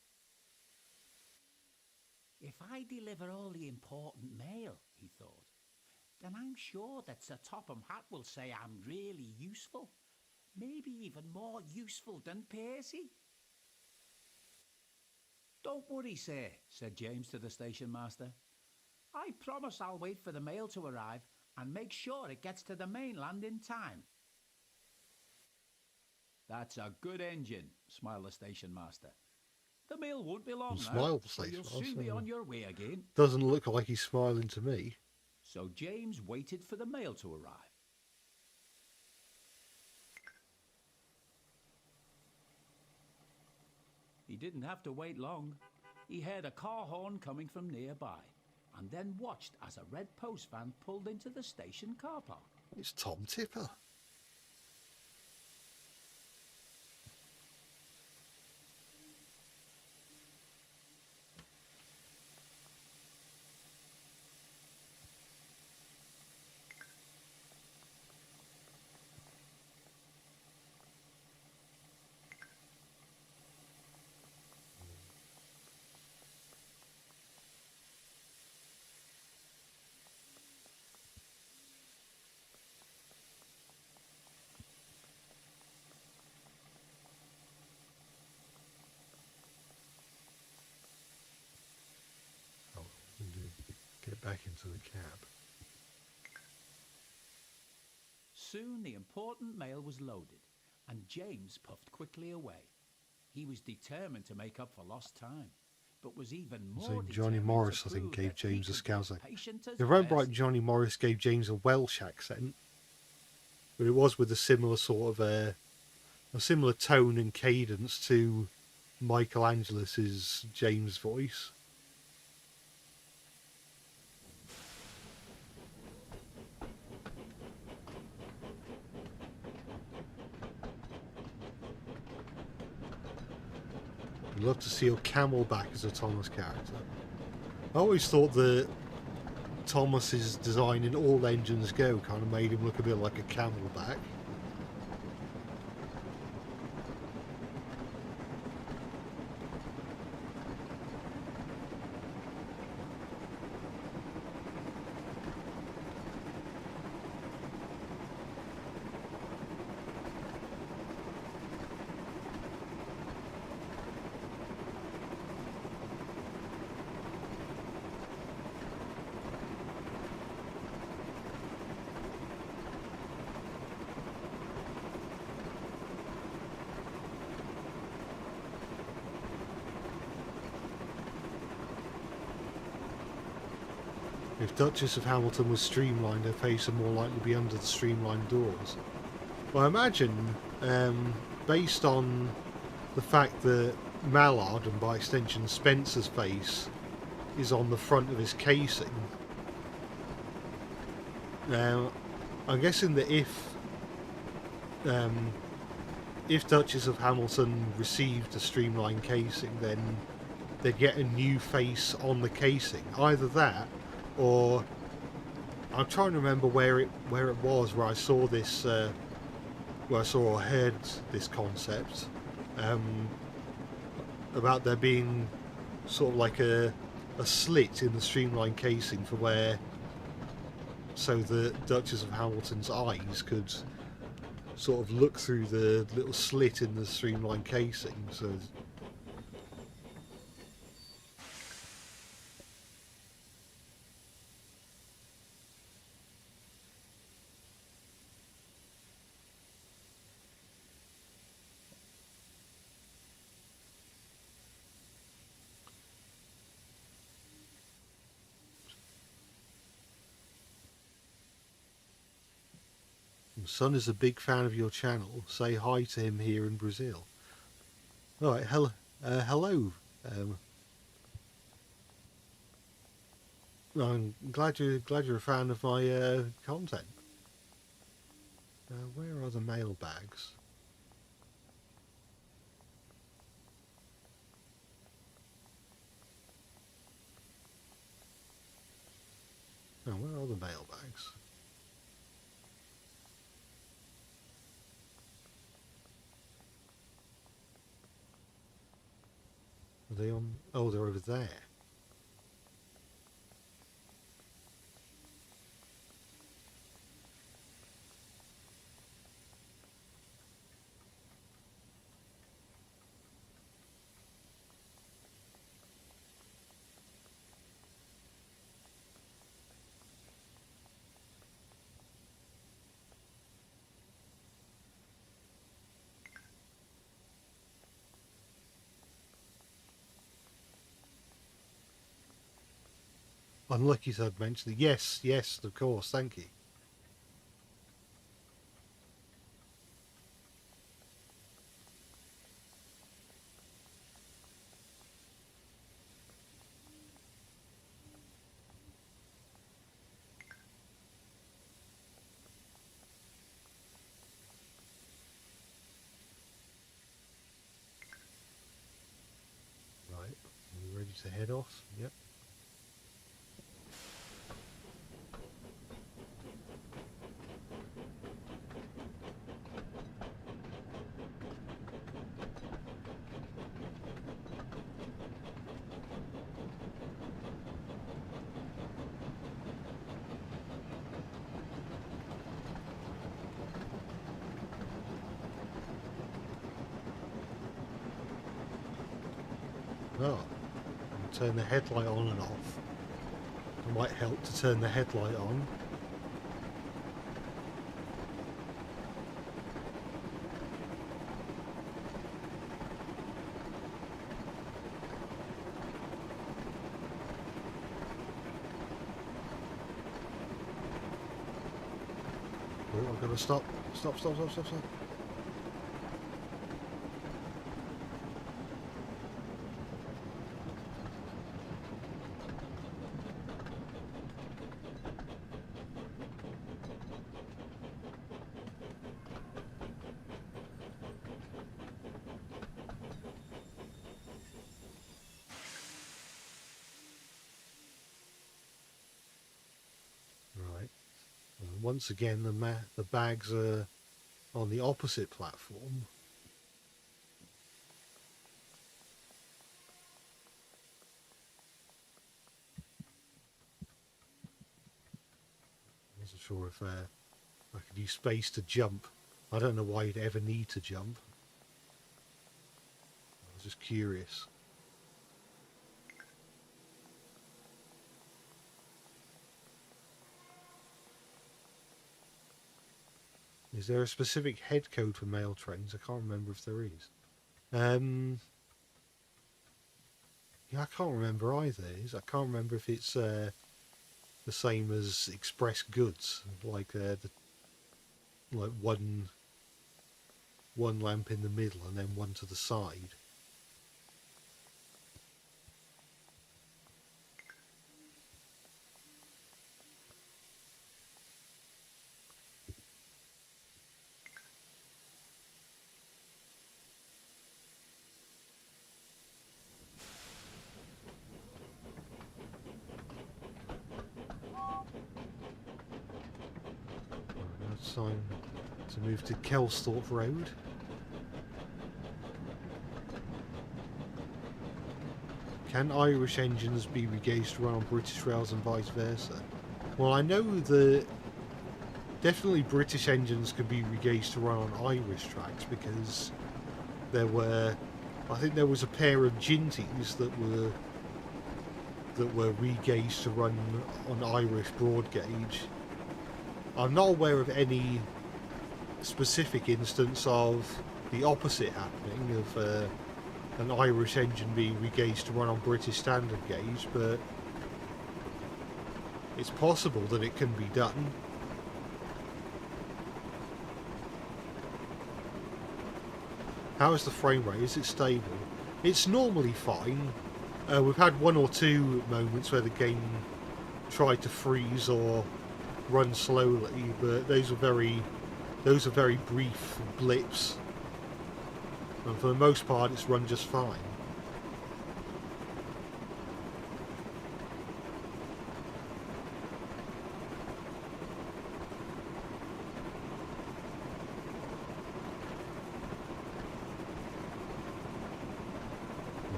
Speaker 5: If I deliver all the important mail, he thought, then I'm sure that Sir Topham Hatt will say I'm really useful. Maybe even more useful than Percy.
Speaker 3: Don't worry, sir, said James to the station master. I promise I'll wait for the mail to arrive and make sure it gets to the mainland in time. That's a good engine, smiled the station master. The mail won't be long now, so you'll soon be on your way again.
Speaker 1: Doesn't look like he's smiling to me.
Speaker 3: So James waited for the mail to arrive. He didn't have to wait long. He heard a car horn coming from nearby, and then watched as a red post van pulled into the station car park.
Speaker 1: It's Tom Tipper. Get back into the cab.
Speaker 3: Soon the important mail was loaded, and James puffed quickly away. He was determined to make up for lost time, but was even more
Speaker 1: So
Speaker 3: determined
Speaker 1: Johnny Morris,
Speaker 3: to
Speaker 1: I think,
Speaker 3: prove
Speaker 1: gave
Speaker 3: that he
Speaker 1: James a
Speaker 3: could be as
Speaker 1: Scouser.
Speaker 3: patient as
Speaker 1: If I remember
Speaker 3: the
Speaker 1: right,
Speaker 3: best.
Speaker 1: Johnny Morris gave James a Welsh accent, but it was with a similar sort of a similar tone and cadence to Michelangelo's James' voice. I'd love to see a Camelback as a Thomas character. I always thought that Thomas's design in All Engines Go kind of made him look a bit like a Camelback. If Duchess of Hamilton was streamlined, her face would more likely be under the streamlined doors. Well, I imagine, based on the fact that Mallard, and by extension Spencer's face, is on the front of his casing, now I'm guessing that if Duchess of Hamilton received a streamlined casing, then they'd get a new face on the casing. Either that, or I'm trying to remember where it was where I saw this, where I saw or heard this concept, about there being sort of like a slit in the streamlined casing for where, so the Duchess of Hamilton's eyes could sort of look through the little slit in the streamlined casing. So Son is a big fan of your channel. Say hi to him here in Brazil. All right, hello. I'm glad you're a fan of my content. Where are the mailbags? Oh, where are the mailbags? Are they on? Oh, they're over there. Unlucky to have mentioned it. Yes, yes, of course, thank you. Right, are we ready to head off? Yep. Oh, turn the headlight on and off. It might help to turn the headlight on. Oh, I've got to stop. Stop, stop, stop, stop, stop. Right. Once again, the bags are on the opposite platform. I wasn't sure if I could use space to jump. I don't know why you'd ever need to jump. I was just curious. Is there a specific head code for mail trains? I can't remember if there is. Yeah, I can't remember either. I can't remember if it's the same as express goods, like like one lamp in the middle and then one to the side. Now it's time to move to Kelsthorpe Road. Can Irish engines be regauged to run on British rails and vice versa? Well, I know that definitely British engines can be regauged to run on Irish tracks, because I think there was a pair of Ginties that were regauged to run on Irish broad gauge. I'm not aware of any specific instance of the opposite happening, of an Irish engine being regauged to run on British standard gauge, but it's possible that it can be done. How is the frame rate? Is it stable? It's normally fine. We've had one or two moments where the game tried to freeze or run slowly, but those are very brief blips. And for the most part, it's run just fine.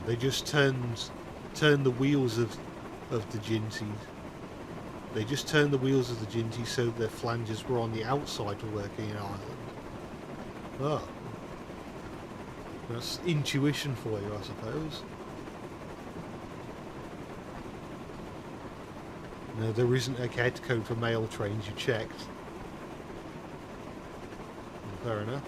Speaker 1: They just turned the wheels of the GMT. They just turned the wheels of the GMT so their flanges were on the outside of working in Ireland. Oh. That's intuition for you, I suppose. No, there isn't a head code for mail trains, you checked. Fair enough.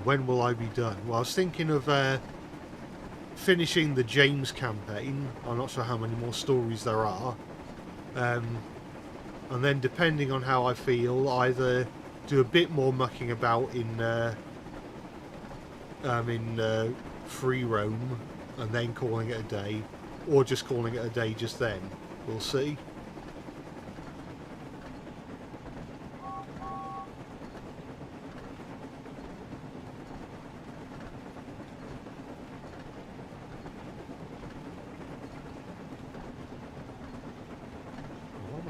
Speaker 1: When will I be done? Well, I was thinking of finishing the James campaign. I'm not sure how many more stories there are. And then depending on how I feel, either do a bit more mucking about in free roam and then calling it a day, or just calling it a day just then. We'll see.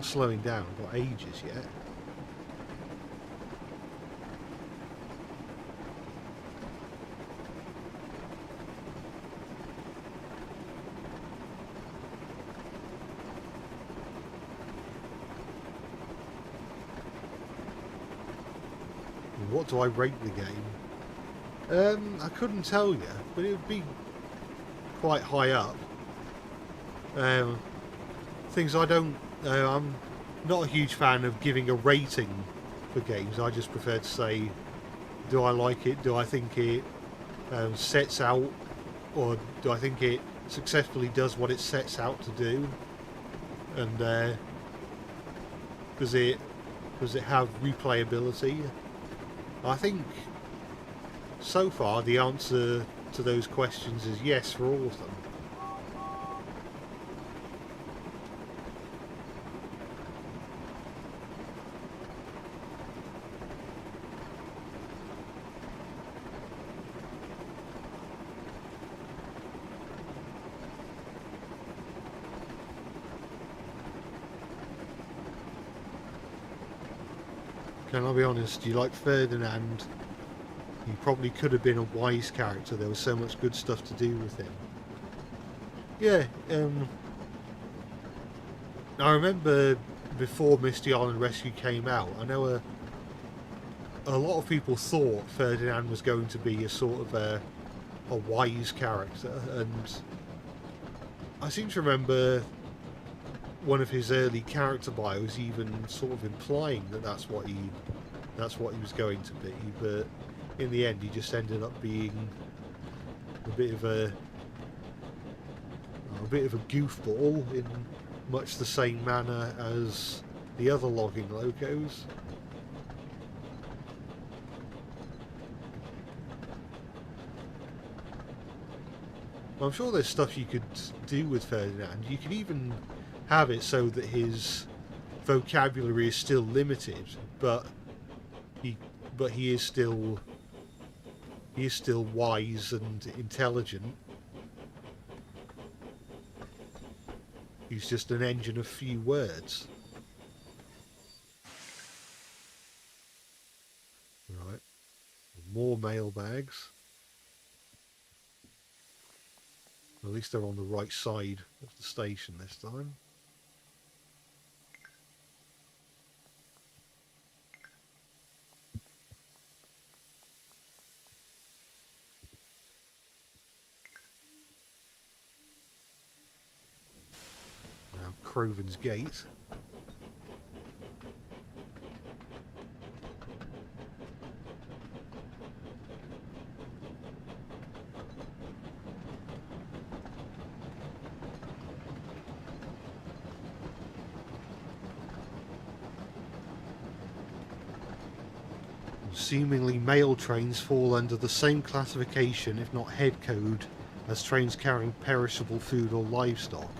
Speaker 1: Slowing down, I've got ages yet. What do I rate the game? I couldn't tell you, but it would be quite high up. Things I don't. I'm not a huge fan of giving a rating for games. I just prefer to say, do I like it? Do I think it sets out, or do I think it successfully does what it sets out to do? And does it have replayability? I think so far the answer to those questions is yes for all of them. Can I be honest, you like Ferdinand? He probably could have been a wise character. There was so much good stuff to do with him. Yeah, I remember before Misty Island Rescue came out, I know a lot of people thought Ferdinand was going to be a sort of a wise character, and I seem to remember one of his early character bios even sort of implying that that's what he was going to be, but in the end he just ended up being a bit of a goofball in much the same manner as the other logging locos. I'm sure there's stuff you could do with Ferdinand. You could even have it so that his vocabulary is still limited, but he is still wise and intelligent. He's just an engine of few words. Right. More mailbags. At least they're on the right side of the station this time. Now Croven's Gate. Seemingly mail trains fall under the same classification, if not head code, as trains carrying perishable food or livestock,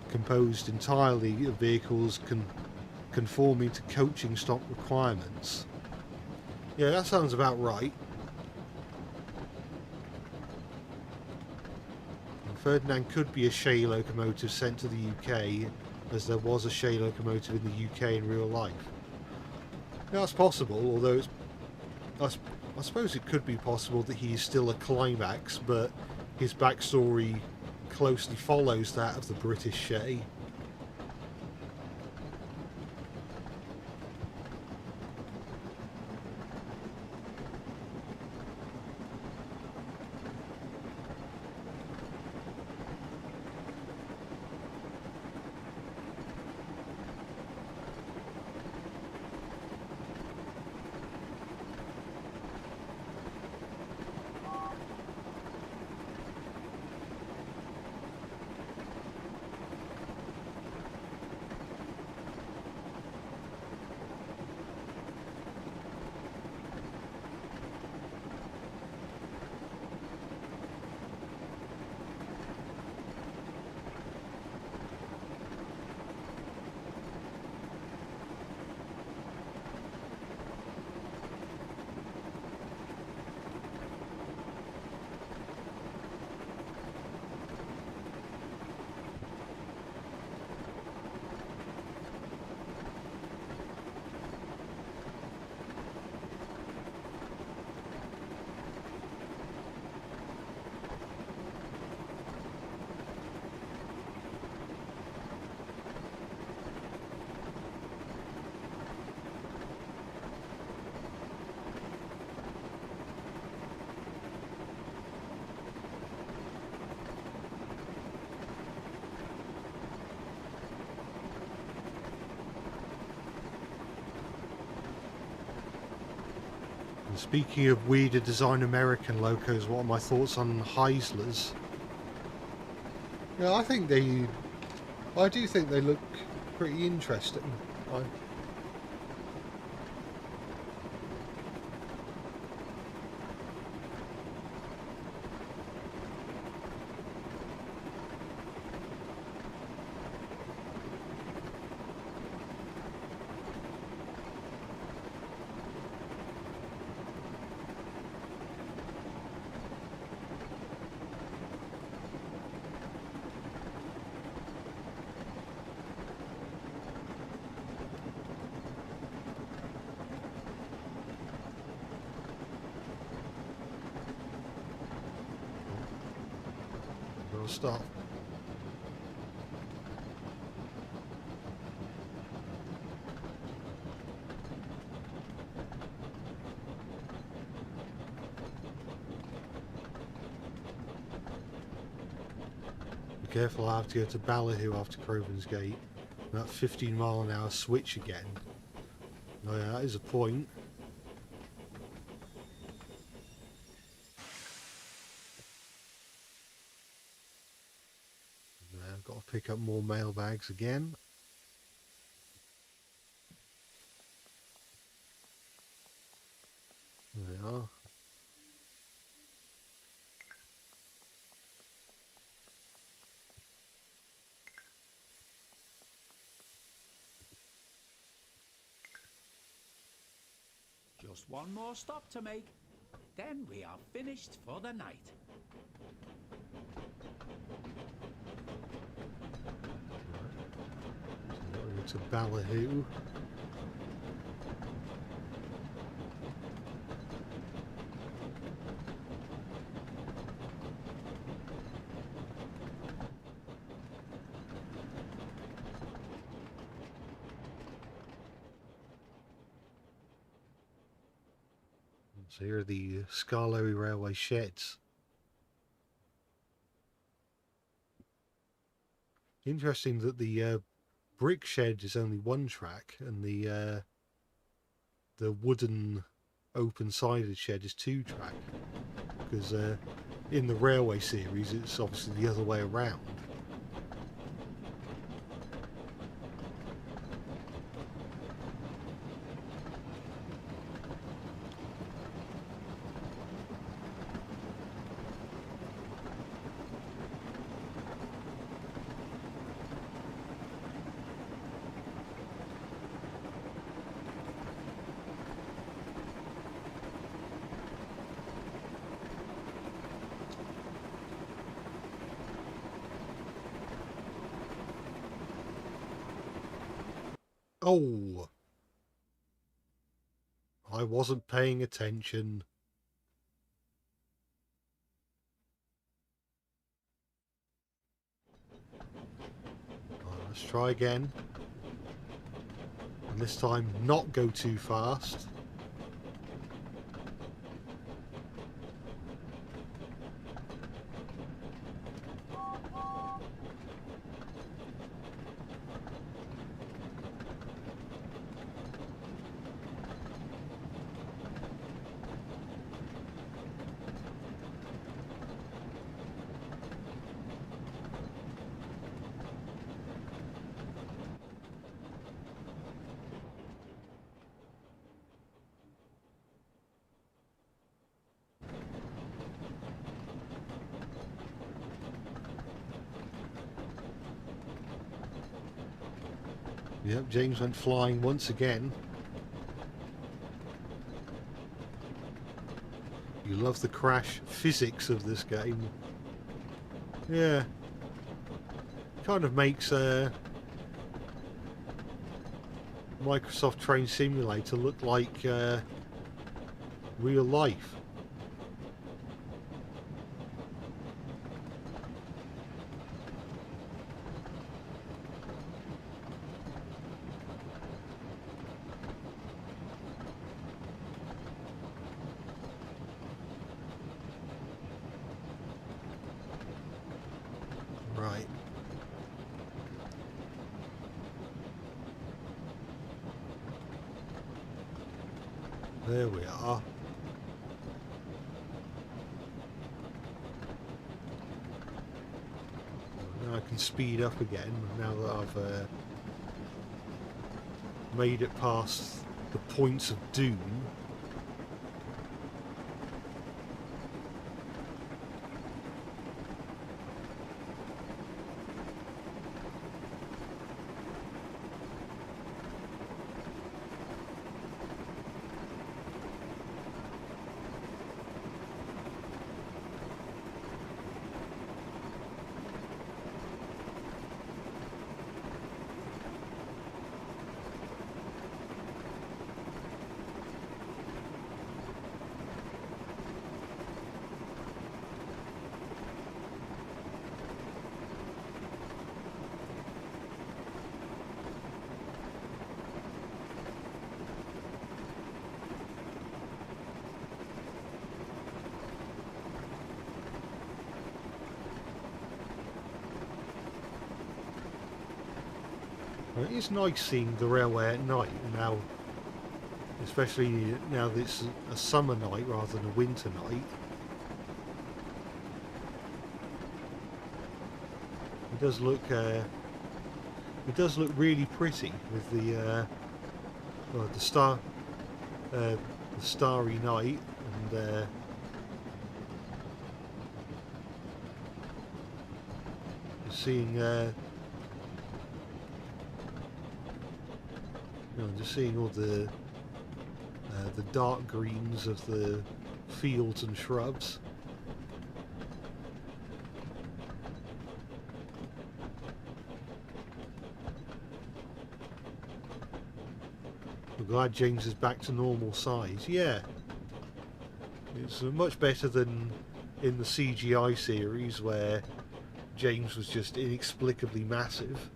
Speaker 1: composed entirely of vehicles conforming to coaching stock requirements. Yeah, that sounds about right. And Ferdinand could be a Shay locomotive sent to the UK, as there was a Shay locomotive in the UK in real life. Yeah, that's possible, although I suppose it could be possible that he's still a climax, but his backstory closely follows that of the British Shay. And speaking of weirder design American locos, what are my thoughts on Heislers? Yeah, I do think they look pretty interesting. Stop. Be careful, I have to go to Ballyhoo after Crovan's Gate. That 15-mile-an-hour switch again. Oh yeah, that is a point. Got to pick up more mailbags again. There they are.
Speaker 3: Just one more stop to make, then we are finished for the night.
Speaker 1: To Ballyhoo. So here are the Skarloey Railway sheds. Interesting that the brick shed is only one track, and the wooden open-sided shed is two track. Because in the railway series, it's obviously the other way around. Oh, I wasn't paying attention. Right, let's try again. And this time not go too fast. Yep, James went flying once again. You love the crash physics of this game. Yeah. Kind of makes Microsoft Train Simulator look like real life. Right. There we are. Now I can speed up again now that I've made it past the points of doom. Well, it is nice seeing the railway at night now, especially now that it's a summer night rather than a winter night. It does look really pretty with the well, the starry night and seeing just seeing all the dark greens of the fields and shrubs. I'm glad James is back to normal size. Yeah, it's much better than in the CGI series where James was just inexplicably massive.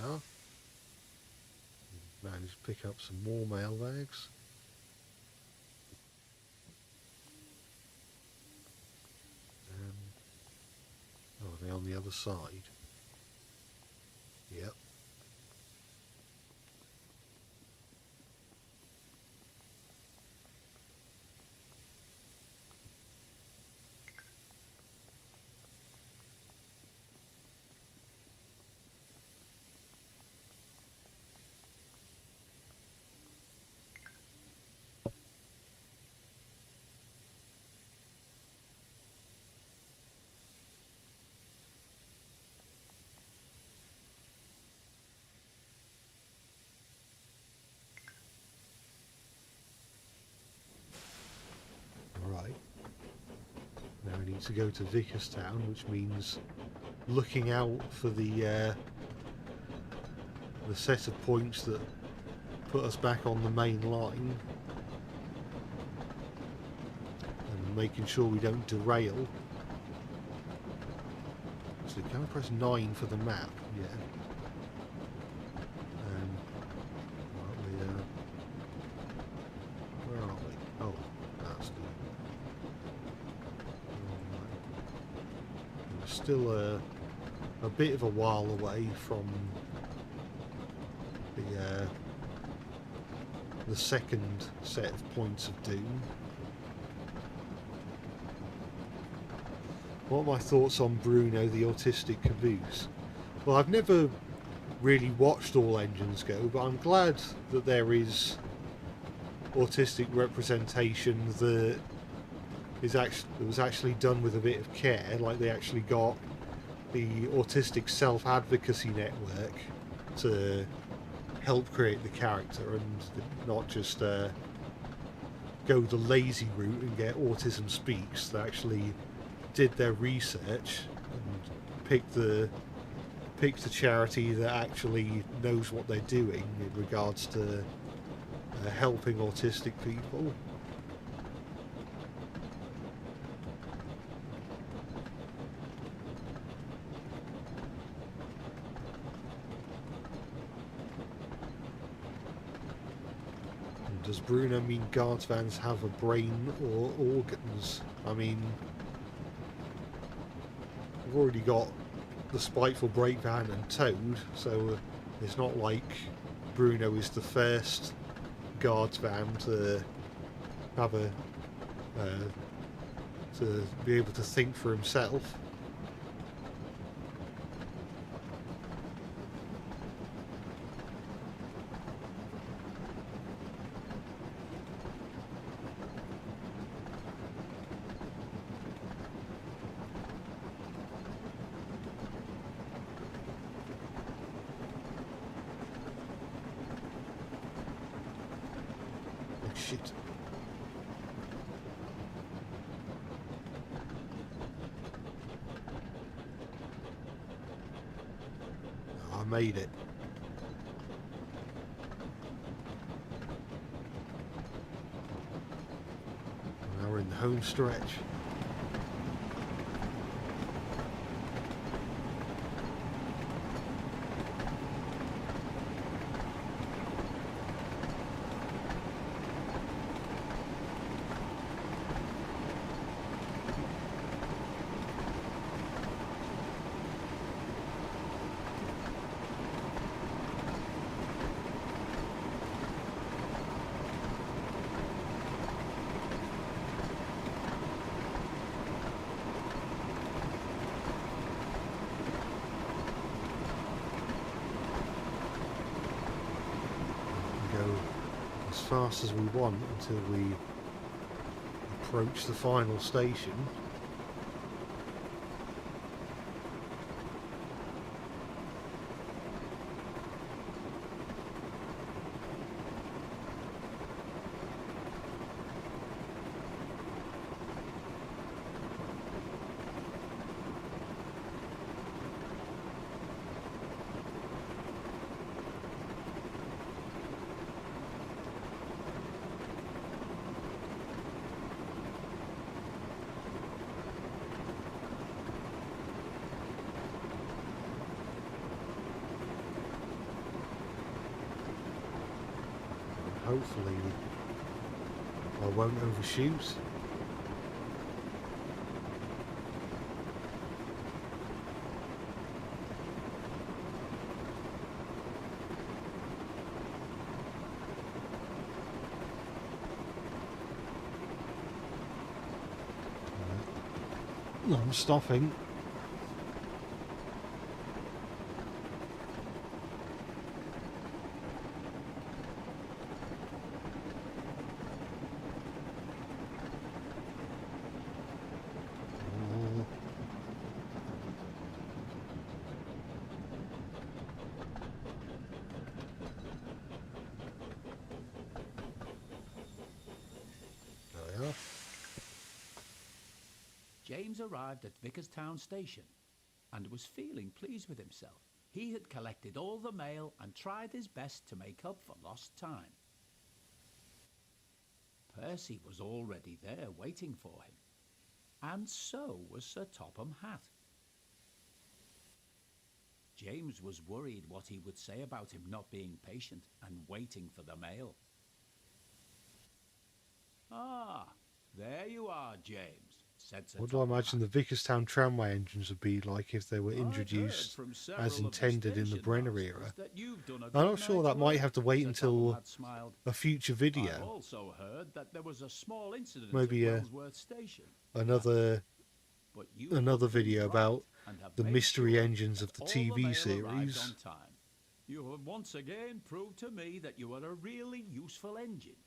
Speaker 1: Now, managed to pick up some more mailbags. Oh, are they on the other side? Yep. need to go to Vicarstown, which means looking out for the set of points that put us back on the main line and making sure we don't derail. So can I press 9 for the map? Yeah. Where are we? Oh, that's the... We're still a bit of a while away from the second set of points of doom. What are my thoughts on Bruno the autistic caboose? Well, I've never really watched All Engines Go, but I'm glad that there is autistic representation that was actually done with a bit of care. Like, they actually got the Autistic Self-Advocacy Network to help create the character and not just go the lazy route and get Autism Speaks. They actually did their research and picked the charity that actually knows what they're doing in regards to helping autistic people. Does Bruno mean guards vans have a brain or organs? I mean, we've already got the Spiteful Brake Van and Toad, so it's not like Bruno is the first guards van to have to be able to think for himself. Shit. Oh, I made it. Now we're in the home stretch. As fast as we want until we approach the final station. Hopefully I won't overshoot. I'm stopping.
Speaker 3: James arrived at Vickerstown Station and was feeling pleased with himself. He had collected all the mail and tried his best to make up for lost time. Percy was already there waiting for him, and so was Sir Topham Hatt. James was worried what he would say about him not being patient and waiting for the mail. "Ah, there you are, James," said Sir
Speaker 1: What do I
Speaker 3: Topham
Speaker 1: imagine the
Speaker 3: Hatt.
Speaker 1: Vickerstown tramway engines would be like if they were
Speaker 3: "I've heard
Speaker 1: introduced
Speaker 3: from
Speaker 1: as
Speaker 3: several of the
Speaker 1: intended in the
Speaker 3: station
Speaker 1: Brenner
Speaker 3: masters
Speaker 1: era?
Speaker 3: that you've done a
Speaker 1: I'm
Speaker 3: good
Speaker 1: not sure
Speaker 3: night's
Speaker 1: that might
Speaker 3: work,"
Speaker 1: have to wait
Speaker 3: Sir
Speaker 1: until
Speaker 3: Topham Hatt smiled.
Speaker 1: a future
Speaker 3: "I've
Speaker 1: video.
Speaker 3: also heard that there was a small incident
Speaker 1: Maybe
Speaker 3: at Wellsworth Station.
Speaker 1: Another
Speaker 3: But you
Speaker 1: another
Speaker 3: put things
Speaker 1: video
Speaker 3: right
Speaker 1: about
Speaker 3: and have
Speaker 1: the
Speaker 3: made
Speaker 1: mystery
Speaker 3: sure
Speaker 1: engines
Speaker 3: that
Speaker 1: of the
Speaker 3: all the
Speaker 1: TV
Speaker 3: mail arrived
Speaker 1: series.
Speaker 3: on time. You have once again proved to me that you are a really useful engine,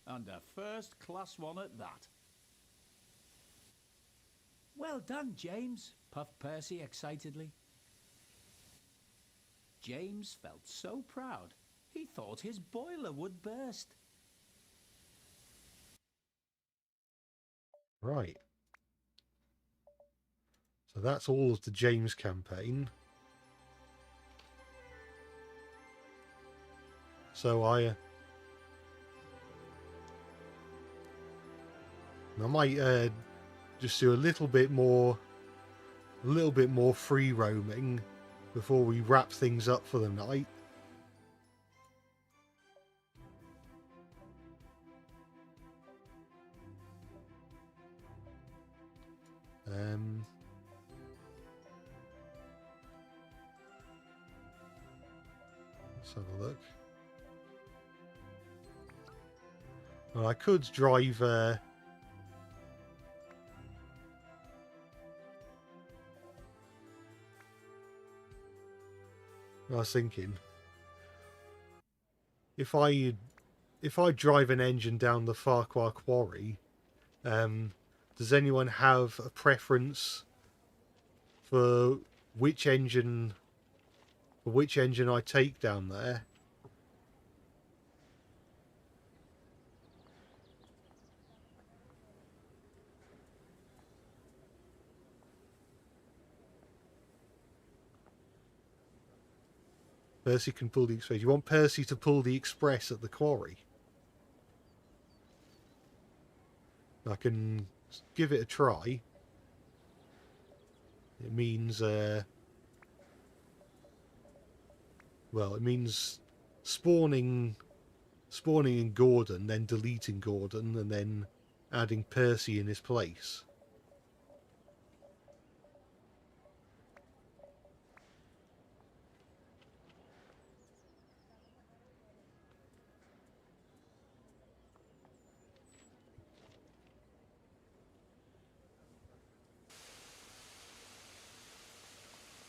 Speaker 3: and a first-class one at that." "Well done, James," puffed Percy excitedly. James felt so proud, he thought his boiler would burst.
Speaker 1: Right. So that's all of the James campaign. So I might just do a little bit more free roaming before we wrap things up for the night. Let's have a look. Well, I could drive I was thinking if I drive an engine down the Farquhar Quarry, does anyone have a preference for which engine I take down there? Percy can pull the express. You want Percy to pull the express at the quarry? I can give it a try. It means well, it means spawning in Gordon, then deleting Gordon, and then adding Percy in his place.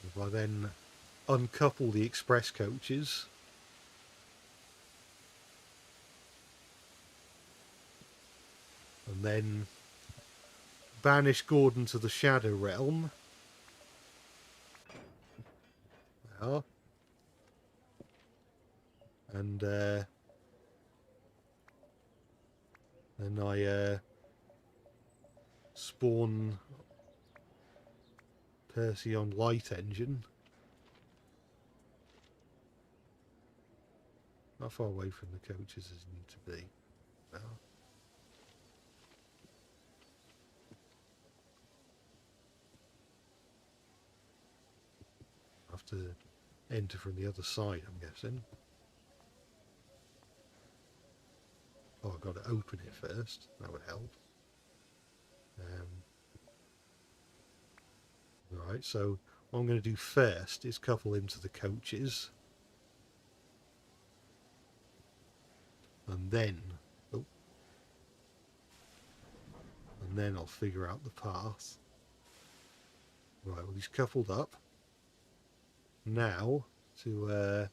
Speaker 1: If I then uncouple the express coaches, and then banish Gordon to the Shadow Realm. There. And then I spawn Percy on light engine. How far away from the coaches does it need to be? Well, I have to enter from the other side, I'm guessing. Oh, I've got to open it first. That would help. Right, so what I'm going to do first is couple him to the coaches. And then... Oh. And then I'll figure out the path. Right, well, he's coupled up. Now, to...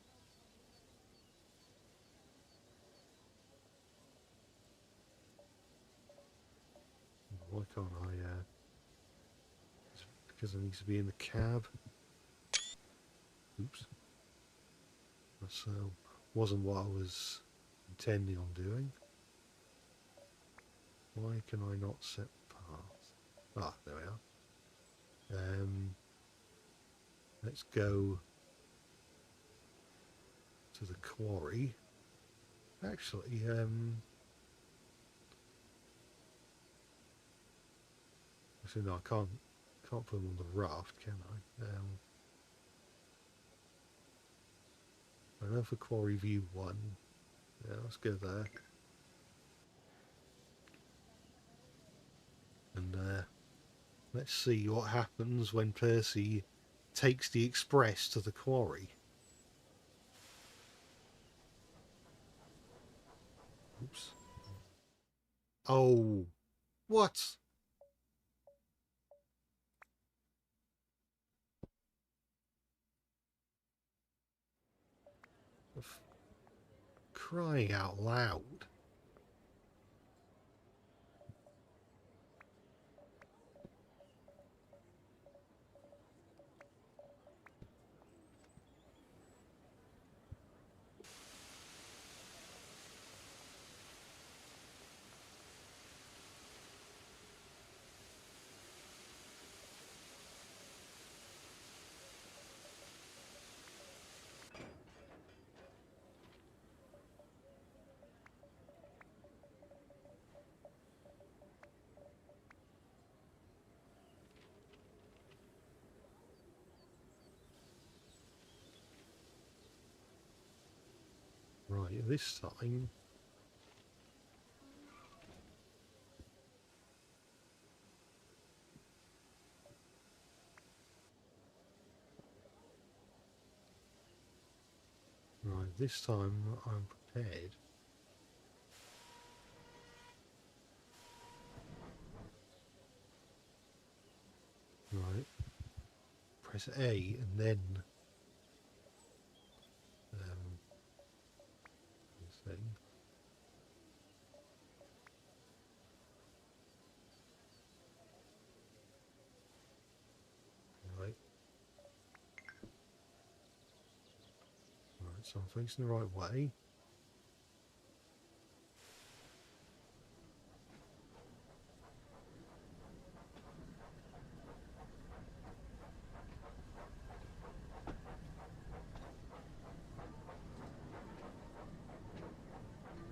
Speaker 1: why can't I... because I need to be in the cab. Oops. That wasn't what I was intending on doing. Why can I not set path? Ah, there we are. Let's go to the quarry. Actually, so no, I can't put them on the raft, can I? I know for quarry view 1. Yeah, let's go there. And let's see what happens when Percy takes the express to the quarry. Oops. Oh, what? Crying out loud. Right, this time... Right, this time I'm prepared. Right. Press A and then... this thing. Right. Right, so I'm facing the right way.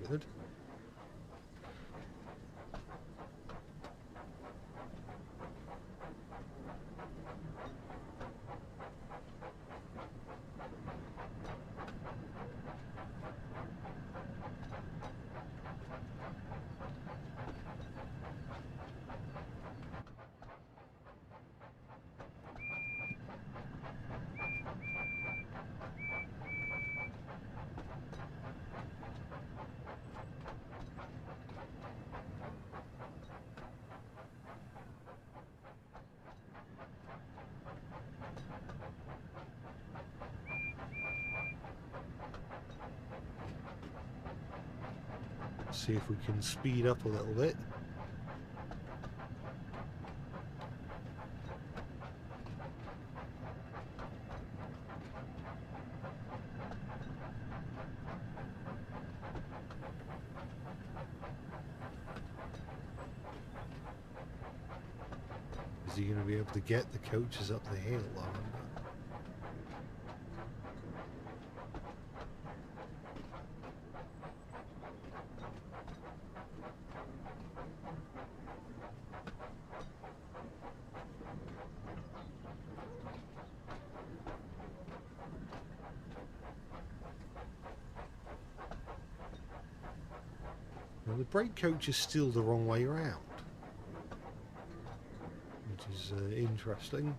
Speaker 1: Good. See if we can speed up a little bit. Is he going to be able to get the coaches up the hill? I wonder. Now, the brake coach is still the wrong way around, which is interesting.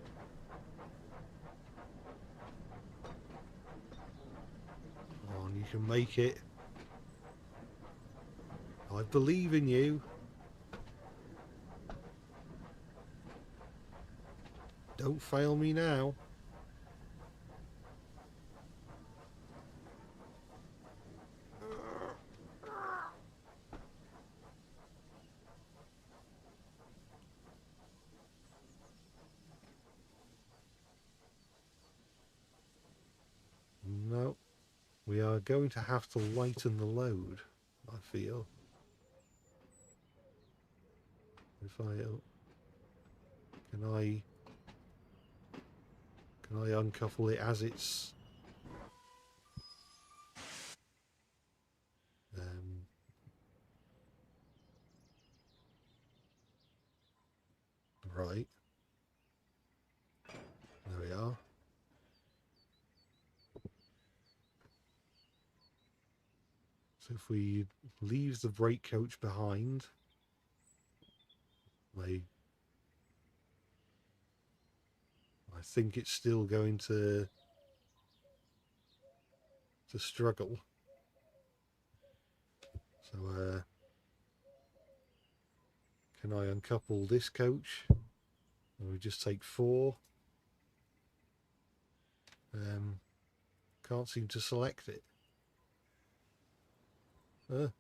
Speaker 1: Come on, you can make it. I believe in you. Don't fail me now. No, we are going to have to lighten the load, I feel. If I... can I Can I uncouple it as it's... Right. There we are. So if we leave the brake coach behind, I think it's still going to struggle. So can I uncouple this coach? And we just take 4. Can't seem to select it. Well,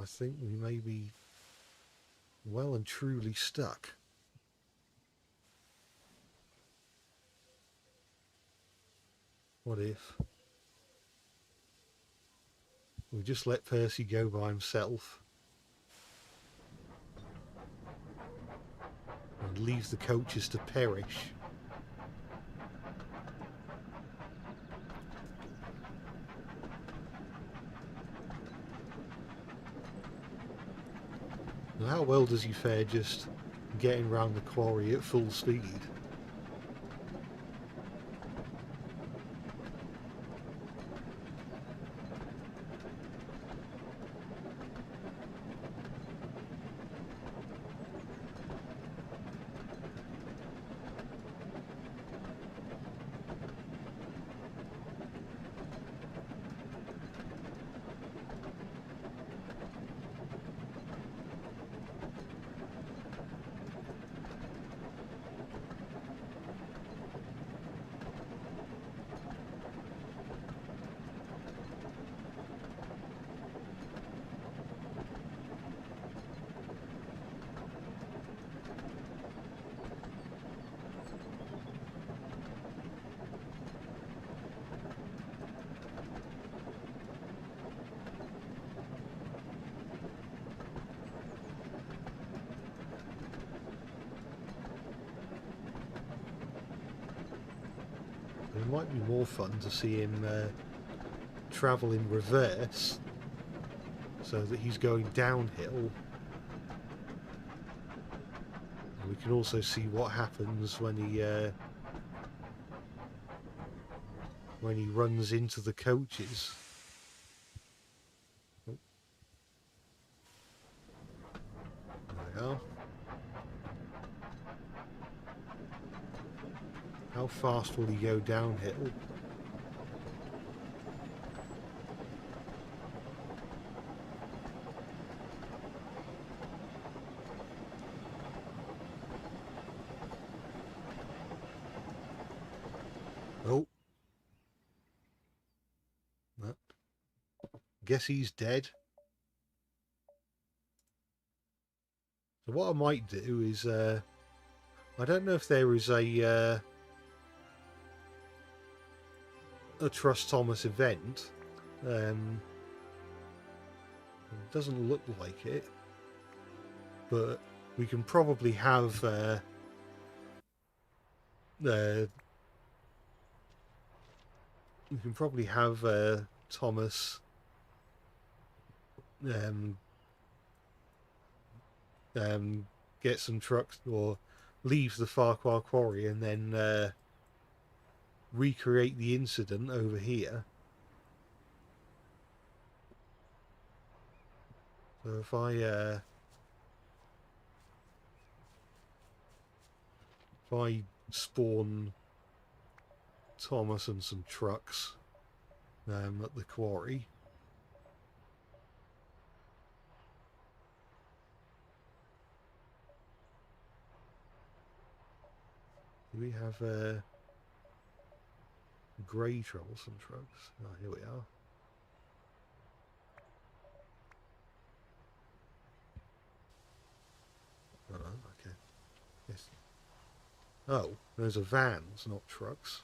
Speaker 1: I think we may be well and truly stuck. What if we just let Percy go by himself and leave the coaches to perish? Now, how well does he fare just getting round the quarry at full speed? It might be more fun to see him travel in reverse, so that he's going downhill. And we can also see what happens when he runs into the coaches. Oh. There we are. How fast will he go downhill? Oh. No. Guess he's dead. So what I might do is, I don't know if there is a Trust Thomas event. It doesn't look like it, but we can probably have Thomas get some trucks or leave the Farquhar Quarry and then recreate the incident over here. So if I spawn Thomas and some trucks at the quarry, do we have grey troublesome trucks? Oh, here we are. Oh, okay. Yes. Oh, those are vans, not trucks.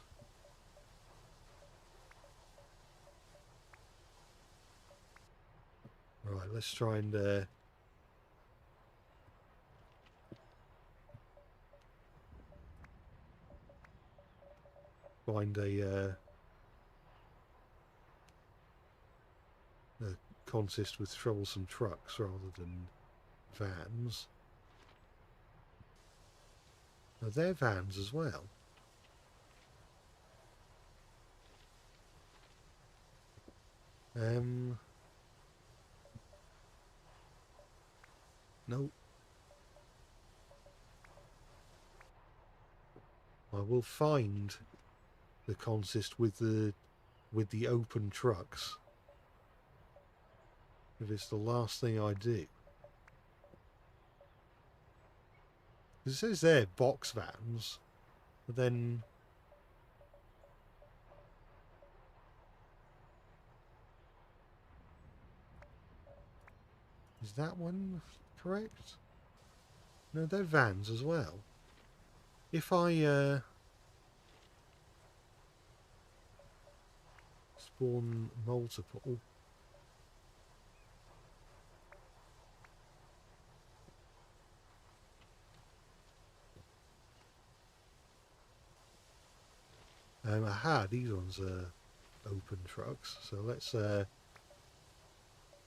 Speaker 1: Right, let's try and find a consist with troublesome trucks rather than vans. Now they're vans as well. Nope. I will find the consist with the open trucks if it's the last thing I do. It says there box vans, but then is that one correct? No, they're vans as well. If I spawn multiple, aha, these ones are open trucks. So let's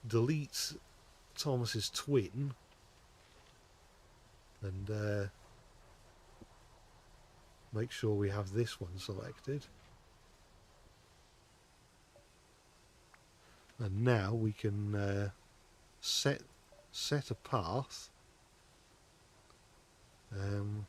Speaker 1: delete Thomas's twin and make sure we have this one selected. And now we can set a path. And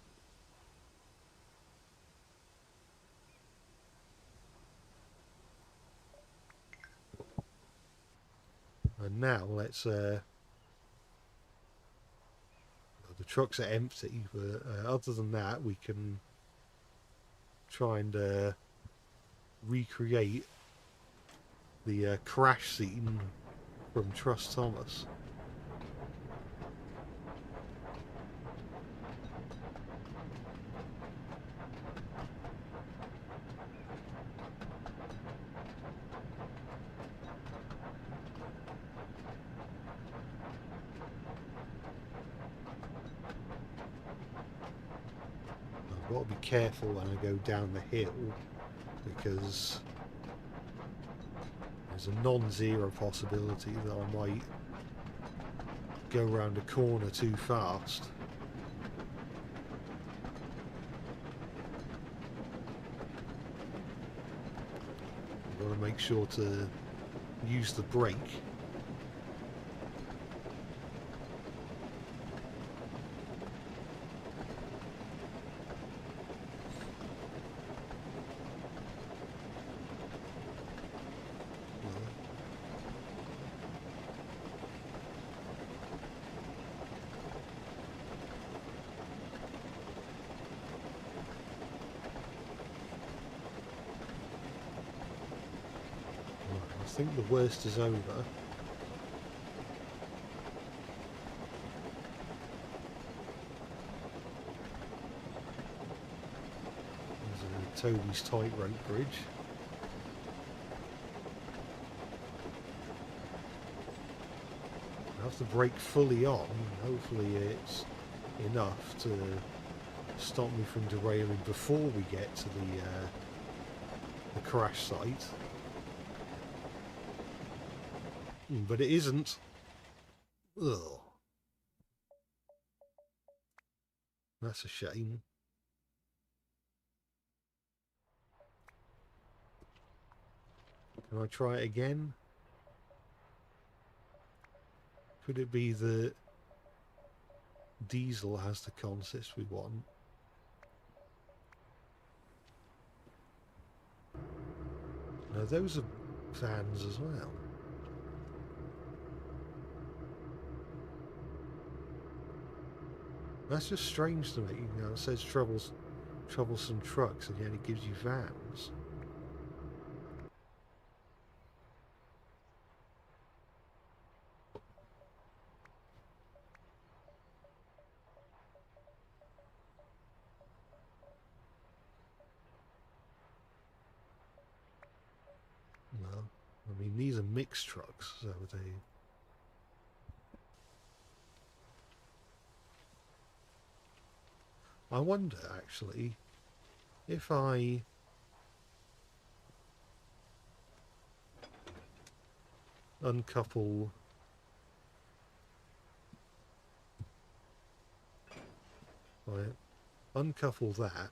Speaker 1: now let's the trucks are empty, but other than that we can try and recreate the crash scene from Trust Thomas. I've got to be careful when I go down the hill because there's a non-zero possibility that I might go around a corner too fast. I've got to make sure to use the brake. I think the worst is over. There's Toby's tightrope bridge. I have to brake fully on. Hopefully it's enough to stop me from derailing before we get to the crash site. But it isn't. Ugh. That's a shame. Can I try it again? Could it be that diesel has the consist we want? No, those are vans as well. That's just strange to me. You know, it says troublesome trucks, and yet it gives you vans. Well, I mean, these are mixed trucks, so they... I wonder, actually, if I uncouple. Right, uncouple that,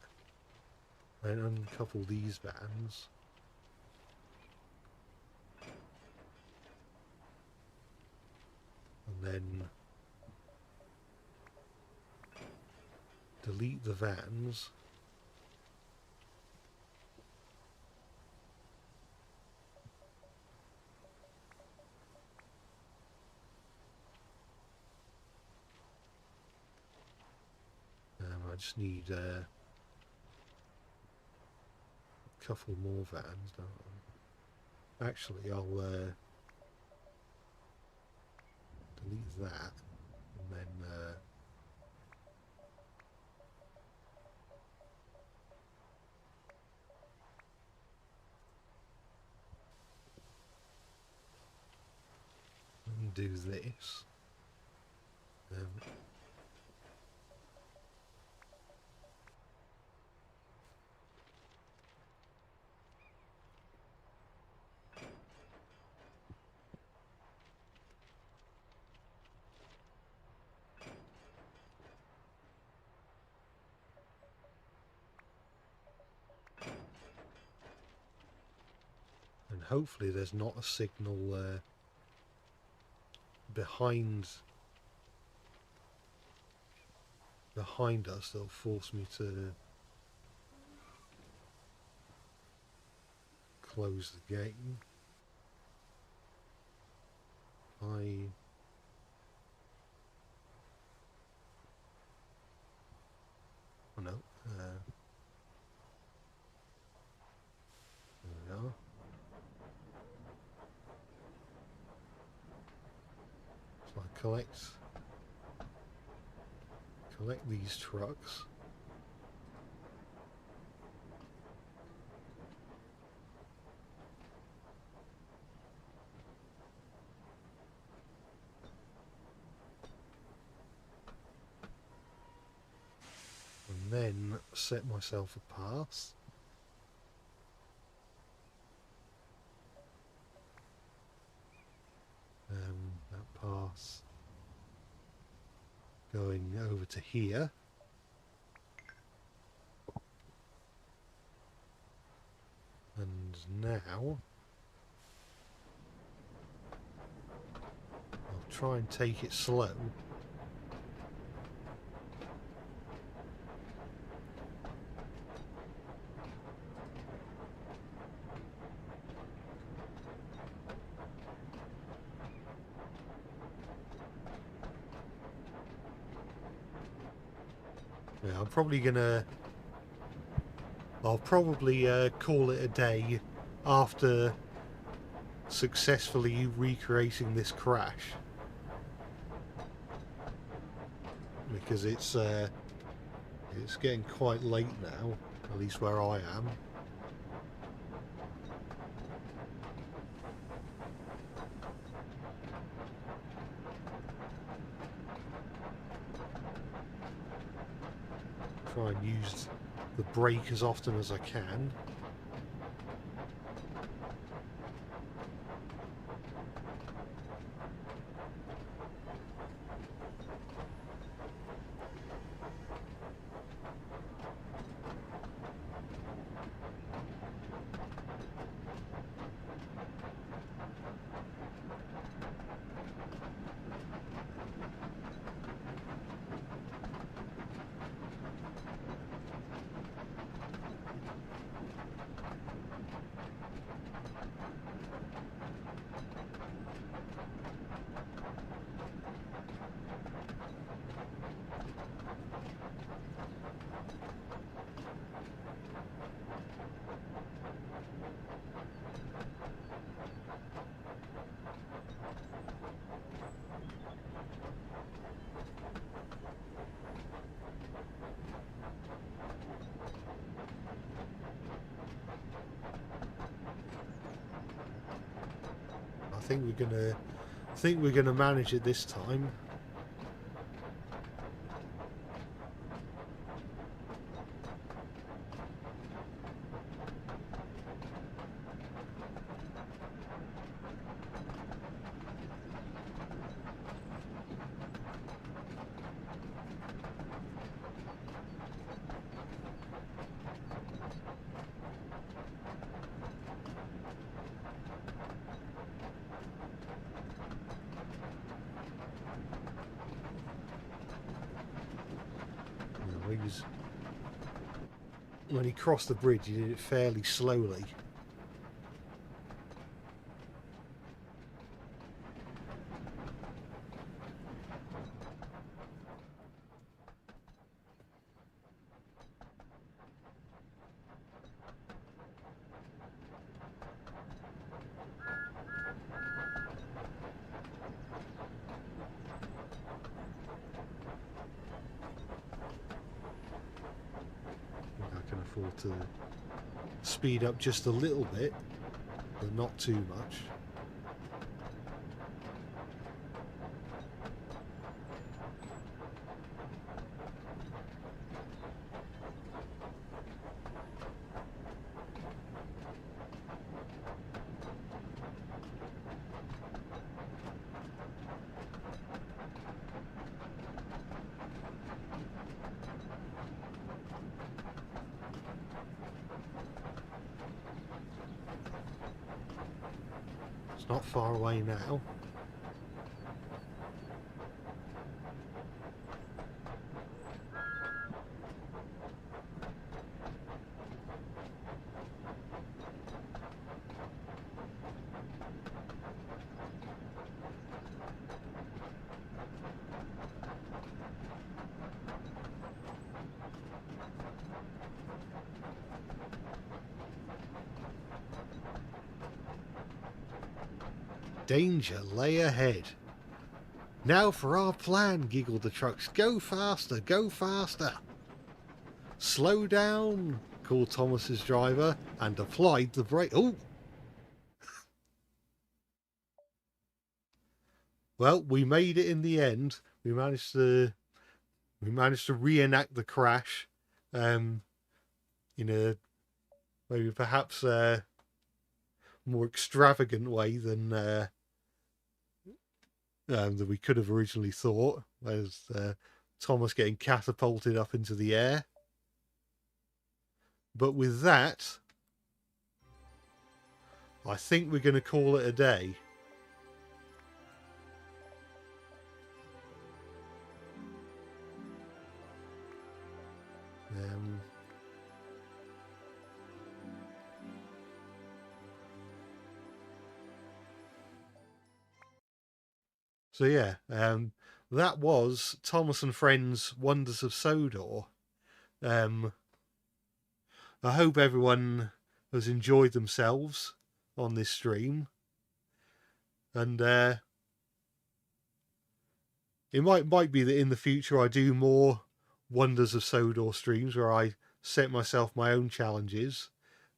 Speaker 1: and uncouple these vans. And then delete the vans. I just need a couple more vans, don't I? Actually, I'll delete that, and then do this. And hopefully there's not a signal behind us that'll force me to close the game. Oh no, there we are. So I collect these trucks. And then set myself a path. That path going over to here. And now I'll try and take it slow. Yeah, I'll probably call it a day after successfully recreating this crash, because it's getting quite late now, at least where I am. Try and use the brake as often as I can. I think we're gonna manage it this time. when he crossed the bridge, he did it fairly slowly. I can afford to speed up just a little bit, but not too much. It's not far away now. Danger lay ahead. Now for our plan, giggled the trucks. Go faster, go faster. Slow down, called Thomas's driver and applied the brake. Oh! Well, we made it in the end. We managed to reenact the crash in a maybe perhaps more extravagant way than that we could have originally thought, as Thomas getting catapulted up into the air. But with that, I think we're going to call it a day. So yeah, that was Thomas and Friends Wonders of Sodor. I hope everyone has enjoyed themselves on this stream. And it might be that in the future I do more Wonders of Sodor streams where I set myself my own challenges.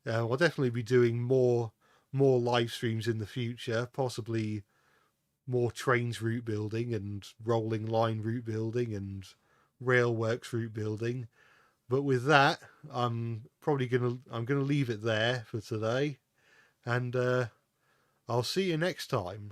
Speaker 1: I'll definitely be doing more live streams in the future, possibly more trains route building and rolling line route building and railworks route building. But with that, I'm gonna leave it there for today, and I'll see you next time.